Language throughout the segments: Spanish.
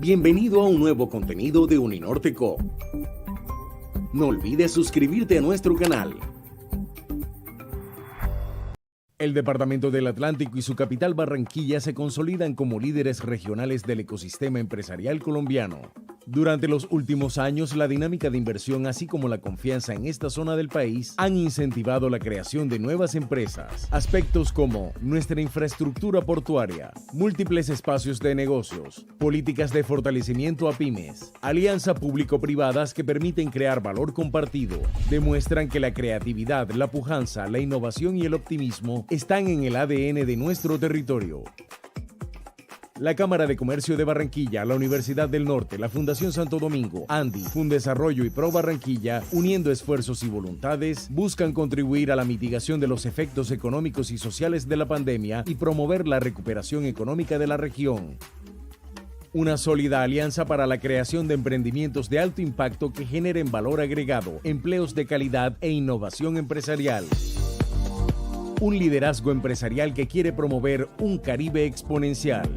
Bienvenido a un nuevo contenido de Uninorte Co. No olvides suscribirte a nuestro canal. El Departamento del Atlántico y su capital Barranquilla se consolidan como líderes regionales del ecosistema empresarial colombiano. Durante los últimos años, la dinámica de inversión, así como la confianza en esta zona del país, han incentivado la creación de nuevas empresas. Aspectos como nuestra infraestructura portuaria, múltiples espacios de negocios, políticas de fortalecimiento a pymes, alianza público-privadas que permiten crear valor compartido, demuestran que la creatividad, la pujanza, la innovación y el optimismo están en el ADN de nuestro territorio. La Cámara de Comercio de Barranquilla, la Universidad del Norte, la Fundación Santo Domingo, ANDI, Fundesarrollo y Pro Barranquilla, uniendo esfuerzos y voluntades, buscan contribuir a la mitigación de los efectos económicos y sociales de la pandemia y promover la recuperación económica de la región. Una sólida alianza para la creación de emprendimientos de alto impacto que generen valor agregado, empleos de calidad e innovación empresarial. Un liderazgo empresarial que quiere promover un Caribe exponencial.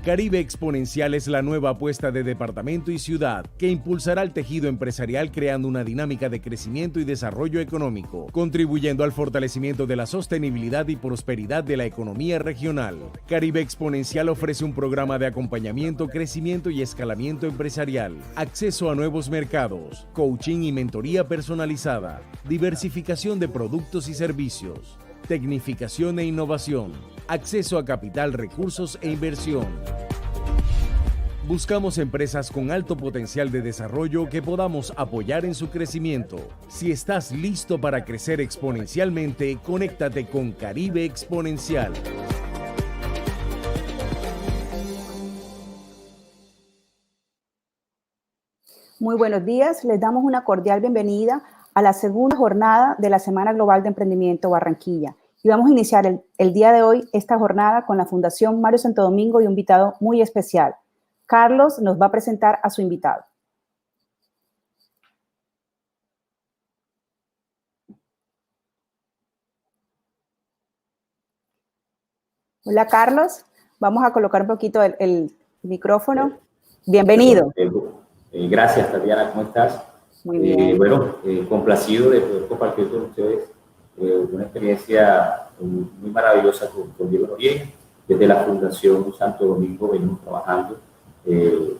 Caribe Exponencial es la nueva apuesta de departamento y ciudad que impulsará el tejido empresarial creando una dinámica de crecimiento y desarrollo económico, contribuyendo al fortalecimiento de la sostenibilidad y prosperidad de la economía regional. Caribe Exponencial ofrece un programa de acompañamiento, crecimiento y escalamiento empresarial, acceso a nuevos mercados, coaching y mentoría personalizada, diversificación de productos y servicios, tecnificación e innovación, acceso a capital, recursos e inversión. Buscamos empresas con alto potencial de desarrollo que podamos apoyar en su crecimiento. Si estás listo para crecer exponencialmente, conéctate con Caribe Exponencial. Muy buenos días, les damos una cordial bienvenida a la segunda jornada de la Semana Global de Emprendimiento Barranquilla. Y vamos a iniciar el día de hoy esta jornada con la Fundación Mario Santo Domingo y un invitado muy especial. Carlos nos va a presentar a su invitado. Hola Carlos, vamos a colocar un poquito el micrófono. Bienvenido. Gracias Tatiana, ¿cómo estás? Muy bien. Complacido de poder compartir con ustedes una experiencia muy maravillosa con Diego Noriega. Desde la Fundación Santo Domingo venimos trabajando,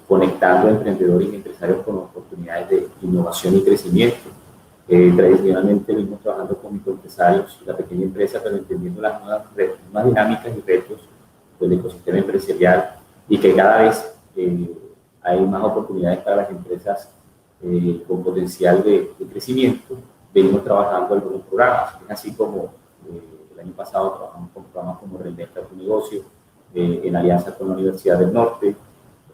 conectando a emprendedores y empresarios con oportunidades de innovación y crecimiento. Tradicionalmente venimos trabajando con microempresarios y la pequeña empresa, pero entendiendo las nuevas dinámicas y retos del ecosistema empresarial y que cada vez hay más oportunidades para las empresas con potencial de crecimiento. Venimos trabajando algunos programas, es así como el año pasado trabajamos con programas como Reinventa tu Negocio, en alianza con la Universidad del Norte,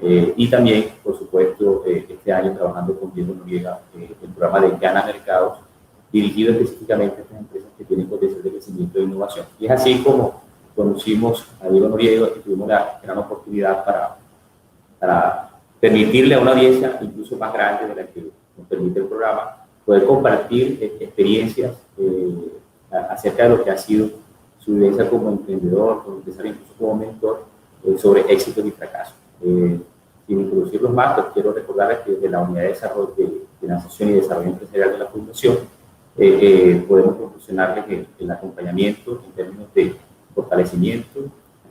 y también, por supuesto, este año trabajando con Diego Noriega, el programa de Gana Mercados, dirigido específicamente a estas empresas que tienen potencial de crecimiento e innovación. Y es así como conocimos a Diego Noriega y tuvimos la gran oportunidad para permitirle a una audiencia incluso más grande de la que nos permite el programa, poder compartir experiencias acerca de lo que ha sido su vivencia como emprendedor, como empresario, incluso como mentor, sobre éxitos y fracasos. Sin introducirlos más, pues quiero recordarles que desde la Unidad de Desarrollo de Financiación y Desarrollo Empresarial de la Fundación podemos proporcionarles el acompañamiento en términos de fortalecimiento,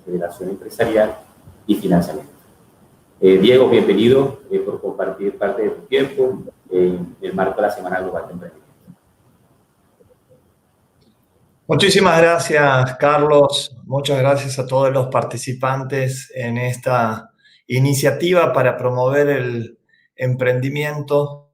aceleración empresarial y financiamiento. Diego, bienvenido por compartir parte de tu tiempo en el marco de la Semana Global de Emprendimiento. Muchísimas gracias, Carlos. Muchas gracias a todos los participantes en esta iniciativa para promover el emprendimiento.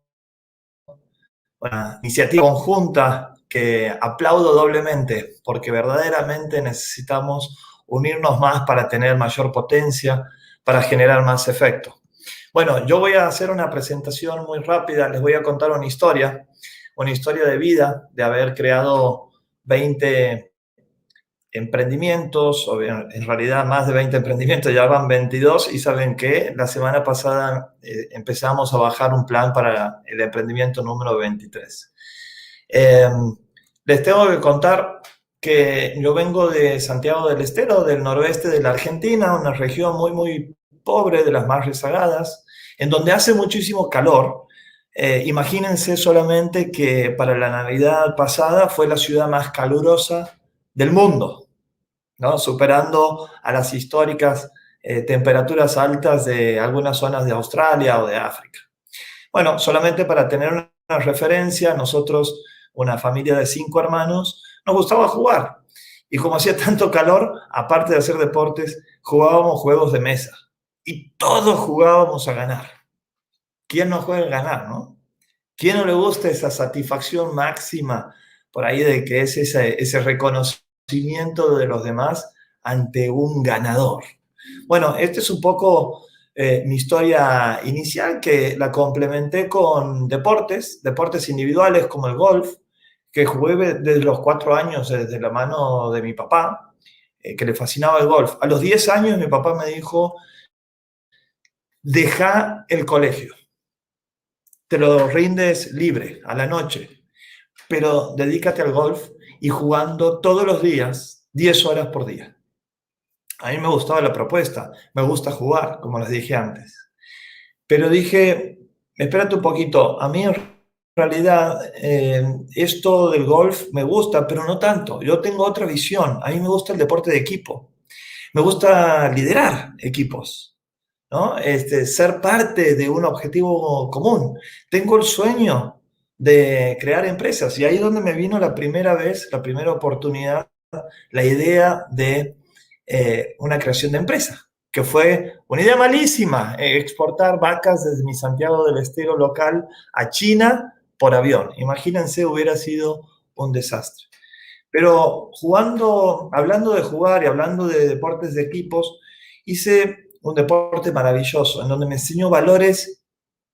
Una iniciativa conjunta que aplaudo doblemente porque verdaderamente necesitamos unirnos más para tener mayor potencia, para generar más efecto. Bueno, yo voy a hacer una presentación muy rápida, les voy a contar una historia de vida, de haber creado 20 emprendimientos, o en realidad más de 20 emprendimientos, ya van 22, y saben que la semana pasada empezamos a bajar un plan para el emprendimiento número 23. Les tengo que contar que yo vengo de Santiago del Estero, del noroeste de la Argentina, una región muy pobre, de las más rezagadas, en donde hace muchísimo calor. Imagínense solamente que para la Navidad pasada fue la ciudad más calurosa del mundo, ¿no? Superando a las históricas temperaturas altas de algunas zonas de Australia o de África. Bueno, solamente para tener una referencia, nosotros, una familia de 5 hermanos, nos gustaba jugar. Y como hacía tanto calor, aparte de hacer deportes, jugábamos juegos de mesa. Y todos jugábamos a ganar. ¿Quién no juega a ganar, no? ¿Quién no le gusta esa satisfacción máxima por ahí de que es ese reconocimiento de los demás ante un ganador? Bueno, este es un poco mi historia inicial, que la complementé con deportes individuales como el golf, que jugué desde los 4 años, desde la mano de mi papá, que le fascinaba el golf. A los 10 años mi papá me dijo, deja el colegio, te lo rindes libre a la noche, pero dedícate al golf y jugando todos los días, 10 horas por día. A mí me gustaba la propuesta, me gusta jugar, como les dije antes. Pero dije, espérate un poquito, a mí en realidad esto del golf me gusta, pero no tanto. Yo tengo otra visión, a mí me gusta el deporte de equipo. Me gusta liderar equipos, ¿no? Ser parte de un objetivo común. Tengo el sueño de crear empresas y ahí es donde me vino la primera vez, la primera oportunidad, la idea de una creación de empresa, que fue una idea malísima, exportar vacas desde mi Santiago del Estero local a China por avión. Imagínense, hubiera sido un desastre. Pero hablando de jugar y hablando de deportes de equipos, hice un deporte maravilloso, en donde me enseñó valores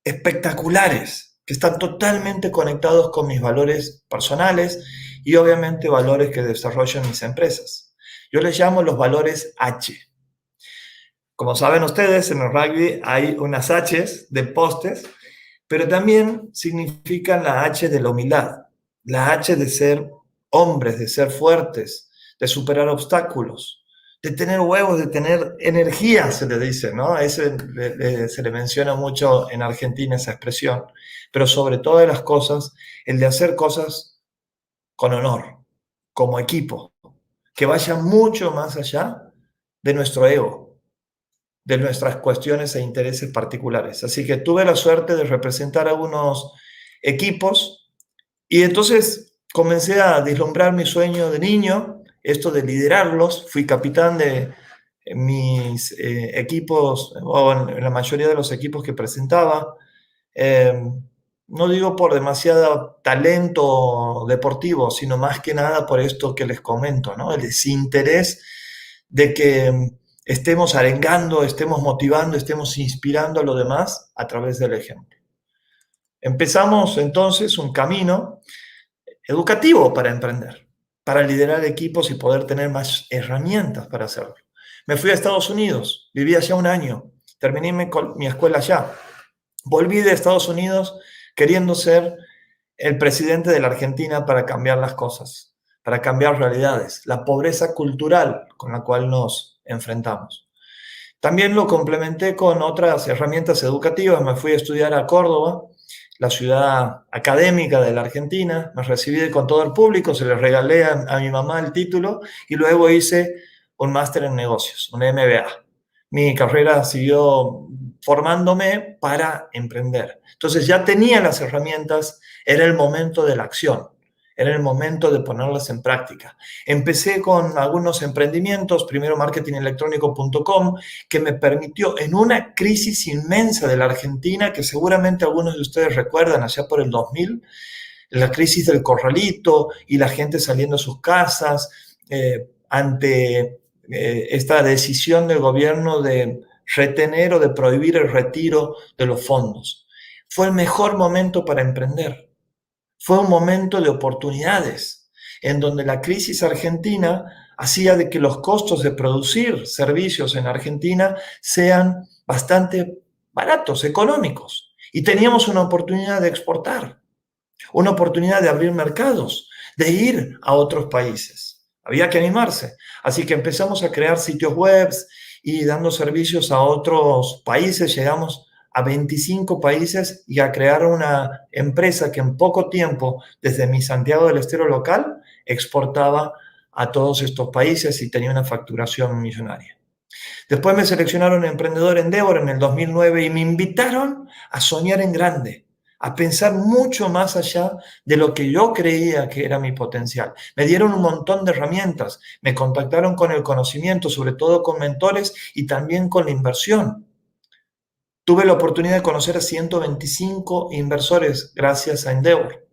espectaculares, que están totalmente conectados con mis valores personales y obviamente valores que desarrollo en mis empresas. Yo les llamo los valores H. Como saben ustedes, en el rugby hay unas H's de postes, pero también significan la H de la humildad, la H de ser hombres, de ser fuertes, de superar obstáculos, de tener huevos, de tener energía, se le dice, ¿no? Se le menciona mucho en Argentina esa expresión, pero sobre todas las cosas, el de hacer cosas con honor, como equipo, que vaya mucho más allá de nuestro ego, de nuestras cuestiones e intereses particulares. Así que tuve la suerte de representar a unos equipos y entonces comencé a vislumbrar mi sueño de niño, esto de liderarlos. Fui capitán de mis equipos, o en la mayoría de los equipos que presentaba. No digo por demasiado talento deportivo, sino más que nada por esto que les comento, ¿no? El desinterés de que estemos arengando, estemos motivando, estemos inspirando a los demás a través del ejemplo. Empezamos entonces un camino educativo para emprender, para liderar equipos y poder tener más herramientas para hacerlo. Me fui a Estados Unidos, viví allá 1 año, terminé mi escuela allá. Volví de Estados Unidos queriendo ser el presidente de la Argentina para cambiar las cosas, para cambiar realidades, la pobreza cultural con la cual nos enfrentamos. También lo complementé con otras herramientas educativas. Me fui a estudiar a Córdoba, la ciudad académica de la Argentina. Me recibí de contador público, se le regalé a mi mamá el título y luego hice un máster en negocios, un MBA. Mi carrera siguió formándome para emprender. Entonces ya tenía las herramientas, era el momento de la acción, era el momento de ponerlas en práctica. Empecé con algunos emprendimientos, primero marketingelectrónico.com, que me permitió en una crisis inmensa de la Argentina, que seguramente algunos de ustedes recuerdan allá por el 2000, la crisis del corralito y la gente saliendo a sus casas ante esta decisión del gobierno de retener o de prohibir el retiro de los fondos. Fue el mejor momento para emprender. Fue un momento de oportunidades, en donde la crisis argentina hacía de que los costos de producir servicios en Argentina sean bastante baratos, económicos. Y teníamos una oportunidad de exportar, una oportunidad de abrir mercados, de ir a otros países. Había que animarse. Así que empezamos a crear sitios web y dando servicios a otros países. Llegamos a 25 países y a crear una empresa que en poco tiempo, desde mi Santiago del Estero local, exportaba a todos estos países y tenía una facturación millonaria. Después me seleccionaron Emprendedor Endeavor en el 2009 y me invitaron a soñar en grande, a pensar mucho más allá de lo que yo creía que era mi potencial. Me dieron un montón de herramientas, me contactaron con el conocimiento, sobre todo con mentores y también con la inversión. Tuve la oportunidad de conocer a 125 inversores gracias a Endeavor.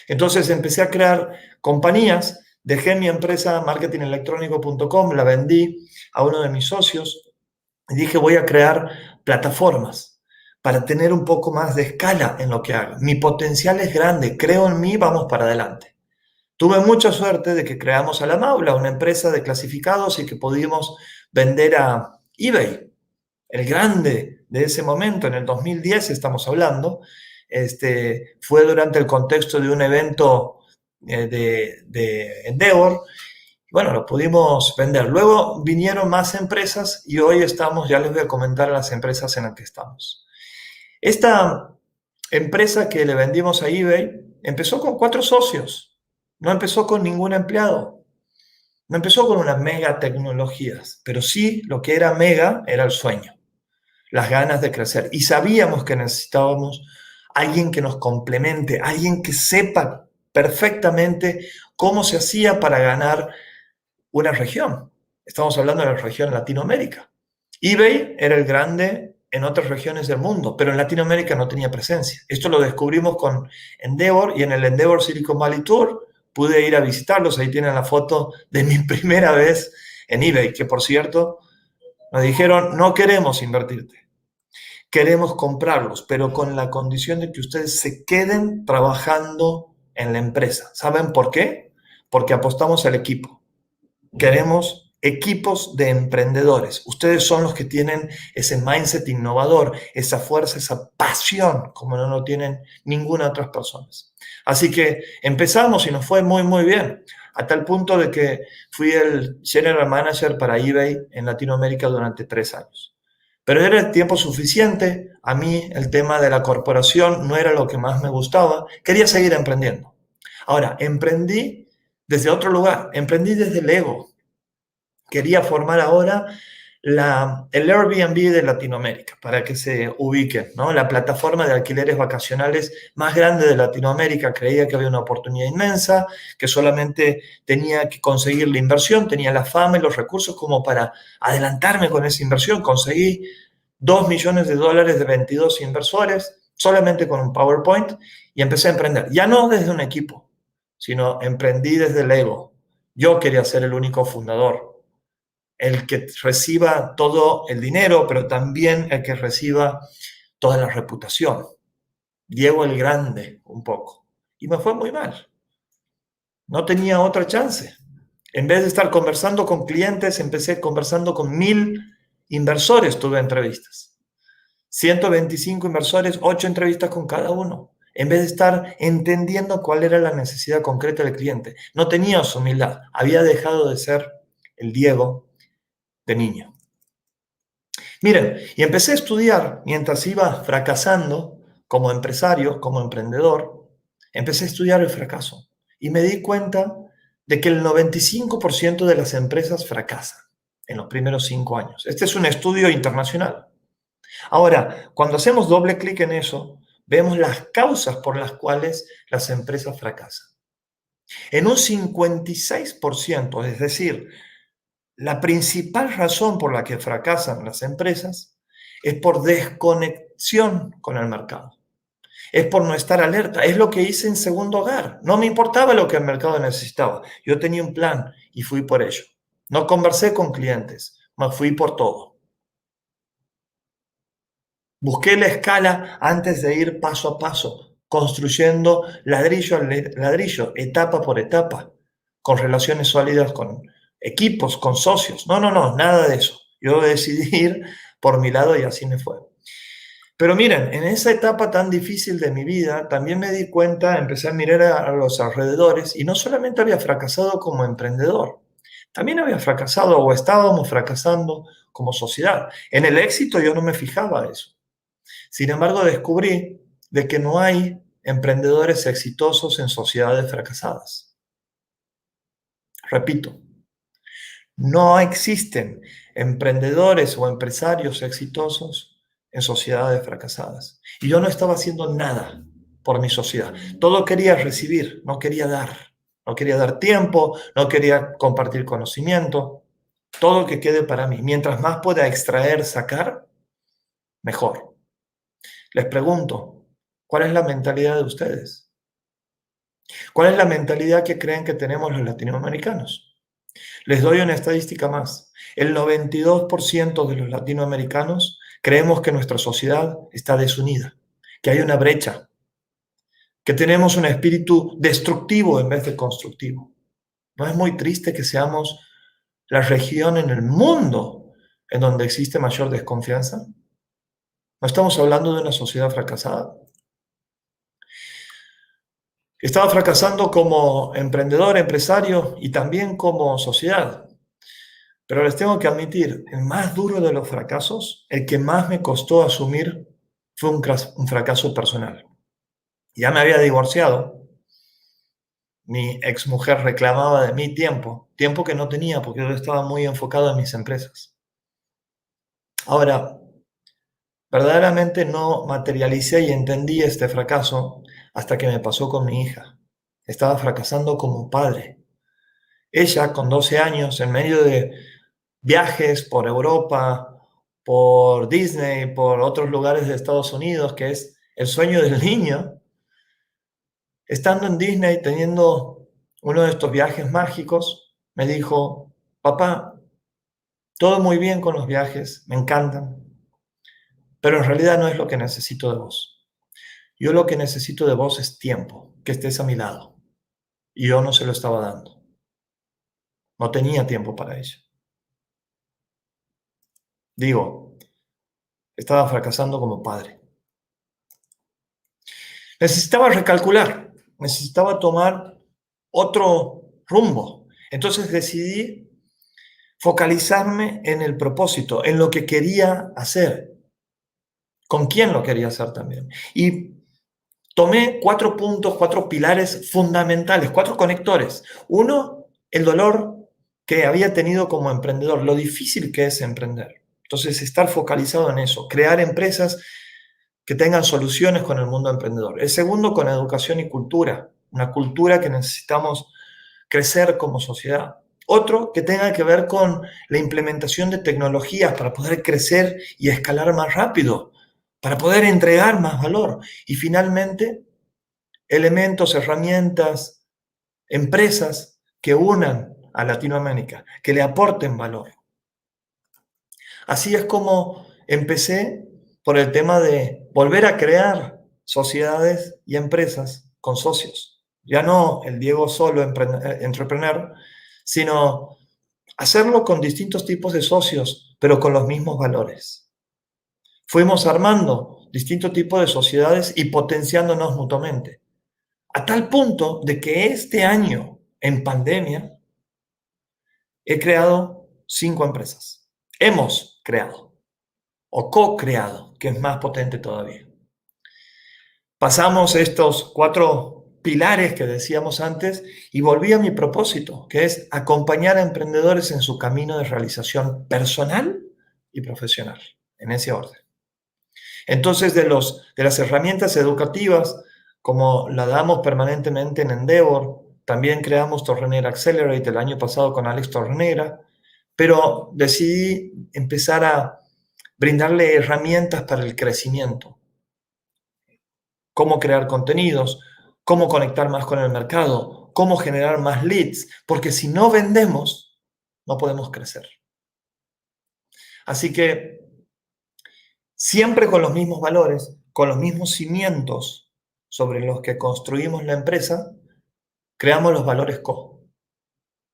Entonces empecé a crear compañías, dejé mi empresa marketingelectrónico.com, la vendí a uno de mis socios y dije voy a crear plataformas para tener un poco más de escala en lo que hago. Mi potencial es grande, creo en mí, vamos para adelante. Tuve mucha suerte de que creamos a La Maula, una empresa de clasificados y que pudimos vender a eBay, el grande de ese momento, en el 2010 estamos hablando. Fue durante el contexto de un evento de Endeavor. Bueno, lo pudimos vender. Luego vinieron más empresas y hoy estamos, ya les voy a comentar las empresas en las que estamos. Esta empresa que le vendimos a eBay empezó con 4 socios, no empezó con ningún empleado, no empezó con unas mega tecnologías, pero sí lo que era mega era el sueño, las ganas de crecer. Y sabíamos que necesitábamos alguien que nos complemente, alguien que sepa perfectamente cómo se hacía para ganar una región. Estamos hablando de la región Latinoamérica. eBay era el grande en otras regiones del mundo, pero en Latinoamérica no tenía presencia. Esto lo descubrimos con Endeavor y en el Endeavor Silicon Valley Tour pude ir a visitarlos. Ahí tienen la foto de mi primera vez en eBay, que por cierto nos dijeron no queremos invertirte, queremos comprarlos, pero con la condición de que ustedes se queden trabajando en la empresa. ¿Saben por qué? Porque apostamos al equipo. Queremos equipos de emprendedores. Ustedes son los que tienen ese mindset innovador, esa fuerza, esa pasión, como no lo tienen ninguna otras personas. Así que empezamos y nos fue muy, muy bien, a tal punto de que fui el General Manager para eBay en Latinoamérica durante 3 años. Pero era el tiempo suficiente. A mí el tema de la corporación no era lo que más me gustaba. Quería seguir emprendiendo. Ahora, emprendí desde otro lugar, emprendí desde el ego. Quería formar ahora el Airbnb de Latinoamérica, para que se ubiquen, ¿no? La plataforma de alquileres vacacionales más grande de Latinoamérica. Creía que había una oportunidad inmensa, que solamente tenía que conseguir la inversión, tenía la fama y los recursos como para adelantarme con esa inversión. Conseguí $2 millones de 22 inversores, solamente con un PowerPoint, y empecé a emprender. Ya no desde un equipo, sino emprendí desde el ego. Yo quería ser el único fundador, el que reciba todo el dinero, pero también el que reciba toda la reputación. Diego el Grande, un poco. Y me fue muy mal. No tenía otra chance. En vez de estar conversando con clientes, empecé conversando con 1000 inversores, tuve entrevistas. 125 inversores, 8 entrevistas con cada uno. En vez de estar entendiendo cuál era la necesidad concreta del cliente. No tenía su humildad. Había dejado de ser el Diego de niño. Miren, y empecé a estudiar mientras iba fracasando como empresario, como emprendedor. Empecé a estudiar el fracaso y me di cuenta de que el 95% de las empresas fracasan en los primeros 5 años. Este es un estudio internacional. Ahora, cuando hacemos doble clic en eso, vemos las causas por las cuales las empresas fracasan. En un 56%, es decir, la principal razón por la que fracasan las empresas es por desconexión con el mercado. Es por no estar alerta. Es lo que hice en Segundo Hogar. No me importaba lo que el mercado necesitaba. Yo tenía un plan y fui por ello. No conversé con clientes, me fui por todo. Busqué la escala antes de ir paso a paso, construyendo ladrillo a ladrillo, etapa por etapa, con relaciones sólidas con equipos, con socios. No, nada de eso. Yo decidí ir por mi lado y así me fue. Pero miren, en esa etapa tan difícil de mi vida, también me di cuenta, empecé a mirar a los alrededores y no solamente había fracasado como emprendedor, también había fracasado o estábamos fracasando como sociedad. En el éxito yo no me fijaba eso. Sin embargo, descubrí de que no hay emprendedores exitosos en sociedades fracasadas. Repito, no existen emprendedores o empresarios exitosos en sociedades fracasadas. Y yo no estaba haciendo nada por mi sociedad. Todo quería recibir, no quería dar. No quería dar tiempo, no quería compartir conocimiento. Todo que quede para mí. Mientras más pueda extraer, sacar, mejor. Les pregunto, ¿cuál es la mentalidad de ustedes? ¿Cuál es la mentalidad que creen que tenemos los latinoamericanos? Les doy una estadística más. El 92% de los latinoamericanos creemos que nuestra sociedad está desunida, que hay una brecha, que tenemos un espíritu destructivo en vez de constructivo. ¿No es muy triste que seamos la región en el mundo en donde existe mayor desconfianza? ¿No estamos hablando de una sociedad fracasada? Estaba fracasando como emprendedor, empresario y también como sociedad. Pero les tengo que admitir, el más duro de los fracasos, el que más me costó asumir, fue un fracaso personal. Ya me había divorciado. Mi exmujer reclamaba de mí tiempo que no tenía porque yo estaba muy enfocado en mis empresas. Ahora, verdaderamente no materialicé y entendí este fracaso hasta que me pasó con mi hija. Estaba fracasando como padre. Ella, con 12 años, en medio de viajes por Europa, por Disney, por otros lugares de Estados Unidos, que es el sueño del niño, estando en Disney, teniendo uno de estos viajes mágicos, me dijo, papá, todo muy bien con los viajes, me encantan, pero en realidad no es lo que necesito de vos. Yo lo que necesito de vos es tiempo, que estés a mi lado. Y yo no se lo estaba dando. No tenía tiempo para ella. Digo, estaba fracasando como padre. Necesitaba recalcular, necesitaba tomar otro rumbo. Entonces decidí focalizarme en el propósito, en lo que quería hacer, con quién lo quería hacer también. Y tomé 4 puntos, 4 pilares fundamentales, 4 conectores. Uno, el dolor que había tenido como emprendedor, lo difícil que es emprender. Entonces, estar focalizado en eso, crear empresas que tengan soluciones con el mundo emprendedor. El segundo, con educación y cultura, una cultura que necesitamos crecer como sociedad. Otro, que tenga que ver con la implementación de tecnologías para poder crecer y escalar más rápido, para poder entregar más valor. Y finalmente, elementos, herramientas, empresas que unan a Latinoamérica, que le aporten valor. Así es como empecé por el tema de volver a crear sociedades y empresas con socios. Ya no el Diego solo entrepreneur, sino hacerlo con distintos tipos de socios, pero con los mismos valores. Fuimos armando distintos tipos de sociedades y potenciándonos mutuamente. A tal punto de que este año, en pandemia, he creado 5 empresas. Hemos creado o co-creado, que es más potente todavía. Pasamos estos 4 pilares que decíamos antes y volví a mi propósito, que es acompañar a emprendedores en su camino de realización personal y profesional, en ese orden. Entonces, de las herramientas educativas, como la damos permanentemente en Endeavor, también creamos Torrenera Accelerate el año pasado con Alex Torrenera, pero decidí empezar a brindarle herramientas para el crecimiento. Cómo crear contenidos, cómo conectar más con el mercado, cómo generar más leads, porque si no vendemos, no podemos crecer. Así que siempre con los mismos valores, con los mismos cimientos sobre los que construimos la empresa, creamos los valores CO,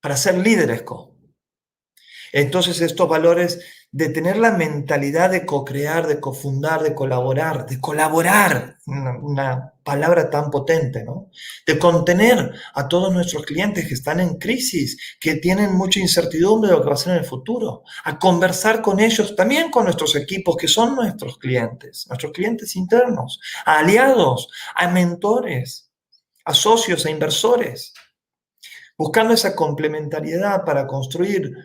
para ser líderes CO. Entonces estos valores de tener la mentalidad de co-crear, de cofundar, de colaborar, una palabra tan potente, ¿no? De contener a todos nuestros clientes que están en crisis, que tienen mucha incertidumbre de lo que va a ser en el futuro, a conversar con ellos, también con nuestros equipos que son nuestros clientes internos, a aliados, a mentores, a socios, a inversores, buscando esa complementariedad para construir,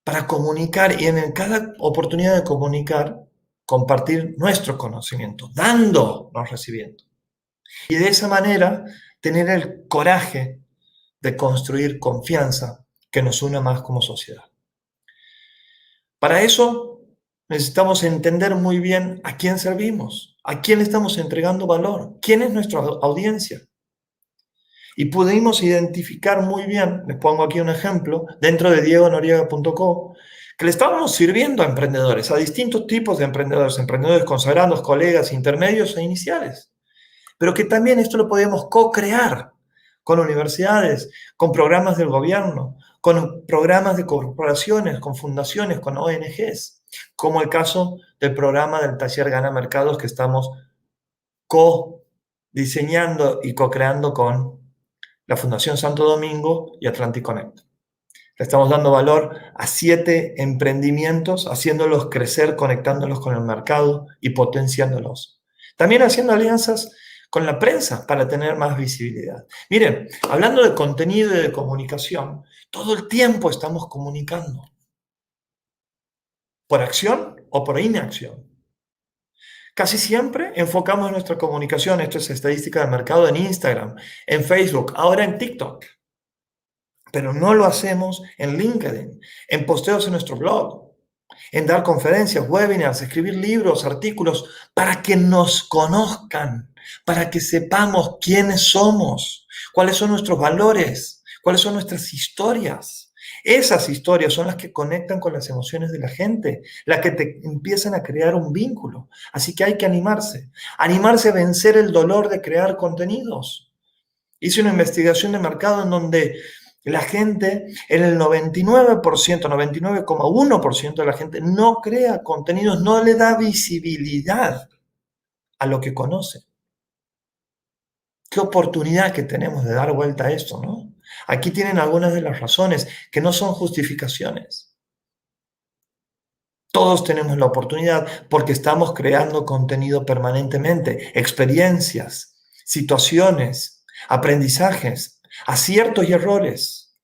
para comunicar y en cada oportunidad de comunicar, compartir nuestro conocimiento, dando, no recibiendo. Y de esa manera tener el coraje de construir confianza que nos una más como sociedad. Para eso necesitamos entender muy bien a quién servimos, a quién estamos entregando valor, quién es nuestra audiencia. Y pudimos identificar muy bien, les pongo aquí un ejemplo, dentro de diegonoriega.co, que le estábamos sirviendo a emprendedores, a distintos tipos de emprendedores, emprendedores consagrados, colegas, intermedios e iniciales. Pero que también esto lo podemos co-crear con universidades, con programas del gobierno, con programas de corporaciones, con fundaciones, con ONGs, como el caso del programa del Taller Gana Mercados que estamos co-diseñando y co-creando con la Fundación Santo Domingo y Atlantic Connect. Le estamos dando valor a 7 emprendimientos, haciéndolos crecer, conectándolos con el mercado y potenciándolos. También haciendo alianzas con la prensa para tener más visibilidad. Miren, hablando de contenido y de comunicación, todo el tiempo estamos comunicando. ¿Por acción o por inacción? Casi siempre enfocamos nuestra comunicación, esto es estadística del mercado, en Instagram, en Facebook, ahora en TikTok. Pero no lo hacemos en LinkedIn, en posteos en nuestro blog, en dar conferencias, webinars, escribir libros, artículos, para que nos conozcan, para que sepamos quiénes somos, cuáles son nuestros valores, cuáles son nuestras historias. Esas historias son las que conectan con las emociones de la gente, las que te empiezan a crear un vínculo. Así que hay que animarse a vencer el dolor de crear contenidos. Hice una investigación de mercado en donde la gente, en el 99%, 99,1% de la gente no crea contenidos, no le da visibilidad a lo que conoce. Qué oportunidad que tenemos de dar vuelta a esto, ¿no? Aquí tienen algunas de las razones que no son justificaciones. Todos tenemos la oportunidad porque estamos creando contenido permanentemente, experiencias, situaciones, aprendizajes, aciertos y errores,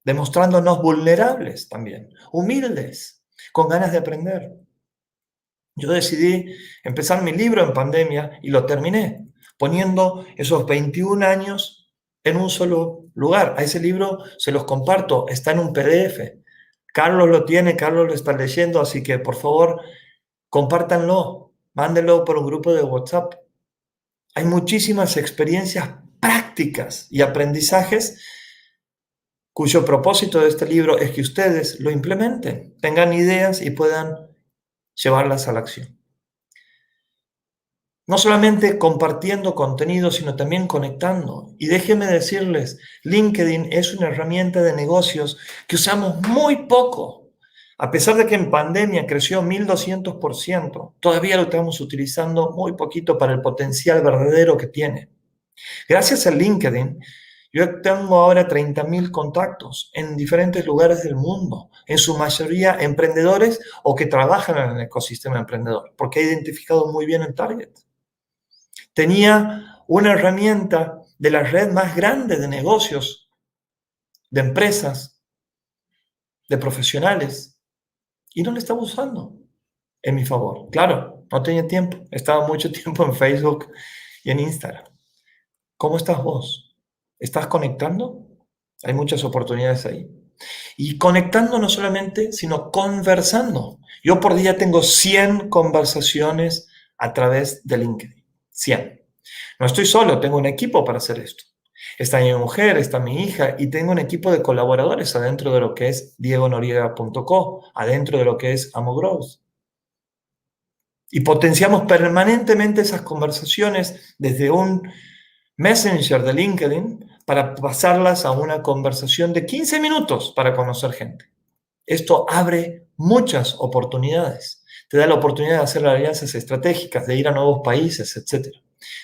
demostrándonos vulnerables también, humildes, con ganas de aprender. Yo decidí empezar mi libro en pandemia y lo terminé, poniendo esos 21 años en un solo lugar. A ese libro se los comparto, está en un PDF. Carlos lo tiene, Carlos lo está leyendo, así que por favor, compártanlo, mándenlo por un grupo de WhatsApp. Hay muchísimas experiencias prácticas y aprendizajes cuyo propósito de este libro es que ustedes lo implementen, tengan ideas y puedan llevarlas a la acción. No solamente compartiendo contenido, sino también conectando. Y déjenme decirles, LinkedIn es una herramienta de negocios que usamos muy poco. A pesar de que en pandemia creció 1200%, todavía lo estamos utilizando muy poquito para el potencial verdadero que tiene. Gracias a LinkedIn, yo tengo ahora 30.000 contactos en diferentes lugares del mundo, en su mayoría emprendedores o que trabajan en el ecosistema emprendedor, porque he identificado muy bien el target. Tenía una herramienta de la red más grande de negocios, de empresas, de profesionales, y no la estaba usando en mi favor. Claro, no tenía tiempo, estaba mucho tiempo en Facebook y en Instagram. ¿Cómo estás vos? ¿Estás conectando? Hay muchas oportunidades ahí. Y conectando no solamente, sino conversando. Yo por día tengo 100 conversaciones a través de LinkedIn. 100. No estoy solo, tengo un equipo para hacer esto. Está mi mujer, está mi hija y tengo un equipo de colaboradores adentro de lo que es diegonoriega.co, adentro de lo que es AmoGrowth. Y potenciamos permanentemente esas conversaciones desde un Messenger de LinkedIn para pasarlas a una conversación de 15 minutos para conocer gente. Esto abre muchas oportunidades. Te da la oportunidad de hacer alianzas estratégicas, de ir a nuevos países, etc.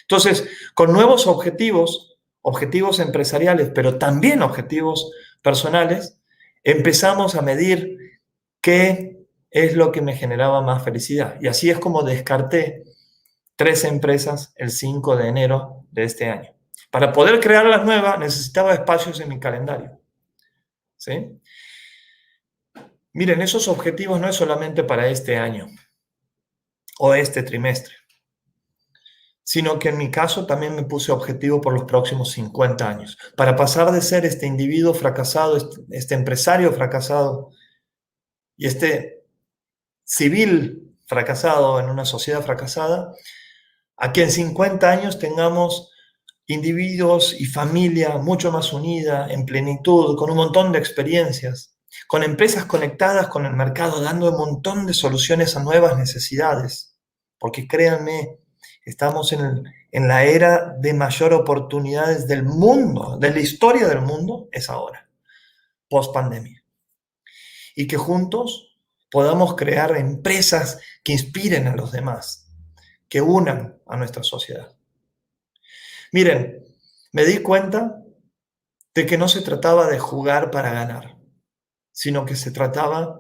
Entonces, con nuevos objetivos, objetivos empresariales, pero también objetivos personales, empezamos a medir qué es lo que me generaba más felicidad. Y así es como descarté 3 empresas el 5 de enero de este año. Para poder crear las nuevas necesitaba espacios en mi calendario. ¿Sí? Miren, esos objetivos no es solamente para este año o este trimestre, sino que en mi caso también me puse objetivo por los próximos 50 años, para pasar de ser este individuo fracasado, este empresario fracasado y este civil fracasado en una sociedad fracasada, a que en 50 años tengamos individuos y familia mucho más unida, en plenitud, con un montón de experiencias, con empresas conectadas con el mercado, dando un montón de soluciones a nuevas necesidades. Porque créanme, estamos en la era de mayor oportunidades del mundo, de la historia del mundo, es ahora, post pandemia. Y que juntos podamos crear empresas que inspiren a los demás, que unan a nuestra sociedad. Miren, me di cuenta de que no se trataba de jugar para ganar, sino que se trataba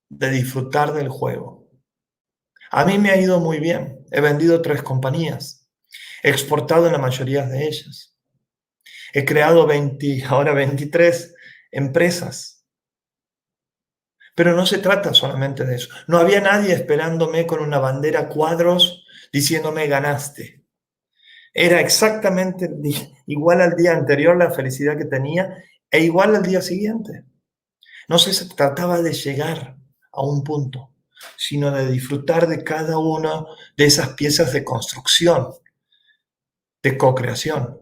de disfrutar del juego. A mí me ha ido muy bien. He vendido 3 compañías. He exportado en la mayoría de ellas. He creado 23 empresas. Pero no se trata solamente de eso. No había nadie esperándome con una bandera a cuadros diciéndome ganaste. Era exactamente igual al día anterior la felicidad que tenía e igual al día siguiente. No se trataba de llegar a un punto, sino de disfrutar de cada una de esas piezas de construcción, de co-creación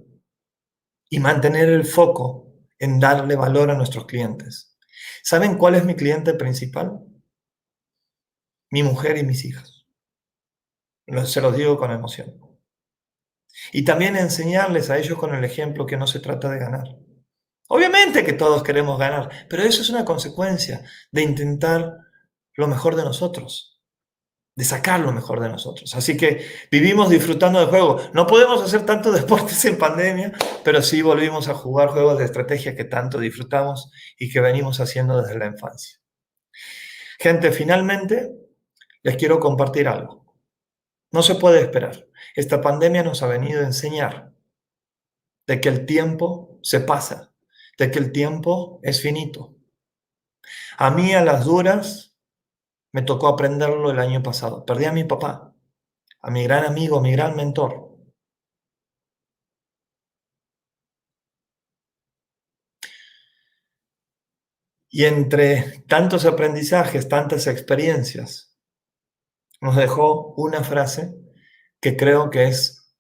y mantener el foco en darle valor a nuestros clientes. ¿Saben cuál es mi cliente principal? Mi mujer y mis hijas. Se los digo con emoción. Y también enseñarles a ellos con el ejemplo que no se trata de ganar. Obviamente que todos queremos ganar, pero eso es una consecuencia de intentar lo mejor de nosotros, de sacar lo mejor de nosotros. Así que vivimos disfrutando del juego. No podemos hacer tanto deportes en pandemia, pero sí volvimos a jugar juegos de estrategia que tanto disfrutamos y que venimos haciendo desde la infancia. Gente, finalmente les quiero compartir algo. No se puede esperar. Esta pandemia nos ha venido a enseñar de que el tiempo se pasa, de que el tiempo es finito. A mí, a las duras, me tocó aprenderlo el año pasado. Perdí a mi papá, a mi gran amigo, a mi gran mentor. Y entre tantos aprendizajes, tantas experiencias, nos dejó una frase que creo que es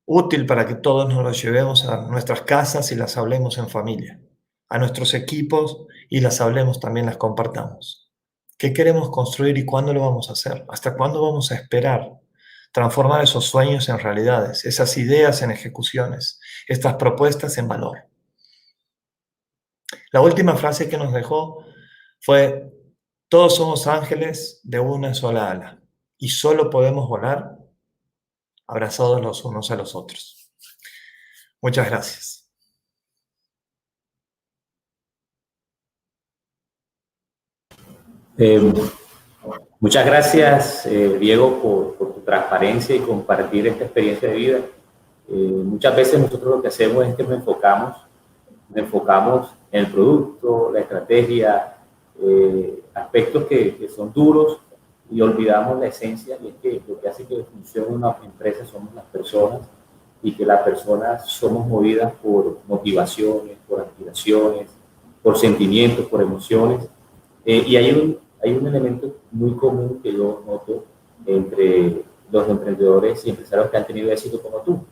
útil para que todos nos la llevemos a nuestras casas y las hablemos en familia, a nuestros equipos y las hablemos también, las compartamos. ¿Qué queremos construir y cuándo lo vamos a hacer? ¿Hasta cuándo vamos a esperar? Transformar esos sueños en realidades, esas ideas en ejecuciones, estas propuestas en valor. La última frase que nos dejó fue: todos somos ángeles de una sola ala y solo podemos volar abrazados los unos a los otros. Muchas gracias. Muchas gracias, Diego, por tu transparencia y compartir esta experiencia de vida. Muchas veces nosotros lo que hacemos es que nos enfocamos en el producto, la estrategia, aspectos que son duros, y olvidamos la esencia, y es que lo que hace que funcione una empresa somos las personas, y que las personas somos movidas por motivaciones, por aspiraciones, por sentimientos, por emociones. Y hay un elemento muy común que yo noto entre los emprendedores y empresarios que han tenido éxito como tú,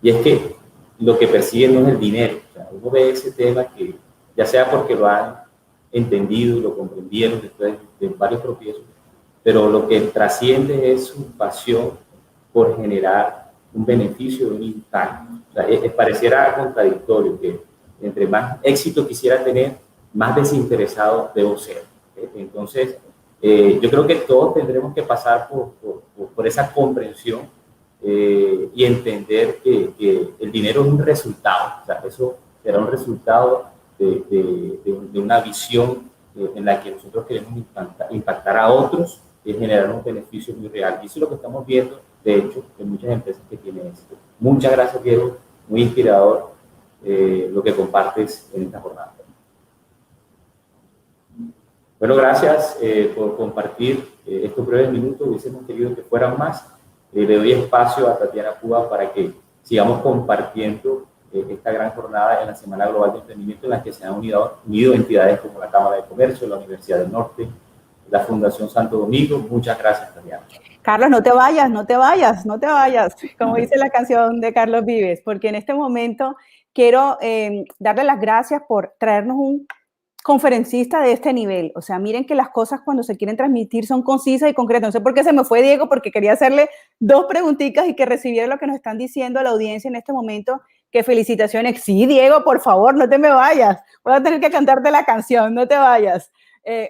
y es que lo que persiguen no es el dinero. O sea, uno ve ese tema que, ya sea porque lo han entendido y lo comprendieron después de varios tropiezos, pero lo que trasciende es su pasión por generar un beneficio, un impacto. O sea, pareciera contradictorio que entre más éxito quisiera tener, más desinteresado debo ser. Entonces, Yo creo que todos tendremos que pasar por esa comprensión y entender que el dinero es un resultado, o sea, eso será un resultado de una visión en la que nosotros queremos impactar a otros y generar un beneficio muy real. Y eso es lo que estamos viendo, de hecho, en muchas empresas que tienen éxito. Muchas gracias, Diego, muy inspirador lo que compartes en esta jornada. Bueno, gracias por compartir estos breves minutos. Hubiésemos querido que fueran más. Le doy espacio a Tatiana Cuba para que sigamos compartiendo esta gran jornada en la Semana Global de Emprendimiento, en la que se han unido entidades como la Cámara de Comercio, la Universidad del Norte, la Fundación Santo Domingo. Muchas gracias, Tatiana. Carlos, no te vayas, no te vayas, no te vayas, como dice la canción de Carlos Vives, porque en este momento quiero darle las gracias por traernos un conferencista de este nivel. O sea, miren que las cosas cuando se quieren transmitir son concisas y concretas. No sé por qué se me fue Diego, porque quería hacerle 2 preguntitas y que recibiera lo que nos están diciendo a la audiencia en este momento. Que felicitaciones. Sí, Diego, por favor, no te me vayas. Voy a tener que cantarte la canción, no te vayas.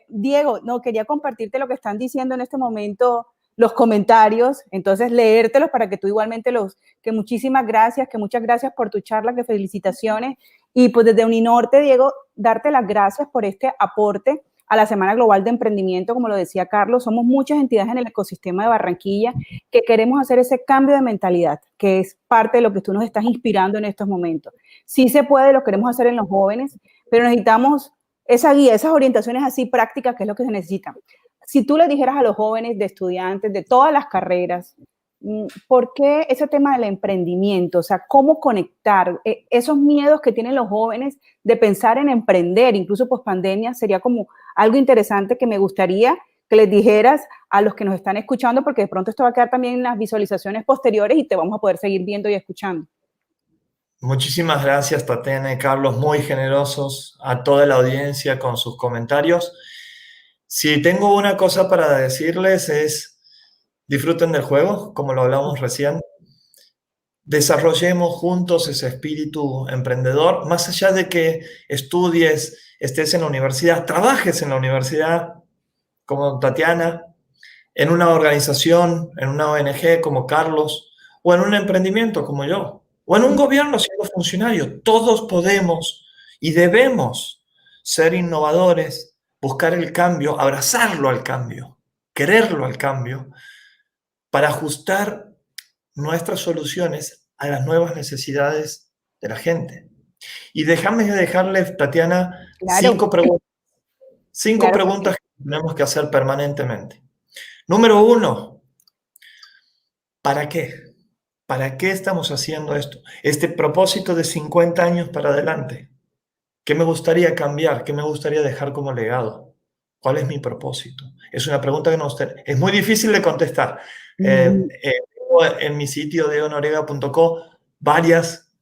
Diego, no, quería compartirte lo que están diciendo en este momento los comentarios, entonces leértelos para que tú igualmente que muchísimas gracias, que muchas gracias por tu charla, que felicitaciones. Y pues desde Uninorte, Diego, darte las gracias por este aporte a la Semana Global de Emprendimiento. Como lo decía Carlos, somos muchas entidades en el ecosistema de Barranquilla que queremos hacer ese cambio de mentalidad, que es parte de lo que tú nos estás inspirando en estos momentos. Sí se puede, lo queremos hacer en los jóvenes, pero necesitamos esa guía, esas orientaciones así prácticas, que es lo que se necesita. Si tú le dijeras a los jóvenes, de estudiantes, de todas las carreras, ¿por qué ese tema del emprendimiento? O sea, ¿cómo conectar esos miedos que tienen los jóvenes de pensar en emprender, incluso post pandemia? Sería como algo interesante que me gustaría que les dijeras a los que nos están escuchando, porque de pronto esto va a quedar también en las visualizaciones posteriores y te vamos a poder seguir viendo y escuchando. Muchísimas gracias, Tatiana y Carlos, muy generosos a toda la audiencia con sus comentarios. Si tengo una cosa para decirles es, disfruten del juego, como lo hablamos recién. Desarrollemos juntos ese espíritu emprendedor, más allá de que estudies, estés en la universidad, trabajes en la universidad, como Tatiana, en una organización, en una ONG como Carlos, o en un emprendimiento como yo, o en un gobierno siendo funcionario. Todos podemos y debemos ser innovadores, buscar el cambio, abrazarlo al cambio, quererlo al cambio, para ajustar nuestras soluciones a las nuevas necesidades de la gente. Y déjame dejarles, Tatiana, Claro. 5 preguntas. 5 preguntas que tenemos que hacer permanentemente. Número 1, ¿para qué? ¿Para qué estamos haciendo esto? Este propósito de 50 años para adelante. ¿Qué me gustaría cambiar? ¿Qué me gustaría dejar como legado? ¿Cuál es mi propósito? Es una pregunta que es muy difícil de contestar. En mi sitio deonorega.co varias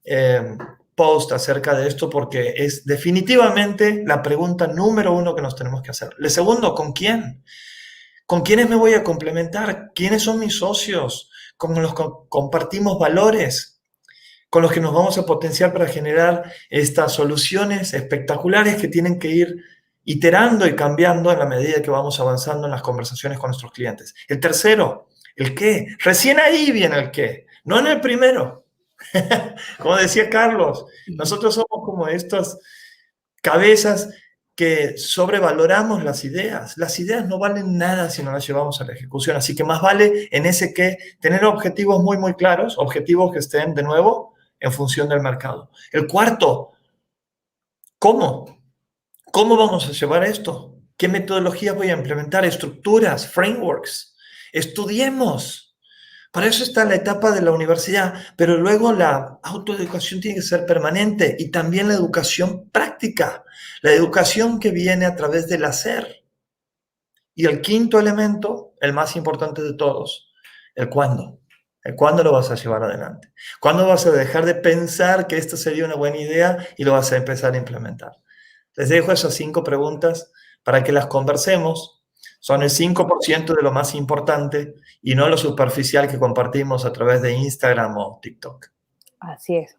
posts acerca de esto porque es definitivamente la pregunta número 1 que nos tenemos que hacer. El segundo, ¿con quién? ¿Con quiénes me voy a complementar? ¿Quiénes son mis socios? ¿Con los que compartimos valores? ¿Con los que nos vamos a potenciar para generar estas soluciones espectaculares que tienen que ir iterando y cambiando en la medida que vamos avanzando en las conversaciones con nuestros clientes? El tercero, ¿el qué? Recién ahí viene el qué, no en el primero. Como decía Carlos, nosotros somos como estas cabezas que sobrevaloramos las ideas. Las ideas no valen nada si no las llevamos a la ejecución, así que más vale en ese qué tener objetivos muy, muy claros, objetivos que estén de nuevo en función del mercado. El cuarto, ¿cómo? ¿Cómo vamos a llevar esto? ¿Qué metodologías voy a implementar? Estructuras, frameworks. Estudiemos. Para eso está la etapa de la universidad, pero luego la autoeducación tiene que ser permanente y también la educación práctica, la educación que viene a través del hacer. Y el quinto elemento, el más importante de todos, el cuándo. El cuándo lo vas a llevar adelante. ¿Cuándo vas a dejar de pensar que esto sería una buena idea y lo vas a empezar a implementar? Les dejo esas 5 preguntas para que las conversemos. Son el 5% de lo más importante y no lo superficial que compartimos a través de Instagram o TikTok. Así es.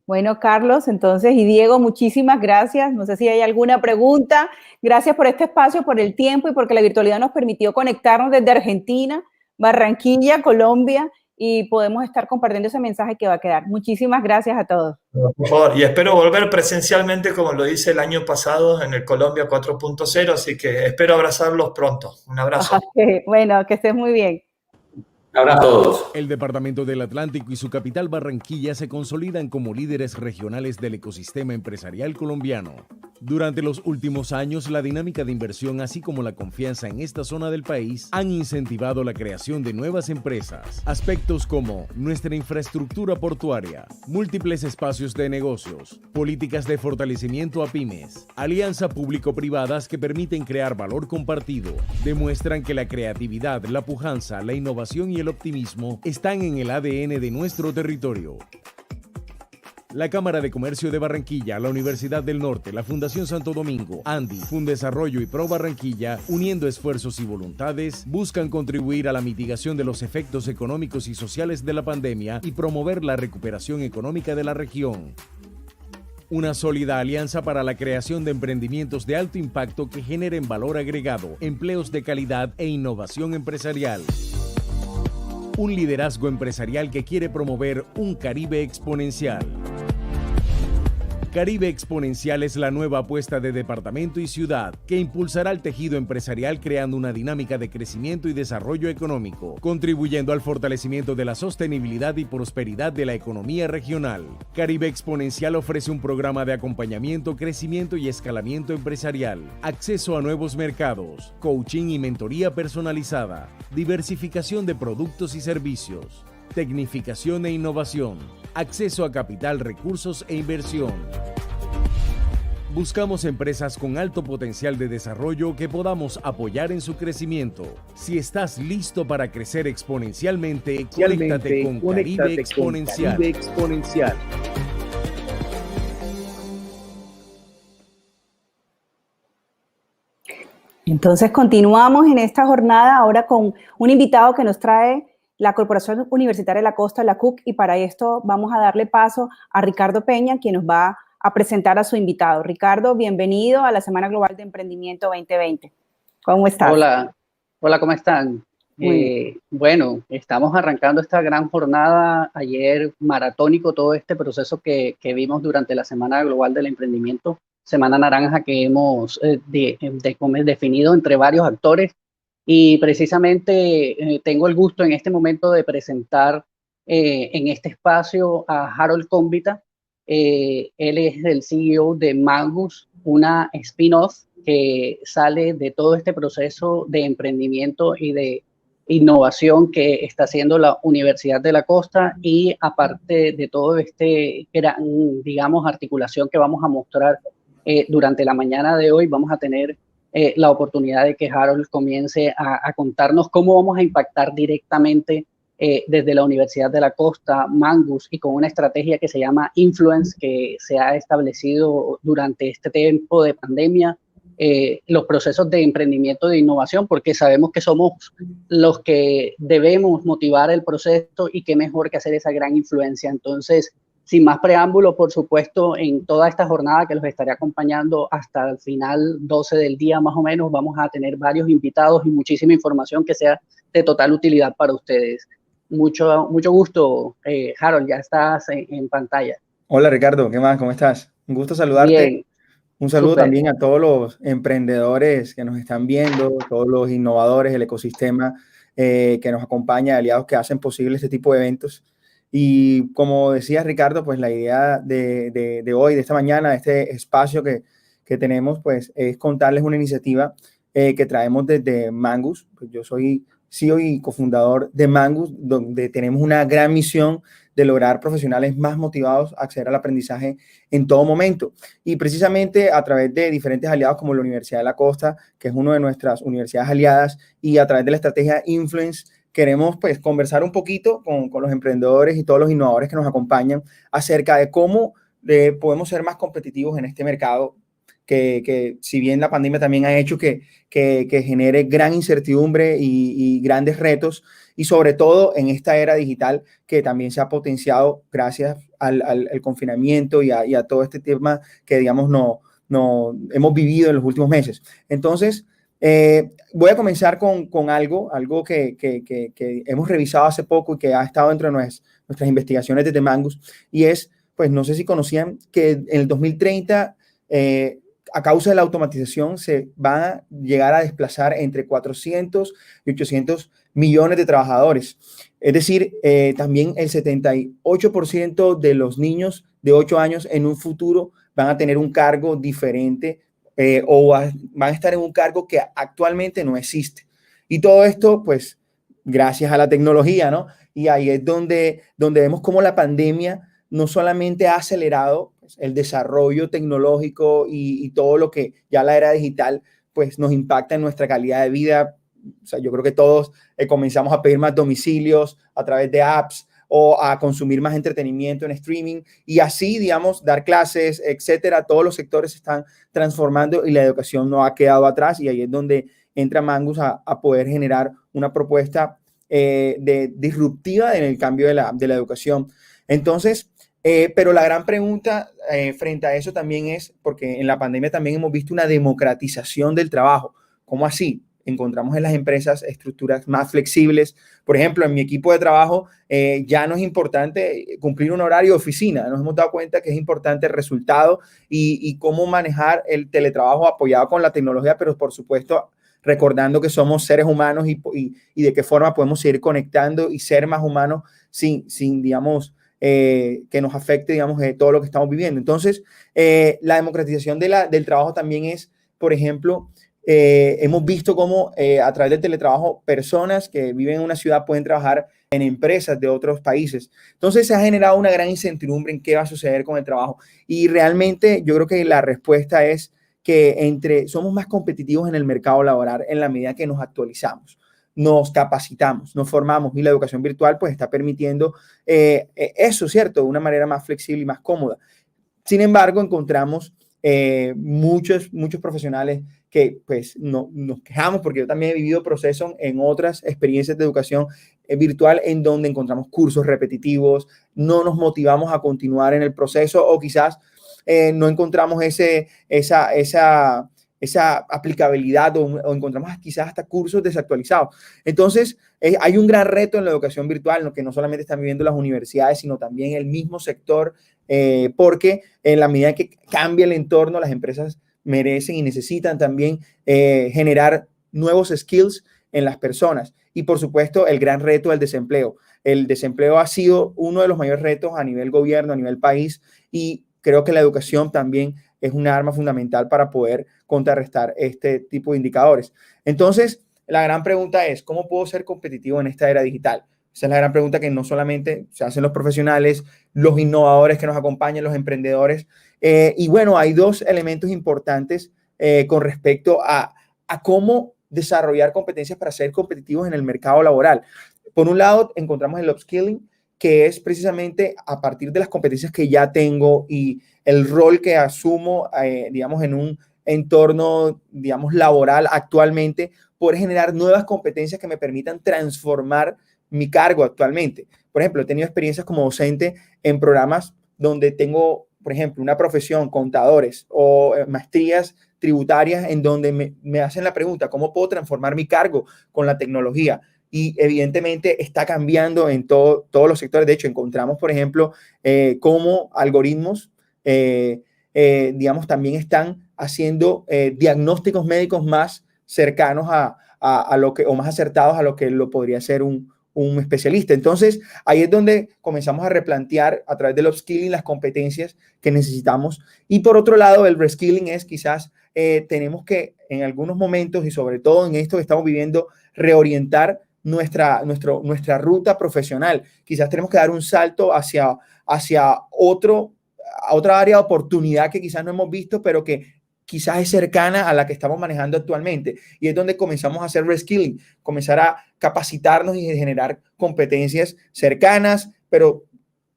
Bueno, Carlos, entonces, y Diego, muchísimas gracias. No sé si hay alguna pregunta. Gracias por este espacio, por el tiempo y porque la virtualidad nos permitió conectarnos desde Argentina, Barranquilla, Colombia, y podemos estar compartiendo ese mensaje que va a quedar. Muchísimas gracias a todos. Por favor, y espero volver presencialmente como lo hice el año pasado en el Colombia 4.0, así que espero abrazarlos pronto. Un abrazo. Okay. Bueno, que estés muy bien. Ahora a todos. El Departamento del Atlántico y su capital Barranquilla se consolidan como líderes regionales del ecosistema empresarial colombiano. Durante los últimos años, la dinámica de inversión, así como la confianza en esta zona del país, han incentivado la creación de nuevas empresas. Aspectos como nuestra infraestructura portuaria, múltiples espacios de negocios, políticas de fortalecimiento a pymes, alianza público-privadas que permiten crear valor compartido, demuestran que la creatividad, la pujanza, la innovación y el optimismo están en el ADN de nuestro territorio. La Cámara de Comercio de Barranquilla, la Universidad del Norte, la Fundación Santo Domingo, ANDI, Fundesarrollo y Pro Barranquilla, uniendo esfuerzos y voluntades, buscan contribuir a la mitigación de los efectos económicos y sociales de la pandemia y promover la recuperación económica de la región. Una sólida alianza para la creación de emprendimientos de alto impacto que generen valor agregado, empleos de calidad e innovación empresarial. Un liderazgo empresarial que quiere promover un Caribe exponencial. Caribe Exponencial es la nueva apuesta de departamento y ciudad que impulsará el tejido empresarial creando una dinámica de crecimiento y desarrollo económico, contribuyendo al fortalecimiento de la sostenibilidad y prosperidad de la economía regional. Caribe Exponencial ofrece un programa de acompañamiento, crecimiento y escalamiento empresarial, acceso a nuevos mercados, coaching y mentoría personalizada, diversificación de productos y servicios, tecnificación e innovación, acceso a capital, recursos e inversión. Buscamos empresas con alto potencial de desarrollo que podamos apoyar en su crecimiento. Si estás listo para crecer exponencialmente, conéctate con Caribe Exponencial. Entonces continuamos en esta jornada ahora con un invitado que nos trae la Corporación Universitaria de la Costa, la CUC, y para esto vamos a darle paso a Ricardo Peña, quien nos va a presentar a su invitado. Ricardo, bienvenido a la Semana Global de Emprendimiento 2020. ¿Cómo estás? Hola, ¿cómo están? Bueno, estamos arrancando esta gran jornada, ayer maratónico, todo este proceso que vimos durante la Semana Global del Emprendimiento, Semana Naranja que hemos definido entre varios actores. Y precisamente tengo el gusto en este momento de presentar en este espacio a Harold Convita. Él es el CEO de Mangus, una spin-off que sale de todo este proceso de emprendimiento y de innovación que está haciendo la Universidad de la Costa, y aparte de todo este gran, digamos, articulación que vamos a mostrar durante la mañana de hoy, vamos a tener la oportunidad de que Harold comience a contarnos cómo vamos a impactar directamente desde la Universidad de la Costa, Mangus, y con una estrategia que se llama Influence, que se ha establecido durante este tiempo de pandemia, los procesos de emprendimiento de innovación, porque sabemos que somos los que debemos motivar el proceso y qué mejor que hacer esa gran influencia. Entonces, sin más preámbulo, por supuesto, en toda esta jornada que los estaré acompañando hasta el final 12 del día más o menos, vamos a tener varios invitados y muchísima información que sea de total utilidad para ustedes. Mucho gusto, Harold, ya estás en pantalla. Hola Ricardo, ¿qué más? ¿Cómo estás? Un gusto saludarte. Bien. Un saludo Super. También a todos los emprendedores que nos están viendo, todos los innovadores del ecosistema que nos acompaña, aliados que hacen posible este tipo de eventos. Y como decía Ricardo, pues la idea de hoy, de esta mañana, de este espacio que tenemos, pues es contarles una iniciativa que traemos desde Mangus. Pues yo soy CEO y cofundador de Mangus, donde tenemos una gran misión de lograr profesionales más motivados a acceder al aprendizaje en todo momento. Y precisamente a través de diferentes aliados como la Universidad de la Costa, que es una de nuestras universidades aliadas, y a través de la estrategia Influence, queremos pues conversar un poquito con los emprendedores y todos los innovadores que nos acompañan acerca de cómo podemos ser más competitivos en este mercado que si bien la pandemia también ha hecho que genere gran incertidumbre y grandes retos, y sobre todo en esta era digital que también se ha potenciado gracias al confinamiento y a todo este tema que, digamos, no hemos vivido en los últimos meses. Entonces, voy a comenzar con algo que hemos revisado hace poco y que ha estado dentro de nuestras investigaciones de Mangus, y es, pues no sé si conocían que en el 2030, a causa de la automatización, se van a llegar a desplazar entre 400 y 800 millones de trabajadores. Es decir, también el 78% de los niños de 8 años en un futuro van a tener un cargo diferente o van a estar en un cargo que actualmente no existe. Y todo esto, pues, gracias a la tecnología, ¿no? Y ahí es donde vemos cómo la pandemia no solamente ha acelerado el desarrollo tecnológico y todo lo que ya la era digital, pues, nos impacta en nuestra calidad de vida. O sea, yo creo que todos comenzamos a pedir más domicilios a través de apps o a consumir más entretenimiento en streaming y así, digamos, dar clases, etcétera. Todos los sectores se están transformando y la educación no ha quedado atrás, y ahí es donde entra Mangus a poder generar una propuesta disruptiva en el cambio de la educación. Entonces, pero la gran pregunta frente a eso también es, porque en la pandemia también hemos visto una democratización del trabajo. ¿Cómo así? Encontramos en las empresas estructuras más flexibles. Por ejemplo, en mi equipo de trabajo ya no es importante cumplir un horario de oficina. Nos hemos dado cuenta que es importante el resultado y cómo manejar el teletrabajo apoyado con la tecnología, pero por supuesto recordando que somos seres humanos y de qué forma podemos seguir conectando y ser más humanos sin digamos, que nos afecte, digamos, todo lo que estamos viviendo. Entonces, la democratización del trabajo también es, por ejemplo, hemos visto cómo a través del teletrabajo personas que viven en una ciudad pueden trabajar en empresas de otros países. Entonces se ha generado una gran incertidumbre en qué va a suceder con el trabajo. Y realmente yo creo que la respuesta es que somos más competitivos en el mercado laboral en la medida que nos actualizamos, nos capacitamos, nos formamos, y la educación virtual pues está permitiendo eso, ¿cierto? De una manera más flexible y más cómoda. Sin embargo, encontramos muchos profesionales que pues nos quejamos, porque yo también he vivido procesos en otras experiencias de educación virtual en donde encontramos cursos repetitivos, no nos motivamos a continuar en el proceso o quizás no encontramos esa aplicabilidad o encontramos quizás hasta cursos desactualizados. Entonces, hay un gran reto en la educación virtual, ¿no? Que no solamente están viviendo las universidades, sino también el mismo sector, porque en la medida que cambia el entorno, las empresas merecen y necesitan también generar nuevos skills en las personas. Y por supuesto, el gran reto del desempleo. El desempleo ha sido uno de los mayores retos a nivel gobierno, a nivel país, y creo que la educación también es una arma fundamental para poder contrarrestar este tipo de indicadores. Entonces, la gran pregunta es, ¿cómo puedo ser competitivo en esta era digital? Esa es la gran pregunta que no solamente se hacen los profesionales, los innovadores que nos acompañan, los emprendedores. Y bueno, hay dos elementos importantes con respecto a cómo desarrollar competencias para ser competitivos en el mercado laboral. Por un lado, encontramos el upskilling, que es precisamente a partir de las competencias que ya tengo y el rol que asumo, digamos, en un entorno, digamos, laboral actualmente, poder generar nuevas competencias que me permitan transformar mi cargo actualmente. Por ejemplo, he tenido experiencias como docente en programas donde tengo, por ejemplo, una profesión, contadores o maestrías tributarias, en donde me hacen la pregunta, ¿cómo puedo transformar mi cargo con la tecnología? Y evidentemente está cambiando en todos los sectores. De hecho, encontramos, por ejemplo, cómo algoritmos, digamos, también están haciendo diagnósticos médicos más cercanos a lo que, o más acertados a lo que lo podría ser un especialista. Entonces, ahí es donde comenzamos a replantear a través del upskilling las competencias que necesitamos. Y por otro lado, el reskilling es quizás tenemos que en algunos momentos, y sobre todo en esto que estamos viviendo, reorientar nuestra ruta profesional. Quizás tenemos que dar un salto hacia otra área de oportunidad que quizás no hemos visto, pero que quizás es cercana a la que estamos manejando actualmente. Y es donde comenzamos a hacer reskilling, comenzar a capacitarnos y generar competencias cercanas, pero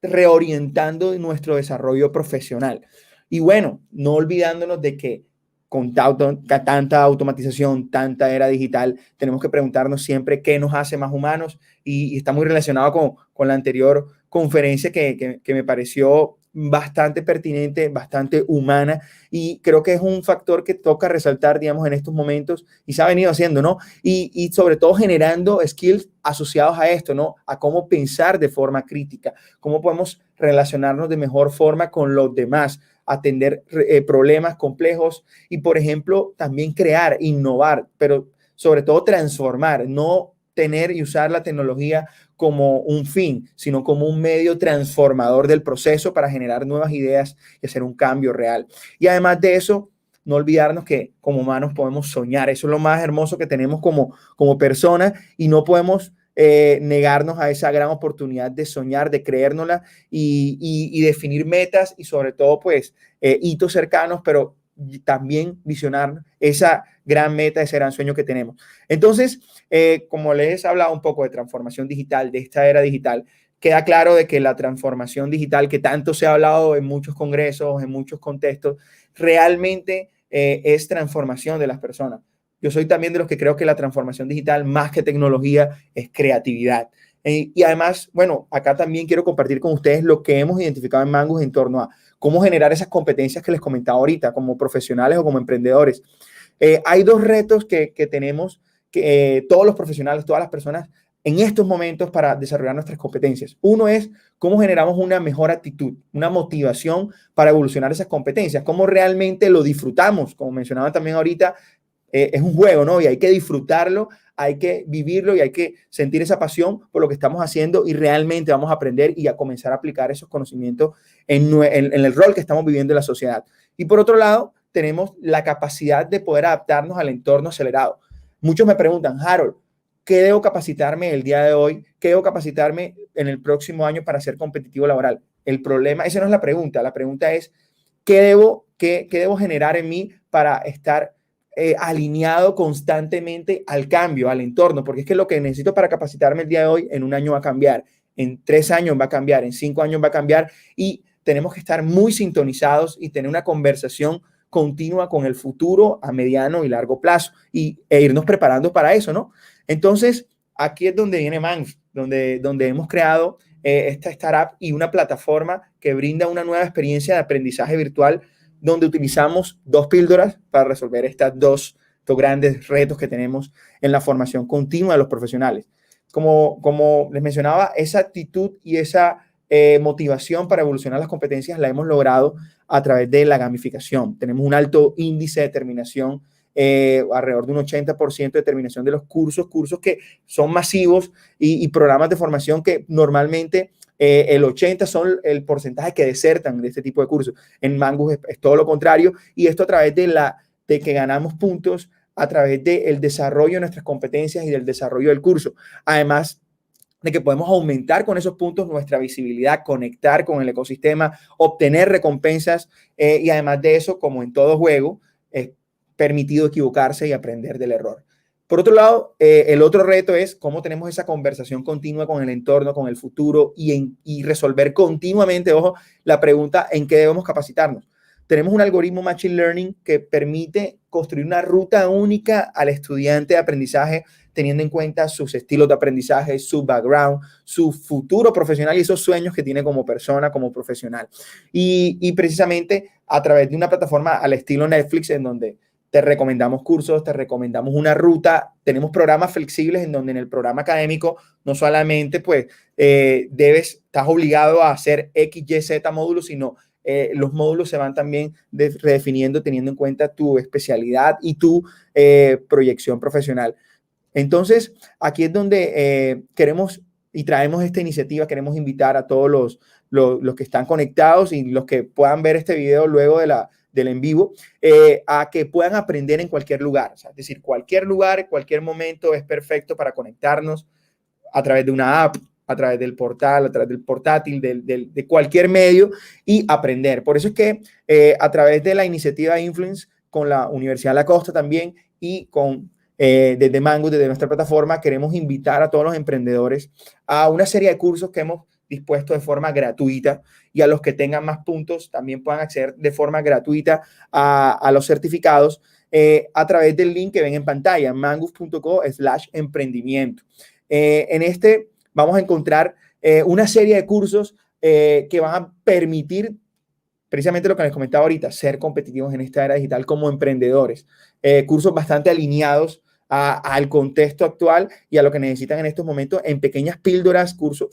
reorientando nuestro desarrollo profesional. Y bueno, no olvidándonos de que con tanta automatización, tanta era digital, tenemos que preguntarnos siempre qué nos hace más humanos, y está muy relacionado con la anterior conferencia que me pareció bastante pertinente, bastante humana, y creo que es un factor que toca resaltar, digamos, en estos momentos, y se ha venido haciendo, ¿no? Y sobre todo generando skills asociados a esto, ¿no? A cómo pensar de forma crítica, cómo podemos relacionarnos de mejor forma con los demás, atender problemas complejos y, por ejemplo, también crear, innovar, pero sobre todo transformar, no tener y usar la tecnología como un fin, sino como un medio transformador del proceso para generar nuevas ideas y hacer un cambio real. Y además de eso, no olvidarnos que como humanos podemos soñar. Eso es lo más hermoso que tenemos como personas, y no podemos negarnos a esa gran oportunidad de soñar, de creérnosla y definir metas y sobre todo pues hitos cercanos, pero también visionar esa gran meta, ese gran sueño que tenemos. Entonces, como les he hablado un poco de transformación digital, de esta era digital, queda claro de que la transformación digital que tanto se ha hablado en muchos congresos, en muchos contextos, realmente es transformación de las personas. Yo soy también de los que creo que la transformación digital, más que tecnología, es creatividad. Y además, bueno, acá también quiero compartir con ustedes lo que hemos identificado en Mangus en torno a cómo generar esas competencias que les comentaba ahorita, como profesionales o como emprendedores. Hay dos retos que tenemos todos los profesionales, todas las personas en estos momentos para desarrollar nuestras competencias. Uno es cómo generamos una mejor actitud, una motivación para evolucionar esas competencias, cómo realmente lo disfrutamos, como mencionaba también ahorita, es un juego, ¿no? Y hay que disfrutarlo, hay que vivirlo y hay que sentir esa pasión por lo que estamos haciendo, y realmente vamos a aprender y a comenzar a aplicar esos conocimientos en el rol que estamos viviendo en la sociedad. Y por otro lado, tenemos la capacidad de poder adaptarnos al entorno acelerado. Muchos me preguntan, Harold, ¿qué debo capacitarme el día de hoy? ¿Qué debo capacitarme en el próximo año para ser competitivo laboral? El problema, esa no es la pregunta es ¿qué debo generar en mí para estar alineado constantemente al cambio, al entorno? Porque es que lo que necesito para capacitarme el día de hoy, en un año va a cambiar, en 3 años va a cambiar, en 5 años va a cambiar, y tenemos que estar muy sintonizados y tener una conversación continua con el futuro a mediano y largo plazo e irnos preparando para eso, ¿no? Entonces, aquí es donde viene Mangus, donde hemos creado esta startup y una plataforma que brinda una nueva experiencia de aprendizaje virtual, donde utilizamos 2 píldoras para resolver estos grandes retos que tenemos en la formación continua de los profesionales. Como les mencionaba, esa actitud y esa motivación para evolucionar las competencias la hemos logrado a través de la gamificación. Tenemos un alto índice de terminación, alrededor de un 80% de terminación de los cursos que son masivos y programas de formación que normalmente el 80% son el porcentaje que desertan de este tipo de cursos. En Mangus es todo lo contrario, y esto a través de que ganamos puntos a través del desarrollo de nuestras competencias y del desarrollo del curso. Además de que podemos aumentar con esos puntos nuestra visibilidad, conectar con el ecosistema, obtener recompensas y además de eso, como en todo juego, es permitido equivocarse y aprender del error. Por otro lado, el otro reto es cómo tenemos esa conversación continua con el entorno, con el futuro y resolver continuamente, ojo, la pregunta en qué debemos capacitarnos. Tenemos un algoritmo Machine Learning que permite construir una ruta única al estudiante de aprendizaje, teniendo en cuenta sus estilos de aprendizaje, su background, su futuro profesional y esos sueños que tiene como persona, como profesional. Y precisamente a través de una plataforma al estilo Netflix, en donde te recomendamos cursos, te recomendamos una ruta, tenemos programas flexibles en donde en el programa académico no solamente pues estás obligado a hacer X, Y, Z módulos, sino los módulos se van también redefiniendo teniendo en cuenta tu especialidad y tu proyección profesional. Entonces, aquí es donde queremos y traemos esta iniciativa, queremos invitar a todos los que están conectados y los que puedan ver este video luego del en vivo, a que puedan aprender en cualquier lugar. O sea, es decir, cualquier lugar, cualquier momento es perfecto para conectarnos a través de una app, a través del portal, a través del portátil, de cualquier medio y aprender. Por eso es que a través de la iniciativa Influence con la Universidad de la Costa también y desde Mangus, desde nuestra plataforma, queremos invitar a todos los emprendedores a una serie de cursos que hemos dispuesto de forma gratuita, y a los que tengan más puntos también puedan acceder de forma gratuita a los certificados a través del link que ven en pantalla, mangus.co/emprendimiento. En este vamos a encontrar una serie de cursos que van a permitir precisamente lo que les comentaba ahorita, ser competitivos en esta era digital como emprendedores. Cursos bastante alineados al contexto actual y a lo que necesitan en estos momentos en pequeñas píldoras, cursos,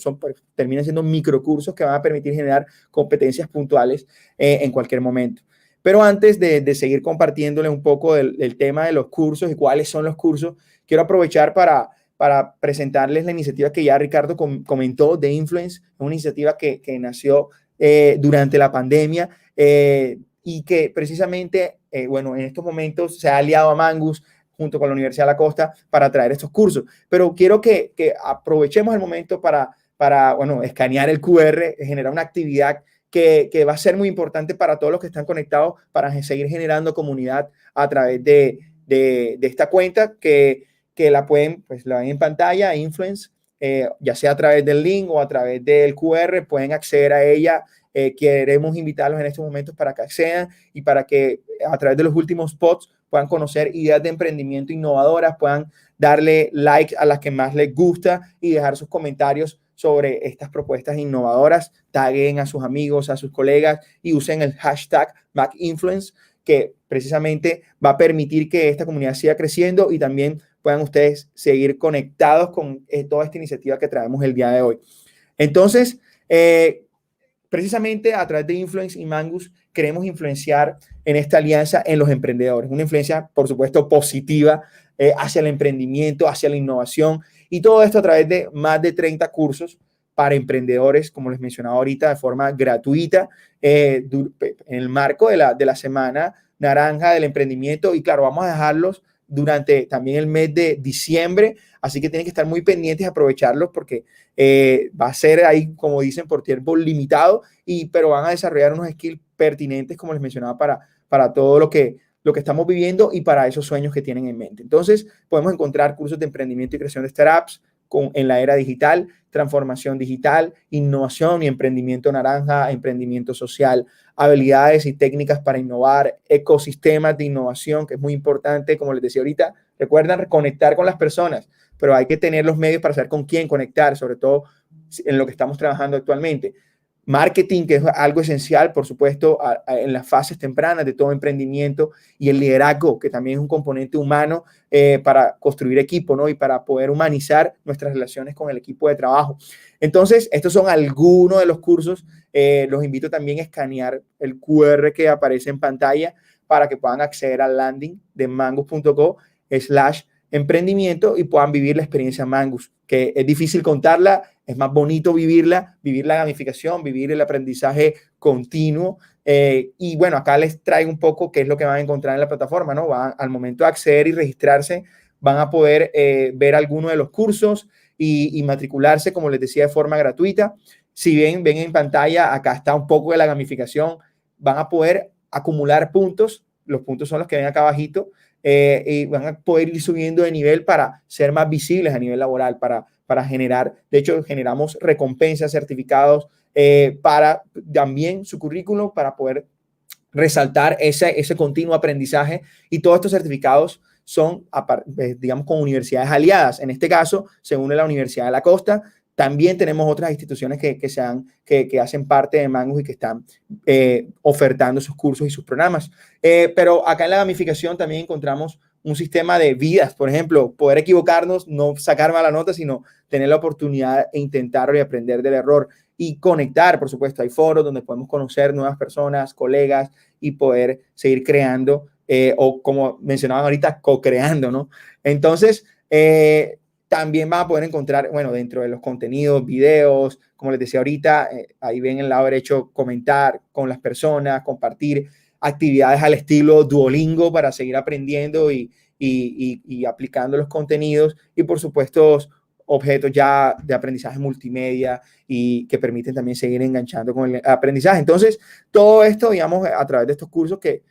terminan siendo microcursos que van a permitir generar competencias puntuales en cualquier momento. Pero antes de seguir compartiéndole un poco del tema de los cursos y cuáles son los cursos, quiero aprovechar para presentarles la iniciativa que ya Ricardo comentó de Influence, una iniciativa que nació durante la pandemia y que precisamente, bueno, en estos momentos se ha aliado a Mangus junto con la Universidad de la Costa para traer estos cursos. Pero quiero que aprovechemos el momento para bueno, escanear el QR, generar una actividad que va a ser muy importante para todos los que están conectados para seguir generando comunidad a través de esta cuenta que la pueden, pues la ven en pantalla, Influence, ya sea a través del link o a través del QR, pueden acceder a ella. Queremos invitarlos en estos momentos para que accedan y para que a través de los últimos posts puedan conocer ideas de emprendimiento innovadoras, puedan darle like a las que más les gusta y dejar sus comentarios sobre estas propuestas innovadoras. Taguen a sus amigos, a sus colegas y usen el hashtag MacInfluence, que precisamente va a permitir que esta comunidad siga creciendo y también puedan ustedes seguir conectados con toda esta iniciativa que traemos el día de hoy. Entonces, precisamente a través de Influence y Mangus queremos influenciar en esta alianza en los emprendedores, una influencia, por supuesto, positiva hacia el emprendimiento, hacia la innovación y todo esto a través de más de 30 cursos para emprendedores, como les mencionaba ahorita, de forma gratuita, en el marco de la Semana Naranja del Emprendimiento. Y claro, vamos a dejarlos durante también el mes de diciembre, así que tienen que estar muy pendientes y aprovecharlos porque va a ser ahí, como dicen, por tiempo limitado, pero van a desarrollar unos skills pertinentes, como les mencionaba, para todo lo que estamos viviendo y para esos sueños que tienen en mente. Entonces, podemos encontrar cursos de emprendimiento y creación de startups en la era digital, transformación digital, innovación y emprendimiento naranja, emprendimiento social, habilidades y técnicas para innovar, ecosistemas de innovación, que es muy importante, como les decía ahorita. Recuerden conectar con las personas, pero hay que tener los medios para saber con quién conectar, sobre todo en lo que estamos trabajando actualmente. Marketing, que es algo esencial, por supuesto, en las fases tempranas de todo emprendimiento, y el liderazgo, que también es un componente humano para construir equipo, ¿no? Y para poder humanizar nuestras relaciones con el equipo de trabajo. Entonces, estos son algunos de los cursos. Los invito también a escanear el QR que aparece en pantalla para que puedan acceder al landing de mangus.co/emprendimiento y puedan vivir la experiencia Mangus, que es difícil contarla, es más bonito vivirla, vivir la gamificación, vivir el aprendizaje continuo. Y bueno, acá les traigo un poco qué es lo que van a encontrar en la plataforma, ¿no? Al momento de acceder y registrarse, van a poder ver algunos de los cursos y matricularse, como les decía, de forma gratuita. Si ven en pantalla, acá está un poco de la gamificación. Van a poder acumular puntos. Los puntos son los que ven acá abajito. Y van a poder ir subiendo de nivel para ser más visibles a nivel laboral, para generar, de hecho, generamos recompensas, certificados para también su currículum, para poder resaltar ese continuo aprendizaje. Y todos estos certificados son, digamos, con universidades aliadas. En este caso, se une la Universidad de la Costa. También tenemos otras instituciones que hacen parte de Mangus y que están ofertando sus cursos y sus programas. Pero acá en la gamificación también encontramos un sistema de vidas, por ejemplo, poder equivocarnos, no sacar mala nota, sino tener la oportunidad de intentarlo y aprender del error y conectar, por supuesto. Hay foros donde podemos conocer nuevas personas, colegas y poder seguir creando o, como mencionaban ahorita, co-creando, ¿no? Entonces, también van a poder encontrar, bueno, dentro de los contenidos, videos, como les decía ahorita, ahí ven en el lado derecho, comentar con las personas, compartir actividades al estilo Duolingo para seguir aprendiendo y aplicando los contenidos, y por supuesto objetos ya de aprendizaje multimedia y que permiten también seguir enganchando con el aprendizaje. Entonces, todo esto, digamos, a través de estos cursos que,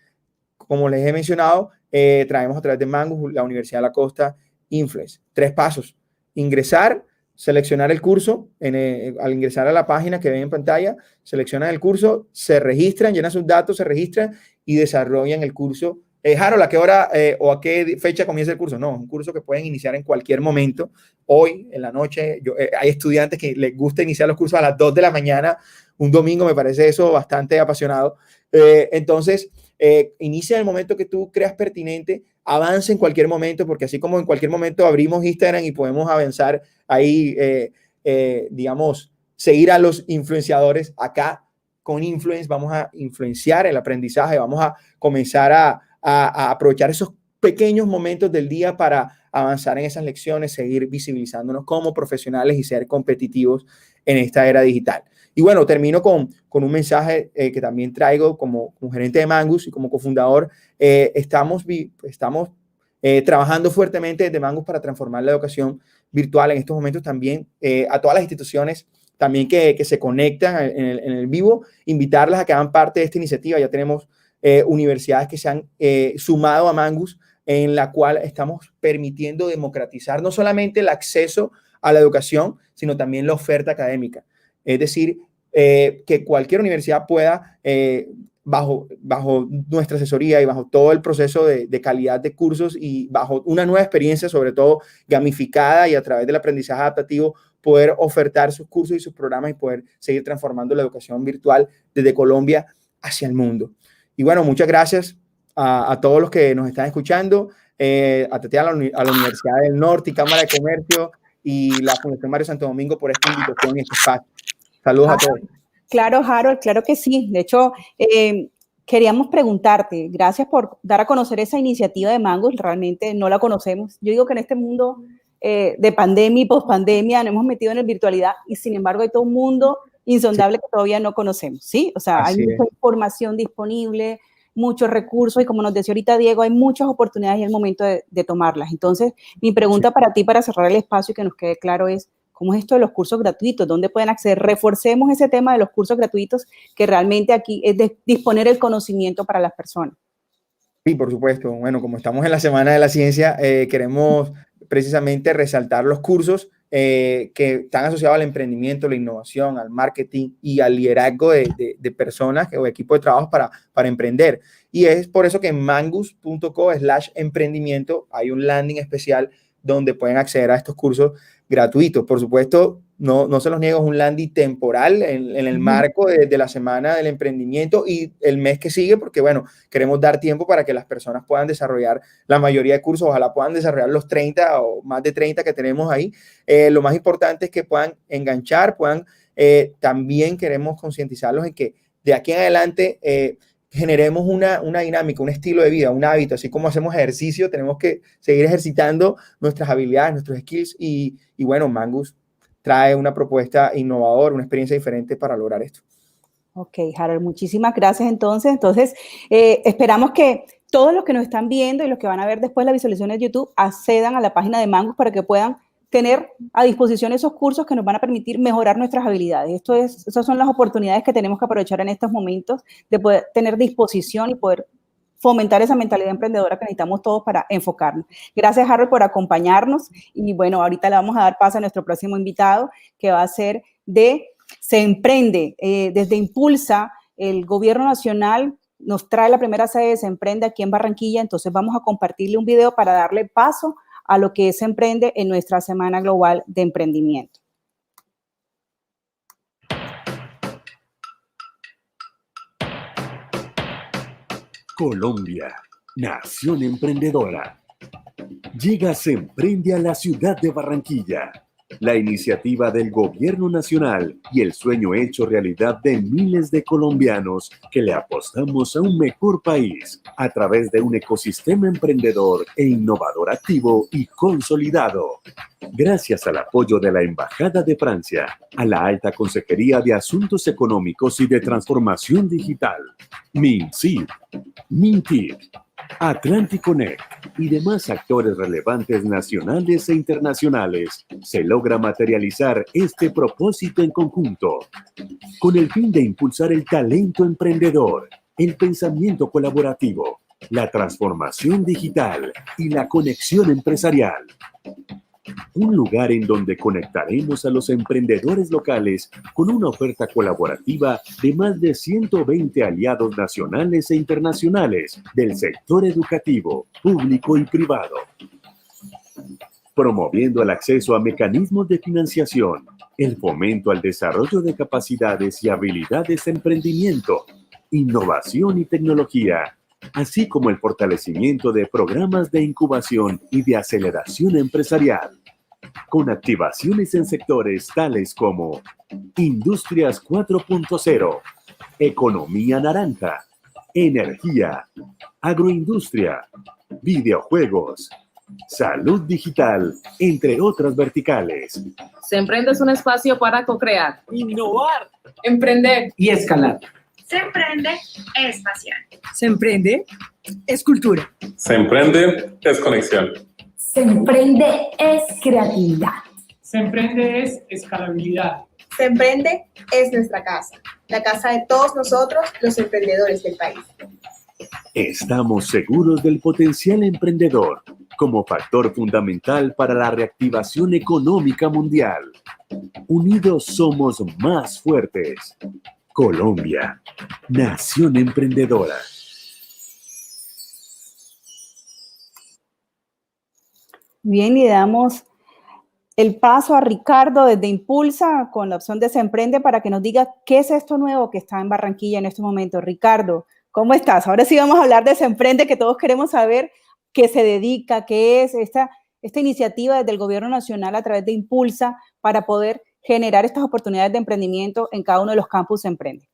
como les he mencionado, traemos a través de Mangus, la Universidad de la Costa, Influence. 3 pasos: ingresar, seleccionar el curso, al ingresar a la página que ven en pantalla, seleccionan el curso, se registran, llenan sus datos, se registran y desarrollan el curso Harold, ¿a qué hora o a qué fecha comienza el curso? No, es un curso que pueden iniciar en cualquier momento. Hoy, en la noche, hay estudiantes que les gusta iniciar los cursos a las 2 de la mañana, un domingo, me parece eso bastante apasionado. Entonces, inicia en el momento que tú creas pertinente, avance en cualquier momento, porque así como en cualquier momento abrimos Instagram y podemos avanzar ahí, digamos, seguir a los influenciadores, acá con Influence vamos a influenciar el aprendizaje, vamos a comenzar a aprovechar esos pequeños momentos del día para avanzar en esas lecciones, seguir visibilizándonos como profesionales y ser competitivos en esta era digital. Y bueno, termino con un mensaje que también traigo como gerente de Mangus y como cofundador. Estamos trabajando fuertemente desde Mangus para transformar la educación virtual en estos momentos también a todas las instituciones también que se conectan en el vivo, invitarlas a que hagan parte de esta iniciativa. Ya tenemos universidades que se han sumado a Mangus, en la cual estamos permitiendo democratizar no solamente el acceso a la educación, sino también la oferta académica. Es decir, que cualquier universidad pueda, bajo nuestra asesoría y bajo todo el proceso de calidad de cursos y bajo una nueva experiencia, sobre todo gamificada y a través del aprendizaje adaptativo, poder ofertar sus cursos y sus programas y poder seguir transformando la educación virtual desde Colombia hacia el mundo. Y bueno, muchas gracias a todos los que nos están escuchando, a Tatiana, a la Universidad del Norte y Cámara de Comercio y la Fundación Mario Santo Domingo por esta invitación y este espacio. Saludos a todos. Claro, Harold, claro que sí. De hecho, queríamos preguntarte, gracias por dar a conocer esa iniciativa de Mangus, realmente no la conocemos. Yo digo que en este mundo de pandemia y pospandemia nos hemos metido en la virtualidad y sin embargo hay todo un mundo insondable que todavía no conocemos, ¿sí? O sea, hay mucha información disponible, muchos recursos y como nos decía ahorita Diego, hay muchas oportunidades y es el momento de tomarlas. Entonces, mi pregunta para ti, para cerrar el espacio y que nos quede claro es, ¿cómo es esto de los cursos gratuitos? ¿Dónde pueden acceder? Reforcemos ese tema de los cursos gratuitos, que realmente aquí es de disponer el conocimiento para las personas. Sí, por supuesto. Bueno, como estamos en la Semana de la Ciencia, queremos precisamente resaltar los cursos que están asociados al emprendimiento, la innovación, al marketing y al liderazgo de personas o equipo de trabajo para emprender. Y es por eso que en mangus.co/emprendimiento hay un landing especial donde pueden acceder a estos cursos gratuitos. Por supuesto, no se los niego, es un landing temporal en el marco de la Semana del Emprendimiento y el mes que sigue, porque bueno, queremos dar tiempo para que las personas puedan desarrollar la mayoría de cursos, ojalá puedan desarrollar los 30 o más de 30 que tenemos ahí. Lo más importante es que puedan enganchar, también queremos concientizarlos en que de aquí en adelante generemos una dinámica, un estilo de vida, un hábito, así como hacemos ejercicio, tenemos que seguir ejercitando nuestras habilidades, nuestros skills y bueno, Mangus trae una propuesta innovadora, una experiencia diferente para lograr esto. Ok, Harold, muchísimas gracias entonces. Esperamos que todos los que nos están viendo y los que van a ver después las visualizaciones de YouTube accedan a la página de Mangus para que puedan tener a disposición esos cursos que nos van a permitir mejorar nuestras habilidades. Esas son las oportunidades que tenemos que aprovechar en estos momentos de poder tener disposición y poder fomentar esa mentalidad emprendedora que necesitamos todos para enfocarnos. Gracias, Harold, por acompañarnos y bueno, ahorita le vamos a dar paso a nuestro próximo invitado que va a ser Se Emprende. Desde Impulsa, el gobierno nacional nos trae la primera sede de Se Emprende aquí en Barranquilla, entonces vamos a compartirle un video para darle paso a lo que Se Emprende en nuestra Semana Global de Emprendimiento. Colombia, nación emprendedora. Llega Se Emprende a la ciudad de Barranquilla. La iniciativa del Gobierno Nacional y el sueño hecho realidad de miles de colombianos que le apostamos a un mejor país a través de un ecosistema emprendedor e innovador activo y consolidado. Gracias al apoyo de la Embajada de Francia, a la Alta Consejería de Asuntos Económicos y de Transformación Digital, MINCID, MINTIC, Atlantic Connect y demás actores relevantes nacionales e internacionales, se logra materializar este propósito en conjunto, con el fin de impulsar el talento emprendedor, el pensamiento colaborativo, la transformación digital y la conexión empresarial. un lugar en donde conectaremos a los emprendedores locales con una oferta colaborativa de más de 120 aliados nacionales e internacionales del sector educativo, público y privado, promoviendo el acceso a mecanismos de financiación, el fomento al desarrollo de capacidades y habilidades de emprendimiento, innovación y tecnología, así como el fortalecimiento de programas de incubación y de aceleración empresarial, con activaciones en sectores tales como Industrias 4.0, Economía Naranja, Energía, Agroindustria, Videojuegos, Salud Digital, entre otras verticales. Se Emprende es un espacio para co-crear, innovar, emprender y escalar. Se Emprende es pasión. Se Emprende es cultura. Se Emprende es conexión. Se Emprende es creatividad. Se Emprende es escalabilidad. Se Emprende es nuestra casa, la casa de todos nosotros, los emprendedores del país. Estamos seguros del potencial emprendedor como factor fundamental para la reactivación económica mundial. Unidos somos más fuertes. Colombia, nación emprendedora. Bien, y le damos el paso a Ricardo desde Impulsa con la opción de Se Emprende para que nos diga qué es esto nuevo que está en Barranquilla en este momento. Ricardo, ¿cómo estás? Ahora sí vamos a hablar de Se Emprende, que todos queremos saber qué se dedica, qué es esta iniciativa desde el Gobierno Nacional a través de Impulsa para poder generar estas oportunidades de emprendimiento en cada uno de los campus Se Emprende.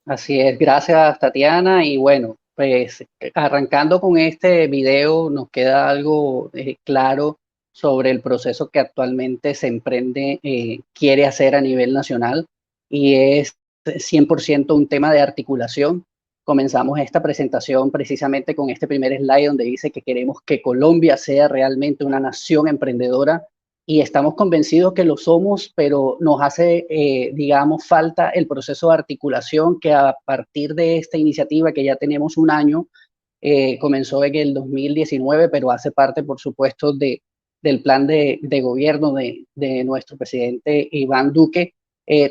Así es, gracias Tatiana. Y bueno, pues arrancando con este video nos queda algo claro sobre el proceso que actualmente Se Emprende quiere hacer a nivel nacional, y es 100% un tema de articulación. Comenzamos esta presentación precisamente con este primer slide donde dice que queremos que Colombia sea realmente una nación emprendedora, y estamos convencidos que lo somos, pero nos hace, digamos, falta el proceso de articulación que a partir de esta iniciativa, que ya tenemos un año, comenzó en el 2019, pero hace parte, por supuesto, del plan de gobierno de nuestro presidente Iván Duque.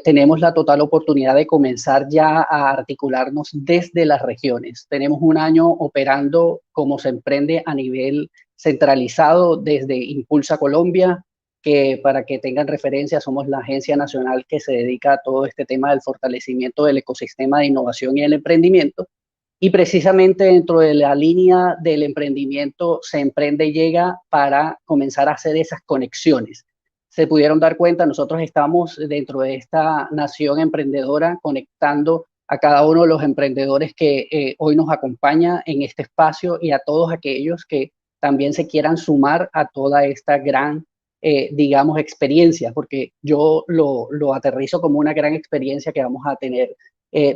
Tenemos la total oportunidad de comenzar ya a articularnos desde las regiones. Tenemos un año operando como Se Emprende a nivel centralizado desde Impulsa Colombia, que para que tengan referencia somos la agencia nacional que se dedica a todo este tema del fortalecimiento del ecosistema de innovación y el emprendimiento. Y precisamente dentro de la línea del emprendimiento, Se Emprende llega para comenzar a hacer esas conexiones. Se pudieron dar cuenta, nosotros estamos dentro de esta nación emprendedora conectando a cada uno de los emprendedores que hoy nos acompaña en este espacio, y a todos aquellos que también se quieran sumar a toda esta gran, digamos, experiencia, porque yo lo aterrizo como una gran experiencia que vamos a tener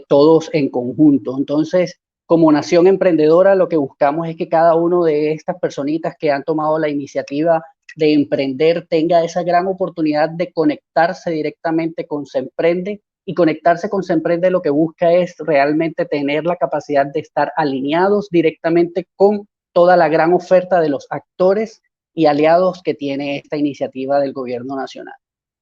todos en conjunto. Entonces, como nación emprendedora, lo que buscamos es que cada uno de estas personitas que han tomado la iniciativa de emprender tenga esa gran oportunidad de conectarse directamente con Se Emprende, y conectarse con Se Emprende lo que busca es realmente tener la capacidad de estar alineados directamente con toda la gran oferta de los actores y aliados que tiene esta iniciativa del gobierno nacional.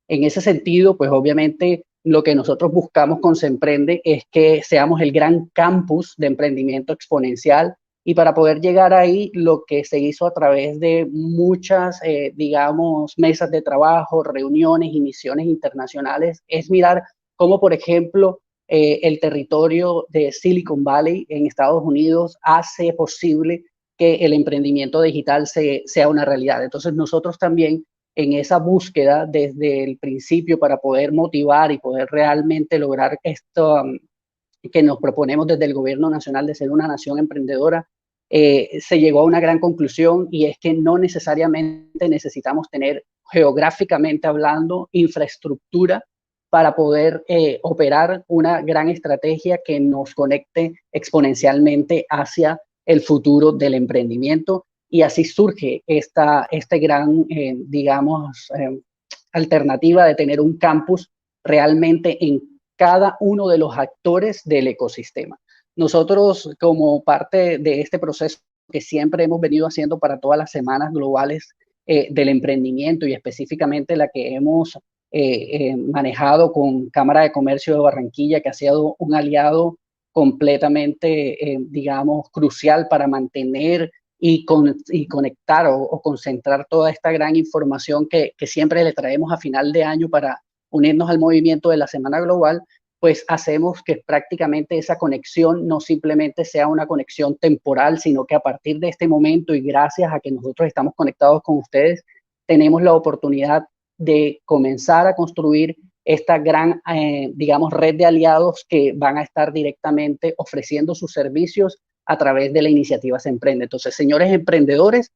En ese sentido, pues obviamente lo que nosotros buscamos con Se Emprende es que seamos el gran campus de emprendimiento exponencial, y para poder llegar ahí, lo que se hizo a través de muchas, digamos, mesas de trabajo, reuniones y misiones internacionales, es mirar cómo, por ejemplo, el territorio de Silicon Valley en Estados Unidos hace posible que el emprendimiento digital sea una realidad. Entonces, nosotros también en esa búsqueda desde el principio para poder motivar y poder realmente lograr esto que nos proponemos desde el gobierno nacional de ser una nación emprendedora, se llegó a una gran conclusión, y es que no necesariamente necesitamos tener, geográficamente hablando, infraestructura para poder operar una gran estrategia que nos conecte exponencialmente hacia el futuro del emprendimiento. Y así surge esta gran, digamos, alternativa de tener un campus realmente en cada uno de los actores del ecosistema. Nosotros, como parte de este proceso que siempre hemos venido haciendo para todas las semanas globales del emprendimiento y específicamente la que hemos manejado con Cámara de Comercio de Barranquilla, que ha sido un aliado completamente, digamos, crucial para mantener y conectar o concentrar toda esta gran información que siempre le traemos a final de año para unirnos al movimiento de la Semana Global, pues hacemos que prácticamente esa conexión no simplemente sea una conexión temporal, sino que a partir de este momento y gracias a que nosotros estamos conectados con ustedes, tenemos la oportunidad de comenzar a construir esta gran, digamos, red de aliados que van a estar directamente ofreciendo sus servicios a través de la iniciativa Se Emprende. Entonces, señores emprendedores,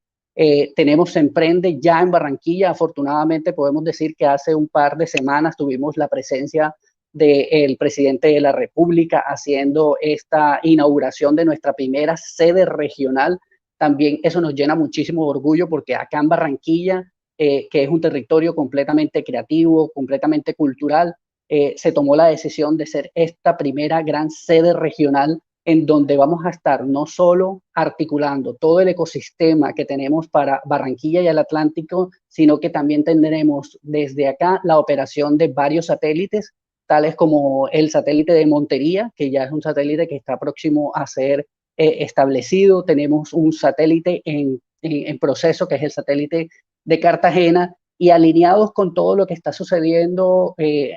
tenemos Se Emprende ya en Barranquilla. Afortunadamente podemos decir que hace un par de semanas tuvimos la presencia del presidente de la República haciendo esta inauguración de nuestra primera sede regional. También eso nos llena muchísimo de orgullo porque acá en Barranquilla, que es un territorio completamente creativo, completamente cultural, se tomó la decisión de ser esta primera gran sede regional en donde vamos a estar no solo articulando todo el ecosistema que tenemos para Barranquilla y el Atlántico, sino que también tendremos desde acá la operación de varios satélites, tales como el satélite de Montería, que ya es un satélite que está próximo a ser establecido. Tenemos un satélite en proceso, que es el satélite de Cartagena, y alineados con todo lo que está sucediendo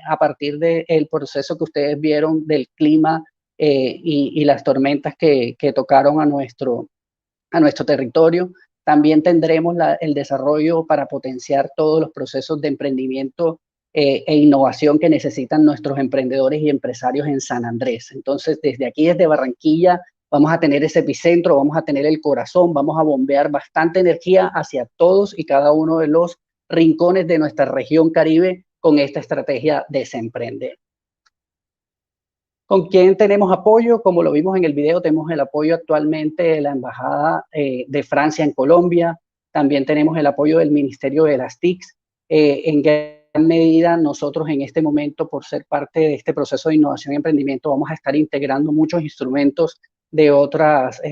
a partir del proceso que ustedes vieron del clima y las tormentas que tocaron a nuestro territorio. También tendremos el desarrollo para potenciar todos los procesos de emprendimiento e innovación que necesitan nuestros emprendedores y empresarios en San Andrés. Entonces, desde aquí, desde Barranquilla, vamos a tener ese epicentro, vamos a tener el corazón, vamos a bombear bastante energía hacia todos y cada uno de los rincones de nuestra región Caribe con esta estrategia de Se Emprende. ¿Con quién tenemos apoyo? Como lo vimos en el video, tenemos el apoyo actualmente de la Embajada de Francia en Colombia, también tenemos el apoyo del Ministerio de las TICs. En gran medida, nosotros en este momento, por ser parte de este proceso de innovación y emprendimiento, vamos a estar integrando muchos instrumentos de otras,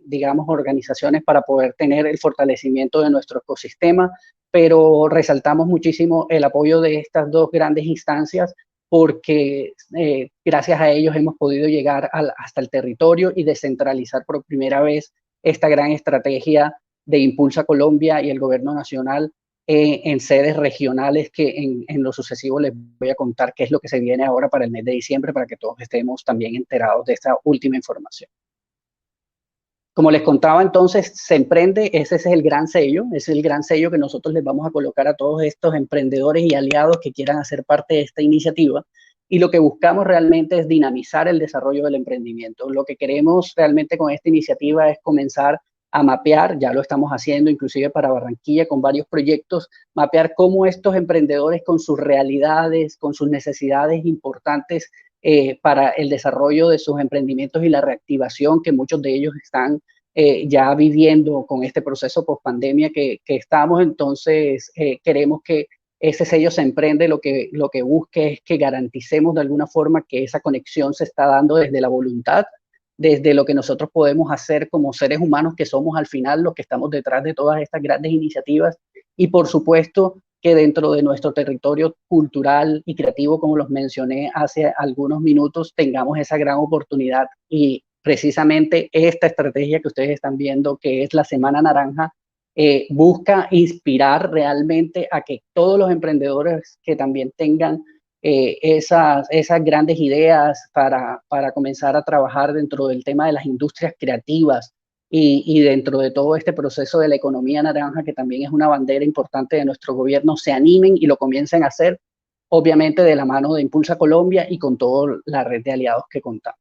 digamos, organizaciones para poder tener el fortalecimiento de nuestro ecosistema, pero resaltamos muchísimo el apoyo de estas dos grandes instancias porque gracias a ellos hemos podido llegar hasta el territorio y descentralizar por primera vez esta gran estrategia de Impulsa Colombia y el Gobierno Nacional en sedes regionales que en lo sucesivo les voy a contar qué es lo que se viene ahora para el mes de diciembre para que todos estemos también enterados de esta última información. Como les contaba entonces, Se Emprende, ese es el gran sello, es el gran sello que nosotros les vamos a colocar a todos estos emprendedores y aliados que quieran hacer parte de esta iniciativa. Y lo que buscamos realmente es dinamizar el desarrollo del emprendimiento. Lo que queremos realmente con esta iniciativa es comenzar a mapear, ya lo estamos haciendo inclusive para Barranquilla con varios proyectos, mapear cómo estos emprendedores con sus realidades, con sus necesidades importantes para el desarrollo de sus emprendimientos y la reactivación que muchos de ellos están ya viviendo con este proceso post-pandemia que estamos. Entonces, queremos que ese sello Se Emprende lo que busque es que garanticemos de alguna forma que esa conexión se está dando desde la voluntad, desde lo que nosotros podemos hacer como seres humanos que somos al final los que estamos detrás de todas estas grandes iniciativas y por supuesto que dentro de nuestro territorio cultural y creativo, como los mencioné hace algunos minutos, tengamos esa gran oportunidad y precisamente esta estrategia que ustedes están viendo, que es la Semana Naranja, busca inspirar realmente a que todos los emprendedores que también tengan esas grandes ideas para comenzar a trabajar dentro del tema de las industrias creativas y dentro de todo este proceso de la economía naranja, que también es una bandera importante de nuestro gobierno, se animen y lo comiencen a hacer, obviamente de la mano de Impulsa Colombia y con toda la red de aliados que contamos.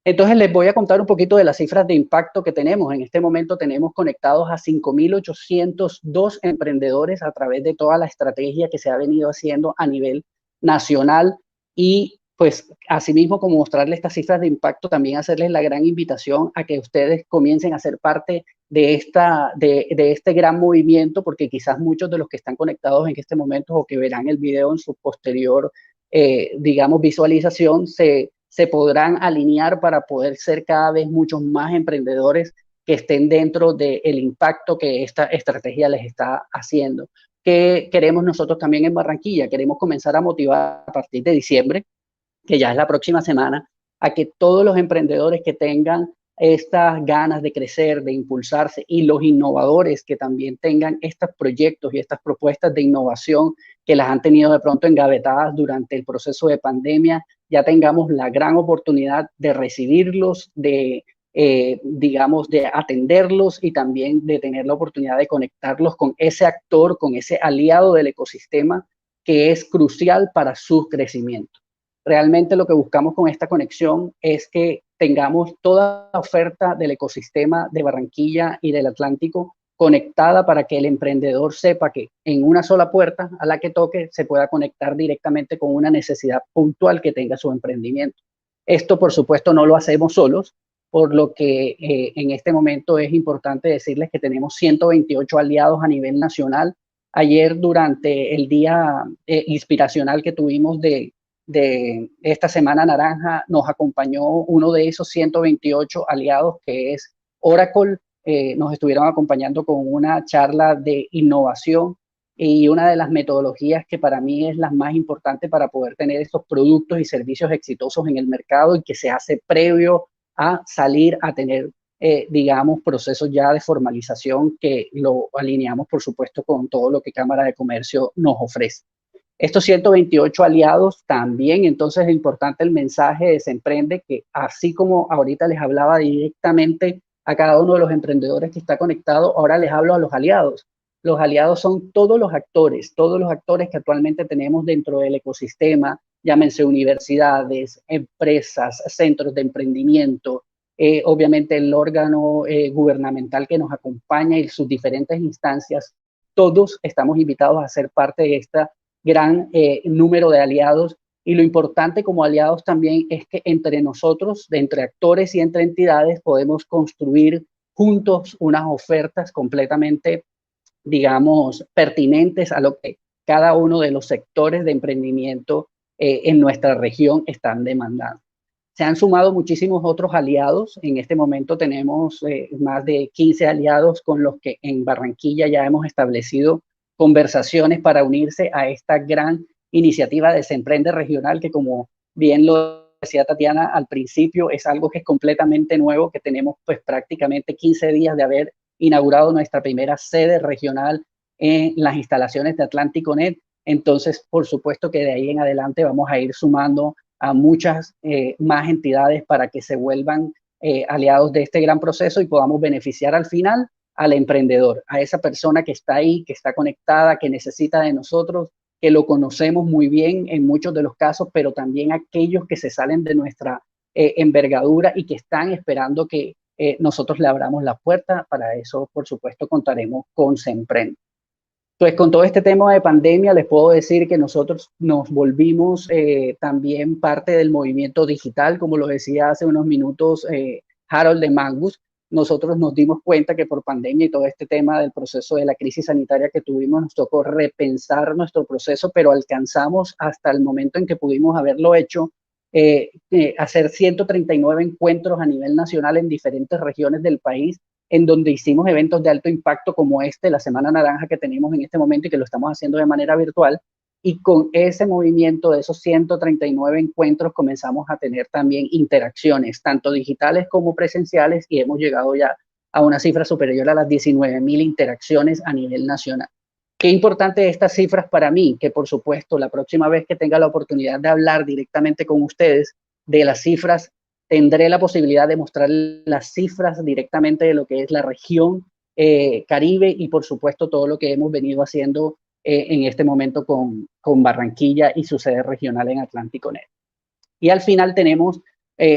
Entonces les voy a contar un poquito de las cifras de impacto que tenemos. En este momento tenemos conectados a 5.802 emprendedores a través de toda la estrategia que se ha venido haciendo a nivel nacional y pues asimismo como mostrarles estas cifras de impacto, también hacerles la gran invitación a que ustedes comiencen a ser parte de este gran movimiento, porque quizás muchos de los que están conectados en este momento o que verán el video en su posterior, digamos, visualización, se podrán alinear para poder ser cada vez muchos más emprendedores que estén dentro del impacto que esta estrategia les está haciendo. ¿Qué queremos nosotros también en Barranquilla? Queremos comenzar a motivar a partir de diciembre, que ya es la próxima semana, a que todos los emprendedores que tengan estas ganas de crecer, de impulsarse, y los innovadores que también tengan estos proyectos y estas propuestas de innovación que las han tenido de pronto engavetadas durante el proceso de pandemia, ya tengamos la gran oportunidad de recibirlos, digamos, de atenderlos y también de tener la oportunidad de conectarlos con ese actor, con ese aliado del ecosistema que es crucial para su crecimiento. Realmente lo que buscamos con esta conexión es que tengamos toda la oferta del ecosistema de Barranquilla y del Atlántico conectada para que el emprendedor sepa que en una sola puerta a la que toque se pueda conectar directamente con una necesidad puntual que tenga su emprendimiento. Esto, por supuesto, no lo hacemos solos, por lo que en este momento es importante decirles que tenemos 128 aliados a nivel nacional. Ayer, durante el día inspiracional que tuvimos de esta Semana Naranja, nos acompañó uno de esos 128 aliados, que es Oracle. Nos estuvieron acompañando con una charla de innovación y una de las metodologías que para mí es la más importante para poder tener estos productos y servicios exitosos en el mercado y que se hace previo a salir a tener, digamos, procesos ya de formalización que lo alineamos, por supuesto, con todo lo que Cámara de Comercio nos ofrece. Estos 128 aliados también, entonces es importante el mensaje de Semprende, que así como ahorita les hablaba directamente a cada uno de los emprendedores que está conectado, ahora les hablo a los aliados. Los aliados son todos los actores que actualmente tenemos dentro del ecosistema, llámense universidades, empresas, centros de emprendimiento, obviamente el órgano gubernamental que nos acompaña y sus diferentes instancias. Todos estamos invitados a ser parte de esta gran número de aliados, y lo importante como aliados también es que entre nosotros, entre actores y entre entidades, podemos construir juntos unas ofertas completamente, digamos, pertinentes a lo que cada uno de los sectores de emprendimiento en nuestra región están demandando. Se han sumado muchísimos otros aliados. En este momento tenemos más de 15 aliados con los que en Barranquilla ya hemos establecido conversaciones para unirse a esta gran iniciativa de Semprende Regional, que, como bien lo decía Tatiana al principio, es algo que es completamente nuevo, que tenemos pues prácticamente 15 días de haber inaugurado nuestra primera sede regional en las instalaciones de Atlántico Net. Entonces, por supuesto que de ahí en adelante vamos a ir sumando a muchas más entidades para que se vuelvan aliados de este gran proceso y podamos beneficiar al final al emprendedor, a esa persona que está ahí, que está conectada, que necesita de nosotros, que lo conocemos muy bien en muchos de los casos, pero también aquellos que se salen de nuestra envergadura y que están esperando que nosotros le abramos la puerta. Para eso, por supuesto, contaremos con Semprende. Entonces, con todo este tema de pandemia, les puedo decir que nosotros nos volvimos también parte del movimiento digital, como lo decía hace unos minutos Harold de Mangus. Nosotros nos dimos cuenta que por pandemia y todo este tema del proceso de la crisis sanitaria que tuvimos, nos tocó repensar nuestro proceso, pero alcanzamos hasta el momento en que pudimos haberlo hecho, hacer 139 encuentros a nivel nacional en diferentes regiones del país, en donde hicimos eventos de alto impacto como la Semana Naranja que tenemos en este momento y que lo estamos haciendo de manera virtual. Y con ese movimiento de esos 139 encuentros comenzamos a tener también interacciones, tanto digitales como presenciales, y hemos llegado ya a una cifra superior a las 19.000 interacciones a nivel nacional. Qué importante estas cifras para mí, que por supuesto la próxima vez que tenga la oportunidad de hablar directamente con ustedes de las cifras, tendré la posibilidad de mostrar las cifras directamente de lo que es la región Caribe y por supuesto todo lo que hemos venido haciendo en este momento con Barranquilla y su sede regional en Atlántico Net. Y al final tenemos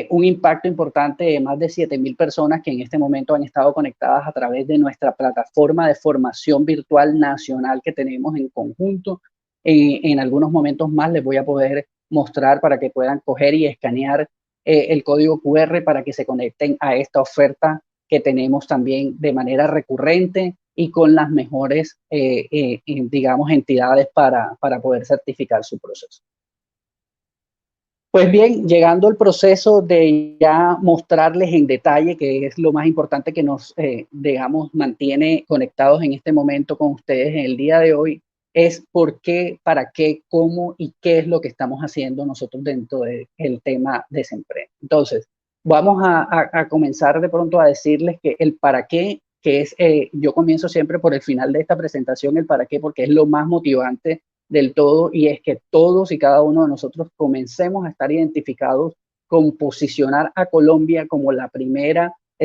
un impacto importante de más de 7.000 personas que en este momento han estado conectadas a través de nuestra plataforma de formación virtual nacional que tenemos en conjunto. En algunos momentos más les voy a poder mostrar para que puedan coger y escanear el código QR para que se conecten a esta oferta que tenemos también de manera recurrente y con las mejores, digamos, entidades para poder certificar su proceso. Pues bien, llegando al proceso de ya mostrarles en detalle, que es lo más importante que nos, digamos, mantiene conectados en este momento con ustedes en el día de hoy, es por qué, para qué, cómo y qué es lo que estamos haciendo nosotros dentro del tema de Semprende. Entonces, vamos a comenzar de pronto a decirles que el para qué, que es, yo comienzo siempre por el final de esta presentación, el para qué, porque es lo más motivante del todo, y es que todos y cada uno de nosotros comencemos a estar identificados con posicionar a Colombia como el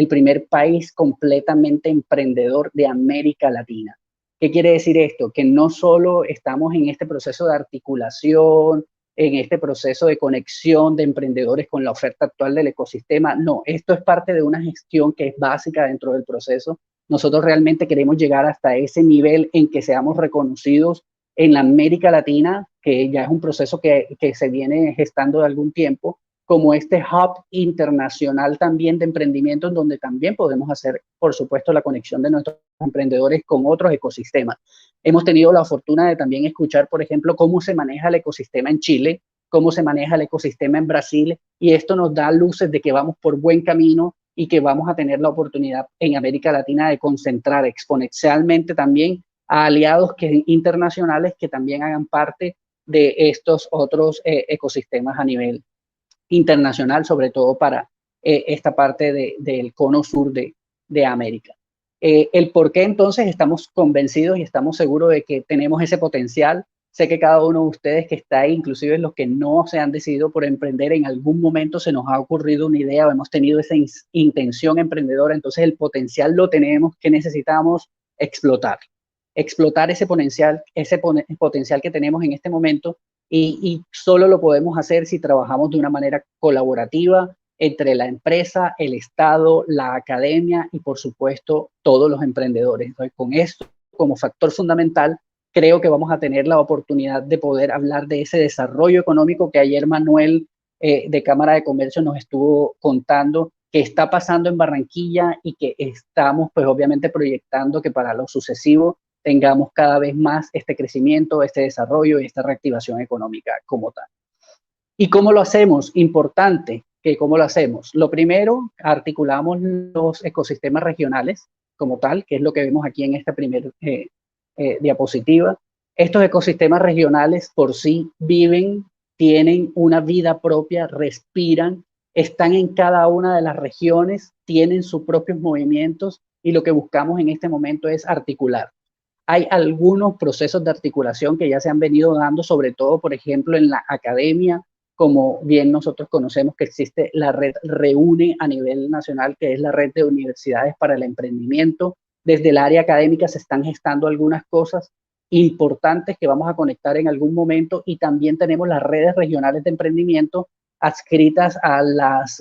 primer país completamente emprendedor de América Latina. ¿Qué quiere decir esto? Que no solo estamos en este proceso de articulación, en este proceso de conexión de emprendedores con la oferta actual del ecosistema, no, esto es parte de una gestión que es básica dentro del proceso. Nosotros realmente queremos llegar hasta ese nivel en que seamos reconocidos en la América Latina, que ya es un proceso que se viene gestando de algún tiempo, como este hub internacional también de emprendimiento, en donde también podemos hacer, por supuesto, la conexión de nuestros emprendedores con otros ecosistemas. Hemos tenido la fortuna de también escuchar, por ejemplo, cómo se maneja el ecosistema en Chile, cómo se maneja el ecosistema en Brasil, y esto nos da luces de que vamos por buen camino y que vamos a tener la oportunidad en América Latina de concentrar exponencialmente también a aliados internacionales que también hagan parte de estos otros ecosistemas a nivel internacional, sobre todo para esta parte del cono sur de América. El por qué entonces estamos convencidos y estamos seguros de que tenemos ese potencial. Sé que cada uno de ustedes que está ahí, inclusive los que no se han decidido por emprender, en algún momento se nos ha ocurrido una idea o hemos tenido esa intención emprendedora, entonces el potencial lo tenemos, que necesitamos explotar ese potencial que tenemos en este momento, y solo lo podemos hacer si trabajamos de una manera colaborativa entre la empresa, el Estado, la academia y, por supuesto, todos los emprendedores. Entonces, con esto como factor fundamental, creo que vamos a tener la oportunidad de poder hablar de ese desarrollo económico que ayer Manuel de Cámara de Comercio nos estuvo contando, que está pasando en Barranquilla y que estamos, pues, obviamente proyectando que para lo sucesivo tengamos cada vez más este crecimiento, este desarrollo y esta reactivación económica como tal. ¿Y cómo lo hacemos? Importante que cómo lo hacemos. Lo primero, articulamos los ecosistemas regionales como tal, que es lo que vemos aquí en esta primera diapositiva. Estos ecosistemas regionales por sí viven, tienen una vida propia, respiran, están en cada una de las regiones, tienen sus propios movimientos, y lo que buscamos en este momento es articular. Hay algunos procesos de articulación que ya se han venido dando, sobre todo, por ejemplo, en la academia, como bien nosotros conocemos que existe la red REUNE a nivel nacional, que es la red de universidades para el emprendimiento. Desde el área académica se están gestando algunas cosas importantes que vamos a conectar en algún momento, y también tenemos las redes regionales de emprendimiento adscritas a las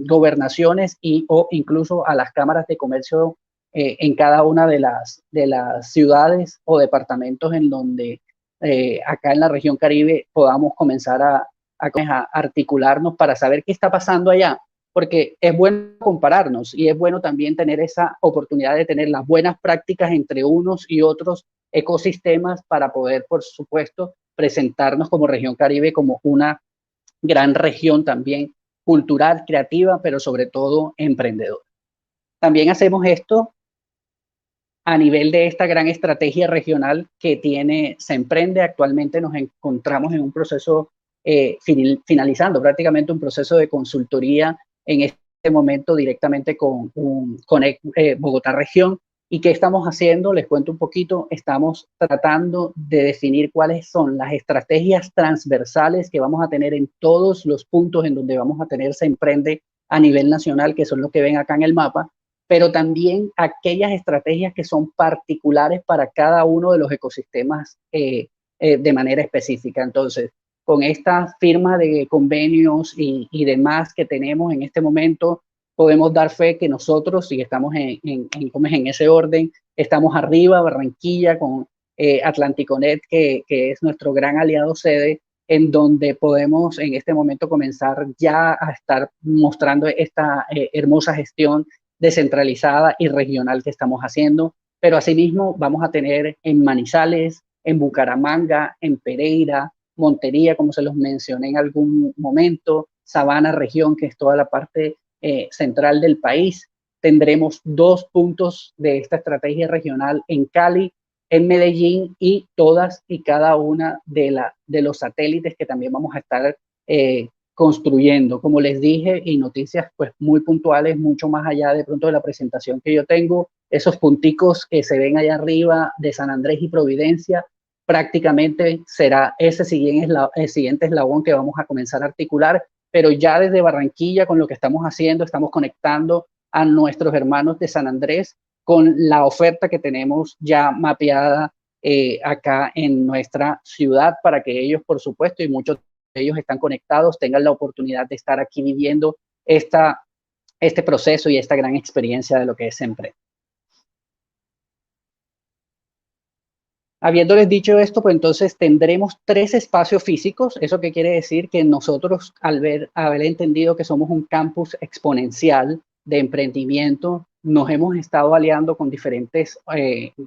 gobernaciones o incluso a las cámaras de comercio en cada una de las ciudades o departamentos en donde acá en la región Caribe podamos comenzar a articularnos para saber qué está pasando allá, porque es bueno compararnos y es bueno también tener esa oportunidad de tener las buenas prácticas entre unos y otros ecosistemas para poder, por supuesto, presentarnos como región Caribe como una gran región también cultural, creativa, pero sobre todo emprendedora. También hacemos esto a nivel de esta gran estrategia regional que tiene Semprende. Actualmente nos encontramos en un proceso finalizando prácticamente un proceso de consultoría en este momento directamente con Bogotá Región. ¿Y qué estamos haciendo? Les cuento un poquito. Estamos tratando de definir cuáles son las estrategias transversales que vamos a tener en todos los puntos en donde vamos a tener Semprende a nivel nacional, que son los que ven acá en el mapa, pero también aquellas estrategias que son particulares para cada uno de los ecosistemas de manera específica. Entonces, con esta firma de convenios y demás que tenemos en este momento, podemos dar fe que nosotros, si estamos en ese orden, estamos arriba, Barranquilla, con Atlanticonet, que es nuestro gran aliado sede, en donde podemos en este momento comenzar ya a estar mostrando esta hermosa gestión descentralizada y regional que estamos haciendo. Pero asimismo vamos a tener en Manizales, en Bucaramanga, en Pereira, Montería, como se los mencioné en algún momento, Sabana región, que es toda la parte central del país. Tendremos 2 puntos de esta estrategia regional en Cali, en Medellín y todas y cada una de los satélites que también vamos a estar construyendo. Como les dije, y noticias pues muy puntuales, mucho más allá de pronto de la presentación que yo tengo, esos punticos que se ven allá arriba de San Andrés y Providencia, prácticamente será ese siguiente eslabón que vamos a comenzar a articular, pero ya desde Barranquilla con lo que estamos haciendo, estamos conectando a nuestros hermanos de San Andrés con la oferta que tenemos ya mapeada acá en nuestra ciudad para que ellos, por supuesto, y muchos de ellos están conectados, tengan la oportunidad de estar aquí viviendo este proceso y esta gran experiencia de lo que es Semprende. Habiéndoles dicho esto, pues entonces tendremos 3 espacios físicos. ¿Eso qué quiere decir? Que nosotros, al haber entendido que somos un campus exponencial de emprendimiento, nos hemos estado aliando con diferentes,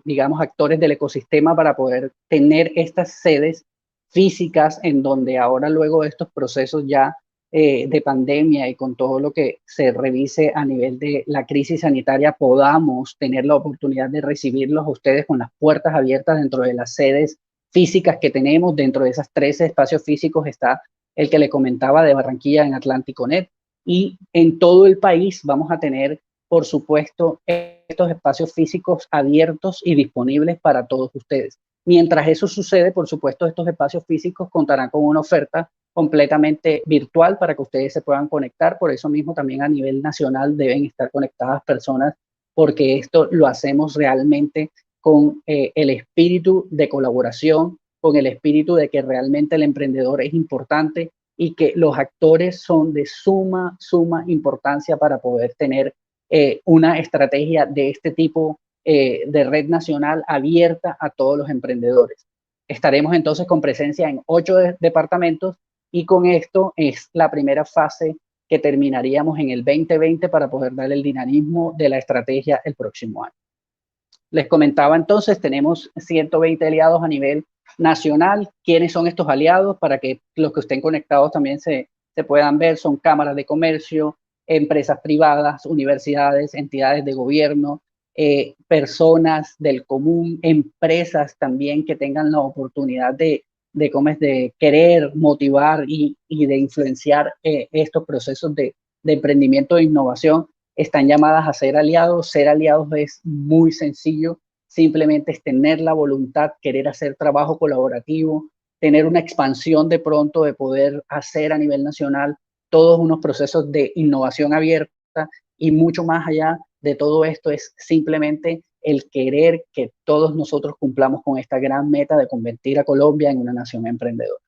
digamos, actores del ecosistema para poder tener estas sedes físicas en donde ahora, luego de estos procesos ya de pandemia y con todo lo que se revise a nivel de la crisis sanitaria, podamos tener la oportunidad de recibirlos a ustedes con las puertas abiertas dentro de las sedes físicas que tenemos. Dentro de esas 13 espacios físicos está el que le comentaba de Barranquilla en Atlántico.net, y en todo el país vamos a tener, por supuesto, estos espacios físicos abiertos y disponibles para todos ustedes. Mientras eso sucede, por supuesto, estos espacios físicos contarán con una oferta completamente virtual para que ustedes se puedan conectar. Por eso mismo también a nivel nacional deben estar conectadas personas, porque esto lo hacemos realmente con el espíritu de colaboración, con el espíritu de que realmente el emprendedor es importante y que los actores son de suma importancia para poder tener una estrategia de este tipo de red nacional abierta a todos los emprendedores. Estaremos entonces con presencia en 8 departamentos, y con esto es la primera fase que terminaríamos en el 2020 para poder darle el dinamismo de la estrategia el próximo año. Les comentaba entonces, tenemos 120 aliados a nivel nacional. ¿Quiénes son estos aliados? Para que los que estén conectados también se puedan ver. Son cámaras de comercio, empresas privadas, universidades, entidades de gobierno, personas del común, empresas también que tengan la oportunidad de querer motivar y de influenciar estos procesos de emprendimiento e innovación, están llamadas a ser aliados. Ser aliados es muy sencillo, simplemente es tener la voluntad, querer hacer trabajo colaborativo, tener una expansión de pronto de poder hacer a nivel nacional todos unos procesos de innovación abierta, y mucho más allá de todo esto es simplemente el querer que todos nosotros cumplamos con esta gran meta de convertir a Colombia en una nación emprendedora.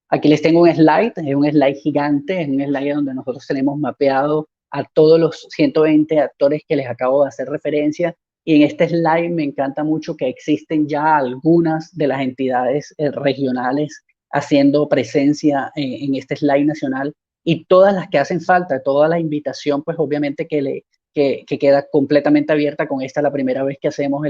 Aquí les tengo un slide, es un slide gigante, es un slide donde nosotros tenemos mapeado a todos los 120 actores que les acabo de hacer referencia, y en este slide me encanta mucho que existen ya algunas de las entidades regionales haciendo presencia en este slide nacional, y todas las que hacen falta, toda la invitación, pues obviamente que queda completamente abierta. Con esta la primera vez que hacemos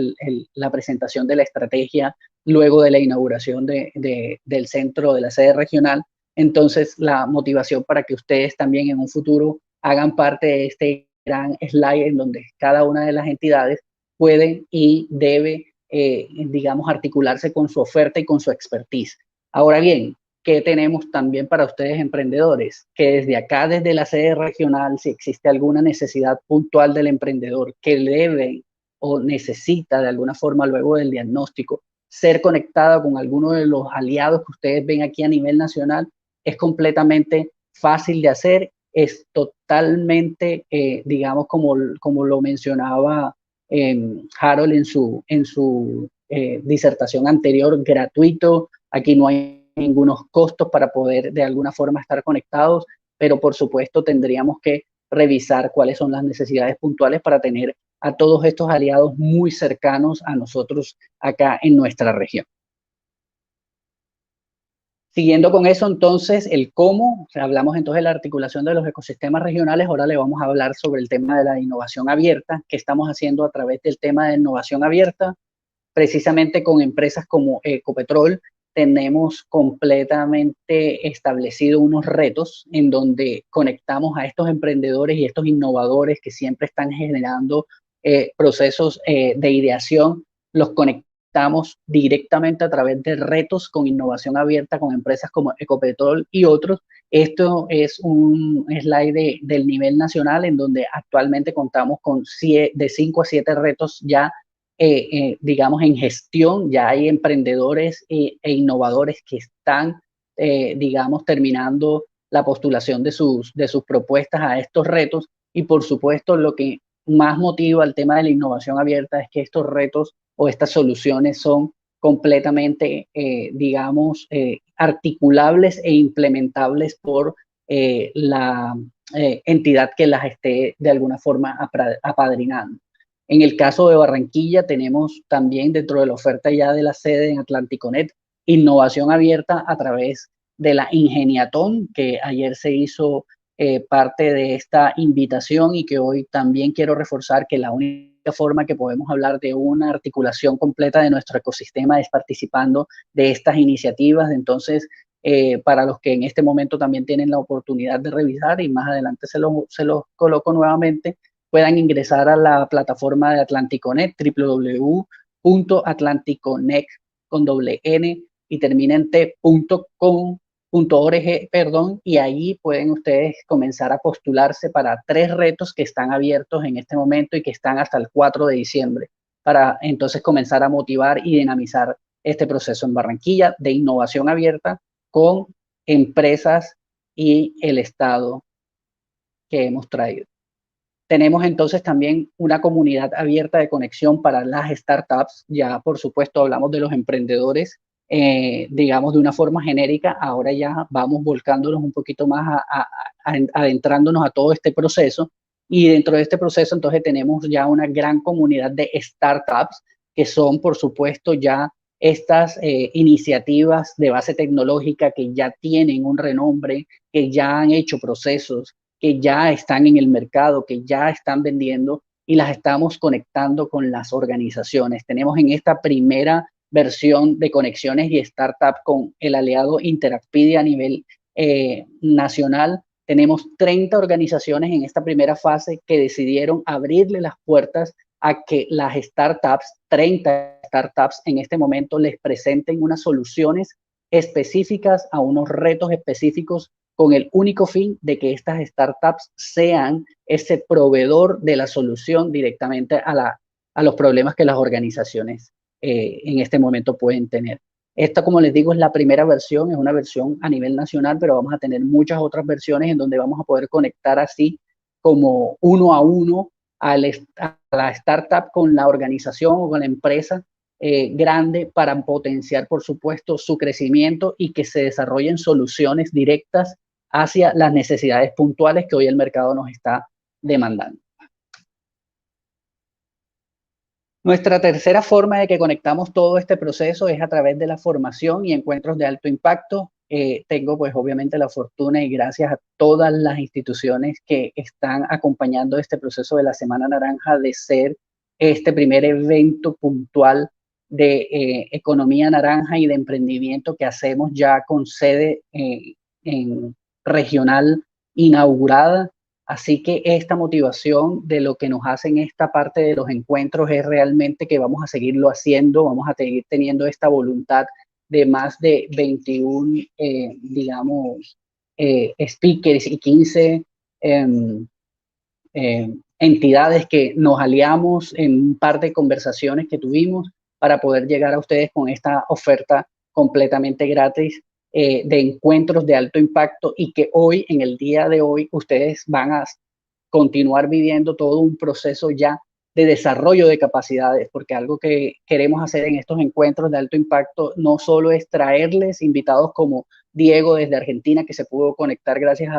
la presentación de la estrategia luego de la inauguración del centro de la sede regional. Entonces la motivación para que ustedes también en un futuro hagan parte de este gran slide en donde cada una de las entidades puede y debe, digamos, articularse con su oferta y con su expertise. Ahora bien, ¿qué tenemos también para ustedes emprendedores? Que desde acá, desde la sede regional, si existe alguna necesidad puntual del emprendedor que debe o necesita de alguna forma luego del diagnóstico ser conectada con alguno de los aliados que ustedes ven aquí a nivel nacional, es completamente fácil de hacer, es totalmente, digamos, como lo mencionaba Harold en su disertación anterior, gratuito. Aquí no hay ningunos costos para poder de alguna forma estar conectados, pero por supuesto tendríamos que revisar cuáles son las necesidades puntuales para tener a todos estos aliados muy cercanos a nosotros acá en nuestra región. Siguiendo con eso, entonces, el cómo, o sea, hablamos entonces de la articulación de los ecosistemas regionales. Ahora le vamos a hablar sobre el tema de la innovación abierta, que estamos haciendo a través del tema de innovación abierta, precisamente con empresas como Ecopetrol, tenemos completamente establecido unos retos en donde conectamos a estos emprendedores y estos innovadores que siempre están generando procesos de ideación, los conectamos directamente a través de retos con innovación abierta con empresas como Ecopetrol y otros. Esto es un slide del nivel nacional en donde actualmente contamos con de 5 a 7 retos ya digamos, en gestión. Ya hay emprendedores e innovadores que están, digamos, terminando la postulación de sus propuestas a estos retos. Y por supuesto, lo que más motiva el tema de la innovación abierta es que estos retos o estas soluciones son completamente, digamos, articulables e implementables por la entidad que las esté de alguna forma apadrinando. En el caso de Barranquilla tenemos también dentro de la oferta ya de la sede en Atlanticonet innovación abierta a través de la Ingeniatón, que ayer se hizo parte de esta invitación y que hoy también quiero reforzar que la única forma que podemos hablar de una articulación completa de nuestro ecosistema es participando de estas iniciativas. Entonces, para los que en este momento también tienen la oportunidad de revisar y más adelante se los coloco nuevamente, puedan ingresar a la plataforma de Atlanticonet, www.atlanticonet con doble N y termina en t.com.org, perdón, y ahí pueden ustedes comenzar a postularse para 3 retos que están abiertos en este momento y que están hasta el 4 de diciembre, para entonces comenzar a motivar y dinamizar este proceso en Barranquilla de innovación abierta con empresas y el Estado que hemos traído. Tenemos entonces también una comunidad abierta de conexión para las startups. Ya, por supuesto, hablamos de los emprendedores, digamos, de una forma genérica. Ahora ya vamos volcándonos un poquito más, adentrándonos a todo este proceso. Y dentro de este proceso, entonces, tenemos ya una gran comunidad de startups, que son, por supuesto, ya estas iniciativas de base tecnológica que ya tienen un renombre, que ya han hecho procesos, que ya están en el mercado, que ya están vendiendo y las estamos conectando con las organizaciones. Tenemos en esta primera versión de conexiones y startup con el aliado Interacpedia a nivel nacional. Tenemos 30 organizaciones en esta primera fase que decidieron abrirle las puertas a que las startups, 30 startups en este momento, les presenten unas soluciones específicas a unos retos específicos con el único fin de que estas startups sean ese proveedor de la solución directamente a los problemas que las organizaciones en este momento pueden tener. Esta, como les digo, es la primera versión, es una versión a nivel nacional, pero vamos a tener muchas otras versiones en donde vamos a poder conectar así como uno a uno a la startup con la organización o con la empresa grande para potenciar, por supuesto, su crecimiento y que se desarrollen soluciones directas hacia las necesidades puntuales que hoy el mercado nos está demandando. Nuestra tercera forma de que conectamos todo este proceso es a través de la formación y encuentros de alto impacto. Tengo pues obviamente la fortuna y gracias a todas las instituciones que están acompañando este proceso de la Semana Naranja de ser este primer evento puntual de economía naranja y de emprendimiento que hacemos ya con sede en regional inaugurada. Así que esta motivación de lo que nos hacen esta parte de los encuentros es realmente que vamos a seguirlo haciendo, vamos a seguir teniendo esta voluntad de más de 21, digamos, speakers y 15 entidades que nos aliamos en un par de conversaciones que tuvimos para poder llegar a ustedes con esta oferta completamente gratis de encuentros de alto impacto y que hoy, en el día de hoy, ustedes van a continuar viviendo todo un proceso ya de desarrollo de capacidades, porque algo que queremos hacer en estos encuentros de alto impacto no solo es traerles invitados como Diego desde Argentina, que se pudo conectar gracias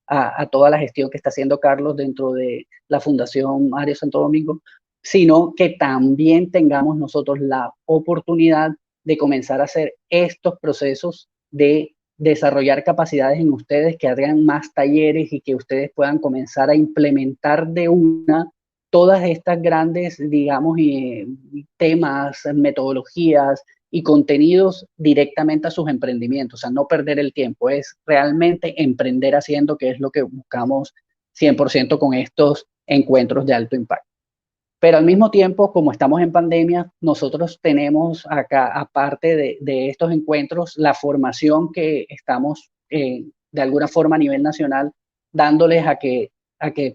a toda la gestión que está haciendo Carlos dentro de la Fundación Mario Santo Domingo, sino que también tengamos nosotros la oportunidad de comenzar a hacer estos procesos de desarrollar capacidades en ustedes, que hagan más talleres y que ustedes puedan comenzar a implementar de una todas estas grandes, digamos, temas, metodologías y contenidos directamente a sus emprendimientos, o sea, no perder el tiempo, es realmente emprender haciendo, que es lo que buscamos 100% con estos encuentros de alto impacto. Pero al mismo tiempo, como estamos en pandemia, nosotros tenemos acá, aparte de estos encuentros, la formación que estamos de alguna forma a nivel nacional dándoles a que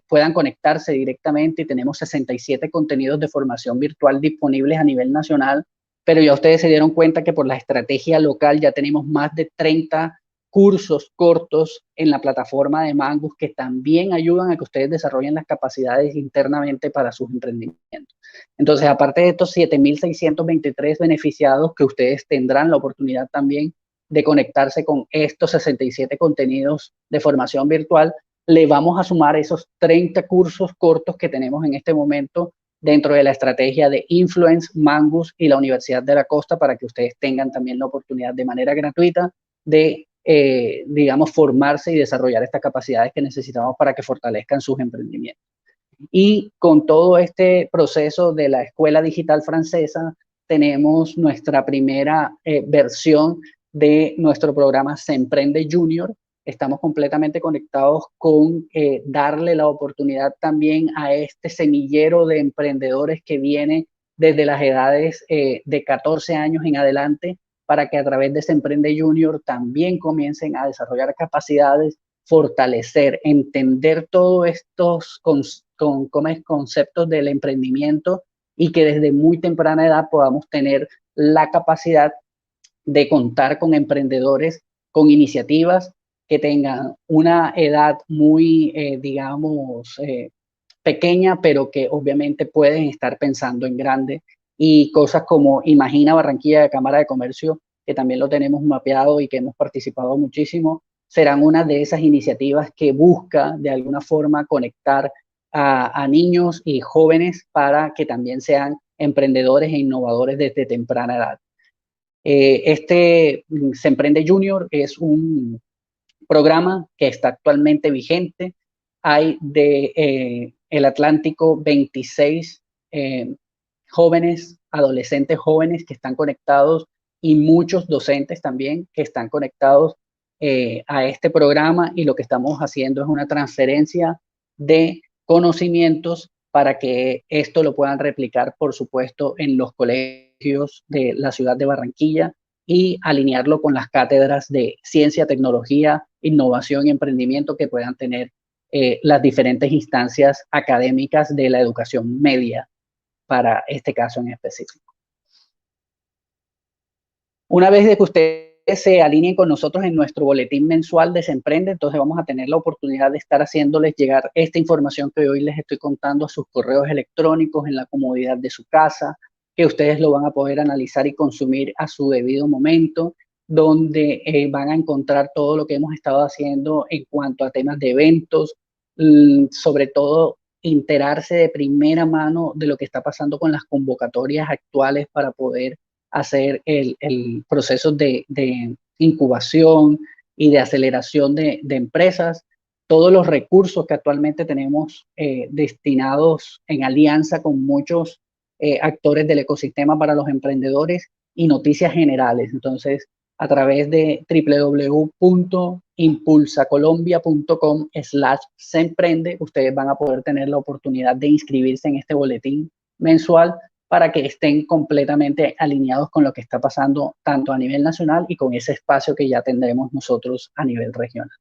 puedan conectarse directamente, y tenemos 67 contenidos de formación virtual disponibles a nivel nacional, pero ya ustedes se dieron cuenta que por la estrategia local ya tenemos más de 30 cursos cortos en la plataforma de Mangus que también ayudan a que ustedes desarrollen las capacidades internamente para sus emprendimientos. Entonces, aparte de estos 7.623 beneficiados que ustedes tendrán la oportunidad también de conectarse con estos 67 contenidos de formación virtual, le vamos a sumar esos 30 cursos cortos que tenemos en este momento dentro de la estrategia de Influence, Mangus y la Universidad de la Costa, para que ustedes tengan también la oportunidad de manera gratuita de digamos, formarse y desarrollar estas capacidades que necesitamos para que fortalezcan sus emprendimientos. Y con todo este proceso de la Escuela Digital Francesa, tenemos nuestra primera versión de nuestro programa Se Emprende Junior. Estamos completamente conectados con darle la oportunidad también a este semillero de emprendedores que viene desde las edades de 14 años en adelante, para que a través de Se Emprende Junior también comiencen a desarrollar capacidades, fortalecer, entender todos estos conceptos del emprendimiento, y que desde muy temprana edad podamos tener la capacidad de contar con emprendedores, con iniciativas que tengan una edad muy, digamos, pequeña, pero que obviamente pueden estar pensando en grande. Y cosas como Imagina Barranquilla de Cámara de Comercio, que también lo tenemos mapeado y que hemos participado muchísimo, serán una de esas iniciativas que busca de alguna forma conectar a niños y jóvenes para que también sean emprendedores e innovadores desde temprana edad. Este Se Emprende Junior es un programa que está actualmente vigente. Hay de el Atlántico 26 jóvenes, adolescentes jóvenes que están conectados, y muchos docentes también que están conectados a este programa, y lo que estamos haciendo es una transferencia de conocimientos para que esto lo puedan replicar, por supuesto, en los colegios de la ciudad de Barranquilla, y alinearlo con las cátedras de ciencia, tecnología, innovación y emprendimiento que puedan tener las diferentes instancias académicas de la educación media para este caso en específico. Una vez de que ustedes se alineen con nosotros en nuestro boletín mensual de Se Emprende, entonces vamos a tener la oportunidad de estar haciéndoles llegar esta información que hoy les estoy contando a sus correos electrónicos en la comodidad de su casa, que ustedes lo van a poder analizar y consumir a su debido momento, donde van a encontrar todo lo que hemos estado haciendo en cuanto a temas de eventos, sobre todo enterarse de primera mano de lo que está pasando con las convocatorias actuales para poder hacer el proceso de incubación y de aceleración de empresas, todos los recursos que actualmente tenemos destinados en alianza con muchos actores del ecosistema para los emprendedores, y noticias generales. Entonces, a través de www.impulsacolombia.com/semprende, ustedes van a poder tener la oportunidad de inscribirse en este boletín mensual para que estén completamente alineados con lo que está pasando tanto a nivel nacional y con ese espacio que ya tendremos nosotros a nivel regional.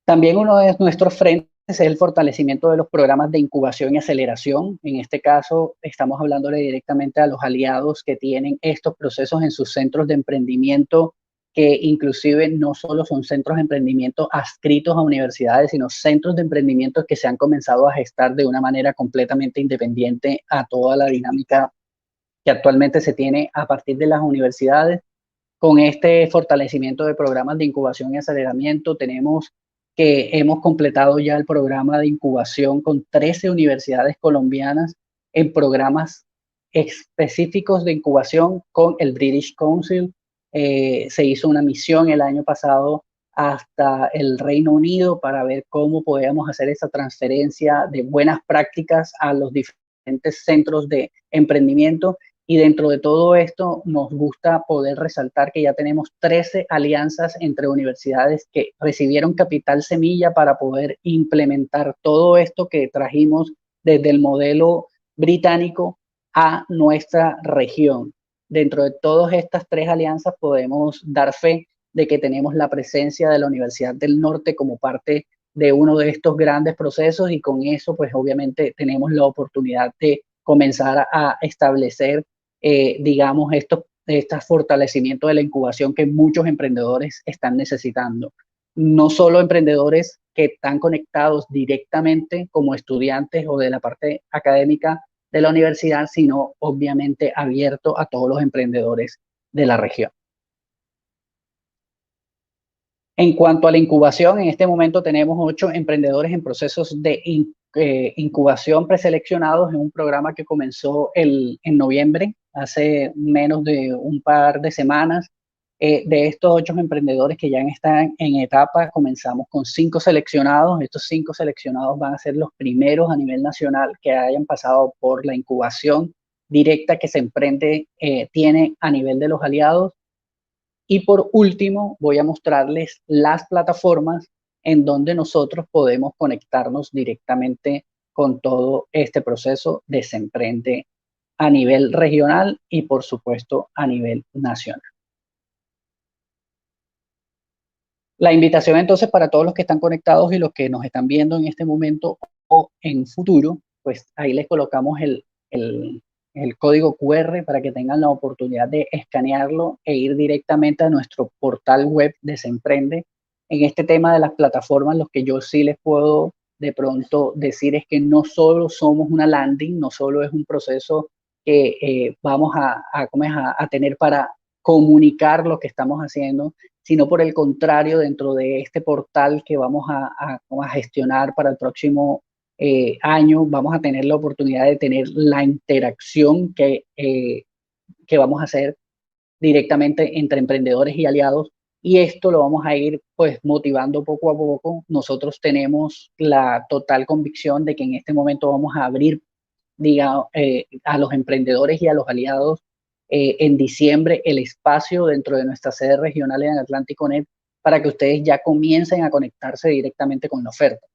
También uno de nuestros frentes es el fortalecimiento de los programas de incubación y aceleración. En este caso, estamos hablándole directamente a los aliados que tienen estos procesos en sus centros de emprendimiento, que inclusive no solo son centros de emprendimiento adscritos a universidades, sino centros de emprendimiento que se han comenzado a gestar de una manera completamente independiente a toda la dinámica que actualmente se tiene a partir de las universidades. Con este fortalecimiento de programas de incubación y aceleramiento, tenemos que hemos completado ya el programa de incubación con 13 universidades colombianas en programas específicos de incubación con el British Council. Se hizo una misión el año pasado hasta el Reino Unido para ver cómo podíamos hacer esa transferencia de buenas prácticas a los diferentes diferentes centros de emprendimiento. Y dentro de todo esto nos gusta poder resaltar que ya tenemos 13 alianzas entre universidades que recibieron capital semilla para poder implementar todo esto que trajimos desde el modelo británico a nuestra región. Dentro de todas estas 3 alianzas podemos dar fe de que tenemos la presencia de la Universidad del Norte como parte de uno de estos grandes procesos, y con eso pues obviamente tenemos la oportunidad de comenzar a establecer digamos este fortalecimiento de la incubación que muchos emprendedores están necesitando. No solo emprendedores que están conectados directamente como estudiantes o de la parte académica de la universidad, sino obviamente abierto a todos los emprendedores de la región. En cuanto a la incubación, en este momento tenemos 8 emprendedores en procesos de incubación preseleccionados en un programa que comenzó en noviembre, hace menos de un par de semanas. De estos 8 emprendedores que ya están en etapa, comenzamos con 5 seleccionados. Estos 5 seleccionados van a ser los primeros a nivel nacional que hayan pasado por la incubación directa que SEMprende tiene a nivel de los aliados. Y por último, voy a mostrarles las plataformas en donde nosotros podemos conectarnos directamente con todo este proceso de SEMprende a nivel regional y, por supuesto, a nivel nacional. La invitación entonces para todos los que están conectados y los que nos están viendo en este momento o en futuro, pues ahí les colocamos el código QR para que tengan la oportunidad de escanearlo e ir directamente a nuestro portal web de SEMprende. En este tema de las plataformas, lo que yo sí les puedo de pronto decir es que no solo somos una landing, no solo es un proceso que vamos a tener para comunicar lo que estamos haciendo, sino por el contrario, dentro de este portal que vamos a gestionar para el próximo año, vamos a tener la oportunidad de tener la interacción que vamos a hacer directamente entre emprendedores y aliados, y esto lo vamos a ir pues motivando poco a poco. Nosotros tenemos la total convicción de que en este momento vamos a abrir, digamos, a los emprendedores y a los aliados en diciembre el espacio dentro de nuestra sede regional en Atlántico Net para que ustedes ya comiencen a conectarse directamente con la oferta.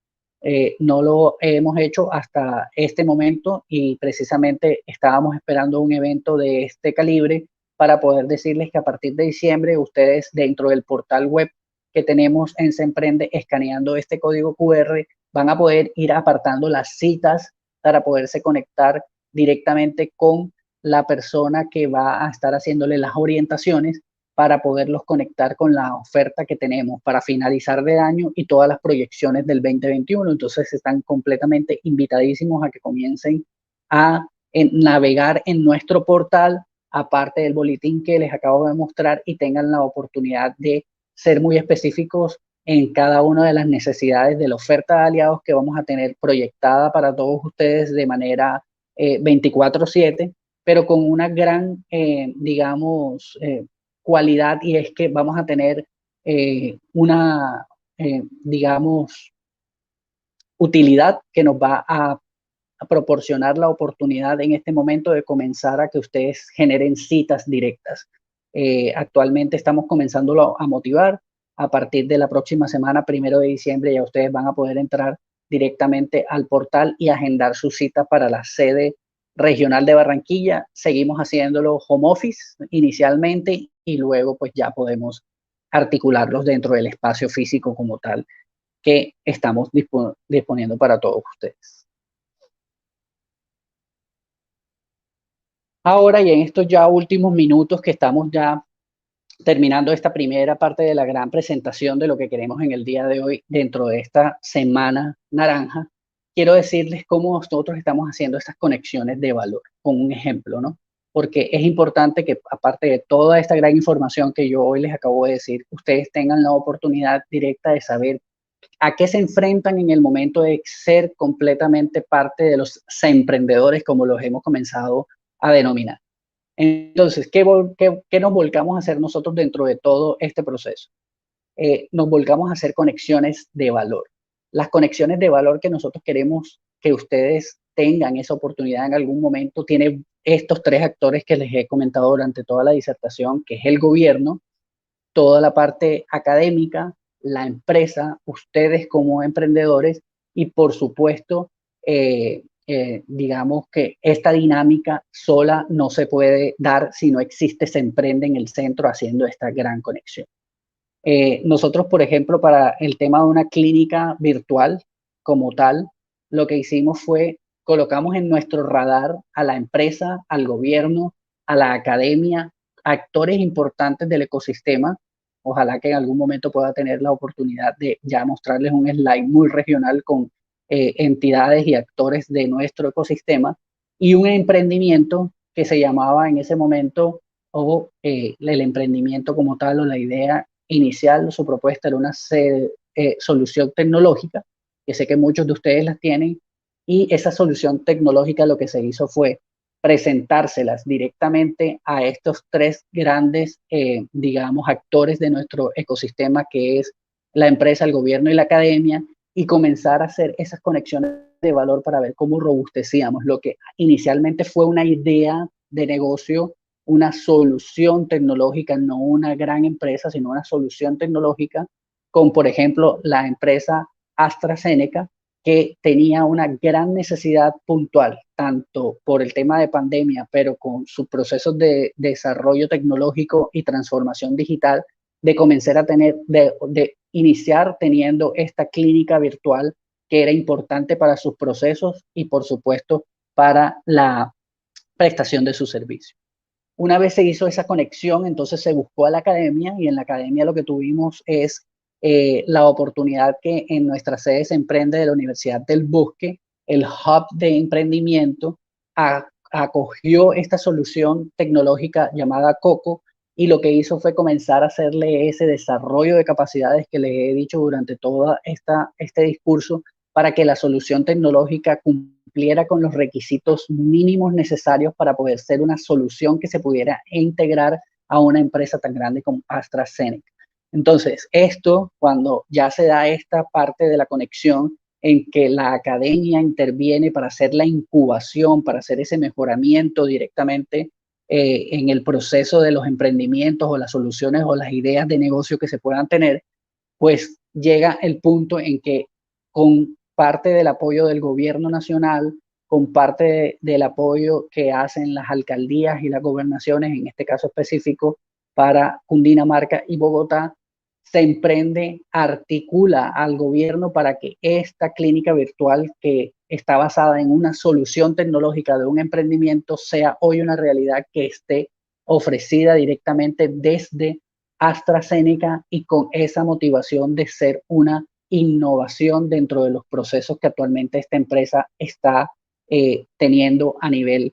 No lo hemos hecho hasta este momento y precisamente estábamos esperando un evento de este calibre para poder decirles que a partir de diciembre ustedes dentro del portal web que tenemos en SEMprende, escaneando este código QR, van a poder ir apartando las citas para poderse conectar directamente con la persona que va a estar haciéndole las orientaciones para poderlos conectar con la oferta que tenemos para finalizar de año y todas las proyecciones del 2021. Entonces están completamente invitadísimos a que comiencen a navegar en nuestro portal, aparte del boletín que les acabo de mostrar, y tengan la oportunidad de ser muy específicos en cada una de las necesidades de la oferta de aliados que vamos a tener proyectada para todos ustedes de manera 24/7, pero con una gran, digamos, cualidad, y es que vamos a tener una, digamos, utilidad que nos va a proporcionar la oportunidad en este momento de comenzar a que ustedes generen citas directas. Actualmente estamos comenzándolo a motivar. A partir de la próxima semana, 1 de diciembre, ya ustedes van a poder entrar directamente al portal y agendar su cita para la sede regional de Barranquilla. Seguimos haciéndolo home office inicialmente y luego pues ya podemos articularlos dentro del espacio físico como tal que estamos disponiendo para todos ustedes. Ahora, y en estos ya últimos minutos que estamos ya terminando esta primera parte de la gran presentación de lo que queremos en el día de hoy dentro de esta semana naranja, quiero decirles cómo nosotros estamos haciendo estas conexiones de valor, con un ejemplo, ¿no? Porque es importante que, aparte de toda esta gran información que yo hoy les acabo de decir, ustedes tengan la oportunidad directa de saber a qué se enfrentan en el momento de ser completamente parte de los emprendedores, como los hemos comenzado a denominar. Entonces, ¿qué nos volcamos a hacer nosotros dentro de todo este proceso? Nos volcamos a hacer conexiones de valor. Las conexiones de valor que nosotros queremos que ustedes tengan esa oportunidad en algún momento, tiene estos tres actores que les he comentado durante toda la disertación, que es el gobierno, toda la parte académica, la empresa, ustedes como emprendedores y por supuesto, digamos que esta dinámica sola no se puede dar si no existe Se Emprende en el centro haciendo esta gran conexión. Nosotros, por ejemplo, para el tema de una clínica virtual como tal, lo que hicimos fue colocamos en nuestro radar a la empresa, al gobierno, a la academia, actores importantes del ecosistema. Ojalá que en algún momento pueda tener la oportunidad de ya mostrarles un slide muy regional con entidades y actores de nuestro ecosistema y un emprendimiento que se llamaba en ese momento el emprendimiento como tal o la idea inicial, su propuesta era una solución tecnológica, que sé que muchos de ustedes las tienen, y esa solución tecnológica lo que se hizo fue presentárselas directamente a estos tres grandes, digamos, actores de nuestro ecosistema, que es la empresa, el gobierno y la academia, y comenzar a hacer esas conexiones de valor para ver cómo robustecíamos lo que inicialmente fue una idea de negocio, una solución tecnológica, no una gran empresa, sino una solución tecnológica, con, por ejemplo, la empresa AstraZeneca, que tenía una gran necesidad puntual, tanto por el tema de pandemia, pero con sus procesos de desarrollo tecnológico y transformación digital, de comenzar a tener, de iniciar teniendo esta clínica virtual que era importante para sus procesos y, por supuesto, para la prestación de su servicio. Una vez se hizo esa conexión, entonces se buscó a la academia y en la academia lo que tuvimos es la oportunidad que en nuestra sede Se Emprende de la Universidad del Bosque, el hub de emprendimiento, acogió esta solución tecnológica llamada Coco y lo que hizo fue comenzar a hacerle ese desarrollo de capacidades que les he dicho durante todo este discurso para que la solución tecnológica cumpliera con los requisitos mínimos necesarios para poder ser una solución que se pudiera integrar a una empresa tan grande como AstraZeneca. Entonces, esto, cuando ya se da esta parte de la conexión en que la academia interviene para hacer la incubación, para hacer ese mejoramiento directamente en el proceso de los emprendimientos o las soluciones o las ideas de negocio que se puedan tener, pues llega el punto en que con parte del apoyo del gobierno nacional, con parte del apoyo que hacen las alcaldías y las gobernaciones, en este caso específico para Cundinamarca y Bogotá, Se Emprende articula al gobierno para que esta clínica virtual que está basada en una solución tecnológica de un emprendimiento sea hoy una realidad que esté ofrecida directamente desde AstraZeneca y con esa motivación de ser una innovación dentro de los procesos que actualmente esta empresa está teniendo a nivel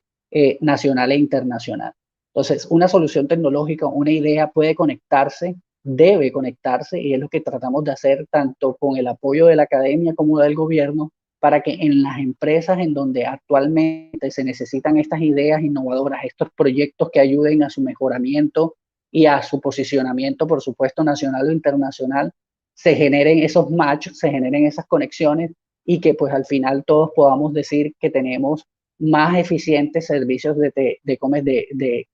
nacional e internacional. Entonces, una solución tecnológica, una idea puede conectarse, debe conectarse, y es lo que tratamos de hacer tanto con el apoyo de la academia como del gobierno, para que en las empresas en donde actualmente se necesitan estas ideas innovadoras, estos proyectos que ayuden a su mejoramiento y a su posicionamiento, por supuesto, nacional o internacional, se generen esos matches, se generen esas conexiones y que pues al final todos podamos decir que tenemos más eficientes servicios de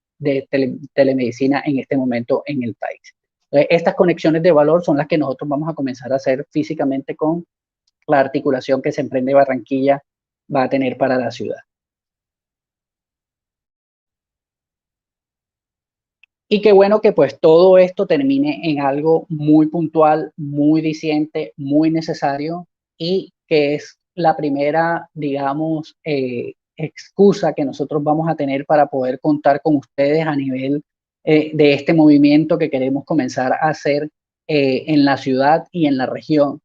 telemedicina en este momento en el país. Estas conexiones de valor son las que nosotros vamos a comenzar a hacer físicamente con la articulación que Se Emprende Barranquilla va a tener para la ciudad. Y qué bueno que pues todo esto termine en algo muy puntual, muy diciente, muy necesario y que es la primera, digamos, excusa que nosotros vamos a tener para poder contar con ustedes a nivel de este movimiento que queremos comenzar a hacer en la ciudad y en la región.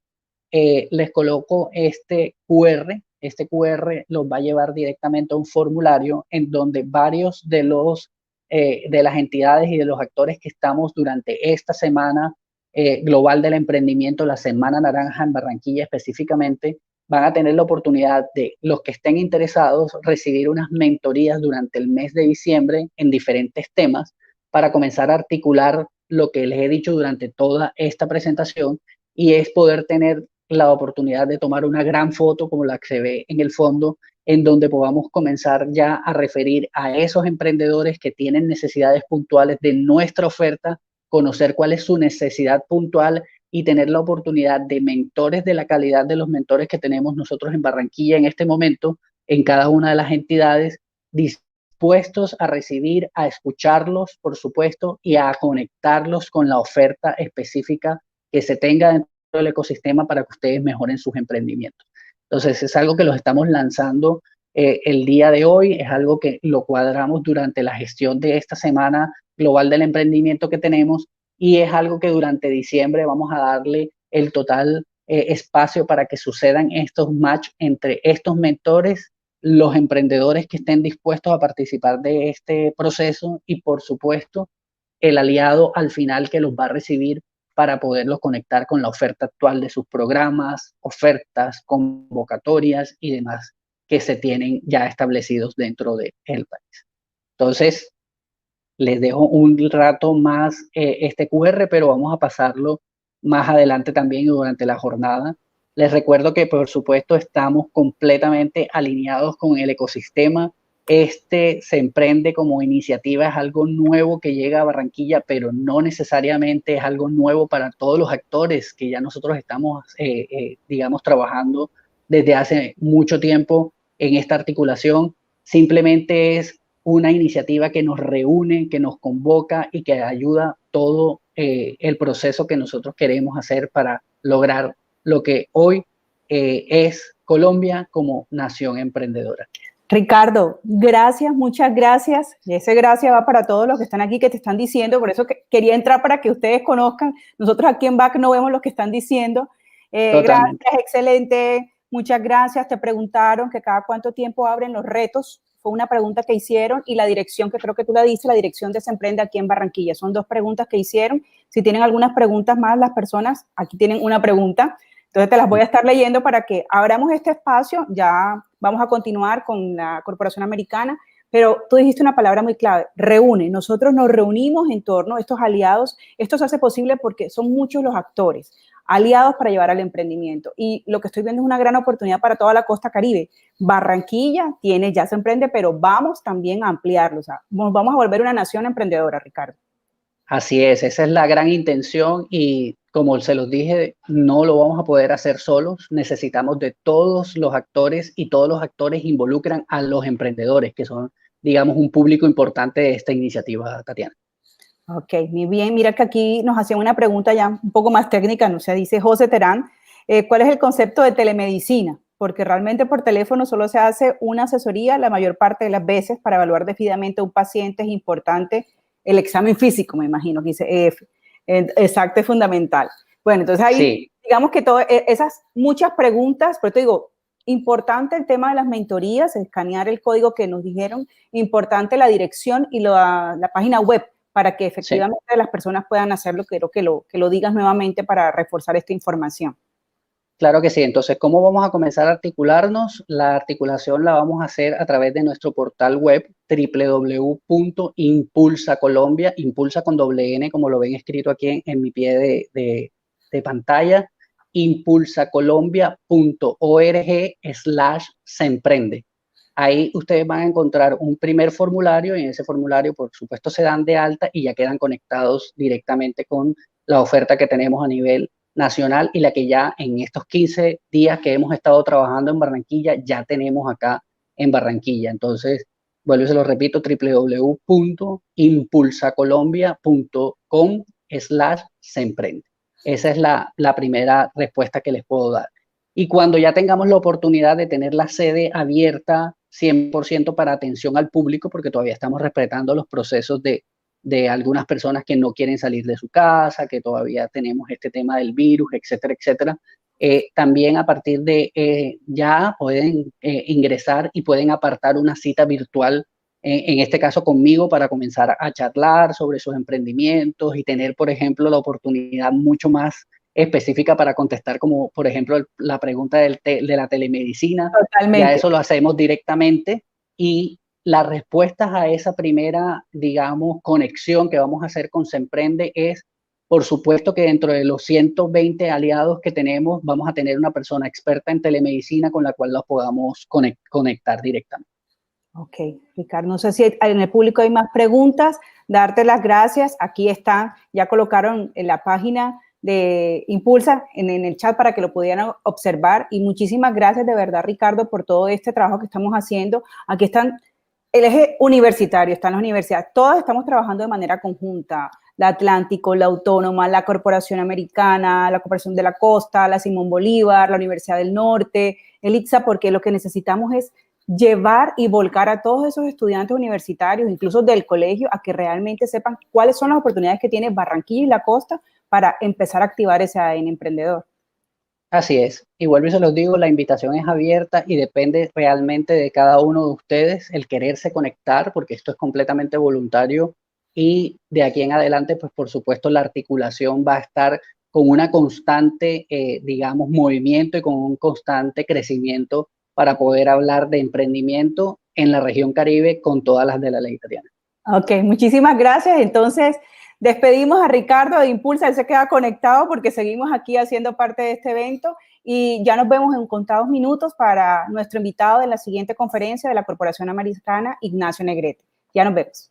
Les coloco este QR. Este QR los va a llevar directamente a un formulario en donde varios de las entidades y de los actores que estamos durante esta semana global del emprendimiento, la Semana Naranja en Barranquilla específicamente, van a tener la oportunidad de los que estén interesados recibir unas mentorías durante el mes de diciembre en diferentes temas para comenzar a articular lo que les he dicho durante toda esta presentación, y es poder tener la oportunidad de tomar una gran foto como la que se ve en el fondo en donde podamos comenzar ya a referir a esos emprendedores que tienen necesidades puntuales de nuestra oferta, conocer cuál es su necesidad puntual y tener la oportunidad de mentores de la calidad de los mentores que tenemos nosotros en Barranquilla en este momento, en cada una de las entidades, dispuestos a recibir, a escucharlos, por supuesto, y a conectarlos con la oferta específica que se tenga dentro del ecosistema para que ustedes mejoren sus emprendimientos. Entonces, es algo que los estamos lanzando el día de hoy, es algo que lo cuadramos durante la gestión de esta Semana Global del Emprendimiento que tenemos, y es algo que durante diciembre vamos a darle el total espacio para que sucedan estos match entre estos mentores, los emprendedores que estén dispuestos a participar de este proceso y, por supuesto, el aliado al final que los va a recibir para poderlos conectar con la oferta actual de sus programas, ofertas, convocatorias y demás que se tienen ya establecidos dentro del país. Entonces, les dejo un rato más este QR, pero vamos a pasarlo más adelante también durante la jornada. Les recuerdo que, por supuesto, estamos completamente alineados con el ecosistema. Se emprende como iniciativa, es algo nuevo que llega a Barranquilla, pero no necesariamente es algo nuevo para todos los actores que ya nosotros estamos, digamos, trabajando desde hace mucho tiempo en esta articulación. Simplemente es una iniciativa que nos reúne, que nos convoca y que ayuda todo el proceso que nosotros queremos hacer para lograr lo que hoy es Colombia como nación emprendedora. Ricardo, gracias, muchas gracias. Ese gracias va para todos los que están aquí, que te están diciendo, por eso quería entrar para que ustedes conozcan. Nosotros aquí en BAC no vemos lo que están diciendo. Gracias, excelente, muchas gracias. Te preguntaron que cada cuánto tiempo abren los retos. Fue una pregunta que hicieron, y la dirección, que creo que tú la diste, la dirección de Se Emprende aquí en Barranquilla. Son 2 preguntas que hicieron. Si tienen algunas preguntas más las personas, aquí tienen una pregunta. Entonces te las voy a estar leyendo para que abramos este espacio. Ya vamos a continuar con la Corporación Americana, pero tú dijiste una palabra muy clave: reúne. Nosotros nos reunimos en torno a estos aliados. Esto se hace posible porque son muchos los actores aliados para llevar al emprendimiento, y lo que estoy viendo es una gran oportunidad para toda la costa Caribe. Barranquilla tiene ya Se Emprende, pero vamos también a ampliarlo. O sea, nos vamos a volver una nación emprendedora, Ricardo. Así es, esa es la gran intención, y como se los dije, no lo vamos a poder hacer solos. Necesitamos de todos los actores, y todos los actores involucran a los emprendedores, que son, digamos, un público importante de esta iniciativa, Tatiana. Ok, muy bien. Mira que aquí nos hacían una pregunta ya un poco más técnica, no sé, dice José Terán, ¿cuál es el concepto de telemedicina? Porque realmente por teléfono solo se hace una asesoría la mayor parte de las veces. Para evaluar debidamente a un paciente es importante el examen físico, me imagino que dice EF. Exacto, es fundamental. Bueno, entonces ahí, sí, digamos que todas esas muchas preguntas, por eso digo, importante el tema de las mentorías, escanear el código que nos dijeron, importante la dirección y la página web, para que efectivamente las personas puedan hacerlo. Quiero que lo digas nuevamente para reforzar esta información. Claro que sí. Entonces, ¿cómo vamos a comenzar a articularnos? La articulación la vamos a hacer a través de nuestro portal web www.impulsacolombia, impulsa con doble N, como lo ven escrito aquí en mi pie de pantalla, impulsacolombia.org/seemprende. Ahí ustedes van a encontrar un primer formulario, y en ese formulario, por supuesto, se dan de alta y ya quedan conectados directamente con la oferta que tenemos a nivel nacional, y la que ya en estos 15 días que hemos estado trabajando en Barranquilla, ya tenemos acá en Barranquilla. Entonces, vuelvo y se lo repito, www.impulsacolombia.com/seemprende. Esa es la primera respuesta que les puedo dar. Y cuando ya tengamos la oportunidad de tener la sede abierta 100% para atención al público, porque todavía estamos respetando los procesos de algunas personas que no quieren salir de su casa, que todavía tenemos este tema del virus, etcétera, etcétera. También a partir de ya pueden ingresar y pueden apartar una cita virtual, en este caso conmigo, para comenzar a charlar sobre sus emprendimientos y tener, por ejemplo, la oportunidad mucho más específica para contestar, como por ejemplo la pregunta de la telemedicina. Totalmente. Ya eso lo hacemos directamente, y las respuestas a esa primera, digamos, conexión que vamos a hacer con Se Emprende es Por supuesto que dentro de los 120 aliados que tenemos, vamos a tener una persona experta en telemedicina con la cual los podamos conectar directamente. Ok, Ricardo, no sé si en el público hay más preguntas. Darte las gracias. Aquí están, ya colocaron en la página de Impulsa en el chat para que lo pudieran observar. Y muchísimas gracias de verdad, Ricardo, por todo este trabajo que estamos haciendo. Aquí están el eje universitario, están las universidades. Todas estamos trabajando de manera conjunta. La Atlántico, la Autónoma, la Corporación Americana, la Corporación de la Costa, la Simón Bolívar, la Universidad del Norte, el ICSA, porque lo que necesitamos es llevar y volcar a todos esos estudiantes universitarios, incluso del colegio, a que realmente sepan cuáles son las oportunidades que tiene Barranquilla y la costa para empezar a activar ese ADN emprendedor. Así es. Y vuelvo y se los digo, la invitación es abierta y depende realmente de cada uno de ustedes el quererse conectar, porque esto es completamente voluntario y de aquí en adelante, pues por supuesto la articulación va a estar con una constante, digamos, movimiento y con un constante crecimiento para poder hablar de emprendimiento en la región Caribe con todas las de la ley italiana. Ok, muchísimas gracias. Entonces, despedimos a Ricardo de Impulsa, él se queda conectado porque seguimos aquí haciendo parte de este evento y ya nos vemos en contados minutos para nuestro invitado de la siguiente conferencia de la Corporación Americana, Ignacio Negrete. Ya nos vemos.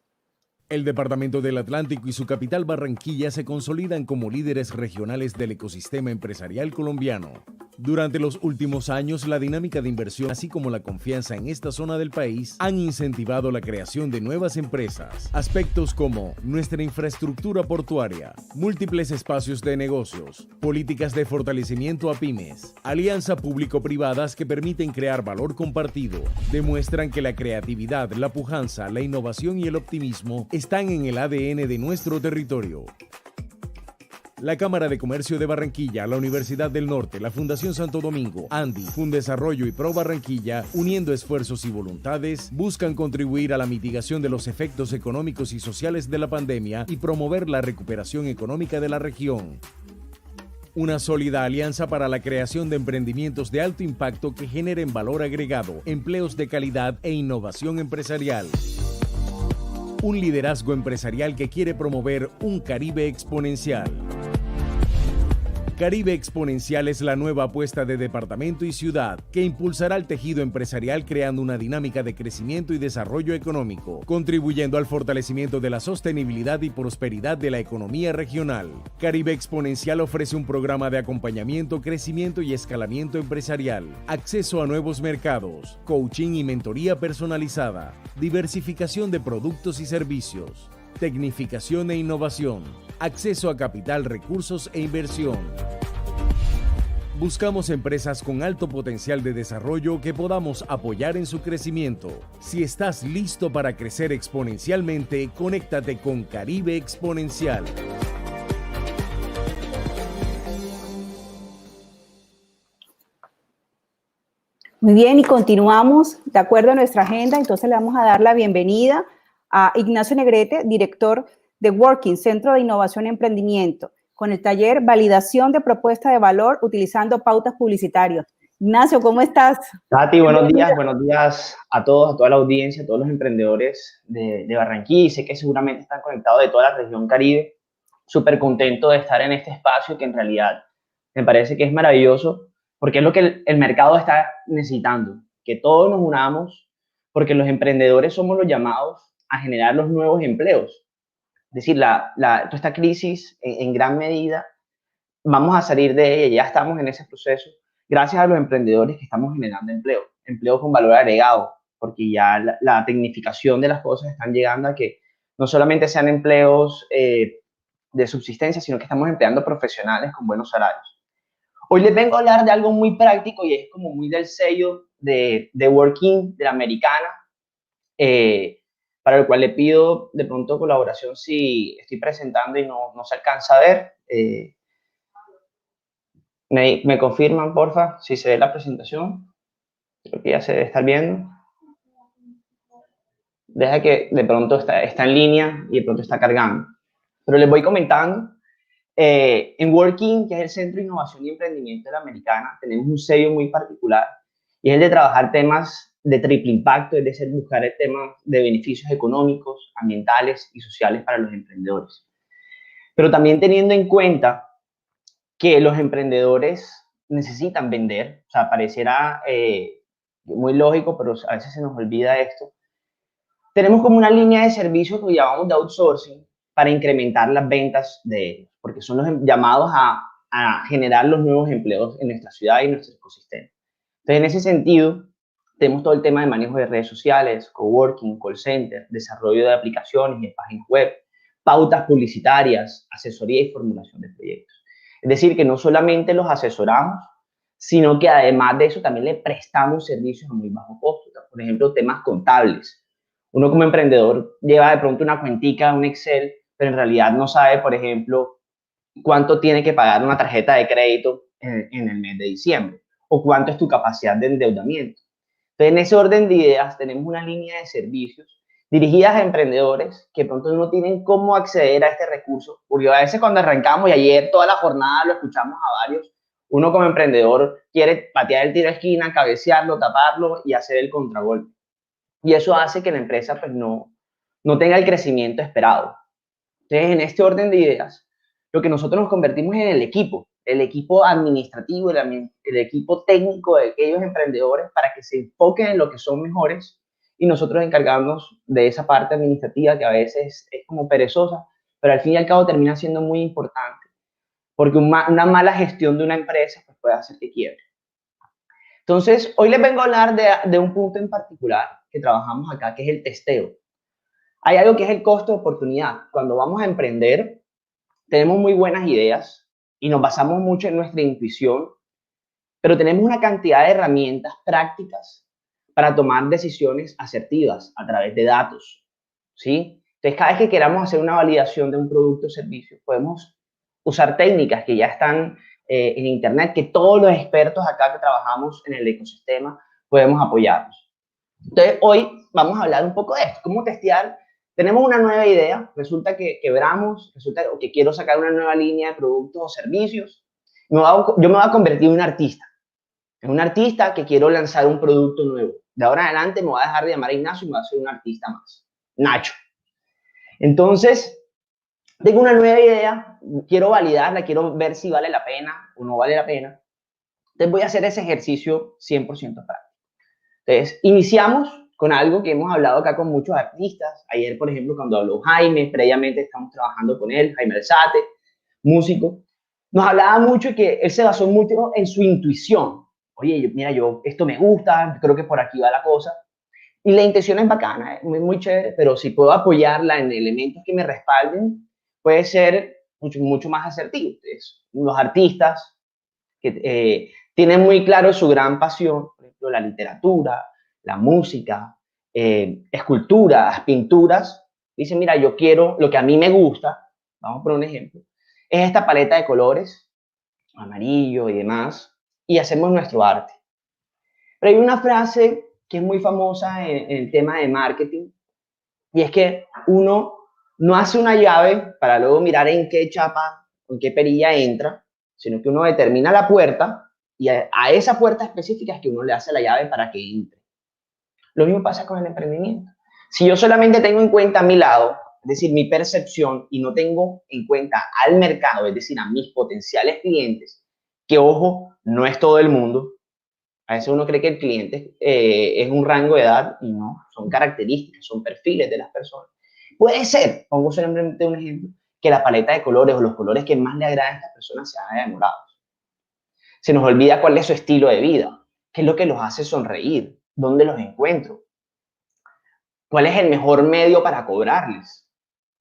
El Departamento del Atlántico y su capital Barranquilla se consolidan como líderes regionales del ecosistema empresarial colombiano. Durante los últimos años, la dinámica de inversión, así como la confianza en esta zona del país, han incentivado la creación de nuevas empresas. Aspectos como nuestra infraestructura portuaria, múltiples espacios de negocios, políticas de fortalecimiento a pymes, alianza público-privadas que permiten crear valor compartido, demuestran que la creatividad, la pujanza, la innovación y el optimismo están en el ADN de nuestro territorio. La Cámara de Comercio de Barranquilla, la Universidad del Norte, la Fundación Santo Domingo, ANDI, Fundesarrollo y Pro Barranquilla, uniendo esfuerzos y voluntades, buscan contribuir a la mitigación de los efectos económicos y sociales de la pandemia y promover la recuperación económica de la región. Una sólida alianza para la creación de emprendimientos de alto impacto que generen valor agregado, empleos de calidad e innovación empresarial. Un liderazgo empresarial que quiere promover un Caribe exponencial. Caribe Exponencial es la nueva apuesta de departamento y ciudad que impulsará el tejido empresarial creando una dinámica de crecimiento y desarrollo económico, contribuyendo al fortalecimiento de la sostenibilidad y prosperidad de la economía regional. Caribe Exponencial ofrece un programa de acompañamiento, crecimiento y escalamiento empresarial, acceso a nuevos mercados, coaching y mentoría personalizada, diversificación de productos y servicios, tecnificación e innovación, acceso a capital, recursos e inversión. Buscamos empresas con alto potencial de desarrollo que podamos apoyar en su crecimiento. Si estás listo para crecer exponencialmente, conéctate con Caribe Exponencial. Muy bien, y continuamos de acuerdo a nuestra agenda. Entonces le vamos a dar la bienvenida a Ignacio Negrete, director de Working, Centro de Innovación y Emprendimiento, con el taller Validación de Propuesta de Valor utilizando pautas publicitarias. Ignacio, ¿cómo estás? Tati, buenos días a todos, a toda la audiencia, a todos los emprendedores de Barranquilla. Y sé que seguramente están conectados de toda la región Caribe. Súper contento de estar en este espacio que en realidad me parece que es maravilloso porque es lo que el mercado está necesitando, que todos nos unamos porque los emprendedores somos los llamados a generar los nuevos empleos. Es decir, toda esta crisis en gran medida vamos a salir de ella, ya estamos en ese proceso, gracias a los emprendedores que estamos generando empleo con valor agregado, porque ya la tecnificación de las cosas están llegando a que no solamente sean empleos de subsistencia, sino que estamos empleando profesionales con buenos salarios. Hoy les vengo a hablar de algo muy práctico y es como muy del sello de Working, de la Americana, para el cual le pido de pronto colaboración si estoy presentando y no se alcanza a ver. ¿Me confirman, porfa, si se ve la presentación? Creo que ya se debe estar viendo. Deja que de pronto está en línea y de pronto está cargando. Pero les voy comentando. En Working, que es el Centro de Innovación y Emprendimiento de la Americana, tenemos un sello muy particular y es el de trabajar temas de triple impacto, es decir, buscar el tema de beneficios económicos, ambientales y sociales para los emprendedores. pero también teniendo en cuenta que los emprendedores necesitan vender, o sea, pareciera muy lógico, pero a veces se nos olvida esto. Tenemos como una línea de servicios que llamamos de outsourcing para incrementar las ventas de ellos, porque son los llamados a generar los nuevos empleos en nuestra ciudad y en nuestro ecosistema. Entonces, en ese sentido, tenemos todo el tema de manejo de redes sociales, coworking, call center, desarrollo de aplicaciones y de páginas web, pautas publicitarias, asesoría y formulación de proyectos. Es decir, que no solamente los asesoramos, sino que además de eso también le prestamos servicios a muy bajo costo. Por ejemplo, temas contables. Uno como emprendedor lleva de pronto una cuentica, un Excel, pero en realidad no sabe, por ejemplo, cuánto tiene que pagar una tarjeta de crédito en el mes de diciembre o cuánto es tu capacidad de endeudamiento. Entonces, en ese orden de ideas, tenemos una línea de servicios dirigidas a emprendedores que pronto no tienen cómo acceder a este recurso, porque a veces cuando arrancamos, y ayer toda la jornada lo escuchamos a varios, uno como emprendedor quiere patear el tiro a esquina, cabecearlo, taparlo y hacer el contragolpe. Y eso hace que la empresa pues no tenga el crecimiento esperado. Entonces, en este orden de ideas, lo que nosotros nos convertimos en el equipo administrativo, el equipo técnico de aquellos emprendedores para que se enfoquen en lo que son mejores y nosotros encargarnos de esa parte administrativa que a veces es como perezosa, pero al fin y al cabo termina siendo muy importante, porque una mala gestión de una empresa pues, puede hacer que quiebre. Entonces, hoy les vengo a hablar de un punto en particular que trabajamos acá, que es el testeo. Hay algo que es el costo de oportunidad. Cuando vamos a emprender, tenemos muy buenas ideas y nos basamos mucho en nuestra intuición, pero tenemos una cantidad de herramientas prácticas para tomar decisiones asertivas a través de datos, ¿sí? Entonces, cada vez que queramos hacer una validación de un producto o servicio, podemos usar técnicas que ya están en Internet, que todos los expertos acá que trabajamos en el ecosistema podemos apoyarnos. Entonces, hoy vamos a hablar un poco de esto, cómo testear. Tenemos una nueva idea, resulta que quebramos, resulta que quiero sacar una nueva línea de productos o servicios. Yo me voy a convertir en un artista. En un artista que quiero lanzar un producto nuevo. De ahora en adelante me voy a dejar de llamar Ignacio y me voy a ser un artista más. Nacho. Entonces, tengo una nueva idea, quiero validarla, quiero ver si vale la pena o no vale la pena. Entonces voy a hacer ese ejercicio 100% práctico. Entonces, iniciamos con algo que hemos hablado acá con muchos artistas. Ayer, por ejemplo, cuando habló Jaime, previamente estamos trabajando con él, Jaime Alzate, músico. Nos hablaba mucho que él se basó mucho en su intuición. Oye, mira, esto me gusta, creo que por aquí va la cosa. Y la intención es bacana, muy, muy chévere, pero si puedo apoyarla en elementos que me respalden, puede ser mucho más asertivo. Entonces, los artistas que tienen muy claro su gran pasión, por ejemplo, la literatura, la música, esculturas, pinturas, dicen, mira, yo quiero lo que a mí me gusta, vamos por un ejemplo, es esta paleta de colores, amarillo y demás, y hacemos nuestro arte. Pero hay una frase que es muy famosa en el tema de marketing, y es que uno no hace una llave para luego mirar en qué chapa, en qué perilla entra, sino que uno determina la puerta y a esa puerta específica es que uno le hace la llave para que entre. Lo mismo pasa con el emprendimiento. Si yo solamente tengo en cuenta a mi lado, es decir, mi percepción, y no tengo en cuenta al mercado, es decir, a mis potenciales clientes, que ojo, no es todo el mundo. A veces uno cree que el cliente es un rango de edad y no, son características, son perfiles de las personas. Puede ser, pongo solamente un ejemplo, que la paleta de colores o los colores que más le agradan a estas personas sean enamorados. Se nos olvida cuál es su estilo de vida, qué es lo que los hace sonreír, dónde los encuentro, cuál es el mejor medio para cobrarles,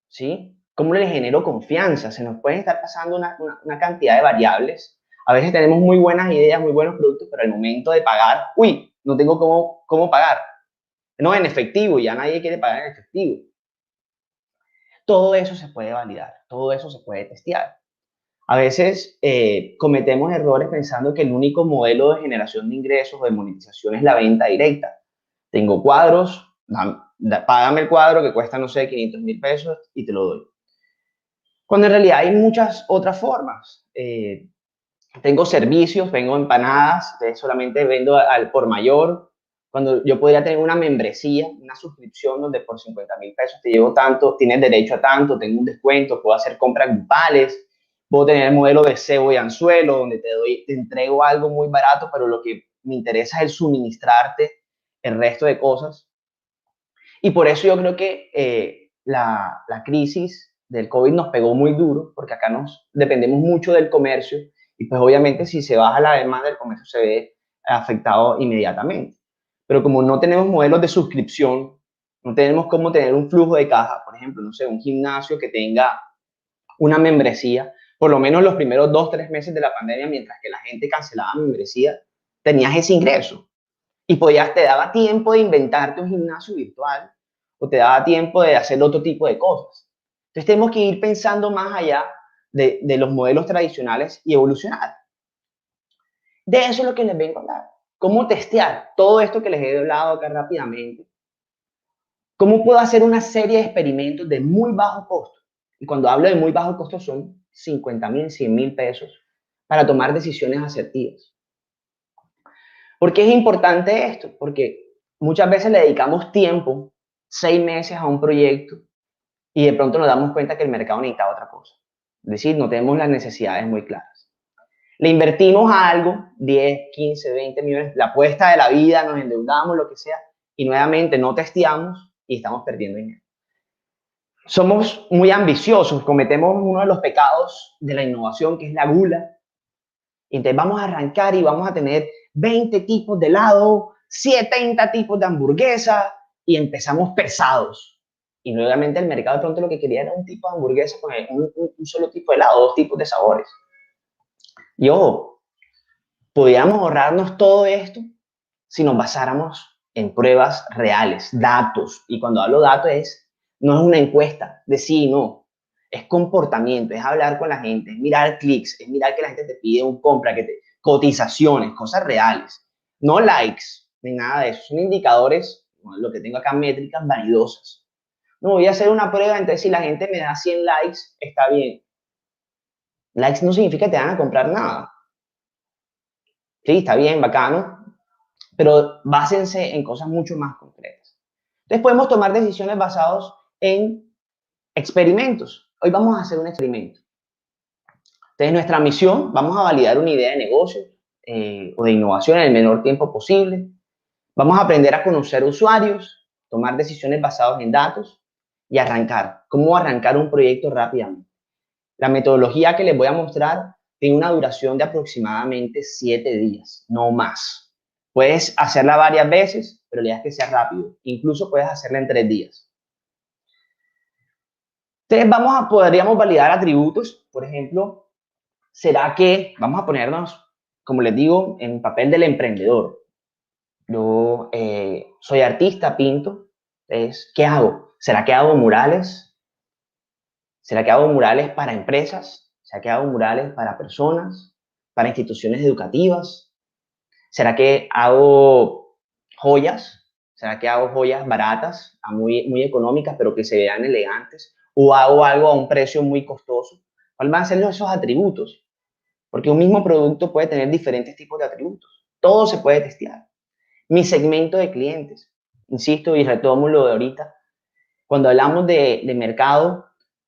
¿sí? ¿Cómo les genero confianza? Se nos pueden estar pasando una cantidad de variables. A veces tenemos muy buenas ideas, muy buenos productos, pero al momento de pagar, uy, no tengo cómo pagar. No en efectivo, ya nadie quiere pagar en efectivo. Todo eso se puede validar, todo eso se puede testear. A veces cometemos errores pensando que el único modelo de generación de ingresos o de monetización es la venta directa. Tengo cuadros, págame el cuadro que cuesta, no sé, 500,000 pesos y te lo doy. Cuando en realidad hay muchas otras formas. Tengo servicios, tengo empanadas, solamente vendo al por mayor, Cuando yo podría tener una membresía, una suscripción donde por 50.000 pesos te llevo tanto, tienes derecho a tanto, tengo un descuento, puedo hacer compras grupales, puedo tener el modelo de cebo y anzuelo, donde te entrego algo muy barato, pero lo que me interesa es el suministrarte el resto de cosas. Y por eso yo creo que la crisis del COVID nos pegó muy duro, porque acá dependemos mucho del comercio, y pues obviamente si se baja la demanda, el comercio se ve afectado inmediatamente. Pero como no tenemos modelos de suscripción, no tenemos cómo tener un flujo de caja, por ejemplo, no sé, un gimnasio que tenga una membresía, por lo menos los primeros 2-3 meses de la pandemia, mientras que la gente cancelaba membresía, tenías ese ingreso y te daba tiempo de inventarte un gimnasio virtual o te daba tiempo de hacer otro tipo de cosas. Entonces tenemos que ir pensando más allá de los modelos tradicionales y evolucionar. De eso es lo que les vengo a hablar. ¿Cómo testear todo esto que les he hablado acá rápidamente? ¿Cómo puedo hacer una serie de experimentos de muy bajo costo? Y cuando hablo de muy bajo costo son 50.000, 100.000 pesos para tomar decisiones asertivas. ¿Por qué es importante esto? Porque muchas veces le dedicamos tiempo, 6 meses a un proyecto y de pronto nos damos cuenta que el mercado necesita otra cosa. Es decir, no tenemos las necesidades muy claras. Le invertimos a algo, 10, 15, 20 millones, la apuesta de la vida, nos endeudamos, lo que sea, y nuevamente no testeamos y estamos perdiendo dinero. Somos muy ambiciosos, cometemos uno de los pecados de la innovación, que es la gula. Entonces vamos a arrancar y vamos a tener 20 tipos de helado, 70 tipos de hamburguesa, y empezamos pesados. Y nuevamente el mercado de pronto lo que quería era un tipo de hamburguesa con un solo tipo de helado, 2 tipos de sabores. Y ojo, podríamos ahorrarnos todo esto si nos basáramos en pruebas reales, datos. Y cuando hablo datos no es una encuesta de sí y no, es comportamiento, es hablar con la gente, es mirar clics, es mirar que la gente te pide un compra, cotizaciones, cosas reales, no likes, ni nada de eso. Son indicadores, lo que tengo acá, métricas vanidosas. No, voy a hacer una prueba, entonces si la gente me da 100 likes, está bien. Likes no significa que te van a comprar nada. Sí, está bien, bacano, pero básense en cosas mucho más concretas. Entonces podemos tomar decisiones basadas en experimentos. Hoy vamos a hacer un experimento. Entonces nuestra misión, vamos a validar una idea de negocio o de innovación en el menor tiempo posible. Vamos a aprender a conocer usuarios, tomar decisiones basadas en datos y arrancar. ¿Cómo arrancar un proyecto rápidamente? La metodología que les voy a mostrar tiene una duración de aproximadamente 7 días, no más. Puedes hacerla varias veces, pero la idea es que sea rápido. Incluso puedes hacerla en 3 días. Entonces podríamos validar atributos. Por ejemplo, ¿será que vamos a ponernos, como les digo, en el papel del emprendedor? Yo soy artista, pinto. Entonces, ¿qué hago? ¿Será que hago murales? ¿Será que hago murales para empresas? ¿Será que hago murales para personas? ¿Para instituciones educativas? ¿Será que hago joyas? ¿Será que hago joyas baratas, muy económicas, pero que se vean elegantes? ¿O hago algo a un precio muy costoso? ¿Cuáles van a ser esos atributos? Porque un mismo producto puede tener diferentes tipos de atributos. Todo se puede testear. Mi segmento de clientes. Insisto y retomo lo de ahorita. Cuando hablamos de mercado,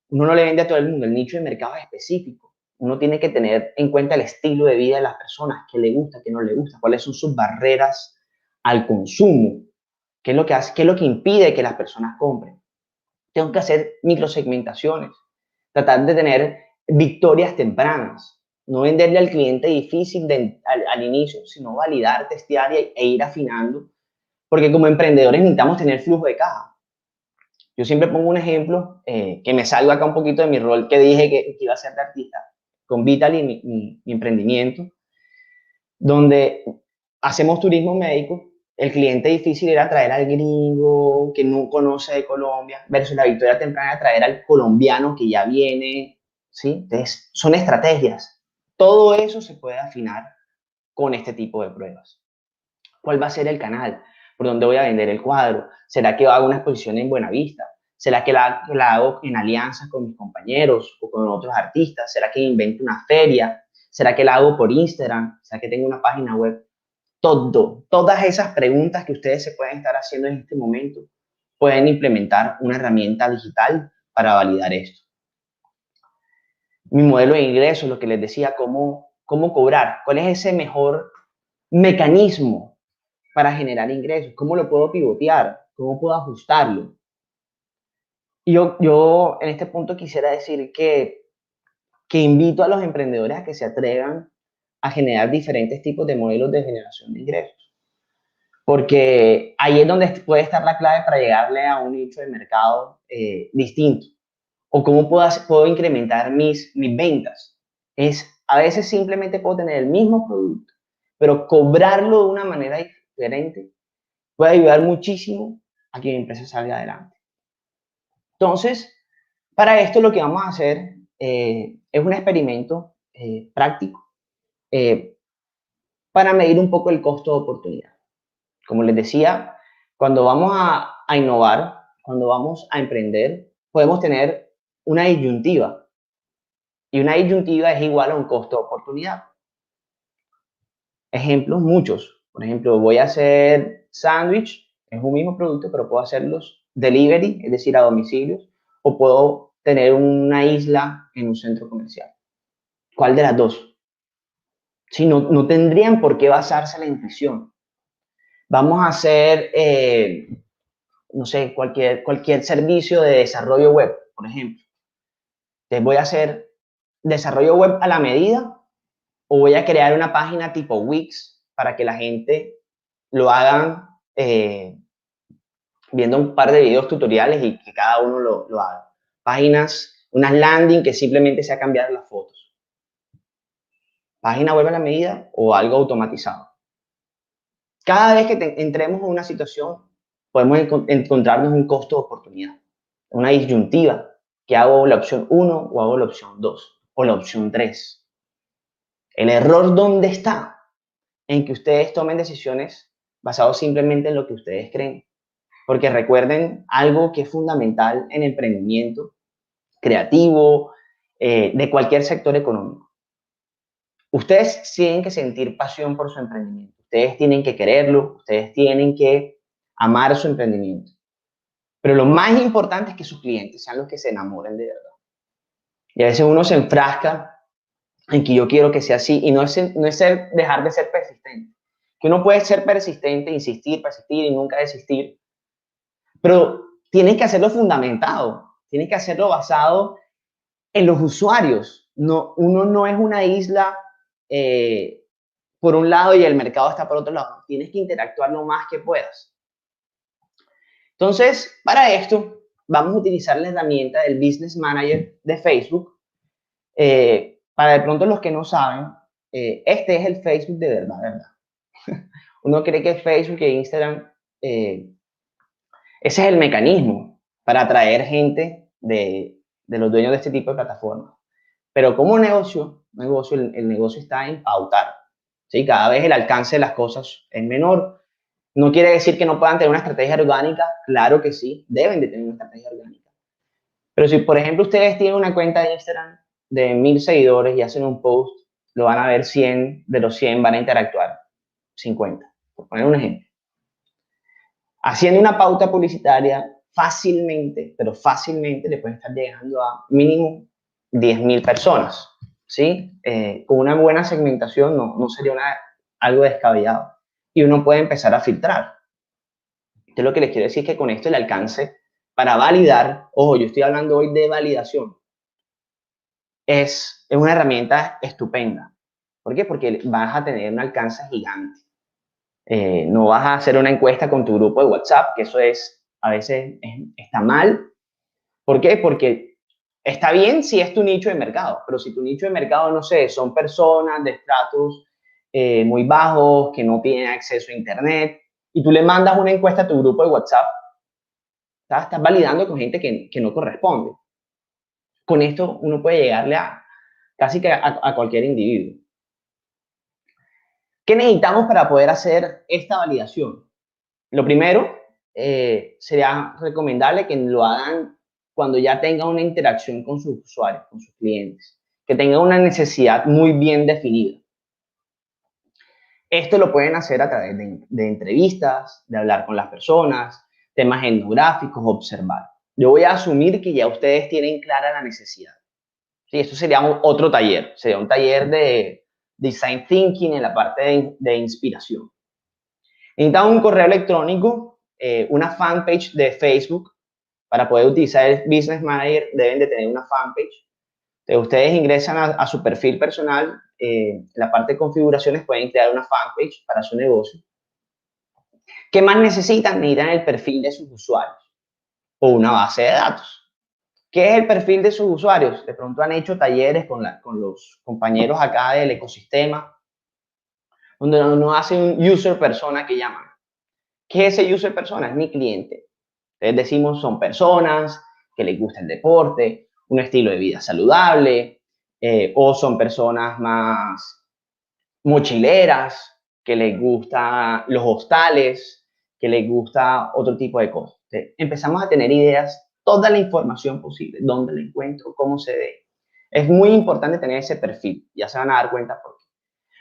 uno no le vende a todo el mundo, el nicho de mercado es específico. Uno tiene que tener en cuenta el estilo de vida de las personas, qué le gusta, qué no le gusta, cuáles son sus barreras al consumo, qué es lo que hace, qué es lo que impide que las personas compren. Tengo que hacer microsegmentaciones, tratar de tener victorias tempranas, no venderle al cliente difícil al inicio, sino validar, testear e ir afinando, porque como emprendedores necesitamos tener flujo de caja. Yo siempre pongo un ejemplo que me salgo acá un poquito de mi rol que dije que iba a ser de artista, con Vitaly, mi emprendimiento, donde hacemos turismo médico. El cliente difícil era traer al gringo que no conoce de Colombia, versus la victoria temprana, traer al colombiano que ya viene, ¿sí? Entonces, son estrategias. Todo eso se puede afinar con este tipo de pruebas. ¿Cuál va a ser el canal? ¿Por dónde voy a vender el cuadro? ¿Será que hago una exposición en Buenavista? ¿Será que la hago en alianzas con mis compañeros o con otros artistas? ¿Será que invento una feria? ¿Será que la hago por Instagram? ¿Será que tengo una página web? todas esas preguntas que ustedes se pueden estar haciendo en este momento, pueden implementar una herramienta digital para validar esto. Mi modelo de ingresos, lo que les decía, cómo cobrar, cuál es ese mejor mecanismo para generar ingresos, cómo lo puedo pivotear, cómo puedo ajustarlo. Y yo en este punto quisiera decir que invito a los emprendedores a que se atrevan a generar diferentes tipos de modelos de generación de ingresos. Porque ahí es donde puede estar la clave para llegarle a un nicho de mercado distinto. O cómo puedo incrementar mis ventas. A veces simplemente puedo tener el mismo producto, pero cobrarlo de una manera diferente puede ayudar muchísimo a que mi empresa salga adelante. Entonces, para esto lo que vamos a hacer es un experimento práctico para medir un poco el costo de oportunidad. Como les decía, cuando vamos a innovar, cuando vamos a emprender, podemos tener una disyuntiva. Y una disyuntiva es igual a un costo de oportunidad. Ejemplos muchos. Por ejemplo, voy a hacer sándwich, es un mismo producto, pero puedo hacerlos delivery, es decir, a domicilios, o puedo tener una isla en un centro comercial. ¿Cuál de las dos? Sí, no tendrían por qué basarse en la intuición. Vamos a hacer, no sé, cualquier servicio de desarrollo web, por ejemplo. Entonces voy a hacer desarrollo web a la medida o voy a crear una página tipo Wix para que la gente lo hagan viendo un par de videos tutoriales y que cada uno lo haga. Páginas, unas landing que simplemente sea cambiar las fotos. Página web a la medida o algo automatizado. Cada vez que entremos en una situación, podemos encontrarnos un costo de oportunidad, una disyuntiva, que hago la opción 1 o hago la opción 2 o la opción 3. El error, ¿dónde está? En que ustedes tomen decisiones basadas simplemente en lo que ustedes creen. Porque recuerden algo que es fundamental en emprendimiento creativo, de cualquier sector económico. Ustedes tienen que sentir pasión por su emprendimiento. Ustedes tienen que quererlo, ustedes tienen que amar su emprendimiento. Pero lo más importante es que sus clientes sean los que se enamoren de verdad. Y a veces uno se enfrasca en que yo quiero que sea así y no es dejar de ser persistente. Que uno puede ser persistente, insistir, persistir y nunca desistir. Pero tienes que hacerlo fundamentado, tienes que hacerlo basado en los usuarios. Uno no es una isla por un lado y el mercado está por otro lado. Tienes que interactuar lo más que puedas. Entonces, para esto, vamos a utilizar la herramienta del Business Manager de Facebook. Para de pronto los que no saben, este es el Facebook de verdad. Uno cree que Facebook e Instagram, ese es el mecanismo para atraer gente de los dueños de este tipo de plataformas. Pero como negocio, el negocio está en pautar. ¿Sí? Cada vez el alcance de las cosas es menor. No quiere decir que no puedan tener una estrategia orgánica. Claro que sí, deben de tener una estrategia orgánica. Pero si, por ejemplo, ustedes tienen una cuenta de Instagram de 1000 seguidores y hacen un post, lo van a ver 100, de los 100 van a interactuar 50, por poner un ejemplo. Haciendo una pauta publicitaria fácilmente, pero fácilmente le pueden estar llegando a mínimo 10.000 personas, ¿sí? Con una buena segmentación no sería algo descabellado. Y uno puede empezar a filtrar. Entonces lo que les quiero decir es que con esto el alcance para validar, ojo, yo estoy hablando hoy de validación, es una herramienta estupenda. ¿Por qué? Porque vas a tener un alcance gigante. No vas a hacer una encuesta con tu grupo de WhatsApp, que eso a veces está mal. ¿Por qué? Porque está bien si es tu nicho de mercado, pero si tu nicho de mercado, no sé, son personas de estratos muy bajos, que no tienen acceso a internet, y tú le mandas una encuesta a tu grupo de WhatsApp, estás validando con gente que no corresponde. Con esto uno puede llegarle casi que a cualquier individuo. ¿Qué necesitamos para poder hacer esta validación? Lo primero, sería recomendable que lo hagan cuando ya tengan una interacción con sus usuarios, con sus clientes, que tengan una necesidad muy bien definida. Esto lo pueden hacer a través de entrevistas, de hablar con las personas, temas etnográficos, observar. Yo voy a asumir que ya ustedes tienen clara la necesidad. Sí, esto sería otro taller, sería un taller de design thinking en la parte de inspiración. Necesitan un correo electrónico, una fanpage de Facebook. Para poder utilizar el Business Manager deben de tener una fanpage. Entonces, ustedes ingresan a su perfil personal, en la parte de configuraciones pueden crear una fanpage para su negocio. ¿Qué más necesitan? Necesitan el perfil de sus usuarios o una base de datos. ¿Qué es el perfil de sus usuarios? De pronto han hecho talleres con los compañeros acá del ecosistema, donde uno hace un user persona que llaman. ¿Qué es ese user persona? Es mi cliente. Entonces decimos, son personas que les gusta el deporte, un estilo de vida saludable, o son personas más mochileras, que les gustan los hostales, que les gusta otro tipo de cosas. Entonces, empezamos a tener ideas, toda la información posible, dónde la encuentro, cómo se ve. Es muy importante tener ese perfil, ya se van a dar cuenta por qué.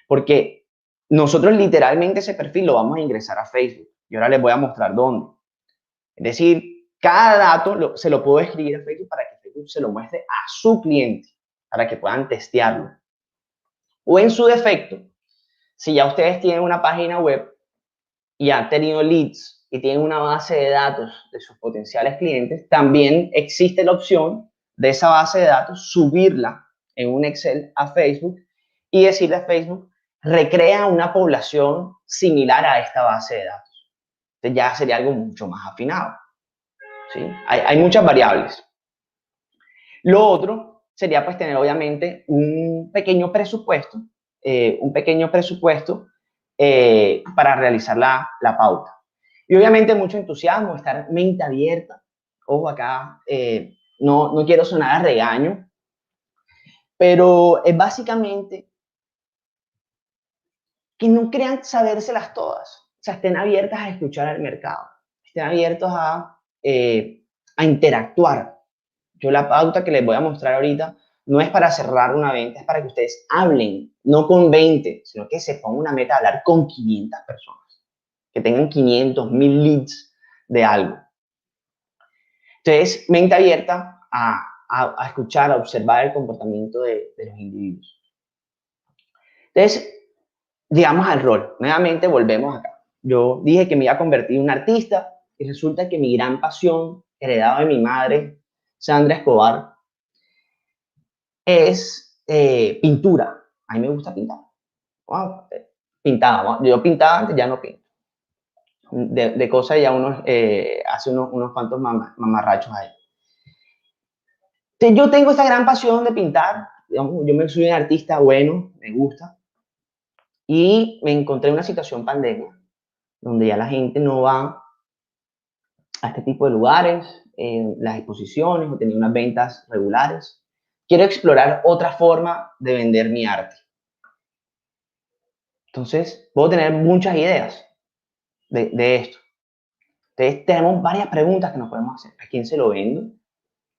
Porque nosotros literalmente ese perfil lo vamos a ingresar a Facebook y ahora les voy a mostrar dónde. Es decir, cada dato se lo puedo escribir a Facebook para que Facebook se lo muestre a su cliente, para que puedan testearlo. O en su defecto, si ya ustedes tienen una página web y han tenido leads y tienen una base de datos de sus potenciales clientes, también existe la opción de esa base de datos subirla en un Excel a Facebook y decirle a Facebook, recrea una población similar a esta base de datos. Entonces ya sería algo mucho más afinado. ¿Sí? Hay muchas variables. Lo otro sería pues tener obviamente un pequeño presupuesto para realizar la pauta. Y obviamente mucho entusiasmo, estar mente abierta. Ojo acá, no quiero sonar a regaño, pero es básicamente que no crean sabérselas todas. O sea, estén abiertas a escuchar al mercado, estén abiertos a interactuar. Yo la pauta que les voy a mostrar ahorita no es para cerrar una venta, es para que ustedes hablen, no con 20, sino que se ponga una meta de hablar con 500 personas, que tengan 500, 1000 leads de algo. Entonces, mente abierta a escuchar, a observar el comportamiento de los individuos. Entonces, llegamos al rol. Nuevamente volvemos acá. Yo dije que me iba a convertir en un artista y resulta que mi gran pasión, heredada de mi madre, Sandra Escobar, es pintura. A mí me gusta pintar. Wow, pintaba. Yo pintaba antes, ya no pinto. De cosas ya uno hace unos cuantos mamarrachos ahí. Entonces, yo tengo esta gran pasión de pintar. Digamos, yo soy un artista bueno, me gusta. Y me encontré en una situación pandemia, donde ya la gente no va a este tipo de lugares, las exposiciones, o tenía unas ventas regulares. Quiero explorar otra forma de vender mi arte. Entonces, puedo tener muchas ideas de esto. Entonces, tenemos varias preguntas que nos podemos hacer. ¿A quién se lo vendo?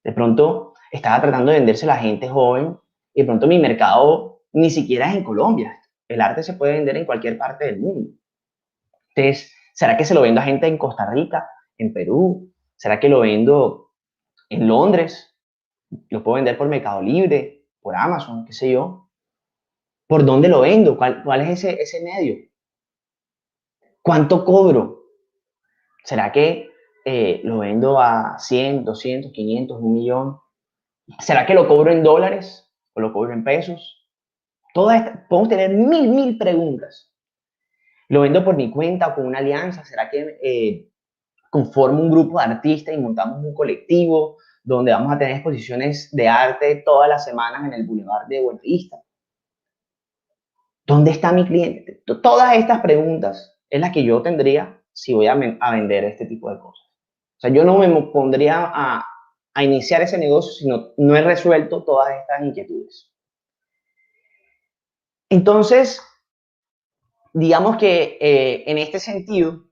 De pronto, estaba tratando de vendérselo a la gente joven y de pronto mi mercado ni siquiera es en Colombia. El arte se puede vender en cualquier parte del mundo. Entonces, ¿será que se lo vendo a gente en Costa Rica, en Perú? ¿Será que lo vendo en Londres? ¿Lo puedo vender por Mercado Libre, por Amazon, qué sé yo? ¿Por dónde lo vendo? ¿Cuál es ese medio? ¿Cuánto cobro? ¿Será que lo vendo a 100, 200, 500, 1 millón? ¿Será que lo cobro en dólares o lo cobro en pesos? Podemos tener mil preguntas. ¿Lo vendo por mi cuenta o con una alianza? ¿Será que conformo un grupo de artistas y montamos un colectivo donde vamos a tener exposiciones de arte todas las semanas en el Boulevard de Buenavista? ¿Dónde está mi cliente? Todas estas preguntas es las que yo tendría si voy a vender este tipo de cosas. O sea, yo no me pondría a iniciar ese negocio si no he resuelto todas estas inquietudes. Entonces, digamos que en este sentido,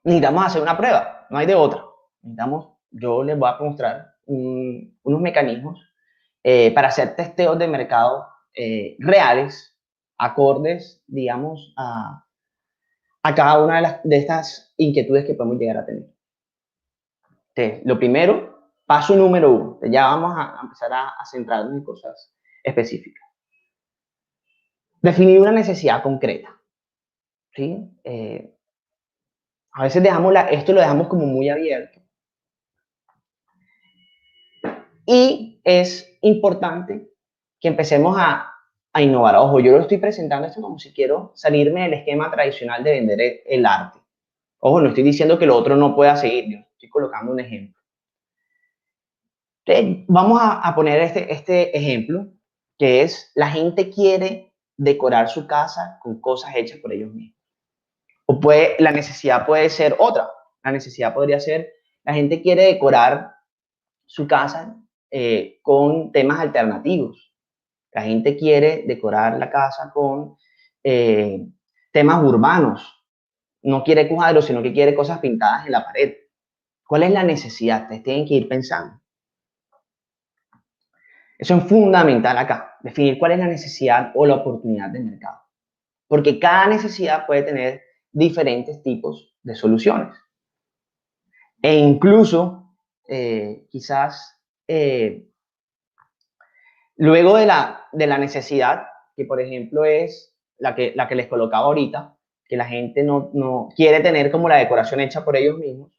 necesitamos hacer una prueba, no hay de otra. Yo les voy a mostrar unos mecanismos para hacer testeos de mercado reales acordes, digamos, a cada una de estas inquietudes que podemos llegar a tener. Entonces, lo primero, paso número 1. Ya vamos a empezar a centrarnos en cosas específicas. Definir una necesidad concreta. ¿Sí? A veces esto lo dejamos como muy abierto. Y es importante que empecemos a innovar. Ojo, yo lo estoy presentando esto como si quiero salirme del esquema tradicional de vender el arte. Ojo, no estoy diciendo que lo otro no pueda seguir, yo estoy colocando un ejemplo. Entonces, vamos a poner este ejemplo, que es la gente quiere decorar su casa con cosas hechas por ellos mismos. O la necesidad puede ser otra. La necesidad podría ser, la gente quiere decorar su casa con temas alternativos. La gente quiere decorar la casa con temas urbanos. No quiere cuadros, sino que quiere cosas pintadas en la pared. ¿Cuál es la necesidad? Ustedes tienen que ir pensando. Eso es fundamental acá, definir cuál es la necesidad o la oportunidad del mercado. Porque cada necesidad puede tener diferentes tipos de soluciones. E incluso, quizás, luego de la necesidad, que por ejemplo es la que les colocaba ahorita, que la gente no quiere tener como la decoración hecha por ellos mismos,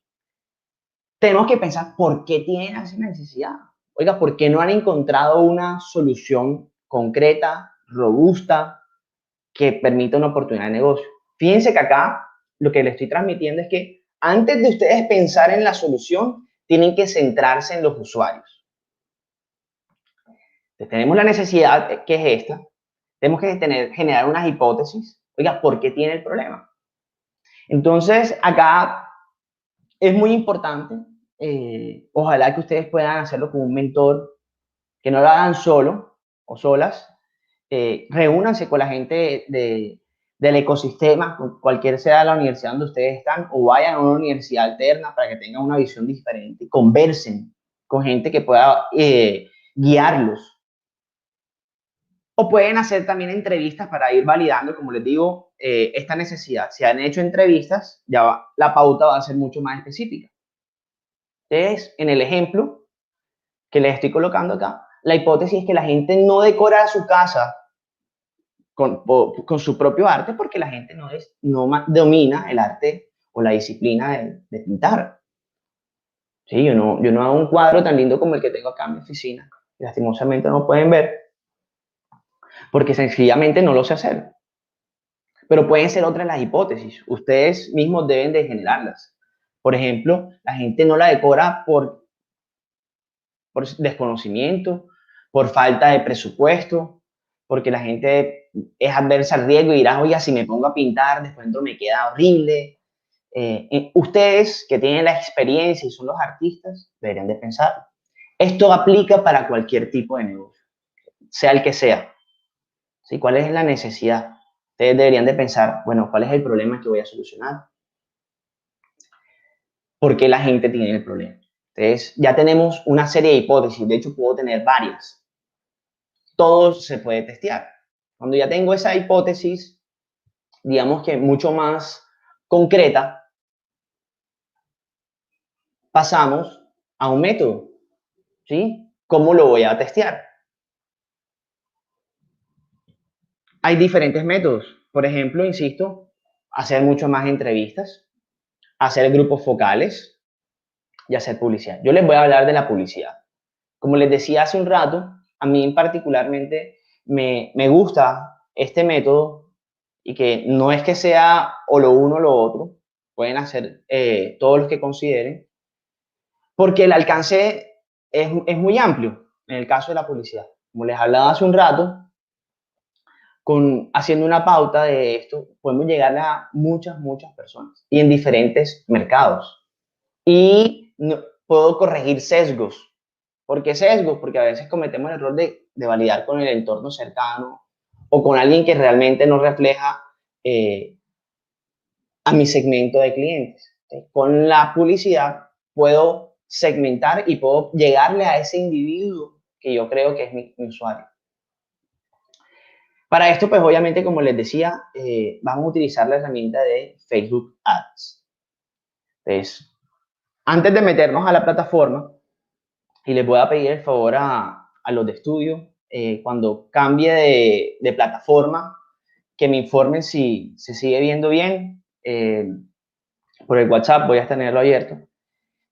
tenemos que pensar por qué tienen esa necesidad. Oiga, ¿por qué no han encontrado una solución concreta, robusta, que permita una oportunidad de negocio? Fíjense que acá lo que les estoy transmitiendo es que antes de ustedes pensar en la solución, tienen que centrarse en los usuarios. Entonces, tenemos la necesidad, que es esta. Tenemos que generar unas hipótesis. Oiga, ¿por qué tiene el problema? Entonces, acá es muy importante, ojalá que ustedes puedan hacerlo con un mentor, que no lo hagan solo o solas. Reúnanse con la gente del ecosistema, cualquier sea la universidad donde ustedes están, o vayan a una universidad alterna para que tengan una visión diferente. Conversen con gente que pueda guiarlos. O pueden hacer también entrevistas para ir validando, como les digo, esta necesidad. Si han hecho entrevistas, la pauta va a ser mucho más específica. Entonces, en el ejemplo que les estoy colocando acá, la hipótesis es que la gente no decora su casa con su propio arte porque la gente no domina el arte o la disciplina de pintar. Sí, yo no hago un cuadro tan lindo como el que tengo acá en mi oficina. Lastimosamente no pueden ver porque sencillamente no lo sé hacer. Pero pueden ser otras las hipótesis. Ustedes mismos deben de generarlas. Por ejemplo, la gente no la decora por desconocimiento, por falta de presupuesto, porque la gente es adversa al riesgo y dirá, oye, si me pongo a pintar, después dentro me queda horrible. Ustedes que tienen la experiencia y son los artistas, deberían de pensar. Esto aplica para cualquier tipo de negocio, sea el que sea. ¿Sí? ¿Cuál es la necesidad? Ustedes deberían de pensar, bueno, ¿cuál es el problema que voy a solucionar? ¿Por qué la gente tiene el problema? Entonces, ya tenemos una serie de hipótesis. De hecho, puedo tener varias. Todo se puede testear. Cuando ya tengo esa hipótesis, digamos que mucho más concreta, pasamos a un método. ¿Sí? ¿Cómo lo voy a testear? Hay diferentes métodos. Por ejemplo, insisto, hacer mucho más entrevistas, hacer grupos focales y hacer publicidad. Yo les voy a hablar de la publicidad. Como les decía hace un rato, a mí particularmente me gusta este método y que no es que sea o lo uno o lo otro, pueden hacer todos los que consideren, porque el alcance es muy amplio en el caso de la publicidad. Como les hablaba hace un rato, haciendo una pauta de esto, podemos llegar a muchas personas y en diferentes mercados. Y puedo corregir sesgos. ¿Por qué sesgos? Porque a veces cometemos el error de validar con el entorno cercano o con alguien que realmente no refleja a mi segmento de clientes. Con la publicidad puedo segmentar y puedo llegarle a ese individuo que yo creo que es mi usuario. Para esto, pues obviamente, como les decía, vamos a utilizar la herramienta de Facebook Ads. Entonces, antes de meternos a la plataforma, y les voy a pedir el favor a los de estudio, cuando cambie de plataforma, que me informen si se sigue viendo bien. Por el WhatsApp voy a tenerlo abierto.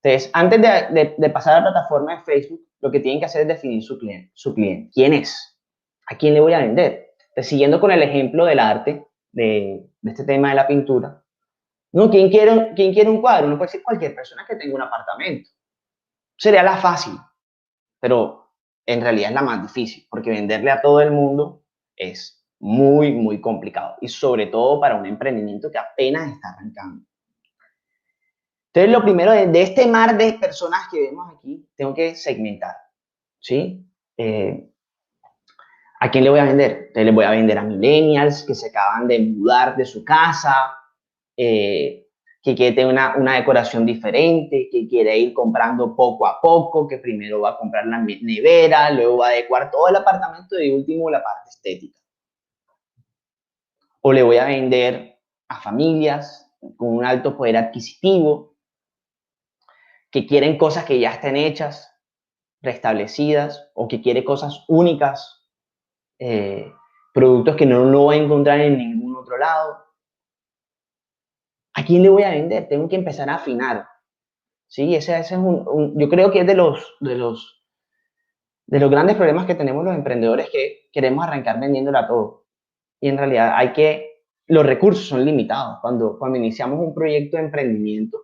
Entonces, antes de pasar a la plataforma de Facebook, lo que tienen que hacer es definir su cliente. ¿Quién es? ¿A quién le voy a vender? Entonces, siguiendo con el ejemplo del arte, de este tema de la pintura, ¿no? ¿Quién quiere un cuadro? No puede ser cualquier persona que tenga un apartamento. Sería la fácil, pero en realidad es la más difícil, porque venderle a todo el mundo es muy, muy complicado, y sobre todo para un emprendimiento que apenas está arrancando. Entonces, lo primero de este mar de personas que vemos aquí, tengo que segmentar, ¿sí? ¿A quién le voy a vender? Entonces, les voy a vender a millennials que se acaban de mudar de su casa, que quiere tener una decoración diferente, que quiere ir comprando poco a poco, que primero va a comprar la nevera, luego va a adecuar todo el apartamento y último la parte estética. O le voy a vender a familias con un alto poder adquisitivo, que quieren cosas que ya estén hechas, restablecidas, o que quiere cosas únicas, productos que no va a encontrar en ningún otro lado. ¿A quién le voy a vender? Tengo que empezar a afinar. Sí, ese es yo creo que es de los grandes problemas que tenemos los emprendedores, que queremos arrancar vendiéndolo a todo. Y en realidad los recursos son limitados. Cuando iniciamos un proyecto de emprendimiento,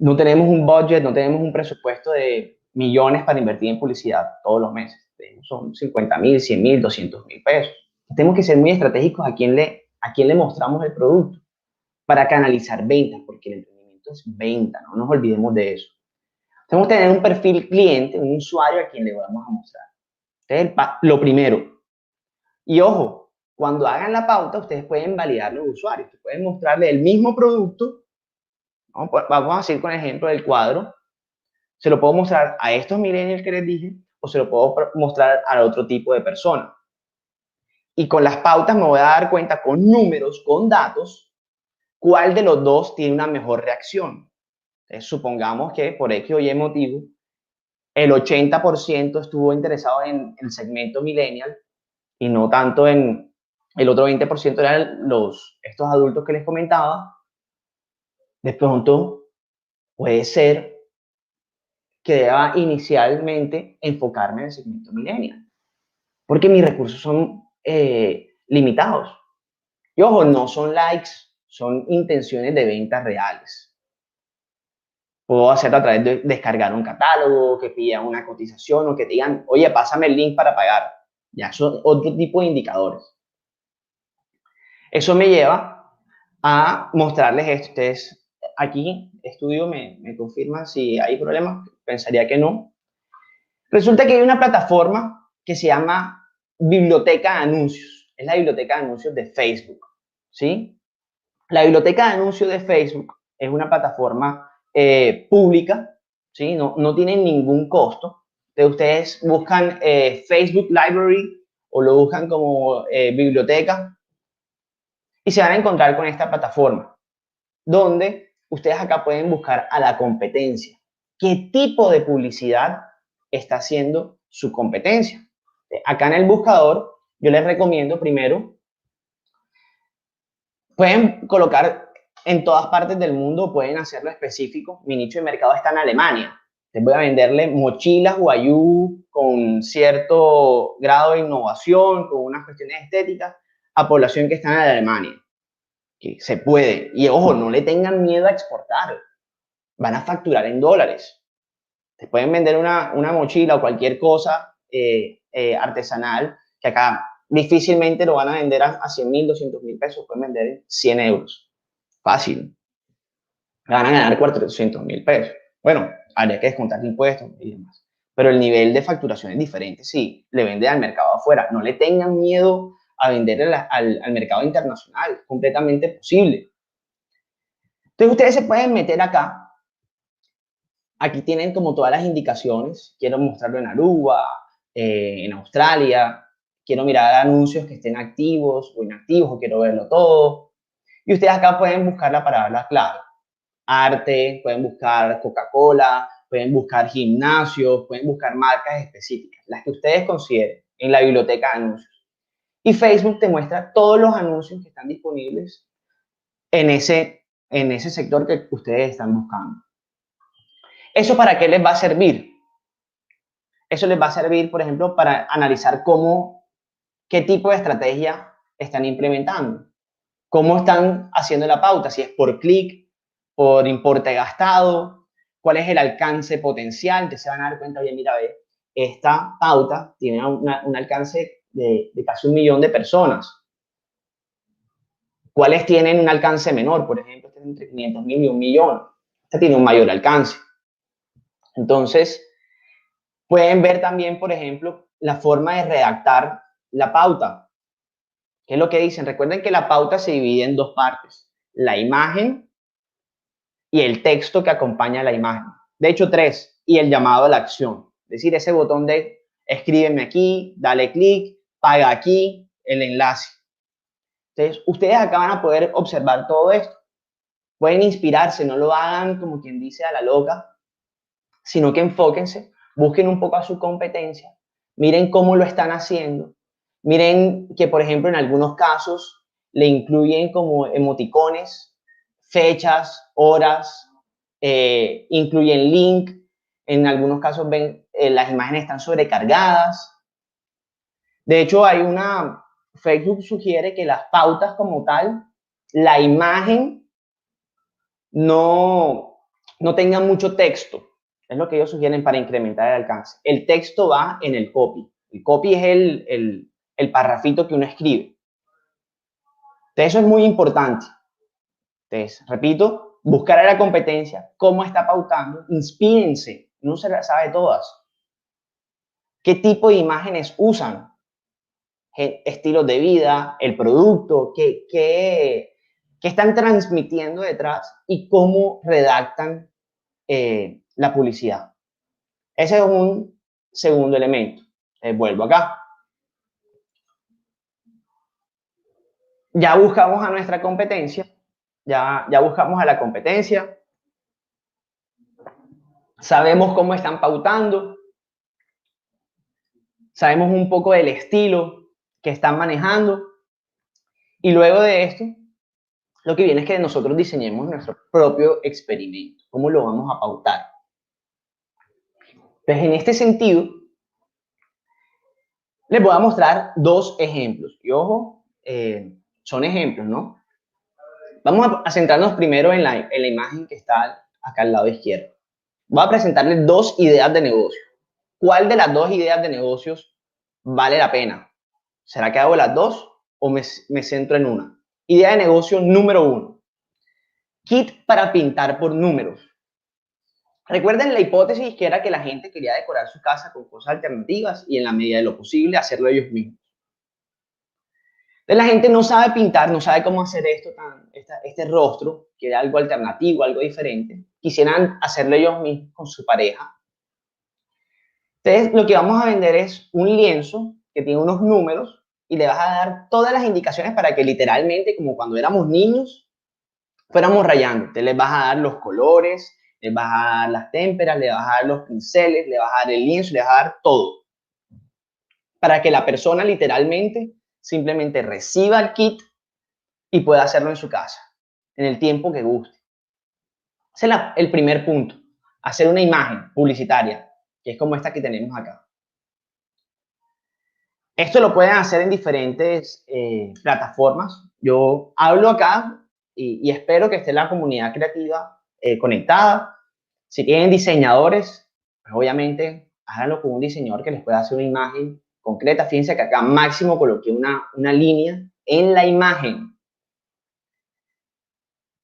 no tenemos un budget, no tenemos un presupuesto de millones para invertir en publicidad todos los meses. Son 50,000, 100,000, 200,000 pesos. Tenemos que ser muy estratégicos a quién le mostramos el producto para canalizar ventas, porque el emprendimiento es venta, no nos olvidemos de eso. Tenemos que tener un perfil cliente, un usuario a quien le vamos a mostrar. Entonces, lo primero. Y ojo, cuando hagan la pauta, ustedes pueden validar los usuarios. Ustedes pueden mostrarle el mismo producto. Vamos a decir con el ejemplo del cuadro. Se lo puedo mostrar a estos millennials que les dije, o se lo puedo mostrar a otro tipo de persona. Y con las pautas me voy a dar cuenta con números, con datos, cuál de los dos tiene una mejor reacción. Entonces, supongamos que por X o Y motivo, el 80% estuvo interesado en el segmento millennial y no tanto en el otro 20% eran estos adultos que les comentaba. De pronto puede ser que deba inicialmente enfocarme en el segmento millennial, porque mis recursos son limitados. Y ojo, no son likes, son intenciones de ventas reales. Puedo hacerlo a través de descargar un catálogo, que pidan una cotización o que te digan, oye, pásame el link para pagar. Ya son otro tipo de indicadores. Eso me lleva a mostrarles esto. Ustedes aquí, estudio, me confirman si hay problemas. Pensaría que no. Resulta que hay una plataforma que se llama Biblioteca de Anuncios. Es la biblioteca de anuncios de Facebook, ¿sí? La biblioteca de anuncios de Facebook es una plataforma pública, ¿sí? No tienen ningún costo. Entonces, ustedes buscan Facebook Library o lo buscan como biblioteca y se van a encontrar con esta plataforma, donde ustedes acá pueden buscar a la competencia. ¿Qué tipo de publicidad está haciendo su competencia? Acá en el buscador, yo les recomiendo primero, pueden colocar en todas partes del mundo, pueden hacerlo específico. Mi nicho de mercado está en Alemania. Les voy a venderle mochilas Huayú con cierto grado de innovación, con unas cuestiones estéticas, a población que está en Alemania. Que se puede. Y ojo, no le tengan miedo a exportar. Van a facturar en dólares. Te pueden vender una mochila o cualquier cosa artesanal, que acá difícilmente lo van a vender a 100,000, 200,000 pesos. Pueden vender en 100 euros. Fácil. Van a ganar 400,000 pesos. Bueno, habría que descontar impuestos y demás. Pero el nivel de facturación es diferente. Sí, le venden al mercado afuera. No le tengan miedo a venderle al mercado internacional. Es completamente posible. Entonces, ustedes se pueden meter acá. Aquí tienen como todas las indicaciones. Quiero mostrarlo en Aruba, en Australia. quiero mirar anuncios que estén activos o inactivos, o quiero verlo todo. Y ustedes acá pueden buscar la palabra clave. Arte, pueden buscar Coca-Cola, pueden buscar gimnasios, pueden buscar marcas específicas, las que ustedes consideren en la biblioteca de anuncios. Y Facebook te muestra todos los anuncios que están disponibles en ese sector que ustedes están buscando. ¿Eso para qué les va a servir? Eso les va a servir, por ejemplo, para analizar qué tipo de estrategia están implementando, cómo están haciendo la pauta, si es por clic, por importe gastado, cuál es el alcance potencial. Entonces se van a dar cuenta, oye, mira, ve, esta pauta tiene un alcance de casi 1 millón de personas. ¿Cuáles tienen un alcance menor? Por ejemplo, este entre 500.000 y 1 millón. Este tiene un mayor alcance. Entonces, pueden ver también, por ejemplo, la forma de redactar la pauta. ¿Qué es lo que dicen? Recuerden que la pauta se divide en 2 partes. La imagen y el texto que acompaña a la imagen. De hecho, 3. Y el llamado a la acción. Es decir, ese botón de escríbeme aquí, dale clic, paga aquí, el enlace. Entonces, ustedes acá van a poder observar todo esto. Pueden inspirarse, no lo hagan como quien dice a la loca, sino que enfóquense, busquen un poco a su competencia, miren cómo lo están haciendo, miren que, por ejemplo, en algunos casos le incluyen como emoticones, fechas, horas, incluyen link, en algunos casos ven las imágenes están sobrecargadas. De hecho, Facebook sugiere que las pautas como tal, la imagen no tenga mucho texto. Es lo que ellos sugieren para incrementar el alcance. El texto va en el copy. El copy es el parrafito que uno escribe. Entonces, eso es muy importante. Entonces, repito, buscar a la competencia, cómo está pautando, inspírense, no se las sabe todas. ¿Qué tipo de imágenes usan? Estilos de vida, el producto, qué están transmitiendo detrás y cómo redactan la publicidad. Ese es un segundo elemento. Vuelvo acá. Ya buscamos a nuestra competencia. Ya buscamos a la competencia. Sabemos cómo están pautando. Sabemos un poco del estilo que están manejando. Y luego de esto, lo que viene es que nosotros diseñemos nuestro propio experimento. ¿Cómo lo vamos a pautar? Entonces, en este sentido, les voy a mostrar 2 ejemplos. Y ojo, son ejemplos, ¿no? Vamos a centrarnos primero en la imagen que está acá al lado izquierdo. Voy a presentarles 2 ideas de negocio. ¿Cuál de las 2 ideas de negocios vale la pena? ¿Será que hago las 2 o me centro en una? Idea de negocio número 1. Kit para pintar por números. Recuerden la hipótesis que era que la gente quería decorar su casa con cosas alternativas y en la medida de lo posible hacerlo ellos mismos. Entonces la gente no sabe pintar, no sabe cómo hacer este rostro, que era algo alternativo, algo diferente. Quisieran hacerlo ellos mismos con su pareja. Entonces lo que vamos a vender es un lienzo que tiene unos números y le vas a dar todas las indicaciones para que literalmente, como cuando éramos niños, fuéramos rayando. Te les vas a dar los colores, les vas a dar las témperas, le vas a dar los pinceles, le vas a dar el lienzo, le vas a dar todo. Para que la persona literalmente simplemente reciba el kit y pueda hacerlo en su casa, en el tiempo que guste. Ese es el primer punto. Hacer una imagen publicitaria, que es como esta que tenemos acá. Esto lo pueden hacer en diferentes plataformas. Yo hablo acá y espero que esté la comunidad creativa conectada. Si tienen diseñadores, pues obviamente háganlo con un diseñador que les pueda hacer una imagen concreta. Fíjense que acá máximo coloqué una línea en la imagen.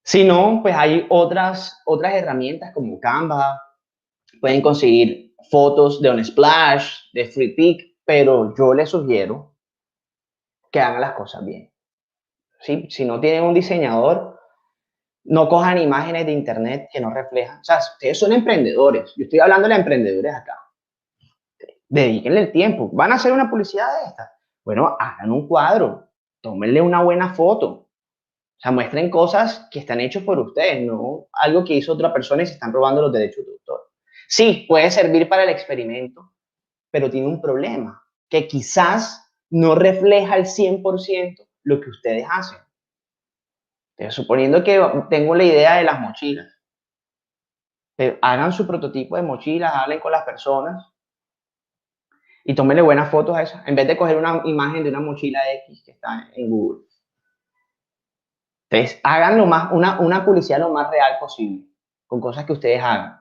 Si no, pues hay otras herramientas como Canva. Pueden conseguir fotos de Unsplash, de FreePic, pero yo les sugiero que hagan las cosas bien. ¿Sí? Si no tienen un diseñador, no cojan imágenes de internet que no reflejan. O sea, ustedes son emprendedores. Yo estoy hablando de emprendedores acá. Dedíquenle el tiempo. ¿Van a hacer una publicidad de esta? Bueno, hagan un cuadro, tómenle una buena foto. O sea, muestren cosas que están hechas por ustedes, no algo que hizo otra persona y se están robando los derechos de autor. Sí, puede servir para el experimento, pero tiene un problema, que quizás no refleja al 100% lo que ustedes hacen. Entonces, suponiendo que tengo la idea de las mochilas, hagan su prototipo de mochilas, hablen con las personas y tómenle buenas fotos a eso, en vez de coger una imagen de una mochila X que está en Google. Entonces, hagan una publicidad lo más real posible, con cosas que ustedes hagan.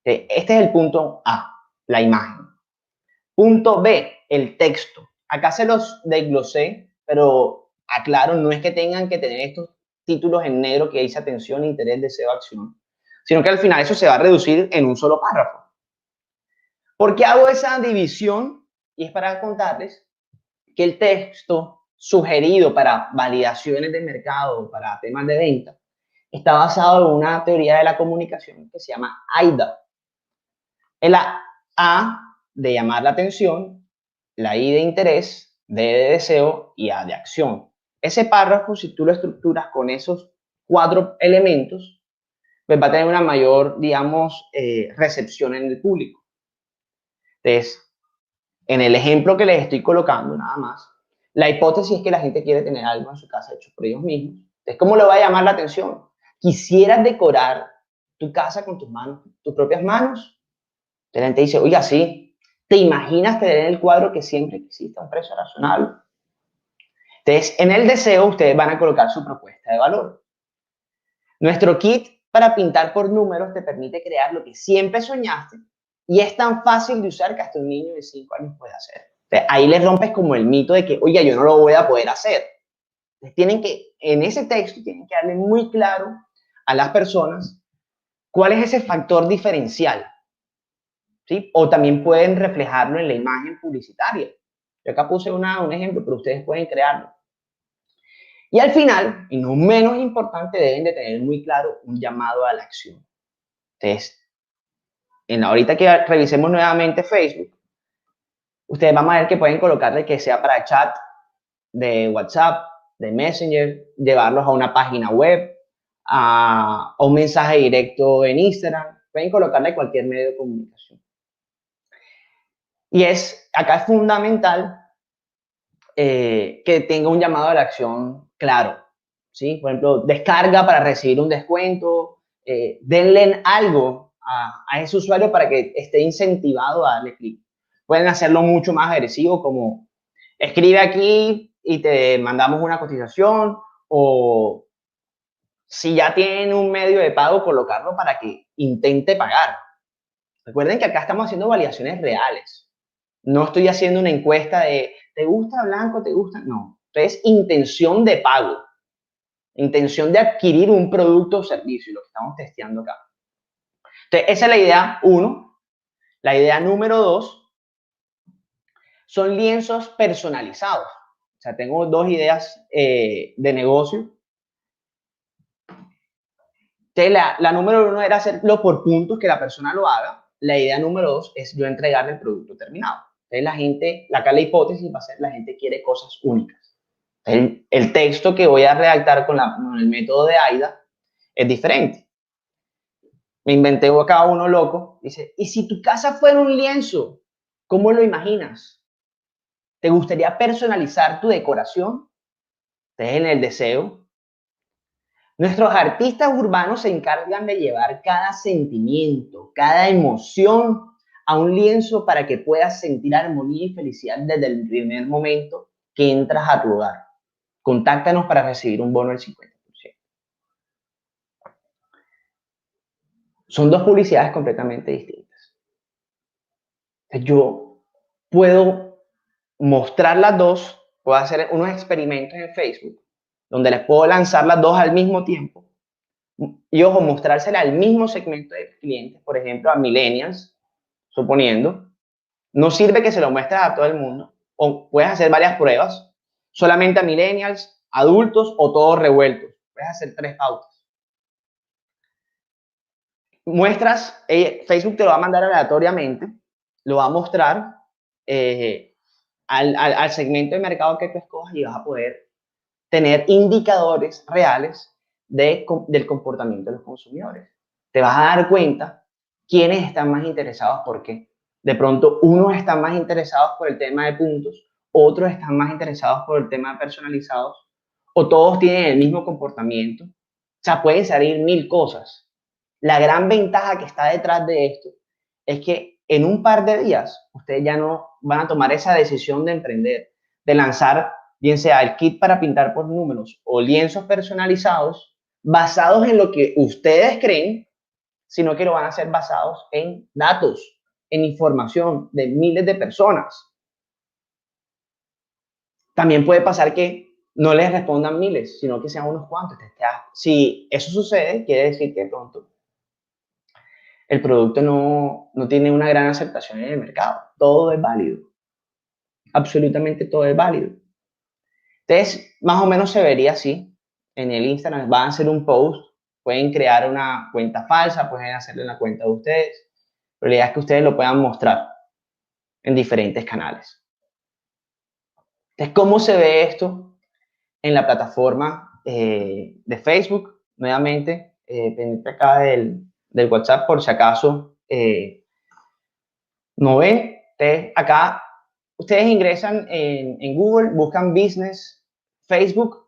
Entonces, este es el punto A, la imagen. Punto B, el texto. Acá se los desglosé, pero aclaro, no es que tengan que tener estos títulos en negro que dice atención, interés, deseo, acción, sino que al final eso se va a reducir en un solo párrafo. ¿Por qué hago esa división? Y es para contarles que el texto sugerido para validaciones de mercado, para temas de venta, está basado en una teoría de la comunicación que se llama AIDA. El A de llamar la atención, la I de interés, D de deseo y A de acción. Ese párrafo, si tú lo estructuras con esos 4 elementos, pues va a tener una mayor, digamos, recepción en el público. Entonces, en el ejemplo que les estoy colocando, nada más, la hipótesis es que la gente quiere tener algo en su casa hecho por ellos mismos. Entonces, ¿cómo le va a llamar la atención? ¿Quisieras decorar tu casa con tus manos, tus propias manos? Entonces, la gente dice, oiga, sí, ¿te imaginas tener el cuadro que siempre quisiste a un precio razonable? Entonces, en el deseo, ustedes van a colocar su propuesta de valor. Nuestro kit para pintar por números te permite crear lo que siempre soñaste y es tan fácil de usar que hasta un niño de 5 años puede hacer. Entonces, ahí le rompes como el mito de que, oiga, yo no lo voy a poder hacer. Entonces, tienen que, en ese texto, tienen que darle muy claro a las personas cuál es ese factor diferencial. ¿Sí? O también pueden reflejarlo en la imagen publicitaria. Yo acá puse un ejemplo, pero ustedes pueden crearlo. Y al final, y no menos importante, deben de tener muy claro un llamado a la acción. Entonces, ahorita que revisemos nuevamente Facebook, ustedes van a ver que pueden colocarle que sea para chat de WhatsApp, de Messenger, llevarlos a una página web, a un mensaje directo en Instagram. Pueden colocarle cualquier medio de comunicación. Y acá es fundamental que tenga un llamado a la acción claro, ¿sí? Por ejemplo, descarga para recibir un descuento, denle algo a ese usuario para que esté incentivado a darle clic. Pueden hacerlo mucho más agresivo, como escribe aquí y te mandamos una cotización, o si ya tienen un medio de pago, colocarlo para que intente pagar. Recuerden que acá estamos haciendo validaciones reales. No estoy haciendo una encuesta de ¿te gusta blanco? ¿Te gusta? No. Es intención de pago. Intención de adquirir un producto o servicio, lo que estamos testeando acá. Entonces, esa es la idea 1. La idea número 2 son lienzos personalizados. O sea, tengo 2 ideas de negocio. Entonces, la número 1 era hacerlo por puntos, que la persona lo haga. La idea número 2 es yo entregarle el producto terminado. Entonces, acá la hipótesis va a ser la gente quiere cosas únicas. El texto que voy a redactar con el método de AIDA es diferente. Me inventé acá uno loco. Dice, ¿y si tu casa fuera un lienzo? ¿Cómo lo imaginas? ¿Te gustaría personalizar tu decoración? Entonces, en el deseo. Nuestros artistas urbanos se encargan de llevar cada sentimiento, cada emoción a un lienzo para que puedas sentir armonía y felicidad desde el primer momento que entras a tu hogar. Contáctanos para recibir un bono del 50%. Son 2 publicidades completamente distintas. Yo puedo mostrar las 2, puedo hacer unos experimentos en Facebook, donde les puedo lanzar las 2 al mismo tiempo. Y ojo, mostrársela al mismo segmento de clientes, por ejemplo, a millennials, suponiendo. No sirve que se lo muestres a todo el mundo, o puedes hacer varias pruebas, solamente a millennials, adultos o todos revueltos. Puedes hacer 3 pautas. Muestras, Facebook te lo va a mandar aleatoriamente, lo va a mostrar al segmento de mercado que tú escojas y vas a poder tener indicadores reales del comportamiento de los consumidores. Te vas a dar cuenta quiénes están más interesados por qué. De pronto, unos están más interesados por el tema de puntos, otros están más interesados por el tema de personalizados, o todos tienen el mismo comportamiento. O sea, pueden salir 1000 cosas. La gran ventaja que está detrás de esto es que en un par de días ustedes ya no van a tomar esa decisión de emprender, de lanzar bien sea el kit para pintar por números o lienzos personalizados basados en lo que ustedes creen, sino que lo van a hacer basados en datos, en información de miles de personas. También puede pasar que no les respondan miles, sino que sean unos cuantos. Si eso sucede, quiere decir que de pronto el producto no tiene una gran aceptación en el mercado. Todo es válido. Absolutamente todo es válido. Entonces, más o menos se vería así. En el Instagram van a hacer un post, pueden crear una cuenta falsa, pueden hacerlo en la cuenta de ustedes. Pero la idea es que ustedes lo puedan mostrar en diferentes canales. Entonces, ¿cómo se ve esto en la plataforma de Facebook? Nuevamente, pendiente acá del WhatsApp, por si acaso no ven. Entonces, acá ustedes ingresan en Google, buscan Business Facebook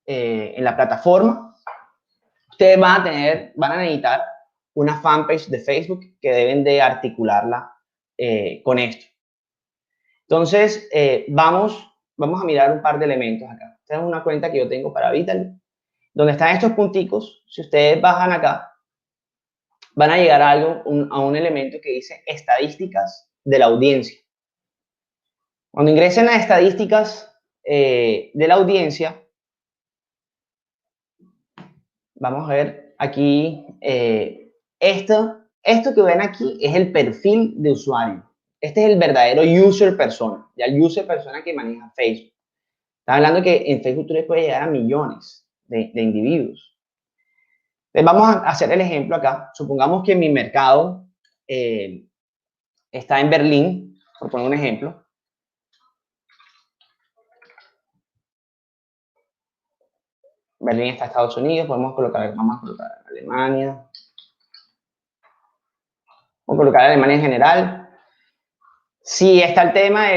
en la plataforma. Ustedes van a necesitar una fanpage de Facebook que deben de articularla con esto. Entonces, vamos a mirar un par de elementos acá. Esta es una cuenta que yo tengo para Vital, donde están estos punticos. Si ustedes bajan acá, van a llegar a un elemento que dice estadísticas de la audiencia. Cuando ingresen a estadísticas de la audiencia, vamos a ver aquí, esto que ven aquí es el perfil de usuario. Este es el verdadero user persona, ya el user persona que maneja Facebook. Está hablando que en Facebook tú le puedes llegar a millones de individuos. Entonces vamos a hacer el ejemplo acá. Supongamos que mi mercado está en Berlín, por poner un ejemplo. Berlín está en Estados Unidos, vamos a colocar Alemania. Vamos a colocar Alemania en general. Si está el tema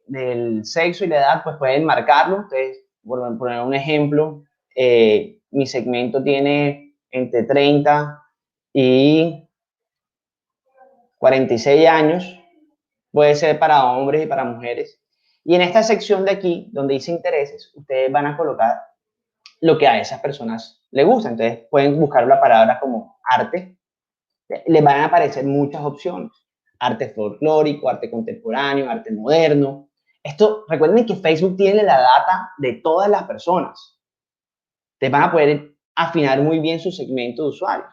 del sexo y la edad, pues pueden marcarlo. Entonces, por poner un ejemplo, mi segmento tiene entre 30 y 46 años. Puede ser para hombres y para mujeres. Y en esta sección de aquí, donde dice intereses, ustedes van a colocar lo que a esas personas les gusta. Entonces, pueden buscar la palabra como arte. Les van a aparecer muchas opciones. Arte folclórico, arte contemporáneo, arte moderno. Esto, recuerden que Facebook tiene la data de todas las personas. Te van a poder afinar muy bien su segmento de usuarios.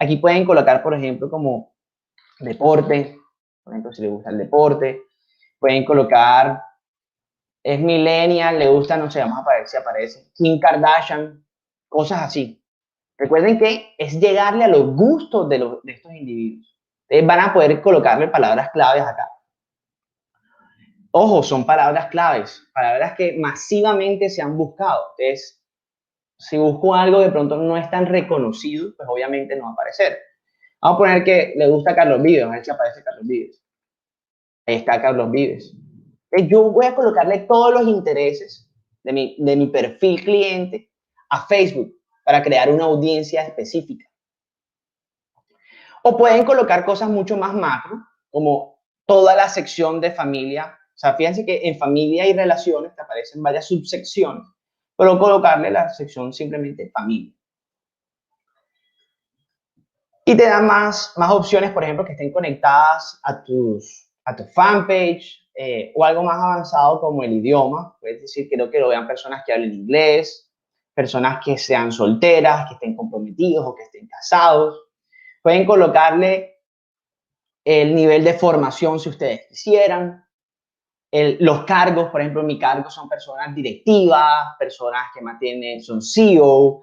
Aquí pueden colocar, por ejemplo, como deporte. Por ejemplo, si les gusta el deporte. Pueden colocar, es millennial, le gusta, no sé, vamos a ver si aparece, Kim Kardashian, cosas así. Recuerden que es llegarle a los gustos de estos individuos. Ustedes van a poder colocarle palabras claves acá. Ojo, son palabras claves, palabras que masivamente se han buscado. Entonces, si busco algo de pronto no es tan reconocido, pues obviamente no va a aparecer. Vamos a poner que le gusta Carlos Vives, a ver si aparece Carlos Vives. Ahí está Carlos Vives. Entonces, yo voy a colocarle todos los intereses de mi perfil cliente a Facebook para crear una audiencia específica. O pueden colocar cosas mucho más macro, como toda la sección de familia. O sea, fíjense que en familia y relaciones te aparecen varias subsecciones, pero colocarle la sección simplemente familia. Y te da más opciones, por ejemplo, que estén conectadas a tu fanpage o algo más avanzado como el idioma. Puedes decir, quiero que lo vean personas que hablen inglés, personas que sean solteras, que estén comprometidos o que estén casados. Pueden colocarle el nivel de formación si ustedes quisieran. Los cargos, por ejemplo, mi cargo son personas directivas, personas que son CEO.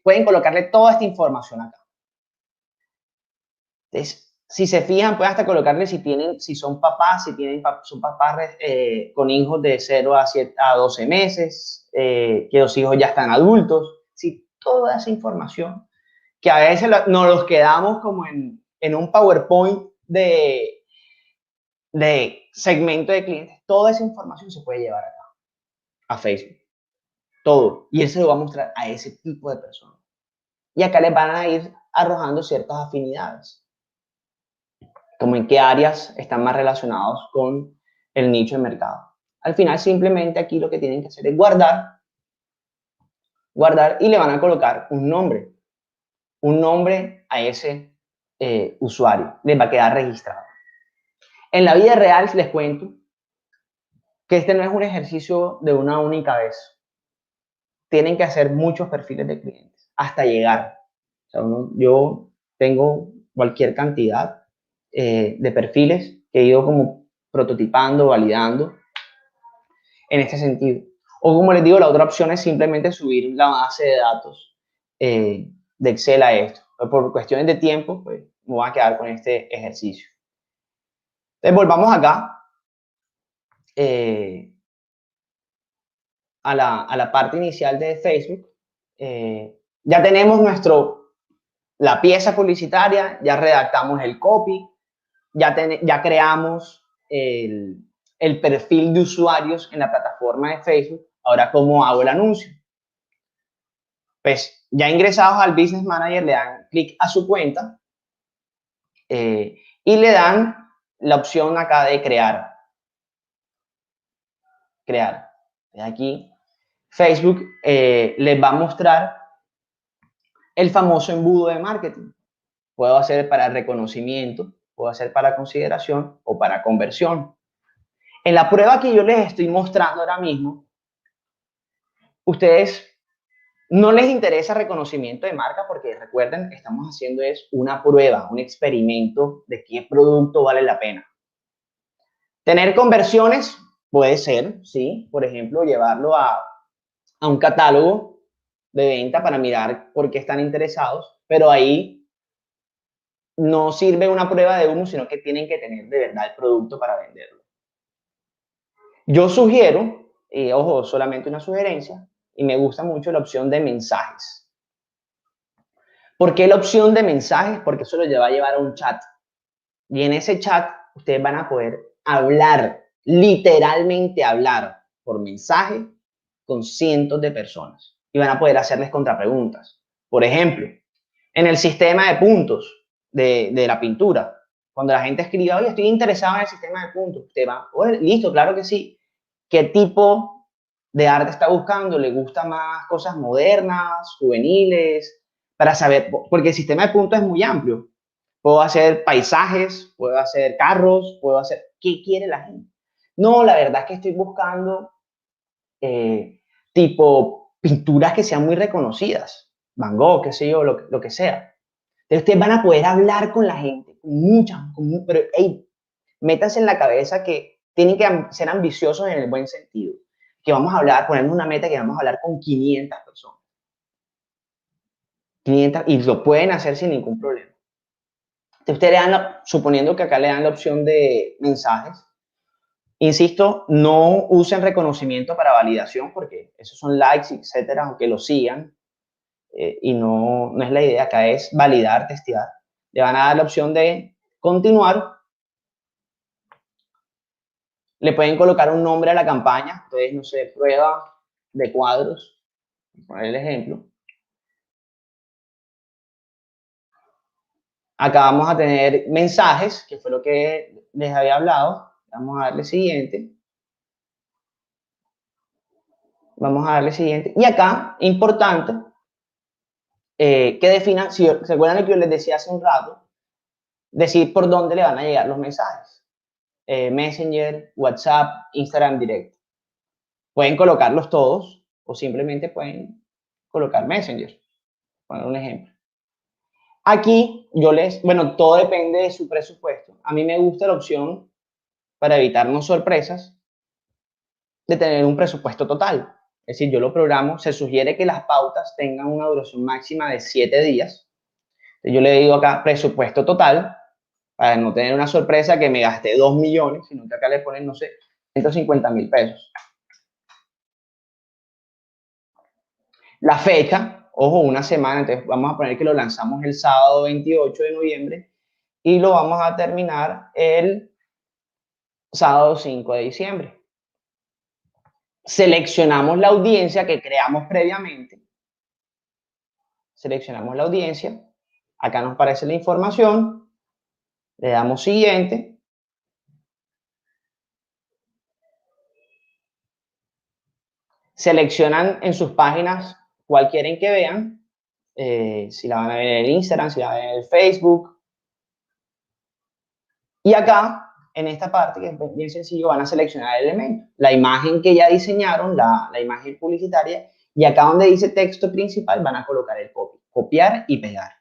Pueden colocarle toda esta información acá. Entonces, Si se fijan, pueden hasta colocarle si son papás, son papás con hijos de 0 a 12 meses, que los hijos ya están adultos. Si toda esa información, que a veces nos los quedamos como en un PowerPoint de segmento de clientes, toda esa información se puede llevar acá, a Facebook. Todo. Y él se lo va a mostrar a ese tipo de personas. Y acá les van a ir arrojando ciertas afinidades, como en qué áreas están más relacionados con el nicho de mercado. Al final, simplemente aquí lo que tienen que hacer es guardar, y le van a colocar un nombre a ese usuario. Les va a quedar registrado. En la vida real les cuento que este no es un ejercicio de una única vez. Tienen que hacer muchos perfiles de clientes hasta llegar. O sea, yo tengo cualquier cantidad de perfiles que he ido como prototipando, validando en este sentido. O como les digo, la otra opción es simplemente subir la base de datos de Excel a esto. Pero por cuestiones de tiempo, pues me voy a quedar con este ejercicio. Entonces volvamos acá a la parte inicial de Facebook. Ya tenemos la pieza publicitaria, ya redactamos el copy, ya creamos el perfil de usuarios en la plataforma de Facebook. Ahora, ¿cómo hago el anuncio? Pues ya ingresados al Business Manager, le dan clic a su cuenta y le dan la opción acá de crear. Aquí Facebook les va a mostrar el famoso embudo de marketing. Puedo hacer para reconocimiento, puedo hacer para consideración o para conversión. En la prueba que yo les estoy mostrando ahora mismo, ustedes no les interesa reconocimiento de marca porque recuerden que estamos haciendo es una prueba, un experimento de qué producto vale la pena. Tener conversiones puede ser, sí, por ejemplo, llevarlo a un catálogo de venta para mirar por qué están interesados, pero ahí no sirve una prueba de humo, sino que tienen que tener de verdad el producto para venderlo. Yo sugiero, y ojo, solamente una sugerencia, y me gusta mucho la opción de mensajes. ¿Por qué la opción de mensajes? Porque eso lo va a llevar a un chat. Y en ese chat ustedes van a poder hablar, literalmente hablar por mensaje con cientos de personas. Y van a poder hacerles contrapreguntas. Por ejemplo, en el sistema de puntos de la pintura, cuando la gente escriba, oye, estoy interesado en el sistema de puntos, usted va, oye, listo, claro que sí. ¿Qué tipo de arte está buscando? ¿Le gusta más cosas modernas, juveniles? Para saber, porque el sistema de puntos es muy amplio. Puedo hacer paisajes, puedo hacer carros, puedo hacer... ¿Qué quiere la gente? No, la verdad es que estoy buscando tipo pinturas que sean muy reconocidas. Van Gogh, qué sé yo, lo que sea. Entonces ustedes van a poder hablar con la gente, pero hey, métanse en la cabeza que tienen que ser ambiciosos en el buen sentido. Que vamos a hablar, ponemos una meta que vamos a hablar con 500 personas. 500, y lo pueden hacer sin ningún problema. Entonces ustedes le dan, suponiendo que acá le dan la opción de mensajes, insisto, no usen reconocimiento para validación porque esos son likes, etcétera, aunque lo sigan. Y no es la idea, acá es validar, testear. Le van a dar la opción de continuar. Le pueden colocar un nombre a la campaña. Entonces, no sé, prueba de cuadros. Voy a poner el ejemplo. Acá vamos a tener mensajes, que fue lo que les había hablado. Vamos a darle siguiente. Vamos a darle siguiente. Y acá, importante, que definan, si se acuerdan lo que yo les decía hace un rato, decir por dónde le van a llegar los mensajes. Messenger, WhatsApp, Instagram Direct. Pueden colocarlos todos o simplemente pueden colocar Messenger. Poner un ejemplo. Aquí bueno, todo depende de su presupuesto. A mí me gusta la opción, para evitarnos sorpresas, de tener un presupuesto total. Es decir, yo lo programo, se sugiere que las pautas tengan una duración máxima de 7 días. Entonces yo le digo acá presupuesto total, para no tener una sorpresa que me gasté 2 millones, sino que acá le ponen, no sé, 150.000 pesos. La fecha, ojo, una semana, entonces vamos a poner que lo lanzamos el sábado 28 de noviembre y lo vamos a terminar el sábado 5 de diciembre. Seleccionamos la audiencia que creamos previamente. Seleccionamos la audiencia. Acá nos aparece la información. Le damos siguiente. Seleccionan en sus páginas cuál quieren que vean. Si la van a ver en el Instagram, si la van a ver en el Facebook. Y acá, en esta parte, que es bien sencillo, van a seleccionar el elemento. La imagen que ya diseñaron, la imagen publicitaria. Y acá donde dice texto principal, van a colocar el copy. Copiar y pegar.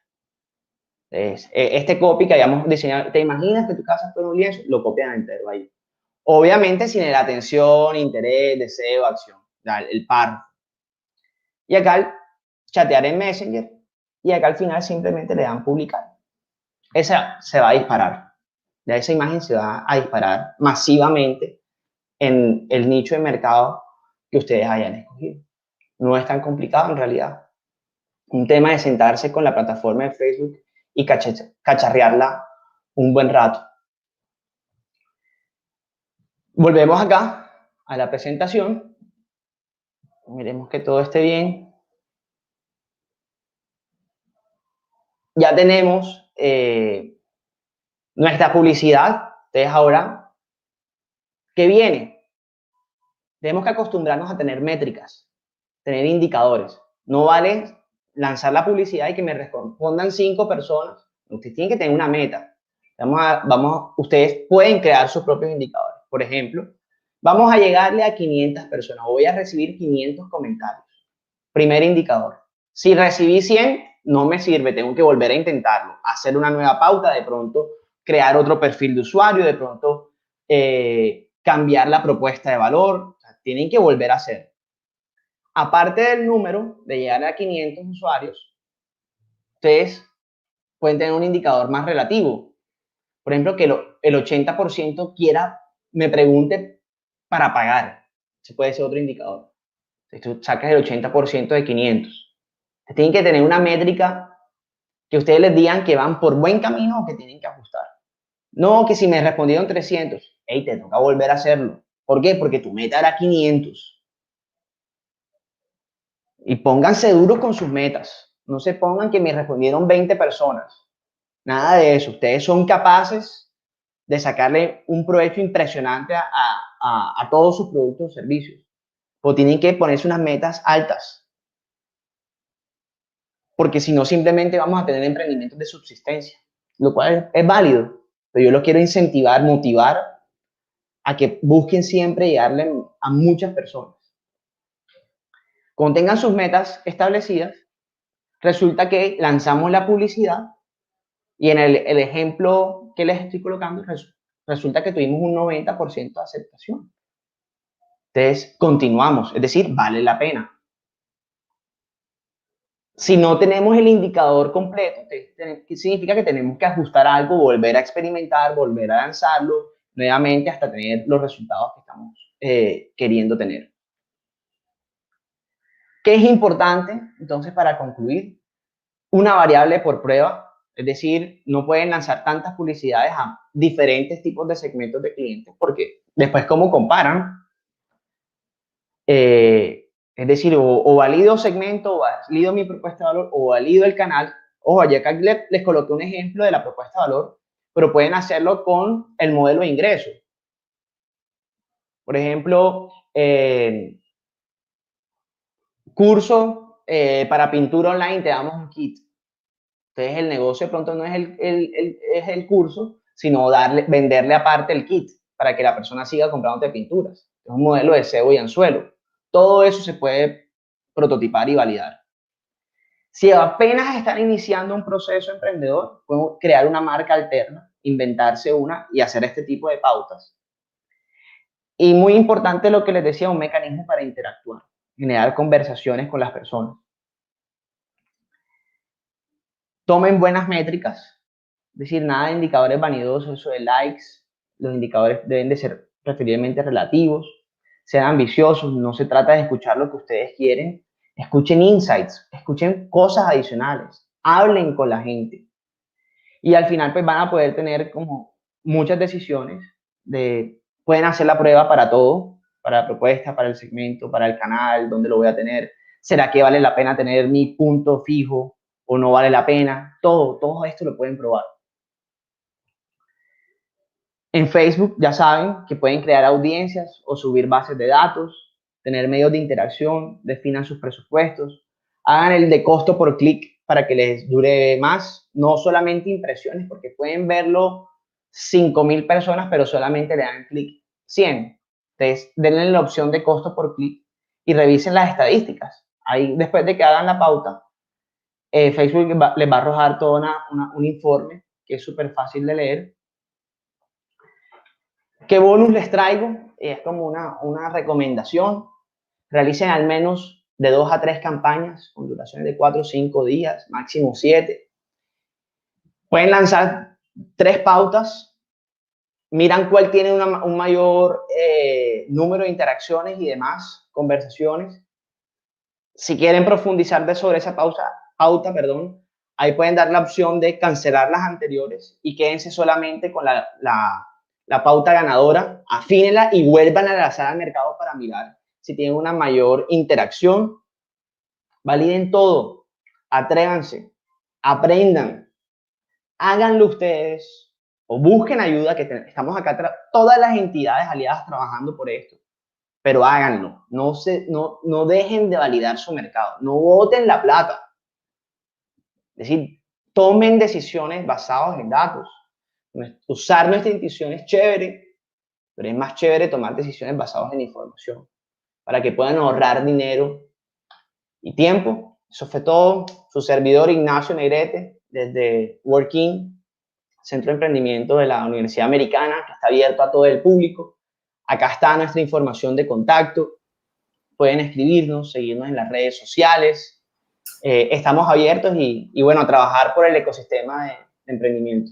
Entonces, este copy que habíamos diseñado, ¿te imaginas que tu casa fuera un lienzo? Lo copian entero ahí. Obviamente sin el atención, interés, deseo, acción. El párrafo. Y acá el chatear en Messenger. Y acá al final simplemente le dan publicar. Esa se va a disparar. Ya esa imagen se va a disparar masivamente en el nicho de mercado que ustedes hayan escogido. No es tan complicado en realidad. Un tema de sentarse con la plataforma de Facebook y cacharrearla un buen rato. Volvemos acá a la presentación. Miremos que todo esté bien. Ya tenemos nuestra publicidad. Entonces ahora, ¿qué viene? Tenemos que acostumbrarnos a tener métricas, tener indicadores. No vale lanzar la publicidad y que me respondan 5 personas. Ustedes tienen que tener una meta. Ustedes pueden crear sus propios indicadores. Por ejemplo, vamos a llegarle a 500 personas. Voy a recibir 500 comentarios. Primer indicador. Si recibí 100, no me sirve. Tengo que volver a intentarlo. Hacer una nueva pauta, de pronto crear otro perfil de usuario, de pronto cambiar la propuesta de valor. O sea, tienen que volver a hacer. Aparte del número de llegar a 500 usuarios, ustedes pueden tener un indicador más relativo. Por ejemplo, que el 80% me pregunte para pagar. Ese puede ser otro indicador. Entonces, tú sacas el 80% de 500. Ustedes tienen que tener una métrica que ustedes les digan que van por buen camino o que tienen que ajustar. No que si me respondieron 300, hey, te toca volver a hacerlo. ¿Por qué? Porque tu meta era 500. Y pónganse duros con sus metas. No se pongan que me respondieron 20 personas. Nada de eso. Ustedes son capaces de sacarle un provecho impresionante a todos sus productos o servicios. O tienen que ponerse unas metas altas. Porque si no, simplemente vamos a tener emprendimientos de subsistencia. Lo cual es válido. Pero yo los quiero incentivar, motivar a que busquen siempre llegarle a muchas personas. Cuando tengan sus metas establecidas, resulta que lanzamos la publicidad y en el ejemplo que les estoy colocando, resulta que tuvimos un 90% de aceptación. Entonces, continuamos, es decir, vale la pena. Si no tenemos el indicador completo, ¿qué significa? Que tenemos que ajustar algo, volver a experimentar, volver a lanzarlo nuevamente hasta tener los resultados que estamos queriendo tener. ¿Qué es importante? Entonces, para concluir, una variable por prueba, es decir, no pueden lanzar tantas publicidades a diferentes tipos de segmentos de clientes, porque después, ¿cómo comparan? Es decir, o valido segmento, o valido mi propuesta de valor, o valido el canal. Ojo, allá acá les coloqué un ejemplo de la propuesta de valor, pero pueden hacerlo con el modelo de ingreso. Por ejemplo, curso para pintura online, te damos un kit. Entonces el negocio de pronto no es el curso, sino venderle aparte el kit para que la persona siga comprándote pinturas. Es un modelo de cebo y anzuelo. Todo eso se puede prototipar y validar. Si apenas están iniciando un proceso emprendedor, pueden crear una marca alterna, inventarse una y hacer este tipo de pautas. Y muy importante lo que les decía, un mecanismo para interactuar, generar conversaciones con las personas. Tomen buenas métricas, Es decir, nada de indicadores vanidosos, eso de likes. Los indicadores deben de ser preferiblemente relativos. Sean ambiciosos, no se trata de escuchar lo que ustedes quieren. Escuchen insights, escuchen cosas adicionales, hablen con la gente. Y al final pues van a poder tener como muchas decisiones. Pueden hacer la prueba para todo, para la propuesta, para el segmento, para el canal, dónde lo voy a tener. ¿Será que vale la pena tener mi punto fijo o no vale la pena? Todo esto lo pueden probar. En Facebook ya saben que pueden crear audiencias o subir bases de datos, tener medios de interacción, definan sus presupuestos, hagan el de costo por clic para que les dure más, no solamente impresiones, porque pueden verlo 5.000 personas, pero solamente le dan clic 100. Entonces, denle la opción de costo por clic y revisen las estadísticas. Ahí, después de que hagan la pauta, Facebook les va a arrojar todo un informe que es súper fácil de leer. ¿Qué bonus les traigo? Es como una recomendación. Realicen al menos de 2 a 3 campañas con duraciones de 4 o 5 días, máximo 7. Pueden lanzar 3 pautas, miran cuál tiene un mayor número de interacciones y demás conversaciones. Si quieren profundizar sobre esa pauta, ahí pueden dar la opción de cancelar las anteriores y quédense solamente con la pauta ganadora, afínenla y vuelvan a lanzar al mercado para mirar si tienen una mayor interacción. Validen todo, atrévanse, aprendan, háganlo ustedes o busquen ayuda, que estamos acá todas las entidades aliadas trabajando por esto, pero háganlo, no dejen de validar su mercado, no boten la plata. Es decir, tomen decisiones basadas en datos. Usar nuestra intuición es chévere, pero es más chévere tomar decisiones basadas en información para que puedan ahorrar dinero y tiempo. Eso fue todo. Su servidor Ignacio Negrete desde Working, Centro de Emprendimiento de la Universidad Americana, que está abierto a todo el público. Acá está nuestra información de contacto. Pueden escribirnos, seguirnos en las redes sociales. Estamos abiertos y bueno, a trabajar por el ecosistema de emprendimiento.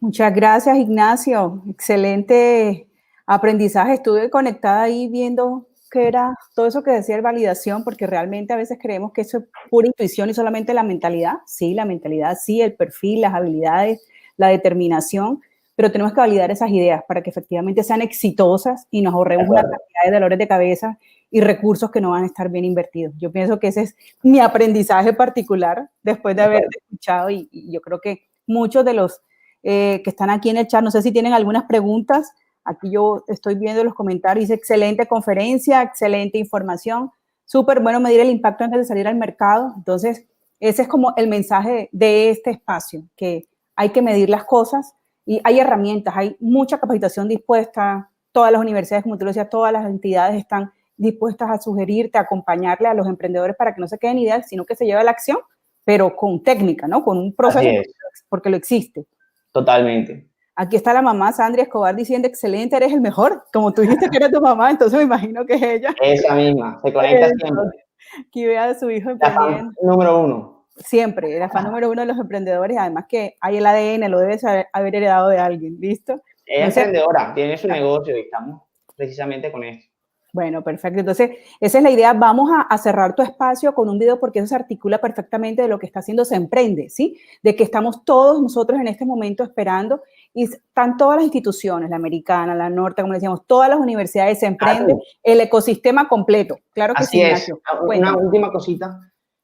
Muchas gracias, Ignacio. Excelente aprendizaje. Estuve conectada ahí viendo qué era todo eso que decía de validación, porque realmente a veces creemos que eso es pura intuición y solamente la mentalidad. Sí, la mentalidad, sí, el perfil, las habilidades, la determinación, pero tenemos que validar esas ideas para que efectivamente sean exitosas y nos ahorremos una cantidad de dolores de cabeza y recursos que no van a estar bien invertidos. Yo pienso que ese es mi aprendizaje particular después de haberte escuchado y yo creo que muchos de los que están aquí en el chat, no sé si tienen algunas preguntas. Aquí yo estoy viendo los comentarios, dice excelente conferencia, excelente información, súper bueno medir el impacto antes de salir al mercado. Entonces, ese es como el mensaje de este espacio, que hay que medir las cosas y hay herramientas, hay mucha capacitación dispuesta, todas las universidades, como tú lo decías, todas las entidades están dispuestas a sugerirte, a acompañarle a los emprendedores para que no se queden ideas, sino que se lleve a la acción, pero con técnica, ¿no? Con un proceso, porque lo existe. Totalmente. Aquí está la mamá Sandra Escobar diciendo, excelente, eres el mejor. Como tú dijiste que era tu mamá, entonces me imagino que es ella. Esa misma, se conecta siempre. Aquí vea a su hijo emprendiendo. Número 1. Siempre, el fan número 1 de los emprendedores, además que hay el ADN, lo debes haber heredado de alguien, ¿listo? Es emprendedora, tiene su negocio y estamos precisamente con esto. Bueno, perfecto. Entonces, esa es la idea. Vamos a cerrar tu espacio con un video porque eso se articula perfectamente de lo que está haciendo Se Emprende, ¿sí? De que estamos todos nosotros en este momento esperando y están todas las instituciones, la americana, la norte, como decíamos, todas las universidades Se Emprende, el ecosistema completo. Claro que sí, Ignacio. Una última cosita.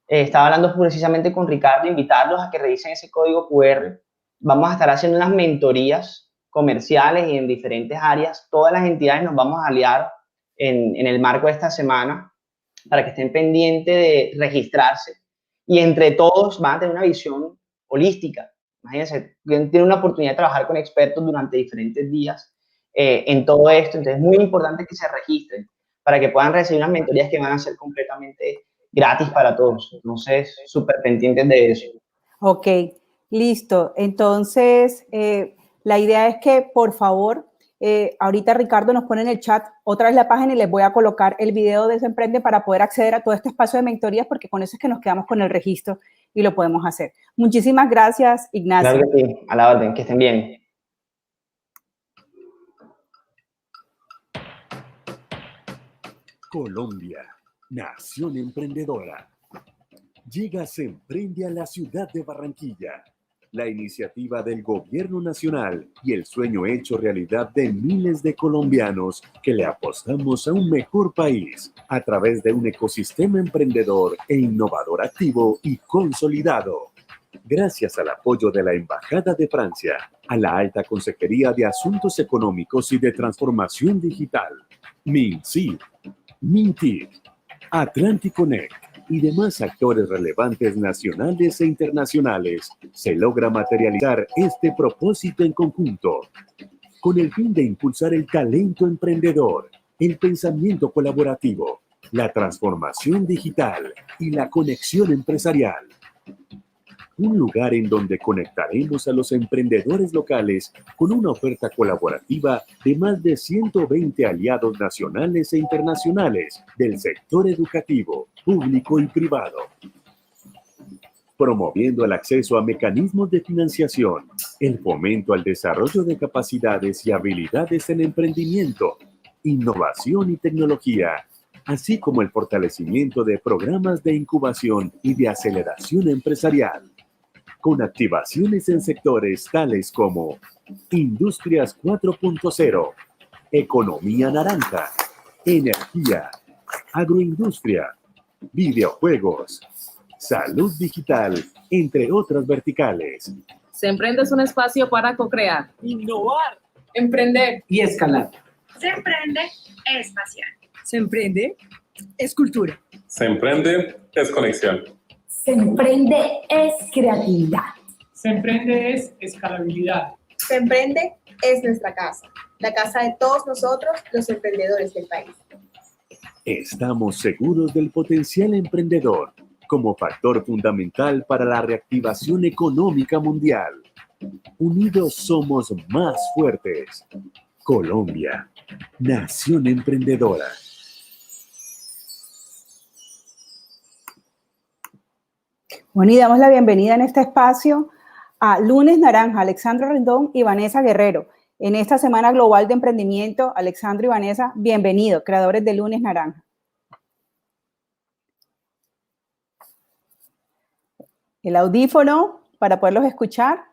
Estaba hablando precisamente con Ricardo, invitarlos a que revisen ese código QR. Vamos a estar haciendo unas mentorías comerciales y en diferentes áreas. Todas las entidades nos vamos a aliar en el marco de esta semana para que estén pendientes de registrarse y entre todos van a tener una visión holística. Imagínense, tienen una oportunidad de trabajar con expertos durante diferentes días en todo esto, entonces es muy importante que se registren para que puedan recibir unas mentorías que van a ser completamente gratis para todos. Entonces, súper pendientes de eso. Ok, listo. Entonces, la idea es que, por favor, ahorita Ricardo nos pone en el chat otra vez la página y les voy a colocar el video de Se Emprende para poder acceder a todo este espacio de mentorías, porque con eso es que nos quedamos con el registro y lo podemos hacer. Muchísimas gracias, Ignacio. Claro que sí, a la orden, que estén bien. Colombia, nación emprendedora. Llega Se Emprende a la ciudad de Barranquilla, la iniciativa del Gobierno Nacional y el sueño hecho realidad de miles de colombianos que le apostamos a un mejor país a través de un ecosistema emprendedor e innovador activo y consolidado. Gracias al apoyo de la Embajada de Francia, a la Alta Consejería de Asuntos Económicos y de Transformación Digital, MINCID, MINTIC, Atlantic Connect y demás actores relevantes nacionales e internacionales, se logra materializar este propósito en conjunto, con el fin de impulsar el talento emprendedor, el pensamiento colaborativo, la transformación digital y la conexión empresarial. Un lugar en donde conectaremos a los emprendedores locales con una oferta colaborativa de más de 120 aliados nacionales e internacionales del sector educativo, público y privado, promoviendo el acceso a mecanismos de financiación, el fomento al desarrollo de capacidades y habilidades en emprendimiento, innovación y tecnología, así como el fortalecimiento de programas de incubación y de aceleración empresarial, con activaciones en sectores tales como Industrias 4.0, Economía Naranja, Energía, Agroindustria, Videojuegos, Salud Digital, entre otras verticales. Se Emprende es un espacio para co-crear, Innovar. emprender Y escalar. Se emprende es pasión. Se emprende es cultura. Se emprende es conexión. Se emprende es creatividad. Se emprende es escalabilidad. Se emprende es nuestra casa, la casa de todos nosotros, los emprendedores del país. Estamos seguros del potencial emprendedor como factor fundamental para la reactivación económica mundial. Unidos somos más fuertes. Colombia, nación emprendedora. Bueno, y damos la bienvenida en este espacio a Lunes Naranja, Alexandro Rendón y Vanessa Guerrero. En esta Semana Global de Emprendimiento, Alexandro y Vanessa, bienvenidos, creadores de Lunes Naranja. El audífono para poderlos escuchar.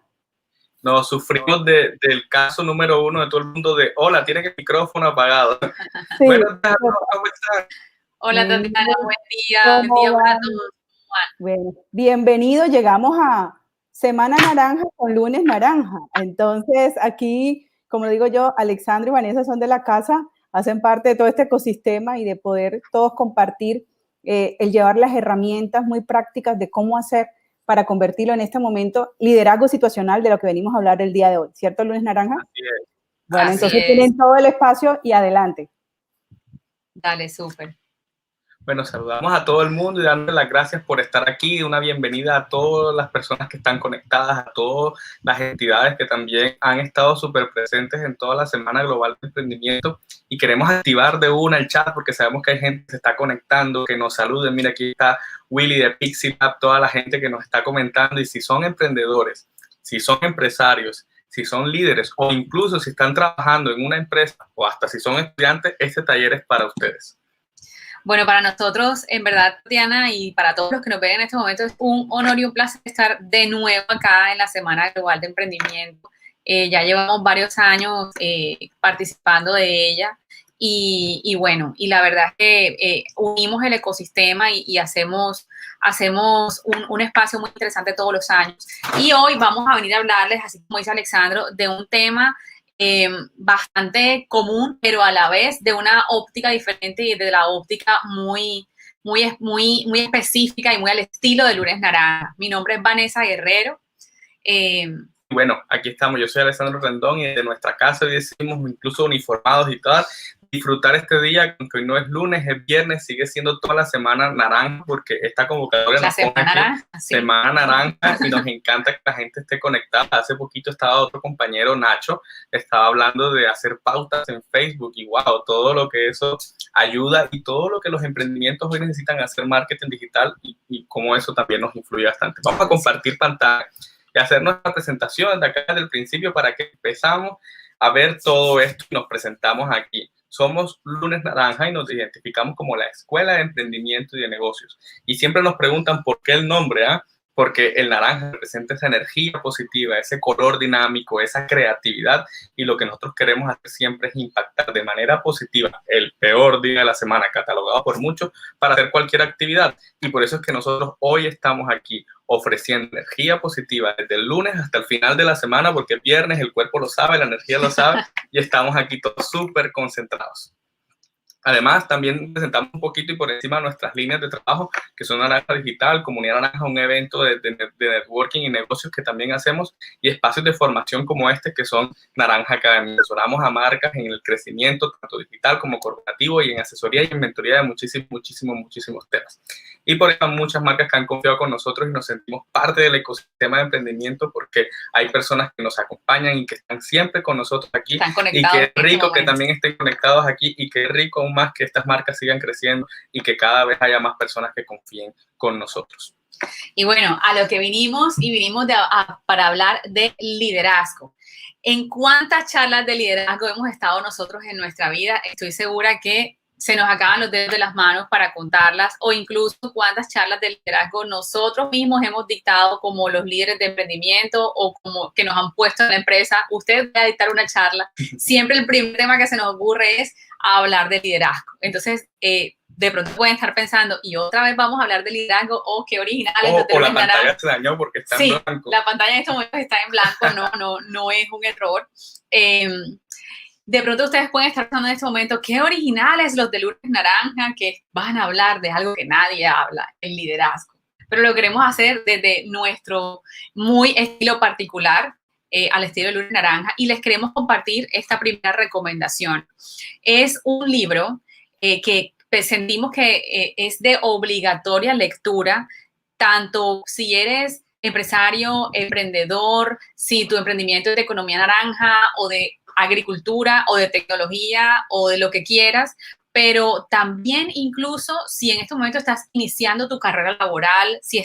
Nos sufrimos del caso número 1 de todo el mundo de, hola, tienen el micrófono apagado. Sí, Buenas tardes, ¿cómo están? Hola, Tatiana, buen día para todos. Bueno, bienvenido, llegamos a Semana Naranja con Lunes Naranja. Entonces, aquí, como digo yo, Alexandro y Vanessa son de la casa, hacen parte de todo este ecosistema y de poder todos compartir el llevar las herramientas muy prácticas de cómo hacer para convertirlo en este momento liderazgo situacional de lo que venimos a hablar el día de hoy. ¿Cierto, Lunes Naranja? Así es. Bueno, entonces tienen todo el espacio y adelante. Dale, súper. Bueno, saludamos a todo el mundo y darles las gracias por estar aquí. Una bienvenida a todas las personas que están conectadas, a todas las entidades que también han estado súper presentes en toda la Semana Global de Emprendimiento. Y queremos activar de una el chat porque sabemos que hay gente que se está conectando, que nos saluden. Mira, aquí está Willy de Pixie Lab, toda la gente que nos está comentando. Y si son emprendedores, si son empresarios, si son líderes o incluso si están trabajando en una empresa o hasta si son estudiantes, este taller es para ustedes. Bueno, para nosotros, en verdad, Tatiana, y para todos los que nos ven en este momento, es un honor y un placer estar de nuevo acá en la Semana Global de Emprendimiento. Ya llevamos varios años participando de ella y bueno, y la verdad es que unimos el ecosistema y hacemos un espacio muy interesante todos los años. Y hoy vamos a venir a hablarles, así como dice Alexandro, de un tema bastante común, pero a la vez de una óptica diferente y de la óptica muy específica y muy al estilo de Lunes Naranja. Mi nombre es Vanessa Guerrero. Bueno, aquí estamos. Yo soy Alexandro Rendón y de nuestra casa hoy decimos incluso uniformados y todas. disfrutar este día, aunque hoy no es lunes, es viernes, sigue siendo toda la semana naranja, porque esta convocatoria la semana naranja, sí. Semana naranja, y nos encanta que la gente esté conectada. Hace poquito estaba otro compañero, Nacho, estaba hablando de hacer pautas en Facebook, y wow, todo lo que eso ayuda y todo lo que los emprendimientos hoy necesitan hacer marketing digital y cómo eso también nos influye bastante. Vamos a compartir pantalla y hacer nuestra presentación de acá desde el principio para que empezamos a ver todo esto y nos presentamos aquí. Somos Lunes Naranja y nos identificamos como la Escuela de Emprendimiento y de Negocios. Y siempre nos preguntan por qué el nombre, ¿ah? Porque el naranja representa esa energía positiva, ese color dinámico, esa creatividad, y lo que nosotros queremos hacer siempre es impactar de manera positiva el peor día de la semana, catalogado por muchos, para hacer cualquier actividad. Y por eso es que nosotros hoy estamos aquí ofreciendo energía positiva desde el lunes hasta el final de la semana, porque es viernes, el cuerpo lo sabe, la energía lo sabe, y estamos aquí todos súper concentrados. Además, también presentamos un poquito y por encima nuestras líneas de trabajo, que son Naranja Digital, Comunidad Naranja, un evento de networking y negocios que también hacemos, y espacios de formación como este, que son Naranja Academy. Asesoramos a marcas en el crecimiento, tanto digital como corporativo, y en asesoría y en mentoría de muchísimos temas. Y por eso hay muchas marcas que han confiado con nosotros y nos sentimos parte del ecosistema de emprendimiento, porque hay personas que nos acompañan y que están siempre con nosotros aquí. Están conectados. Y qué rico que también estén conectados aquí, y qué rico aún más que estas marcas sigan creciendo y que cada vez haya más personas que confíen con nosotros. Y bueno, a lo que vinimos para hablar de liderazgo. ¿En cuántas charlas de liderazgo hemos estado nosotros en nuestra vida? Estoy segura que se nos acaban los dedos de las manos para contarlas, o incluso cuántas charlas de liderazgo nosotros mismos hemos dictado como los líderes de emprendimiento, o como que nos han puesto en la empresa. Usted va a dictar una charla, siempre el primer tema que se nos ocurre es hablar de liderazgo. Entonces, de pronto pueden estar pensando, y otra vez vamos a hablar de liderazgo, qué originales. O la pantalla se dañó porque está en blanco. La pantalla en estos momentos está en blanco, no es un error. De pronto ustedes pueden estar pensando en este momento, qué originales los de Lunes Naranja, que van a hablar de algo que nadie habla, el liderazgo. Pero lo queremos hacer desde nuestro muy estilo particular, al estilo de Lunes Naranja, y les queremos compartir esta primera recomendación. Es un libro que sentimos que es de obligatoria lectura, tanto si eres empresario, emprendedor, si tu emprendimiento es de economía naranja o de agricultura o de tecnología o de lo que quieras, pero también incluso si en este momento estás iniciando tu carrera laboral, si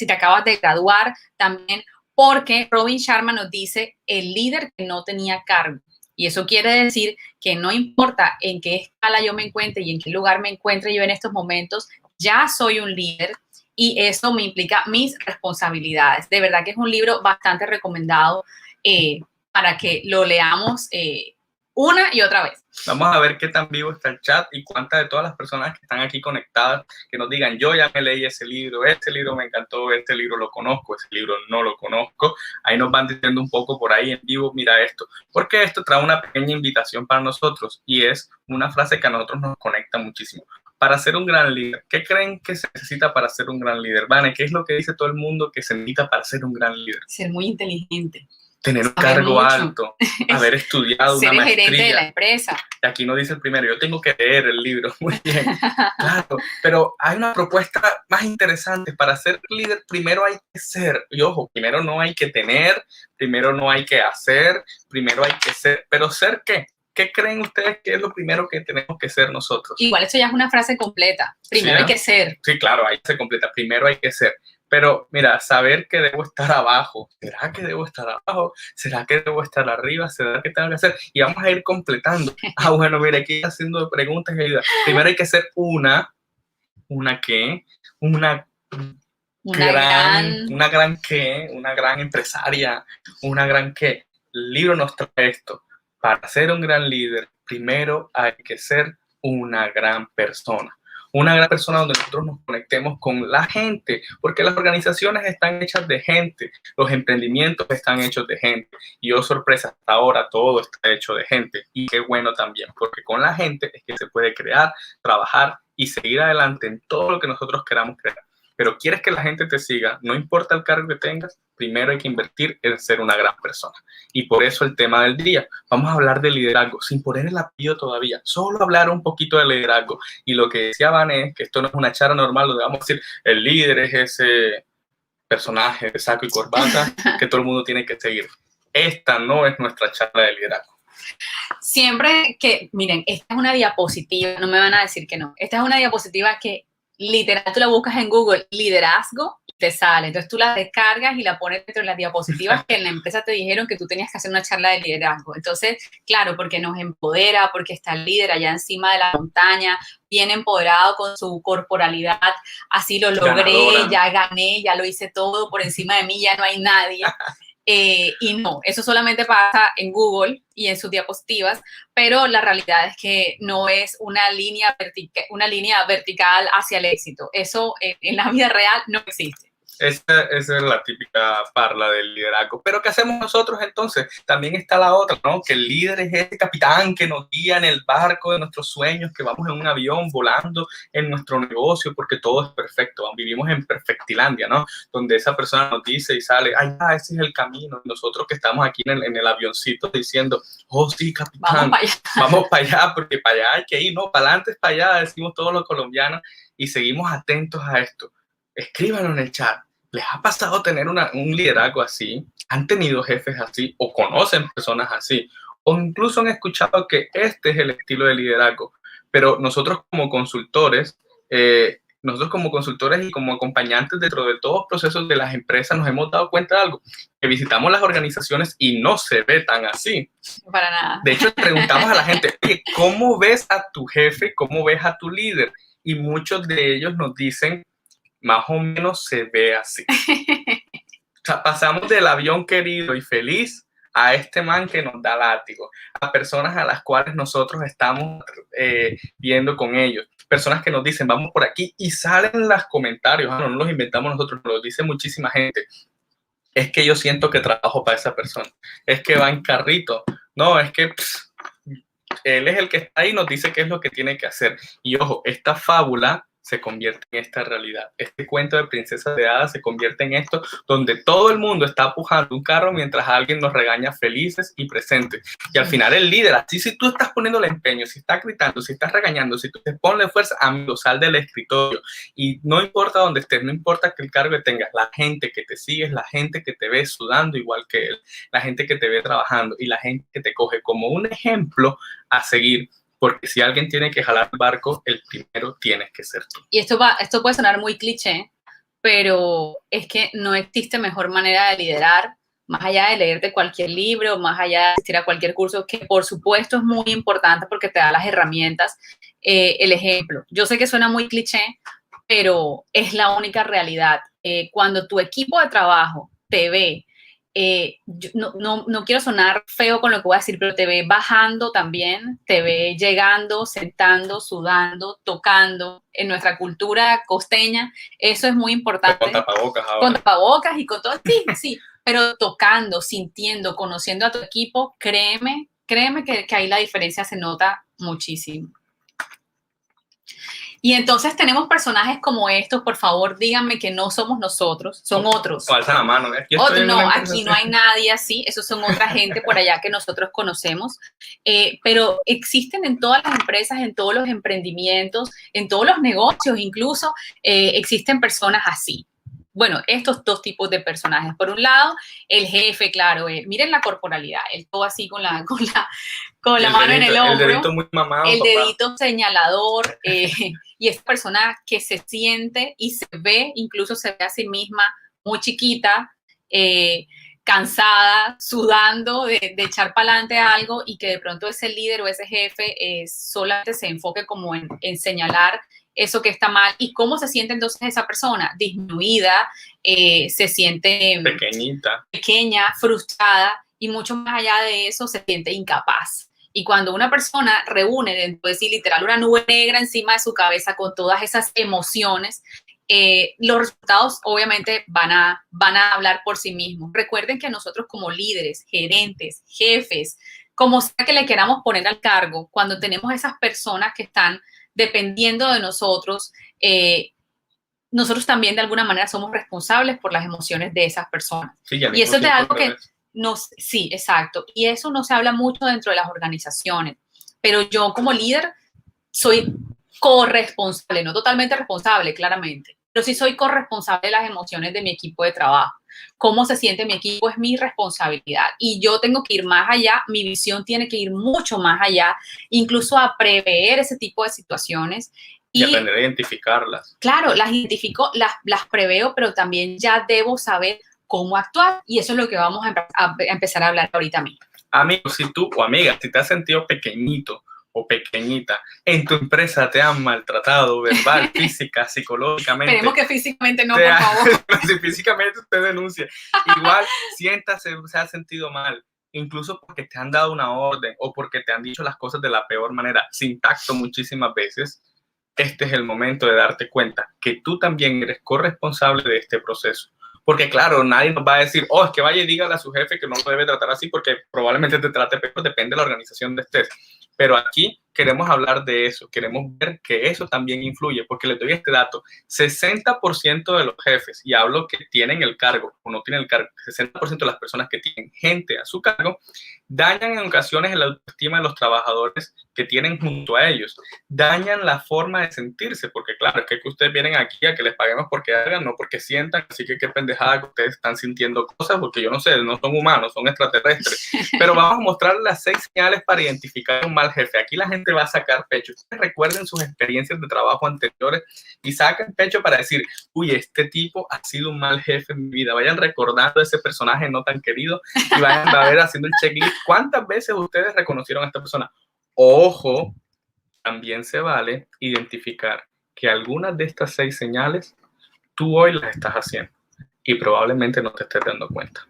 te acabas de graduar, también, porque Robin Sharma nos dice el líder que no tenía cargo. Y eso quiere decir que no importa en qué escala yo me encuentre y en qué lugar me encuentre yo en estos momentos, ya soy un líder, y eso me implica mis responsabilidades. De verdad que es un libro bastante recomendado para que lo leamos una y otra vez. Vamos a ver qué tan vivo está el chat y cuántas de todas las personas que están aquí conectadas que nos digan, yo ya me leí ese libro, este libro me encantó, este libro lo conozco, ese libro no lo conozco. Ahí nos van diciendo un poco por ahí en vivo, mira esto. Porque esto trae una pequeña invitación para nosotros, y es una frase que a nosotros nos conecta muchísimo. Para ser un gran líder, ¿qué creen que se necesita para ser un gran líder? Vane, ¿qué es lo que dice todo el mundo que se necesita para ser un gran líder? Ser muy inteligente. Tener un cargo alto, haber estudiado una maestría. Ser el gerente de la empresa. Y aquí no dice el primero, yo tengo que leer el libro. Muy bien, claro. Pero hay una propuesta más interesante. Para ser líder, primero hay que ser. Y ojo, primero no hay que tener, primero no hay que hacer, primero hay que ser. ¿Pero ser qué? ¿Qué creen ustedes que es lo primero que tenemos que ser nosotros? Igual esto ya es una frase completa. Primero hay que ser. Sí, claro, ahí se completa. Primero hay que ser. Pero mira, saber que debo estar abajo. ¿Será que debo estar abajo? ¿Será que debo estar arriba? ¿Será que tengo que hacer? Y vamos a ir completando. Bueno, mira, aquí haciendo preguntas y ayuda. Primero hay que ser una gran empresaria, una gran qué. El libro nos trae esto. Para ser un gran líder, primero hay que ser una gran persona. Una gran persona donde nosotros nos conectemos con la gente, porque las organizaciones están hechas de gente, los emprendimientos están hechos de gente, y oh sorpresa, hasta ahora todo está hecho de gente, y qué bueno también, porque con la gente es que se puede crear, trabajar y seguir adelante en todo lo que nosotros queramos crear. pero quieres que la gente te siga, no importa el cargo que tengas, primero hay que invertir en ser una gran persona. Y por eso el tema del día, vamos a hablar de liderazgo, sin poner el apellido todavía, solo hablar un poquito de liderazgo. Y lo que decía Vane es que esto no es una charla normal donde vamos a decir, el líder es ese personaje de saco y corbata que todo el mundo tiene que seguir. Esta no es nuestra charla de liderazgo. Siempre que, miren, esta es una diapositiva, no me van a decir que no, esta es una diapositiva que literal tú la buscas en Google, liderazgo, y te sale. Entonces tú la descargas y la pones dentro de las diapositivas que en la empresa te dijeron que tú tenías que hacer una charla de liderazgo. Entonces, claro, porque nos empodera, porque está el líder allá encima de la montaña, bien empoderado con su corporalidad, así lo logré, ganadora. Ya gané, ya lo hice todo, por encima de mí ya no hay nadie. Y no, eso solamente pasa en Google y en sus diapositivas, pero la realidad es que no es una línea vertical hacia el éxito. Eso en la vida real no existe. Esa es la típica parla del liderazgo. Pero ¿qué hacemos nosotros entonces? También está la otra, ¿no? Que el líder es ese capitán que nos guía en el barco de nuestros sueños, que vamos en un avión volando en nuestro negocio porque todo es perfecto. Vivimos en Perfectilandia, ¿no? Donde esa persona nos dice y sale, ay, ese es el camino. Y nosotros que estamos aquí en el avioncito diciendo, oh, sí, capitán, vamos para allá, porque para allá hay que ir, ¿no? Para adelante es para allá, decimos todos los colombianos, y seguimos atentos a esto. Escríbanlo en el chat. ¿Les ha pasado tener un liderazgo así? ¿Han tenido jefes así? ¿O conocen personas así? ¿O incluso han escuchado que este es el estilo de liderazgo? Pero nosotros como consultores y como acompañantes dentro de todos los procesos de las empresas nos hemos dado cuenta de algo, que visitamos las organizaciones y no se ve tan así. Para nada. De hecho, preguntamos a la gente, oye, ¿cómo ves a tu jefe? ¿Cómo ves a tu líder? Y muchos de ellos nos dicen, más o menos se ve así. O sea, pasamos del avión querido y feliz a este man que nos da látigo, a personas a las cuales nosotros estamos viendo con ellos, personas que nos dicen, vamos por aquí, y salen los comentarios, no los inventamos nosotros, nos lo dice muchísima gente, es que yo siento que trabajo para esa persona, es que va en carrito, no, es que él es el que está ahí y nos dice qué es lo que tiene que hacer. Y ojo, esta fábula se convierte en esta realidad. Este cuento de princesas de hadas se convierte en esto, donde todo el mundo está pujando un carro mientras alguien nos regaña felices y presentes. Y al final el líder, así si tú estás poniendo el empeño, si estás gritando, si estás regañando, si tú te pones fuerza, amigo, sal del escritorio. Y no importa dónde estés, no importa que el cargo que tengas, la gente que te sigue es la gente que te ve sudando igual que él, la gente que te ve trabajando y la gente que te coge como un ejemplo a seguir. Porque si alguien tiene que jalar el barco, el primero tienes que ser tú. Y esto puede sonar muy cliché, pero es que no existe mejor manera de liderar, más allá de leerte cualquier libro, más allá de asistir a cualquier curso, que por supuesto es muy importante porque te da las herramientas, el ejemplo. Yo sé que suena muy cliché, pero es la única realidad. Cuando tu equipo de trabajo te ve, no quiero sonar feo con lo que voy a decir, pero te ve bajando también, te ve llegando, sentando, sudando, tocando. En nuestra cultura costeña, eso es muy importante. Con tapabocas ahora. Con tapabocas y con todo, sí, pero tocando, sintiendo, conociendo a tu equipo, créeme que ahí la diferencia se nota muchísimo. Y entonces tenemos personajes como estos, por favor, díganme que no somos nosotros, son otros. Alza la mano. No, aquí no hay nadie así, esos son otra gente por allá que nosotros conocemos, pero existen en todas las empresas, en todos los emprendimientos, en todos los negocios incluso, existen personas así. Bueno, estos dos tipos de personajes. Por un lado, el jefe, claro, miren la corporalidad, él todo así con la mano en el hombro. El dedito muy mamado. El dedito señalador, y esa persona que se siente y se ve, incluso se ve a sí misma muy chiquita, cansada, sudando de echar para adelante algo, y que de pronto ese líder o ese jefe solamente se enfoque como en señalar eso que está mal. ¿Y cómo se siente entonces esa persona? Disminuida, se siente pequeña, frustrada, y mucho más allá de eso se siente incapaz. Y cuando una persona reúne dentro de sí literal una nube negra encima de su cabeza con todas esas emociones, los resultados obviamente van a hablar por sí mismos. Recuerden que nosotros como líderes, gerentes, jefes, como sea que le queramos poner al cargo, cuando tenemos esas personas que están dependiendo de nosotros, nosotros también de alguna manera somos responsables por las emociones de esas personas. Sí, y eso es algo que sí, exacto. Y eso no se habla mucho dentro de las organizaciones. Pero yo como líder soy corresponsable, no totalmente responsable, claramente, pero sí soy corresponsable de las emociones de mi equipo de trabajo. Cómo se siente mi equipo es mi responsabilidad y yo tengo que ir más allá, mi visión tiene que ir mucho más allá, incluso a prever ese tipo de situaciones. Y aprender a identificarlas. Claro, las identifico, las preveo, pero también ya debo saber cómo actuar y eso es lo que vamos a empezar a hablar ahorita mismo. Amigo, si tú o amiga, si te has sentido pequeñito o pequeñita, en tu empresa te han maltratado verbal, física, psicológicamente. Esperemos que físicamente no, por favor. Si físicamente usted denuncia, igual siéntase, se ha sentido mal, incluso porque te han dado una orden o porque te han dicho las cosas de la peor manera, sin tacto muchísimas veces. Este es el momento de darte cuenta que tú también eres corresponsable de este proceso. Porque claro, nadie nos va a decir, es que vaya y dígale a su jefe que no lo debe tratar así porque probablemente te trate peor, depende de la organización de estés. Pero aquí queremos hablar de eso, queremos ver que eso también influye, porque les doy este dato, 60% de los jefes, y hablo que tienen el cargo o no tienen el cargo, 60% de las personas que tienen gente a su cargo, dañan en ocasiones la autoestima de los trabajadores que tienen junto a ellos, dañan la forma de sentirse, porque claro, es que ustedes vienen aquí a que les paguemos porque hagan, no porque sientan, así que qué pendejada que ustedes están sintiendo cosas, porque yo no sé, no son humanos, son extraterrestres, pero vamos a mostrarles las 6 señales para identificar un mal jefe. Aquí la gente va a sacar pecho. Ustedes recuerden sus experiencias de trabajo anteriores y saquen pecho para decir, uy, este tipo ha sido un mal jefe en mi vida. Vayan recordando ese personaje no tan querido y vayan a ver haciendo el checklist. ¿Cuántas veces ustedes reconocieron a esta persona? Ojo, también se vale identificar que algunas de estas 6 señales tú hoy las estás haciendo y probablemente no te estés dando cuenta.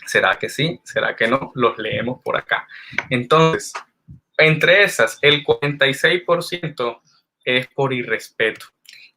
¿Será que sí? ¿Será que no? Los leemos por acá. Entonces, entre esas, el 46% es por irrespeto.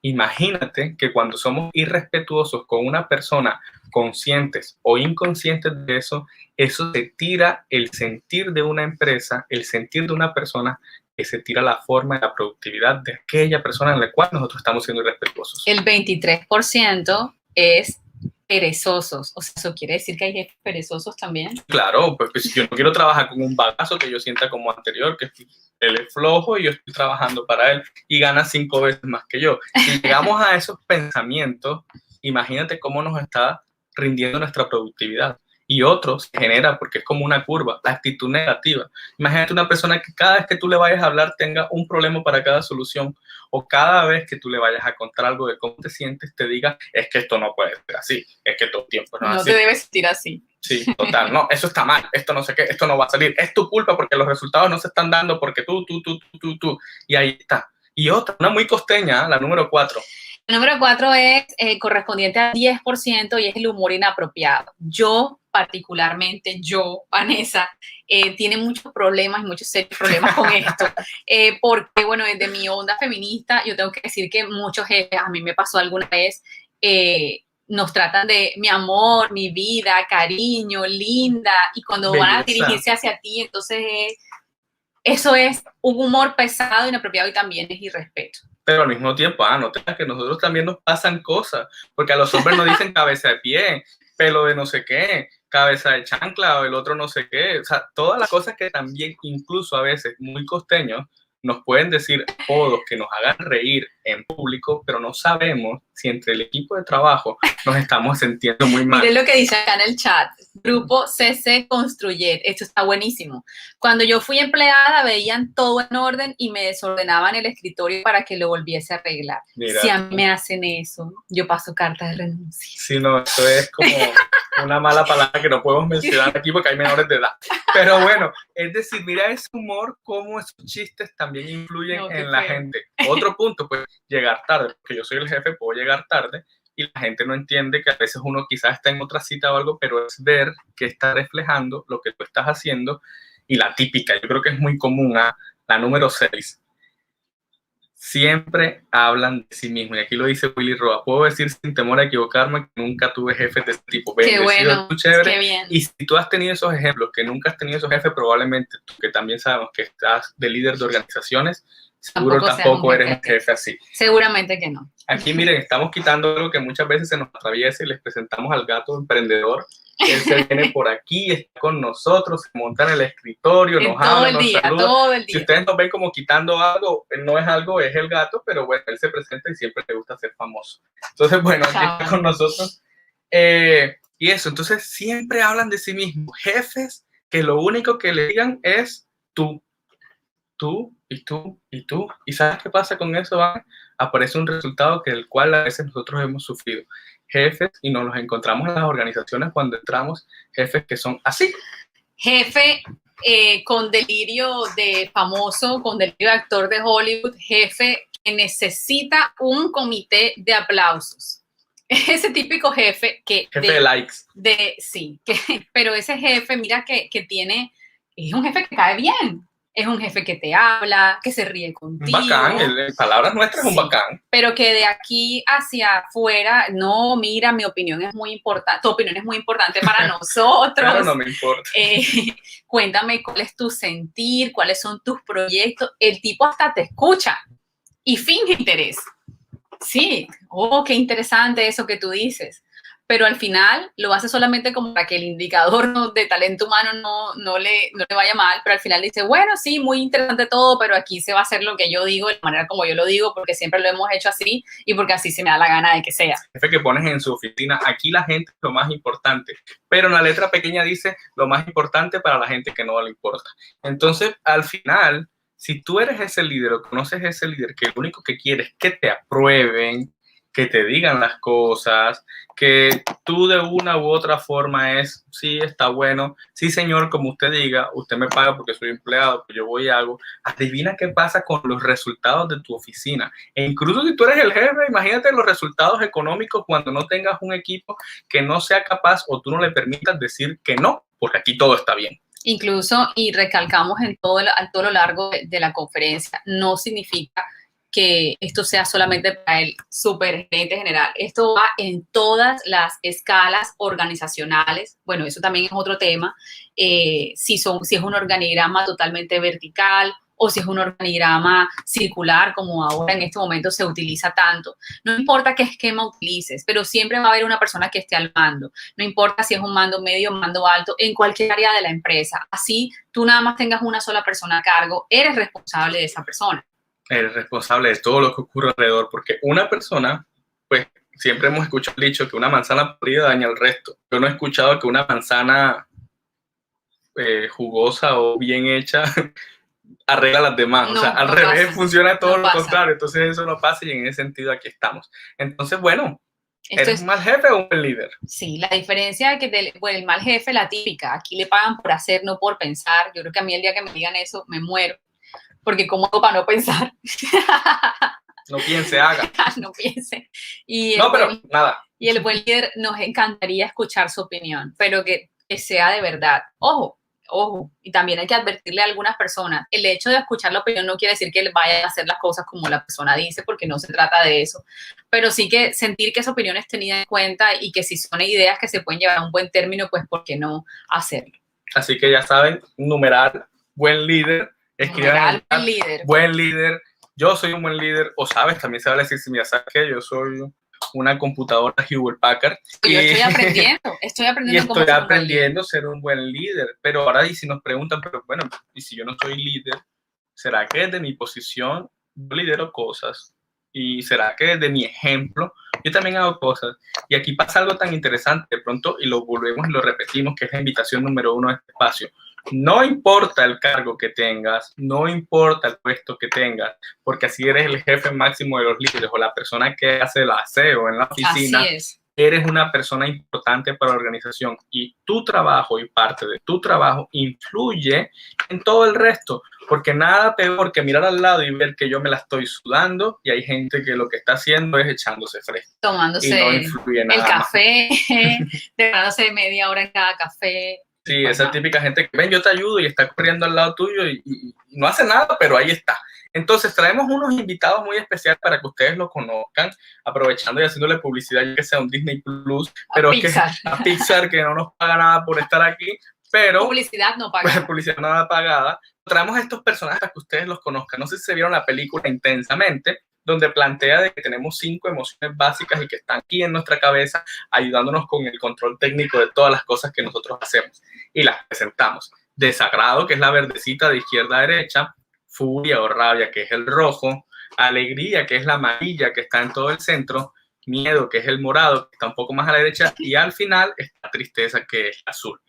Imagínate que cuando somos irrespetuosos con una persona, conscientes o inconscientes de eso, eso se tira el sentir de una empresa, el sentir de una persona, que se tira la forma y la productividad de aquella persona en la cual nosotros estamos siendo irrespetuosos. El 23% es perezosos. O sea, eso quiere decir que hay jefes perezosos también. Claro, pues si yo no quiero trabajar con un bagazo que yo sienta como anterior, que él es flojo y yo estoy trabajando para él y gana 5 veces más que yo. Si llegamos a esos pensamientos, imagínate cómo nos está rindiendo nuestra productividad. Y otro se genera porque es como una curva, la actitud negativa. Imagínate una persona que cada vez que tú le vayas a hablar tenga un problema para cada solución, o cada vez que tú le vayas a contar algo de cómo te sientes, te diga, es que esto no puede ser así, es que todo el tiempo no es así. No te debes sentir así. Sí, total, no, eso está mal, esto no sé qué, esto no va a salir, es tu culpa porque los resultados no se están dando porque tú, y ahí está. Y otra, una muy costeña, la número 4. El número 4 es correspondiente al 10% y es el humor inapropiado. Particularmente yo, Vanessa, tiene muchos problemas y muchos serios problemas con esto, porque, bueno, desde mi onda feminista, yo tengo que decir que muchos jefes, a mí me pasó alguna vez, nos tratan de mi amor, mi vida, cariño, linda, y cuando van a dirigirse hacia ti, entonces eso es un humor pesado, inapropiado y también es irrespeto. Pero al mismo tiempo, no tengas que nosotros también nos pasan cosas, porque a los hombres nos dicen cabeza de pie, pelo de no sé qué, cabeza de chancla o el otro no sé qué, o sea, todas las cosas que también incluso a veces muy costeños nos pueden decir apodos que nos hagan reír en público, pero no sabemos si entre el equipo de trabajo nos estamos sintiendo muy mal. Miren lo que dice acá en el chat, Grupo CC Construyet, esto está buenísimo. Cuando yo fui empleada veían todo en orden y me desordenaban el escritorio para que lo volviese a arreglar. Mira, si a mí me hacen eso, yo paso carta de renuncia. Sí, no, esto es como una mala palabra que no podemos mencionar aquí porque hay menores de edad. Pero bueno, es decir, mira ese humor, cómo esos chistes también influyen en la gente. Otro punto, pues llegar tarde, porque yo soy el jefe, puedo llegar tarde y la gente no entiende que a veces uno quizás está en otra cita o algo, pero es ver que está reflejando lo que tú estás haciendo. Y la típica, yo creo que es muy común, la número 6. Siempre hablan de sí mismo. Y aquí lo dice Willy Roa. Puedo decir sin temor a equivocarme que nunca tuve jefes de este tipo. Qué bueno, chévere. Qué bien. Y si tú has tenido esos ejemplos, que nunca has tenido esos jefes, probablemente tú, que también sabemos que estás de líder de organizaciones, seguro tampoco eres un jefe así. Seguramente que no. Aquí, miren, estamos quitando algo que muchas veces se nos atraviesa y les presentamos al gato emprendedor. Él se viene por aquí, está con nosotros, se monta en el escritorio, nos habla, nos saluda. Todo el día. Si ustedes nos ven como quitando algo, no es algo, es el gato, pero bueno, él se presenta y siempre le gusta ser famoso. Entonces, bueno, aquí está con nosotros. Y eso, entonces siempre hablan de sí mismos. Jefes que lo único que le digan es tú, y tú, y tú. ¿Y sabes qué pasa con eso? Aparece un resultado que el cual a veces nosotros hemos sufrido. Jefes, y nos los encontramos en las organizaciones cuando entramos, jefes que son así. Jefe con delirio de famoso, con delirio de actor de Hollywood, jefe que necesita un comité de aplausos. Ese típico jefe que... Jefe de likes. Sí, pero ese jefe, mira que tiene... Es un jefe que cae bien. Es un jefe que te habla, que se ríe contigo. Bacán, en palabras nuestras es un bacán. Pero que de aquí hacia afuera, no, mira, mi opinión es muy importante, tu opinión es muy importante para nosotros. Pero no me importa. Cuéntame cuál es tu sentir, cuáles son tus proyectos. El tipo hasta te escucha y finge interés. Sí, qué interesante eso que tú dices. Pero al final lo hace solamente como para que el indicador de talento humano no le vaya mal, pero al final dice, bueno, sí, muy interesante todo, pero aquí se va a hacer lo que yo digo, de la manera como yo lo digo, porque siempre lo hemos hecho así y porque así se me da la gana de que sea. Jefe que pones en su oficina, aquí la gente es lo más importante, pero en la letra pequeña dice lo más importante para la gente que no le importa. Entonces, al final, si tú eres ese líder o conoces ese líder que lo único que quiere es que te aprueben, que te digan las cosas, que tú de una u otra forma es, sí, está bueno, sí, señor, como usted diga, usted me paga porque soy empleado, pues yo voy y hago. Adivina qué pasa con los resultados de tu oficina. E incluso si tú eres el jefe, imagínate los resultados económicos cuando no tengas un equipo que no sea capaz o tú no le permitas decir que no, porque aquí todo está bien. Incluso, y recalcamos a todo lo largo de la conferencia, no significa que esto sea solamente para el supergerente general. Esto va en todas las escalas organizacionales. Bueno, eso también es otro tema. Si es un organigrama totalmente vertical o si es un organigrama circular, como ahora en este momento se utiliza tanto. No importa qué esquema utilices, pero siempre va a haber una persona que esté al mando. No importa si es un mando medio, mando alto, en cualquier área de la empresa. Así tú nada más tengas una sola persona a cargo, eres responsable de esa persona. Eres responsable de todo lo que ocurre alrededor, porque una persona, pues siempre hemos escuchado el dicho que una manzana podrida daña al resto. Yo no he escuchado que una manzana jugosa o bien hecha arregla a las demás. No, o sea, al revés pasa. Funciona todo lo contrario. Entonces eso no pasa y en ese sentido aquí estamos. Entonces, bueno, ¿eres un mal jefe o un buen líder? Sí, la diferencia es que el mal jefe, la típica, aquí le pagan por hacer, no por pensar. Yo creo que a mí el día que me digan eso, me muero. Porque como hago para no pensar. No piense, haga. No piense. Nada. Y el buen líder nos encantaría escuchar su opinión, pero que sea de verdad. Ojo. Y también hay que advertirle a algunas personas. El hecho de escuchar la opinión no quiere decir que vayan a hacer las cosas como la persona dice, porque no se trata de eso. Pero sí que sentir que esa opinión es tenida en cuenta y que si son ideas que se pueden llevar a un buen término, pues ¿por qué no hacerlo? Así que ya saben, numeral, buen líder. Escriban buen líder, yo soy un buen líder, o sabes, también se va a decir, si me sabes que yo soy una computadora Hewlett Packard. Yo estoy aprendiendo a ser un buen líder, pero ahora y si nos preguntan, pero bueno, y si yo no soy líder, ¿será que desde mi posición yo lidero cosas? ¿Y será que desde mi ejemplo yo también hago cosas? Y aquí pasa algo tan interesante de pronto, y lo volvemos y lo repetimos, que es la invitación número 1 de este espacio. No importa el cargo que tengas, no importa el puesto que tengas, porque así eres el jefe máximo de los líderes o la persona que hace el aseo en la oficina. Así es. Eres una persona importante para la organización y tu trabajo y parte de tu trabajo influye en todo el resto, porque nada peor que mirar al lado y ver que yo me la estoy sudando y hay gente que lo que está haciendo es echándose fresco. Tomándose no influye nada el café, dejándose media hora en cada café. Sí, esa típica gente que ven, yo te ayudo y está corriendo al lado tuyo y no hace nada, pero ahí está. Entonces traemos unos invitados muy especiales para que ustedes lo conozcan, aprovechando y haciéndole publicidad, ya que sea un Disney Plus, pero es que a Pixar, que no nos paga nada por estar aquí. pero... Publicidad no pagada. Publicidad nada pagada. Traemos a estos personajes para que ustedes los conozcan. No sé si se vieron la película Intensamente, donde plantea de que tenemos 5 emociones básicas y que están aquí en nuestra cabeza ayudándonos con el control técnico de todas las cosas que nosotros hacemos. Y las presentamos. Desagrado, que es la verdecita de izquierda a derecha. Furia o rabia, que es el rojo. Alegría, que es la amarilla, que está en todo el centro. Miedo, que es el morado, que está un poco más a la derecha. Y al final está tristeza, que es azul.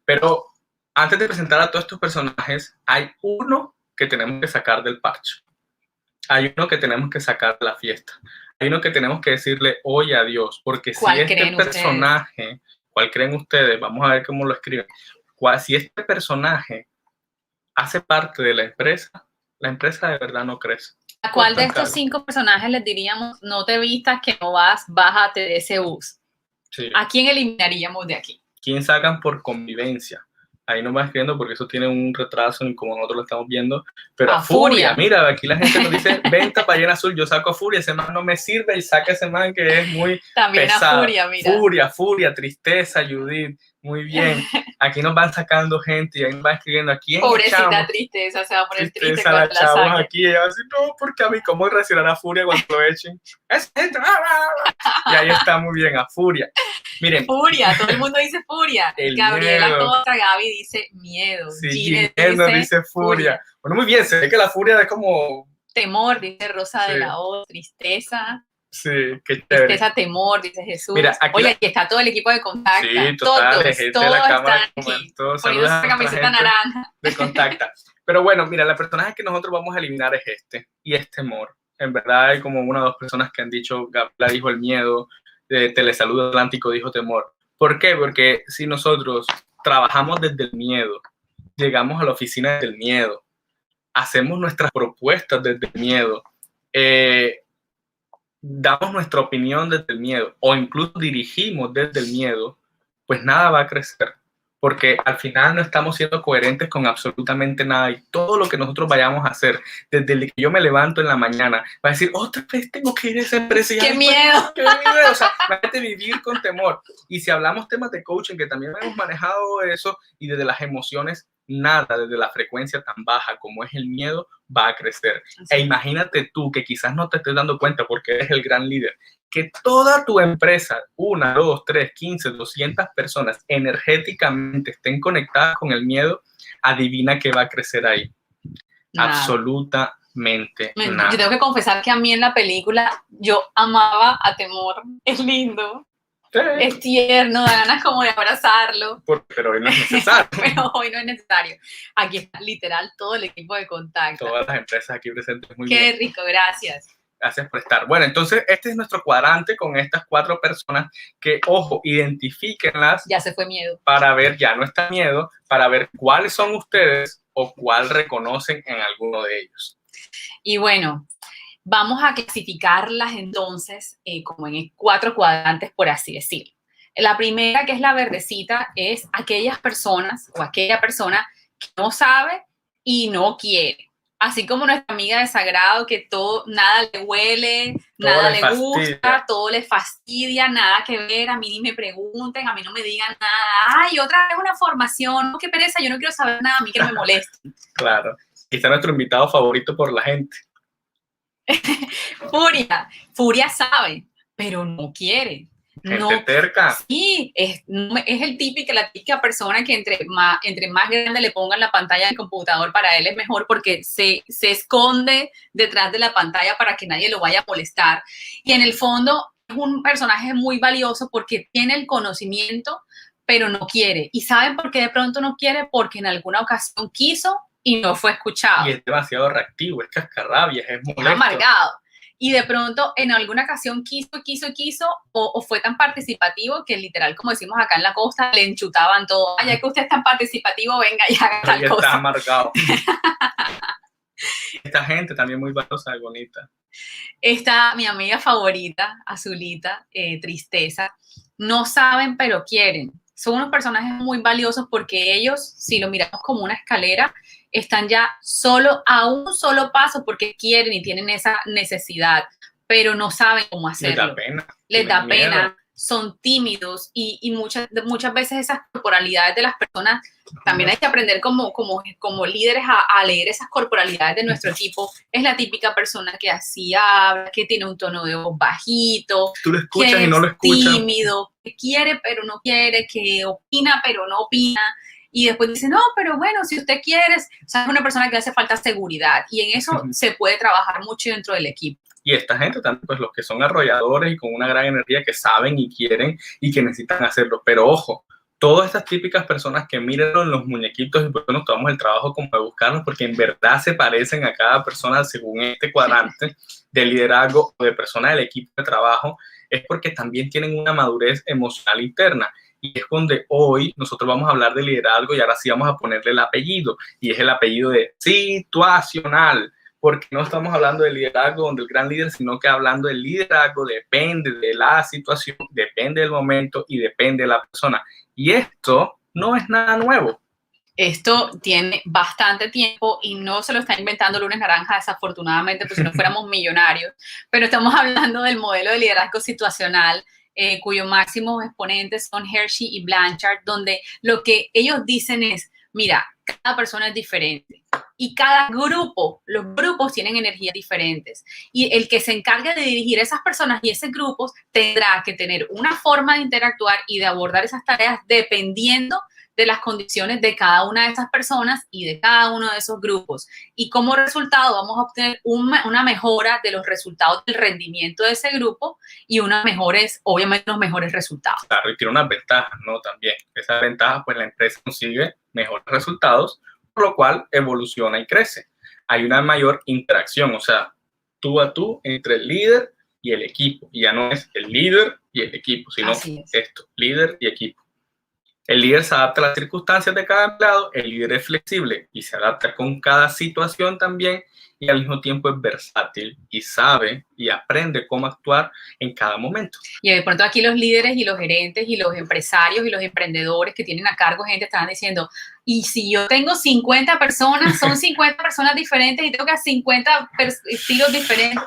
Pero antes de presentar a todos estos personajes, hay uno que tenemos que sacar del parche. Hay uno que tenemos que sacar de la fiesta. Hay uno que tenemos que decirle hoy adiós, porque si este personaje, ¿cuál creen ustedes? Vamos a ver cómo lo escriben. Si este personaje hace parte de la empresa de verdad no crece. ¿A cuál de estos 5 personajes les diríamos, no te vistas, que no vas, bájate de ese bus? Sí. ¿A quién eliminaríamos de aquí? ¿Quién sacan por convivencia? Ahí no va escribiendo porque eso tiene un retraso en como nosotros lo estamos viendo. Pero a Furia. Mira, aquí la gente nos dice, venta ballena azul, yo saco a Furia, ese man no me sirve y saca ese man que es muy también pesado. A Furia, mira. Furia, tristeza, Judith, muy bien. Aquí nos van sacando gente y ahí nos van escribiendo, ¿a quién pobrecita echamos? Tristeza, se va a poner Tristeza triste cuando la saquen. Aquí y ella va a decir, no, porque a mí, ¿cómo reaccionará Furia cuando lo echen? ¡Esa gente! Y ahí está muy bien, a Furia. Miren. Furia, todo el mundo dice Furia. Gabriela contra Gaby dice miedo. Sí, Gino dice Furia. Bueno, muy bien, se ve que la Furia es como... Temor, dice Rosa de la O, tristeza. Sí, qué chévere. Tristeza, temor, dice Jesús. Mira, oye, aquí está todo el equipo de Contacta. Sí, total, todos están aquí. Poniendo esa camiseta naranja. De Contacta. Pero bueno, mira, la personaje que nosotros vamos a eliminar es este. Y es temor. En verdad hay como 1 o 2 personas que han dicho, Gabriela dijo el miedo, Telesalud Atlántico dijo temor. ¿Por qué? Porque si nosotros trabajamos desde el miedo, llegamos a la oficina desde el miedo, hacemos nuestras propuestas desde el miedo, damos nuestra opinión desde el miedo o incluso dirigimos desde el miedo, pues nada va a crecer. Porque al final no estamos siendo coherentes con absolutamente nada y todo lo que nosotros vayamos a hacer, desde el que yo me levanto en la mañana, va a decir, otra vez tengo que ir a esa empresa. ¡Qué miedo! ¡Qué miedo! O sea, va a vivir con temor. Y si hablamos temas de coaching, que también hemos manejado eso, y desde las emociones, nada, desde la frecuencia tan baja como es el miedo, va a crecer. E imagínate tú, que quizás no te estés dando cuenta porque eres el gran líder, que toda tu empresa, 1, 2, 3, 15, 200 personas energéticamente estén conectadas con el miedo, adivina qué va a crecer ahí. Nada. Absolutamente nada. Yo tengo que confesar que a mí en la película yo amaba a Temor. Es lindo. Sí. Es tierno, da ganas como de abrazarlo. Pero hoy no es necesario. Pero hoy no es necesario. Aquí está literal todo el equipo de Contacta. Todas las empresas aquí presentes. Muy Qué bien. rico, gracias. Gracias por estar. Bueno, entonces este es nuestro cuadrante con estas 4 personas que, ojo, identifíquenlas. Ya se fue miedo. Para ver, ya no está miedo, para ver cuáles son ustedes o cuál reconocen en alguno de ellos. Y bueno, vamos a clasificarlas entonces como en 4 cuadrantes, por así decirlo. La primera, que es la verdecita, es aquellas personas o aquella persona que no sabe y no quiere. Así como nuestra amiga de Sagrado, que nada le huele, nada le gusta, todo le fastidia, nada que ver, a mí ni me pregunten, a mí no me digan nada. Ay, otra vez una formación, no, qué pereza, yo no quiero saber nada, a mí que no me moleste. Claro, y está nuestro invitado favorito por la gente. Furia sabe, pero no quiere. Gente terca. Sí, es la típica persona que entre más grande le pongan la pantalla del computador, para él es mejor porque se esconde detrás de la pantalla para que nadie lo vaya a molestar. Y en el fondo es un personaje muy valioso porque tiene el conocimiento, pero no quiere. ¿Y saben por qué de pronto no quiere? Porque en alguna ocasión quiso y no fue escuchado. Y es demasiado reactivo, es cascarrabias, es molesto. Es amargado. Y de pronto en alguna ocasión quiso, o fue tan participativo que literal, como decimos acá en la costa, le enchutaban todo. Ya que usted es tan participativo, venga y haga tal cosa. Está amargado. Esta gente también muy valiosa y bonita. Esta, mi amiga favorita, Azulita, Tristeza, no saben pero quieren. Son unos personajes muy valiosos porque ellos, si lo miramos como una escalera, están ya a un solo paso porque quieren y tienen esa necesidad, pero no saben cómo hacerlo. Les da pena. son tímidos y muchas veces esas corporalidades de las personas, también hay que aprender como líderes a leer esas corporalidades de nuestro equipo. Es la típica persona que así habla, que tiene un tono de voz bajito, tú lo escuchas que y no lo es escuchas, tímido, que quiere pero no quiere, que opina pero no opina. Y después dice, no, pero bueno, si usted quiere, o sea, es una persona que le hace falta seguridad y en eso se puede trabajar mucho dentro del equipo. Y esta gente, tanto pues los que son arrolladores y con una gran energía que saben y quieren y que necesitan hacerlo. Pero ojo, todas estas típicas personas que miran en los muñequitos y por eso nos tomamos el trabajo como de buscarlos, porque en verdad se parecen a cada persona según este cuadrante de liderazgo o de persona del equipo de trabajo, es porque también tienen una madurez emocional interna. Y es donde hoy nosotros vamos a hablar de liderazgo y ahora sí vamos a ponerle el apellido. Y es el apellido de situacional. Porque no estamos hablando de liderazgo donde el gran líder, sino que hablando del liderazgo depende de la situación, depende del momento y depende de la persona. Y esto no es nada nuevo. Esto tiene bastante tiempo y no se lo está inventando Lunes Naranja, desafortunadamente, pues si no fuéramos millonarios. Pero estamos hablando del modelo de liderazgo situacional, cuyos máximos exponentes son Hershey y Blanchard, donde lo que ellos dicen es, mira, cada persona es diferente y cada grupo, los grupos tienen energías diferentes y el que se encargue de dirigir a esas personas y esos grupos tendrá que tener una forma de interactuar y de abordar esas tareas dependiendo de las condiciones de cada una de esas personas y de cada uno de esos grupos. Y como resultado vamos a obtener una mejora de los resultados del rendimiento de ese grupo y obviamente unos mejores resultados. Claro, y tiene unas ventajas, ¿no? También. Esas ventajas, pues la empresa consigue mejores resultados, por lo cual evoluciona y crece. Hay una mayor interacción, o sea, tú a tú entre el líder y el equipo. Y ya no es el líder y el equipo, sino esto, líder y equipo. El líder se adapta a las circunstancias de cada empleado, el líder es flexible y se adapta con cada situación también y al mismo tiempo es versátil y sabe y aprende cómo actuar en cada momento. Y de pronto aquí los líderes y los gerentes y los empresarios y los emprendedores que tienen a cargo gente están diciendo, y si yo tengo 50 personas, son 50 personas diferentes y tengo que 50 estilos diferentes,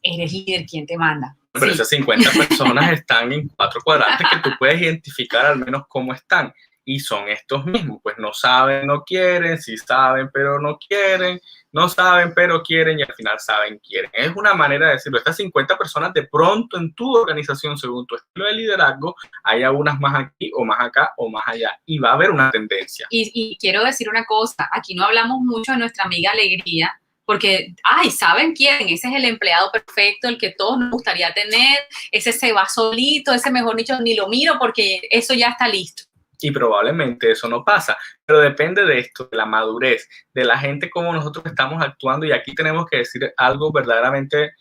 eres líder, ¿quién te manda? Pero esas 50 personas están en 4 cuadrantes que tú puedes identificar al menos cómo están. Y son estos mismos, pues no saben, no quieren, sí saben, pero no quieren, no saben, pero quieren y al final saben, quieren. Es una manera de decirlo. Estas 50 personas de pronto en tu organización, según tu estilo de liderazgo, hay algunas más aquí o más acá o más allá. Y va a haber una tendencia. Y quiero decir una cosa, aquí no hablamos mucho de nuestra amiga Alegría, porque, ¿saben quién? Ese es el empleado perfecto, el que todos nos gustaría tener, ese se va solito, ese mejor dicho ni lo miro porque eso ya está listo. Y probablemente eso no pasa, pero depende de esto, de la madurez, de la gente como nosotros estamos actuando y aquí tenemos que decir algo verdaderamente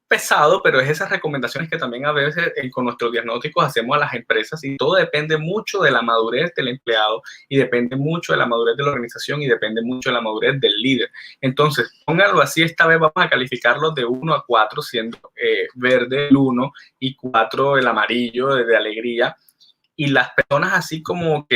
pesado, pero es esas recomendaciones que también a veces con nuestros diagnósticos hacemos a las empresas y todo depende mucho de la madurez del empleado y depende mucho de la madurez de la organización y depende mucho de la madurez del líder. Entonces, pónganlo así, esta vez vamos a calificarlos de 1 a 4, siendo verde el 1 y 4 el amarillo de alegría. Y las personas así como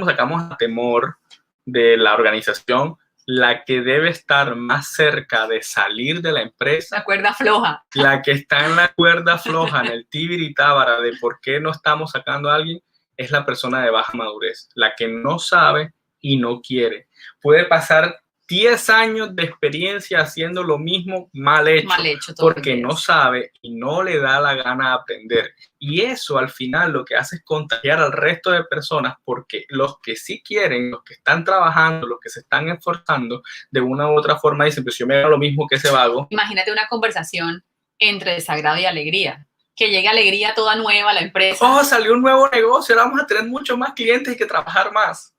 sacamos a temor de la organización, la que debe estar más cerca de salir de la empresa. La cuerda floja. La que está en la cuerda floja, en el tibiritábara de por qué no estamos sacando a alguien, es la persona de baja madurez. La que no sabe y no quiere. Puede pasar 10 años de experiencia haciendo lo mismo mal hecho porque no sabe y no le da la gana de aprender. Y eso al final lo que hace es contagiar al resto de personas porque los que sí quieren, los que están trabajando, los que se están esforzando, de una u otra forma dicen, pues yo me hago lo mismo que ese vago. Imagínate una conversación entre desagrado y alegría. Que llegue alegría toda nueva a la empresa. Oh, salió un nuevo negocio, ahora vamos a tener muchos más clientes y que trabajar más.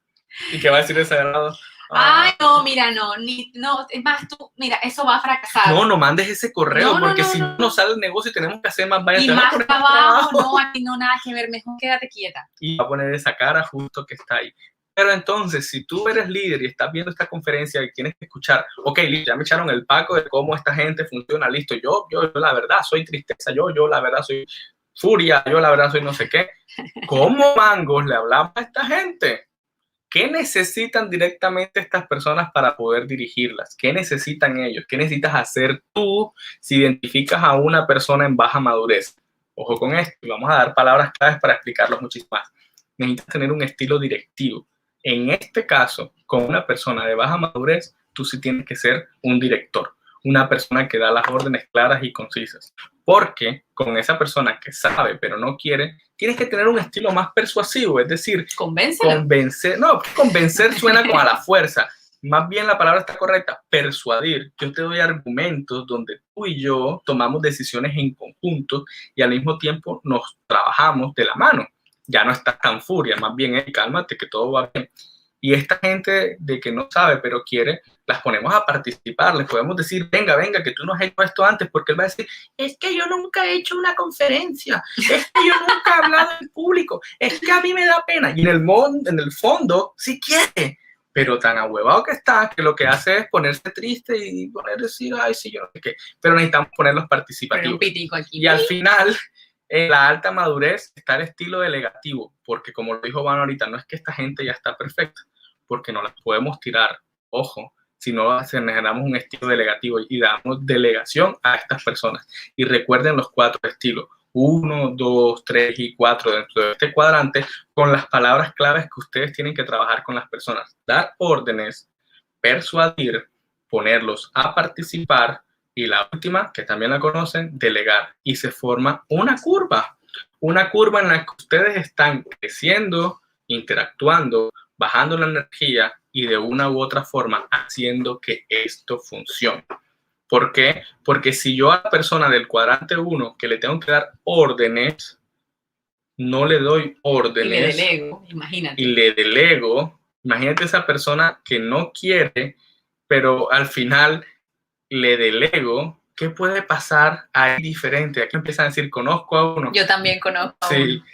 ¿Y qué va a decir desagrado? Ay, no, mira, no, es más, mira, eso va a fracasar. No mandes ese correo porque si no sale el negocio y tenemos que hacer más vallas. Y más trabajo, no, aquí no, nada que ver, mejor quédate quieta. Y va a poner esa cara justo que está ahí. Pero entonces, si tú eres líder y estás viendo esta conferencia y tienes que escuchar, ok, ya me echaron el paco de cómo esta gente funciona, listo, yo la verdad soy tristeza, yo la verdad soy furia, yo la verdad soy no sé qué. ¿Cómo mangos le hablamos a esta gente? ¿Qué necesitan directamente estas personas para poder dirigirlas? ¿Qué necesitan ellos? ¿Qué necesitas hacer tú si identificas a una persona en baja madurez? ojo con esto, y vamos a dar palabras claves para explicarlo muchísimo más. Necesitas tener un estilo directivo. En este caso, con una persona de baja madurez, tú sí tienes que ser un director, una persona que da las órdenes claras y concisas. Porque con esa persona que sabe pero no quiere, tienes que tener un estilo más persuasivo, es decir, convencer suena como a la fuerza. Más bien la palabra está correcta, persuadir. Yo te doy argumentos donde tú y yo tomamos decisiones en conjunto y al mismo tiempo nos trabajamos de la mano. Ya no estás tan furia, más bien, cálmate, que todo va bien. Y esta gente de que no sabe pero quiere, las ponemos a participar, les podemos decir, venga, que tú no has hecho esto antes, porque él va a decir, es que yo nunca he hecho una conferencia, es que yo nunca he hablado en público, es que a mí me da pena. Y en el fondo, sí quiere, pero tan ahuevado que está, que lo que hace es ponerse triste y ponerse así, ay, sí, yo no sé qué. Pero necesitamos ponerlos participativos. Y al final, en la alta madurez está el estilo delegativo, porque como lo dijo Van ahorita, no es que esta gente ya está perfecta, porque no las podemos tirar, ojo, si no generamos un estilo delegativo y damos delegación a estas personas. Y recuerden los 4 estilos, 1, 2, 3 y 4 dentro de este cuadrante, con las palabras claves que ustedes tienen que trabajar con las personas. Dar órdenes, persuadir, ponerlos a participar, y la última, que también la conocen, delegar. Y se forma una curva en la que ustedes están creciendo, interactuando, bajando la energía y de una u otra forma haciendo que esto funcione. ¿Por qué? Porque si yo a la persona del cuadrante 1 que le tengo que dar órdenes, no le doy órdenes. Y le delego, imagínate. Y le delego. Imagínate esa persona que no quiere, pero al final le delego. ¿Qué puede pasar ahí diferente? Aquí empiezan a decir, conozco a uno. Yo también conozco a uno.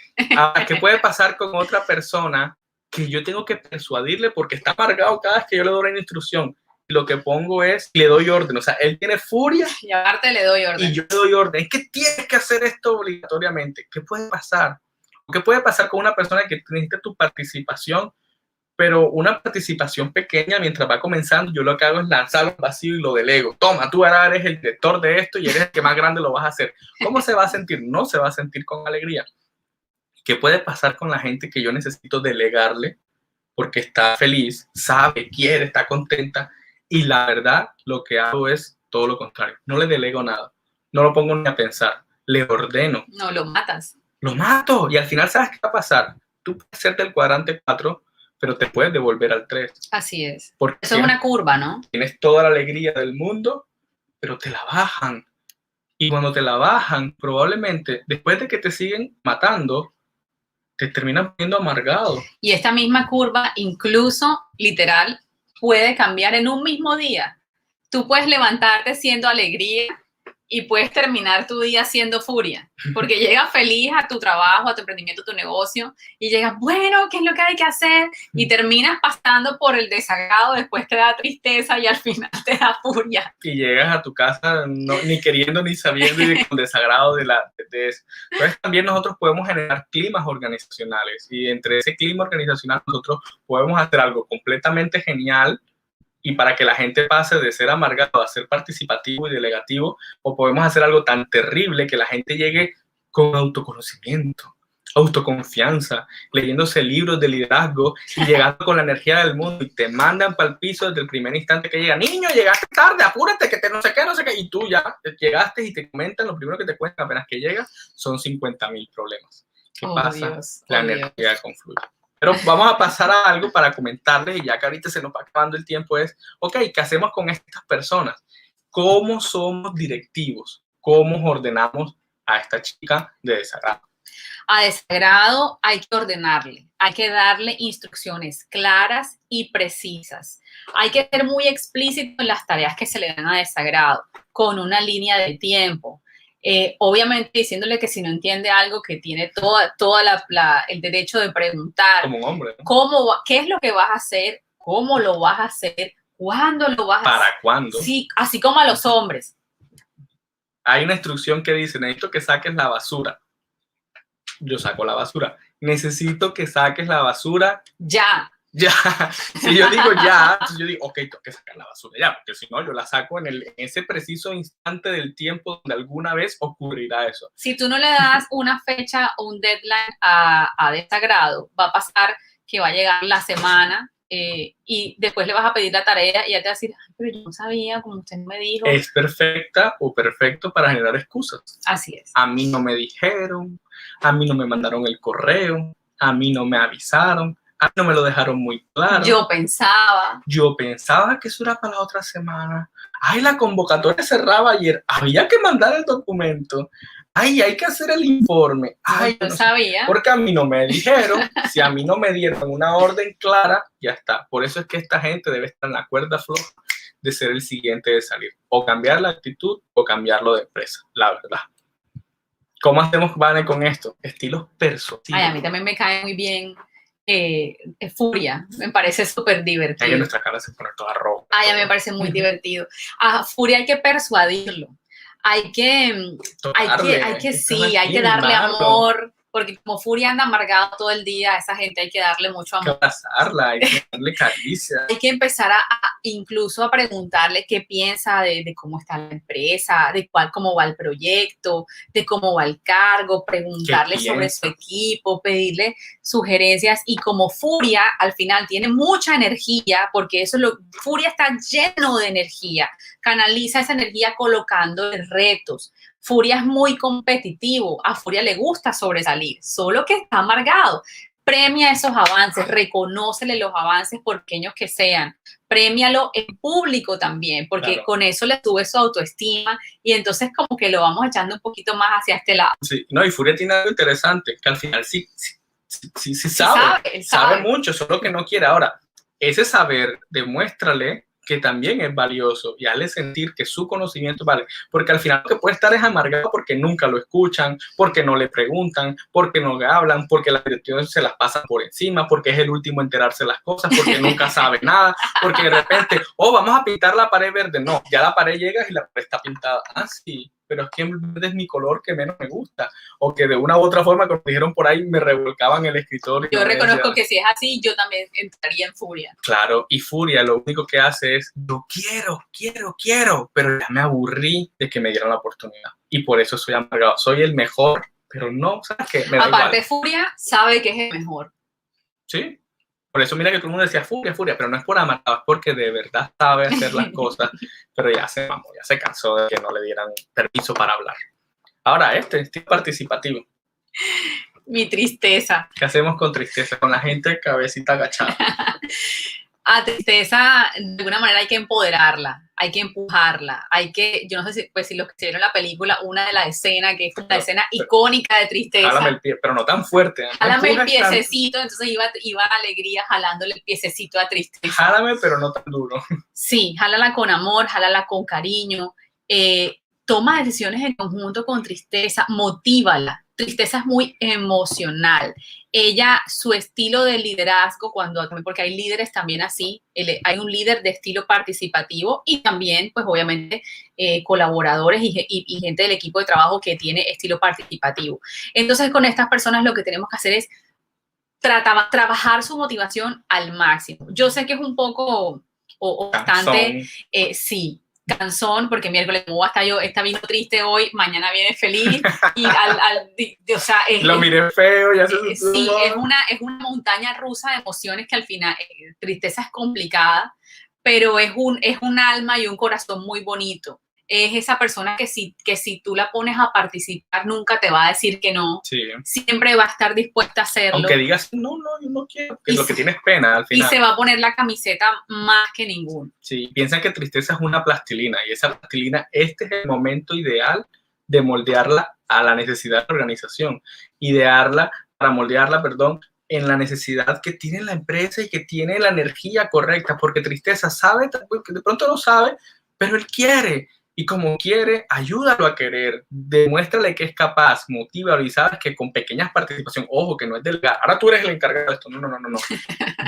¿Qué puede pasar con otra persona que yo tengo que persuadirle porque está amargado cada vez que yo le doy una instrucción? Lo que pongo es, le doy orden. O sea, él tiene furia. Y aparte le doy orden. Y yo le doy orden. Es que tienes que hacer esto obligatoriamente. ¿Qué puede pasar? ¿Qué puede pasar con una persona que necesita tu participación, pero una participación pequeña mientras va comenzando? Yo lo que hago es lanzarlo vacío y lo delego. Toma, tú ahora eres el director de esto y eres el que más grande lo vas a hacer. ¿Cómo se va a sentir? No se va a sentir con alegría. ¿Qué puede pasar con la gente que yo necesito delegarle porque está feliz, sabe, quiere, está contenta? Y la verdad, lo que hago es todo lo contrario. No le delego nada. No lo pongo ni a pensar. Le ordeno. No, lo matas. Lo mato. Y al final, ¿sabes qué va a pasar? Tú puedes ser del cuadrante 4, pero te puedes devolver al 3. Así es. Porque eso es una curva, ¿no? Tienes toda la alegría del mundo, pero te la bajan. Y cuando te la bajan, probablemente, después de que te siguen matando, te terminan poniendo amargado. Y esta misma curva, incluso, literal, puede cambiar en un mismo día. Tú puedes levantarte siendo alegría y puedes terminar tu día siendo furia, porque llegas feliz a tu trabajo, a tu emprendimiento, a tu negocio, y llegas, bueno, ¿qué es lo que hay que hacer? Y terminas pasando por el desagrado, después te da tristeza y al final te da furia. Y llegas a tu casa ni queriendo ni sabiendo y con desagrado de eso. Entonces también nosotros podemos generar climas organizacionales, y entre ese clima organizacional nosotros podemos hacer algo completamente genial, y para que la gente pase de ser amargado a ser participativo y delegativo, o podemos hacer algo tan terrible que la gente llegue con autoconocimiento, autoconfianza, leyéndose libros de liderazgo y llegando con la energía del mundo, y te mandan para el piso desde el primer instante que llega. Niño, llegaste tarde, apúrate, que te no sé qué, y tú ya llegaste y te comentan, lo primero que te cuentan apenas que llegas son 50,000 problemas. ¿Qué pasa? Dios, la energía confluye. Pero vamos a pasar a algo para comentarles, y ya que ahorita se nos va acabando el tiempo, es, ok, ¿qué hacemos con estas personas? ¿Cómo somos directivos? ¿Cómo ordenamos a esta chica de desagrado? A desagrado hay que ordenarle, hay que darle instrucciones claras y precisas. Hay que ser muy explícito en las tareas que se le dan a desagrado, con una línea de tiempo. Obviamente diciéndole que si no entiende algo, que tiene el derecho de preguntar. Como un hombre, ¿no? ¿Qué es lo que vas a hacer? ¿Cómo lo vas a hacer? ¿Cuándo lo vas a hacer? ¿Para cuándo? Sí, así como a los hombres. Hay una instrucción que dice, necesito que saques la basura. Yo saco la basura. Necesito que saques la basura. Ya. Ya, si yo digo ya, entonces yo digo, ok, tengo que sacar la basura ya, porque si no, yo la saco en ese preciso instante del tiempo donde alguna vez ocurrirá eso. Si tú no le das una fecha o un deadline a desagrado, va a pasar que va a llegar la semana y después le vas a pedir la tarea y ya te va a decir, ay, pero yo no sabía, como usted me dijo. Es perfecta o perfecto para generar excusas. Así es. A mí no me dijeron, a mí no me mandaron el correo, a mí no me avisaron. No me lo dejaron muy claro. Yo pensaba que eso era para la otra semana. Ay, la convocatoria cerraba ayer. Había que mandar el documento. Ay, hay que hacer el informe. Ay, yo no sabía. Porque a mí no me dijeron. Si a mí no me dieron una orden clara, ya está. Por eso es que esta gente debe estar en la cuerda floja de ser el siguiente de salir. O cambiar la actitud o cambiarlo de empresa, la verdad. ¿Cómo hacemos, Vane, con esto? Estilos persuasivos. Ay, a mí también me cae muy bien. Furia, me parece súper divertido. Ahí en nuestra cara se pone toda roja. Ay, a mí me parece muy divertido. A Furia hay que persuadirlo. Hay que darle amor, porque como Furia anda amargado todo el día, a esa gente hay que darle mucho amor. Hay que abrazarla, hay que darle caricia. Hay que empezar incluso a preguntarle qué piensa de cómo está la empresa, de cómo va el proyecto, de cómo va el cargo, preguntarle sobre su equipo, pedirle sugerencias. Y como Furia al final tiene mucha energía, porque Furia está lleno de energía, canaliza esa energía colocando retos. Furia es muy competitivo, a Furia le gusta sobresalir, solo que está amargado. Premia esos avances, reconócele los avances por pequeños que sean, premialo en público también, porque claro, con eso le sube su autoestima y entonces como que lo vamos echando un poquito más hacia este lado. Sí, no, y Furia tiene algo interesante, que al final sí sabe mucho, solo que no quiere. Ahora, ese saber, demuéstrale que también es valioso y hazle sentir que su conocimiento vale, porque al final lo que puede estar es amargado porque nunca lo escuchan, porque no le preguntan, porque no le hablan, porque la dirección se las pasa por encima, porque es el último a enterarse de las cosas, porque nunca sabe nada, porque de repente, vamos a pintar la pared verde. No, ya la pared llega y la pared está pintada. Ah, sí, pero es que el verde es mi color que menos me gusta, o que de una u otra forma, como dijeron por ahí, me revolcaban el escritorio. Yo reconozco que si es así, yo también entraría en Furia. Claro, y Furia lo único que hace es, yo quiero, pero ya me aburrí de que me dieran la oportunidad, y por eso soy amargado, soy el mejor, pero no, ¿sabes qué? Me da aparte, igual. Furia sabe que es el mejor. Sí. Por eso mira que todo el mundo decía Furia, pero no es por amargado, es porque de verdad sabe hacer las cosas, pero ya se mamó, ya se cansó de que no le dieran permiso para hablar. Ahora estilo participativo. Mi tristeza. ¿Qué hacemos con tristeza? Con la gente cabecita agachada. A tristeza, de alguna manera hay que empoderarla, hay que empujarla, yo no sé si los que vieron la película, una de las escenas, que es la escena icónica de tristeza. Jálame el pie, pero no tan fuerte. Jálame el piececito, entonces iba Alegría jalándole el piececito a tristeza. Jálame, pero no tan duro. Sí, jálala con amor, jálala con cariño, toma decisiones en conjunto con tristeza, motívala. Tristeza es muy emocional. Ella, su estilo de liderazgo, porque hay líderes también así, hay un líder de estilo participativo y también, pues obviamente, colaboradores y gente del equipo de trabajo que tiene estilo participativo. Entonces, con estas personas lo que tenemos que hacer es trabajar su motivación al máximo. Yo sé que es un poco o bastante, sí, cansón, porque miércoles esta vino triste hoy, mañana viene feliz y o sea, lo miré feo, ya se sí, es una montaña rusa de emociones que al final, tristeza es complicada, pero es un alma y un corazón muy bonito. Es esa persona que si tú la pones a participar, nunca te va a decir que no. Sí. Siempre va a estar dispuesta a hacerlo. Aunque digas, no, yo no quiero, que es lo que tienes pena al final. Y se va a poner la camiseta más que ninguno. Sí, piensan que tristeza es una plastilina, y esa plastilina, este es el momento ideal de moldearla a la necesidad de la organización. Para moldearla, en la necesidad que tiene la empresa y que tiene la energía correcta, porque tristeza sabe, de pronto no sabe, pero él quiere. Y como quiere, ayúdalo a querer, demuéstrale que es capaz, motívalo y sabes que con pequeñas participaciones, ojo, que no es del ahora tú eres el encargado de esto, no.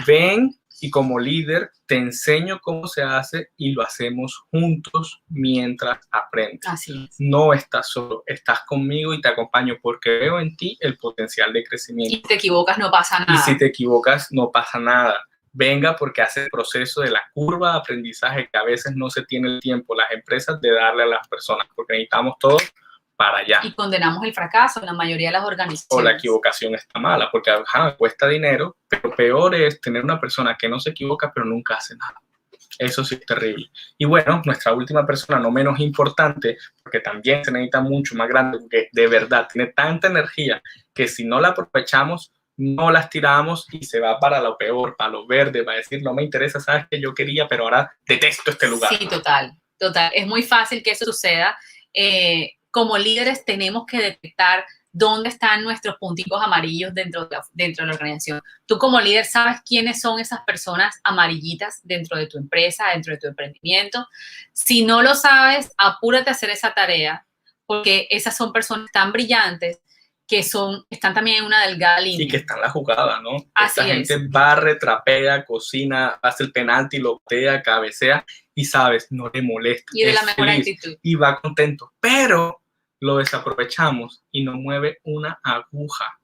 Ven y como líder te enseño cómo se hace y lo hacemos juntos mientras aprendes. Así es. No estás solo, estás conmigo y te acompaño porque veo en ti el potencial de crecimiento. Y si te equivocas no pasa nada. Y si te equivocas no pasa nada. venga, porque hace el proceso de la curva de aprendizaje que a veces no se tiene el tiempo las empresas de darle a las personas, porque necesitamos todo para allá. Y condenamos el fracaso en la mayoría de las organizaciones. O la equivocación está mala, porque cuesta dinero, pero peor es tener una persona que no se equivoca, pero nunca hace nada. Eso sí es terrible. Y bueno, nuestra última persona, no menos importante, porque también se necesita mucho más grande, porque de verdad tiene tanta energía que si no la aprovechamos, no las tiramos y se va para lo peor, para lo verde, va a decir, no me interesa, sabes que yo quería, pero ahora detesto este lugar. Sí, total. Es muy fácil que eso suceda. Como líderes tenemos que detectar dónde están nuestros punticos amarillos dentro de la organización. Tú como líder sabes quiénes son esas personas amarillitas dentro de tu empresa, dentro de tu emprendimiento. Si no lo sabes, apúrate a hacer esa tarea, porque esas son personas tan brillantes que están también en una delgada línea. Y que están en la jugada, ¿no? Así Esta gente barre, trapea, cocina, hace el penalti, lotea, cabecea y sabes, no le molesta. Y de la mejor feliz, actitud. Y va contento, pero lo desaprovechamos y no mueve una aguja.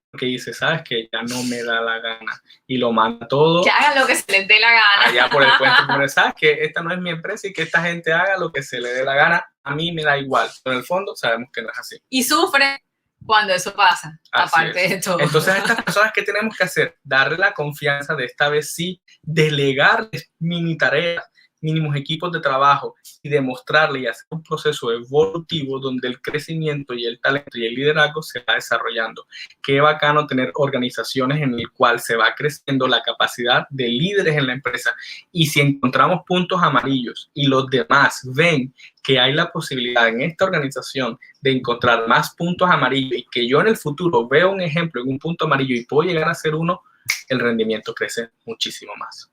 Porque dice, ¿sabes qué? Ya no me da la gana. Y lo manda todo. Que hagan lo que se les dé la gana. Allá por el puente, pero ¿sabes qué? Esta no es mi empresa y que esta gente haga lo que se le dé la gana. A mí me da igual. Pero en el fondo sabemos que no es así. Y sufre cuando eso pasa, aparte de todo. Entonces, a estas personas, ¿qué tenemos que hacer? Darle la confianza de esta vez sí, delegarles mini tareas, mínimos equipos de trabajo y demostrarle y hacer un proceso evolutivo donde el crecimiento y el talento y el liderazgo se va desarrollando. Qué bacano tener organizaciones en el cual se va creciendo la capacidad de líderes en la empresa. Y si encontramos puntos amarillos y los demás ven que hay la posibilidad en esta organización de encontrar más puntos amarillos y que yo en el futuro veo un ejemplo en un punto amarillo y puedo llegar a ser uno, el rendimiento crece muchísimo más.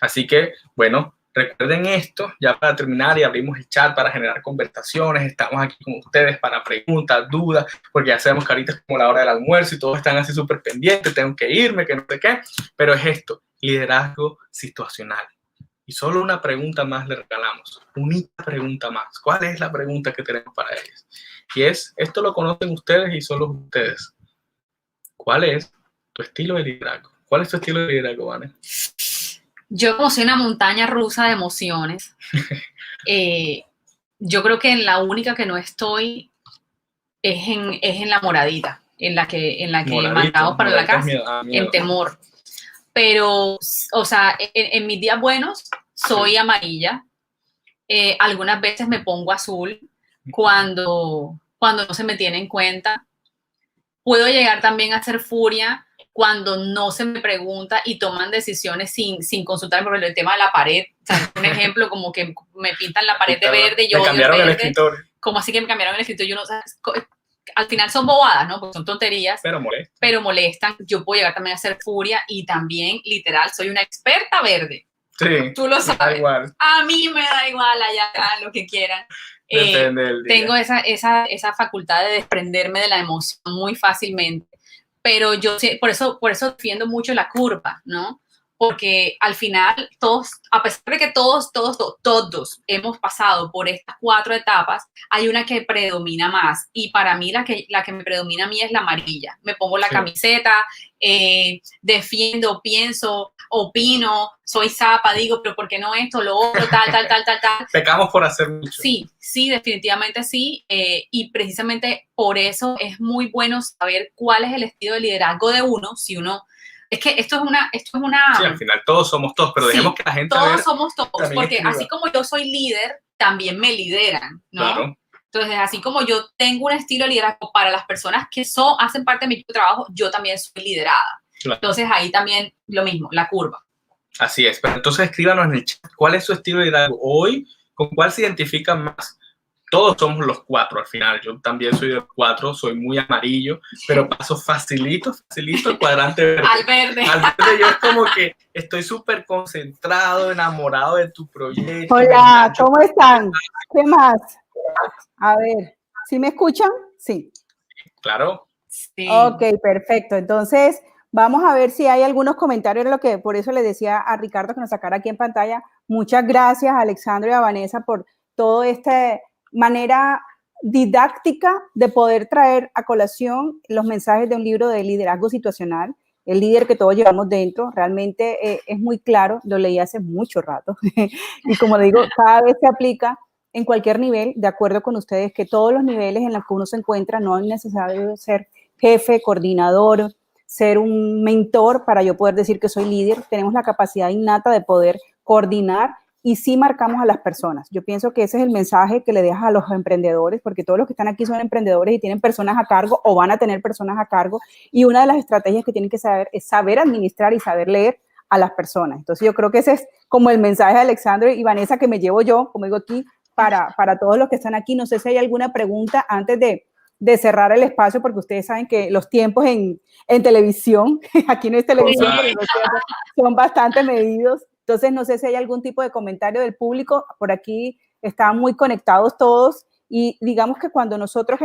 Así que, bueno, recuerden esto, ya para terminar, y abrimos el chat para generar conversaciones. Estamos aquí con ustedes para preguntas, dudas, porque ya sabemos que ahorita es como la hora del almuerzo y todos están así súper pendientes, tengo que irme, que no sé qué, pero es esto, liderazgo situacional. Y solo una pregunta más le regalamos, única pregunta más. ¿Cuál es la pregunta que tenemos para ellos? Y es, esto lo conocen ustedes y solo ustedes. ¿Cuál es tu estilo de liderazgo? ¿Cuál es tu estilo de liderazgo, Vane? Yo, como soy una montaña rusa de emociones, yo creo que en la única que no estoy es en la moradita, en la que mandamos para la casa, en temor. Pero, o sea, en mis días buenos soy amarilla. Algunas veces me pongo azul cuando no se me tiene en cuenta. Puedo llegar también a ser furia cuando no se me pregunta y toman decisiones sin consultar, por ejemplo, el tema de la pared. O sea, un ejemplo, como que me pintan la pared de verde y yo odio el verde. El escritorio. Como así que me cambiaron el escritorio. Yo no, al final son bobadas, ¿no? Porque son tonterías. Pero molestan. Yo puedo llegar también a ser furia y también, literal, soy una experta verde. Sí. Tú lo sabes. Da igual. A mí me da igual, allá lo que quieran. Tengo esa facultad de desprenderme de la emoción muy fácilmente. Pero yo por eso defiendo mucho la curva, ¿no? Porque al final todos, a pesar de que todos hemos pasado por estas 4 etapas, hay una que predomina más. Y para mí la que me predomina a mí es la amarilla. Me pongo la camiseta, defiendo, pienso, opino, soy zapa, digo, pero ¿por qué no esto, lo otro, tal? Pecamos por hacer mucho. Sí, definitivamente sí. Y precisamente por eso es muy bueno saber cuál es el estilo de liderazgo de uno, si uno... Es que esto es una... Sí, al final todos somos todos, pero dejemos que la gente todos somos todos, porque escriba. Así como yo soy líder, también me lideran, ¿no? Claro. Entonces, así como yo tengo un estilo de liderazgo para las personas que hacen parte de mi equipo de trabajo, yo también soy liderada. Claro. Entonces, ahí también lo mismo, la curva. Así es, pero entonces escríbanos en el chat, ¿cuál es su estilo de liderazgo hoy? ¿Con cuál se identifican más? Todos somos los 4 al final. Yo también soy de los 4, soy muy amarillo, pero paso facilito el cuadrante verde. Al verde yo es como que estoy súper concentrado, enamorado de tu proyecto. Hola, ¿cómo están? ¿Qué más? A ver, ¿sí me escuchan? Sí. Claro. Sí. Ok, perfecto. Entonces, vamos a ver si hay algunos comentarios, por eso le decía a Ricardo que nos sacara aquí en pantalla. Muchas gracias a Alexandro y a Vanessa por todo manera didáctica de poder traer a colación los mensajes de un libro de liderazgo situacional. el líder que todos llevamos dentro. Realmente es muy claro, lo leí hace mucho rato y como digo, cada vez se aplica en cualquier nivel, de acuerdo con ustedes, que todos los niveles en los que uno se encuentra, no es necesario ser jefe, coordinador, ser un mentor para yo poder decir que soy líder. Tenemos la capacidad innata de poder coordinar y sí marcamos a las personas. Yo pienso que ese es el mensaje que le dejas a los emprendedores, porque todos los que están aquí son emprendedores y tienen personas a cargo o van a tener personas a cargo, y una de las estrategias que tienen que saber es saber administrar y saber leer a las personas. Entonces yo creo que ese es como el mensaje de Alexandro y Vanessa que me llevo yo, como digo aquí, para todos los que están aquí. No sé si hay alguna pregunta antes de cerrar el espacio, porque ustedes saben que los tiempos en televisión, aquí no es televisión, pero los tiempos son bastante medidos. Entonces, no sé si hay algún tipo de comentario del público. Por aquí están muy conectados todos y digamos que cuando nosotros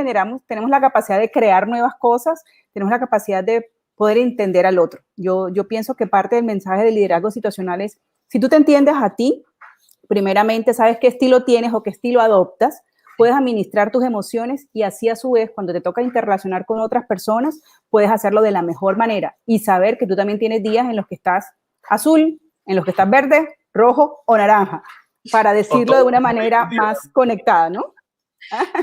tenemos la capacidad de crear nuevas cosas, tenemos la capacidad de poder entender al otro. Yo pienso que parte del mensaje del liderazgo situacional es, si tú te entiendes a ti, primeramente sabes qué estilo tienes o qué estilo adoptas, puedes administrar tus emociones y así a su vez, cuando te toca interrelacionar con otras personas, puedes hacerlo de la mejor manera y saber que tú también tienes días en los que estás azul, en los que estás verde, rojo o naranja, para decirlo de una manera más conectada, ¿no?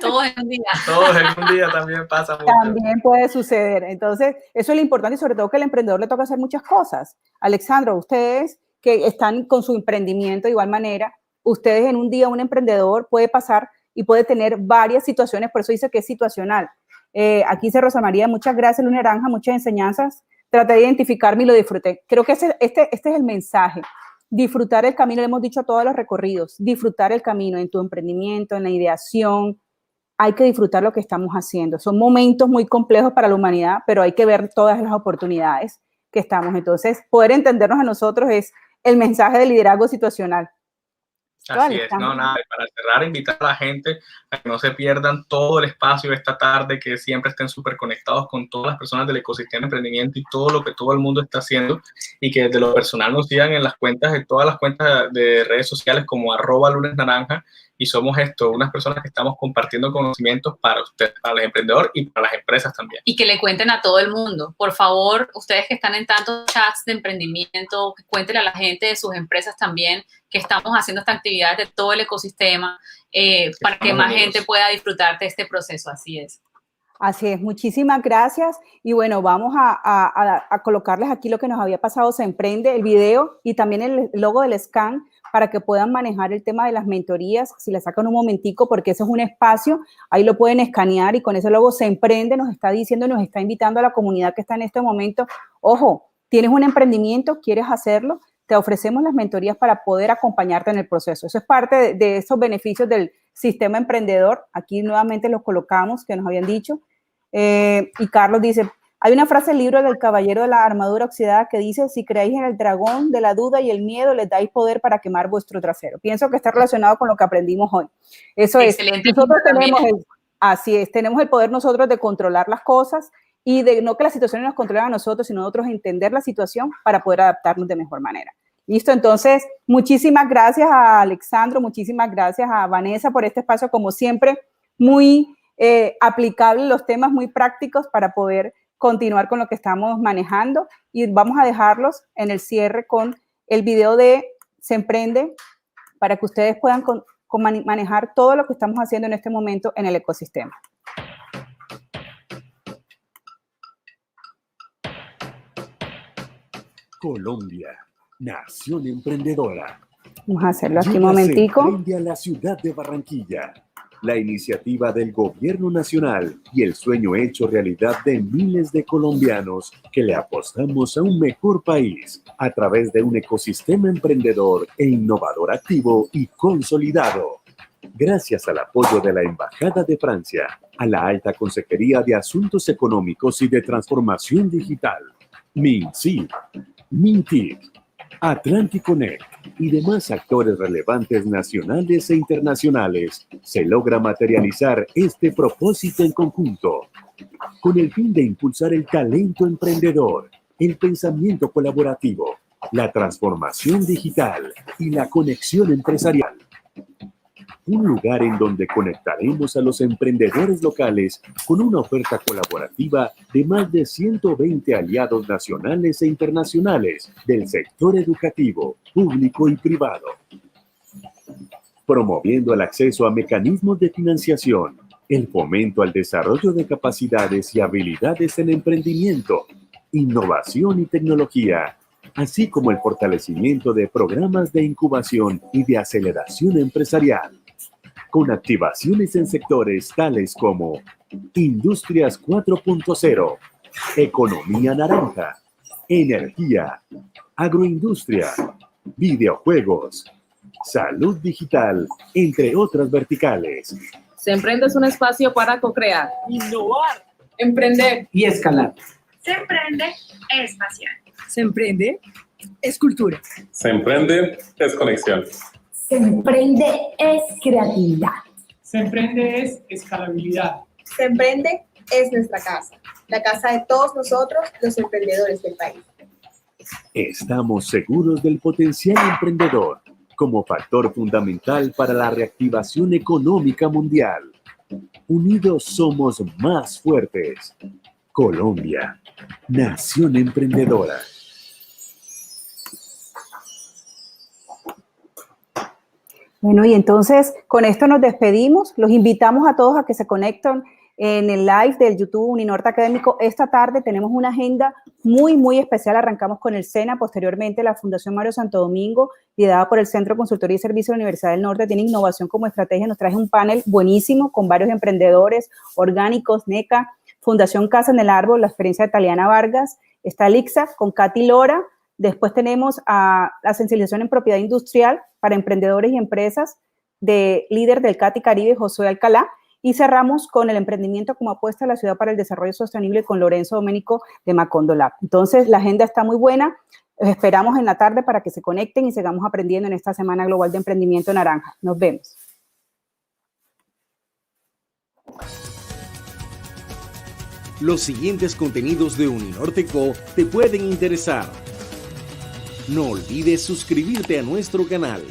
Todos en un día. Todos en un día también pasa mucho. También puede suceder. Entonces, eso es lo importante y sobre todo que al emprendedor le toca hacer muchas cosas. Alexandro, ustedes que están con su emprendimiento de igual manera, ustedes en un día, un emprendedor puede pasar y puede tener varias situaciones, por eso dice que es situacional. Aquí dice Rosa María, muchas gracias, Luna Naranja, muchas enseñanzas. Traté de identificarme y lo disfruté. Creo que este es el mensaje. Disfrutar el camino, le hemos dicho a todos los recorridos, disfrutar el camino en tu emprendimiento, en la ideación. Hay que disfrutar lo que estamos haciendo. Son momentos muy complejos para la humanidad, pero hay que ver todas las oportunidades que estamos. Entonces, poder entendernos a nosotros es el mensaje de liderazgo situacional. Así es, no, nada, para cerrar, invitar a la gente a que no se pierdan todo el espacio esta tarde, que siempre estén súper conectados con todas las personas del ecosistema de emprendimiento y todo lo que todo el mundo está haciendo, y que desde lo personal nos sigan en las cuentas, de todas las cuentas de redes sociales como @lunesnaranja, y somos unas personas que estamos compartiendo conocimientos para ustedes, para los emprendedores y para las empresas también. Y que le cuenten a todo el mundo. Por favor, ustedes que están en tantos chats de emprendimiento, cuéntenle a la gente de sus empresas también que estamos haciendo estas actividades de todo el ecosistema para que más gente pueda disfrutar de este proceso. Así es. Así es, muchísimas gracias. Y bueno, vamos a colocarles aquí lo que nos había pasado, Se Emprende, el video y también el logo del scan para que puedan manejar el tema de las mentorías, si le sacan un momentico, porque ese es un espacio, ahí lo pueden escanear y con ese logo Se Emprende nos está diciendo, nos está invitando a la comunidad que está en este momento, ojo, tienes un emprendimiento, quieres hacerlo, te ofrecemos las mentorías para poder acompañarte en el proceso. Eso es parte de esos beneficios del sistema emprendedor. Aquí nuevamente los colocamos, que nos habían dicho. Y Carlos dice, hay una frase del libro del Caballero de la Armadura Oxidada que dice, si creéis en el dragón de la duda y el miedo, les dais poder para quemar vuestro trasero. Pienso que está relacionado con lo que aprendimos hoy. Eso excelente. Es. Nosotros así es, tenemos el poder nosotros de controlar las cosas y de no que las situaciones nos controlen a nosotros, sino nosotros entender la situación para poder adaptarnos de mejor manera. Listo, entonces, muchísimas gracias a Alexandro, muchísimas gracias a Vanessa por este espacio, como siempre, muy aplicable, los temas muy prácticos para poder continuar con lo que estamos manejando, y vamos a dejarlos en el cierre con el video de Se Emprende para que ustedes puedan manejar todo lo que estamos haciendo en este momento en el ecosistema. Colombia, nación emprendedora. Vamos a hacerlo aquí un momentico. Se Emprende a la ciudad de Barranquilla. La iniciativa del Gobierno Nacional y el sueño hecho realidad de miles de colombianos que le apostamos a un mejor país a través de un ecosistema emprendedor e innovador activo y consolidado. Gracias al apoyo de la Embajada de Francia, a la Alta Consejería de Asuntos Económicos y de Transformación Digital, MINCID, MINTIC, Atlantic Connect y demás actores relevantes nacionales e internacionales, se logra materializar este propósito en conjunto, con el fin de impulsar el talento emprendedor, el pensamiento colaborativo, la transformación digital y la conexión empresarial. un lugar en donde conectaremos a los emprendedores locales con una oferta colaborativa de más de 120 aliados nacionales e internacionales del sector educativo, público y privado, promoviendo el acceso a mecanismos de financiación, el fomento al desarrollo de capacidades y habilidades en emprendimiento, innovación y tecnología, así como el fortalecimiento de programas de incubación y de aceleración empresarial, con activaciones en sectores tales como Industrias 4.0, Economía Naranja, Energía, Agroindustria, Videojuegos, Salud Digital, entre otras verticales. Se Emprende es un espacio para co-crear, innovar, emprender y escalar. Se Emprende es pasión. Se Emprende es cultura. Se Emprende es conexión. Se Emprende es creatividad. Se Emprende es escalabilidad. Se Emprende es nuestra casa, la casa de todos nosotros, los emprendedores del país. Estamos seguros del potencial emprendedor como factor fundamental para la reactivación económica mundial. Unidos somos más fuertes. Colombia, nación emprendedora. Bueno, y entonces con esto nos despedimos. Los invitamos a todos a que se conecten en el live del YouTube Uninorte Académico. Esta tarde tenemos una agenda muy especial. Arrancamos con el SENA, posteriormente la Fundación Mario Santo Domingo, liderada por el Centro de Consultoría y Servicio de la Universidad del Norte, tiene innovación como estrategia. Nos trae un panel buenísimo con varios emprendedores orgánicos, NECA, Fundación Casa en el Árbol, la experiencia de Taliana Vargas, está Lixa con Katy Lora. Después tenemos a la sensibilización en propiedad industrial para emprendedores y empresas de líder del CATI Caribe, Josué Alcalá. Y cerramos con el emprendimiento como apuesta a la ciudad para el desarrollo sostenible con Lorenzo Domenico de Macondo Lab. Entonces, la agenda está muy buena. Los esperamos en la tarde para que se conecten y sigamos aprendiendo en esta Semana Global de Emprendimiento Naranja. Nos vemos. Los siguientes contenidos de Uninorte.co te pueden interesar. No olvides suscribirte a nuestro canal.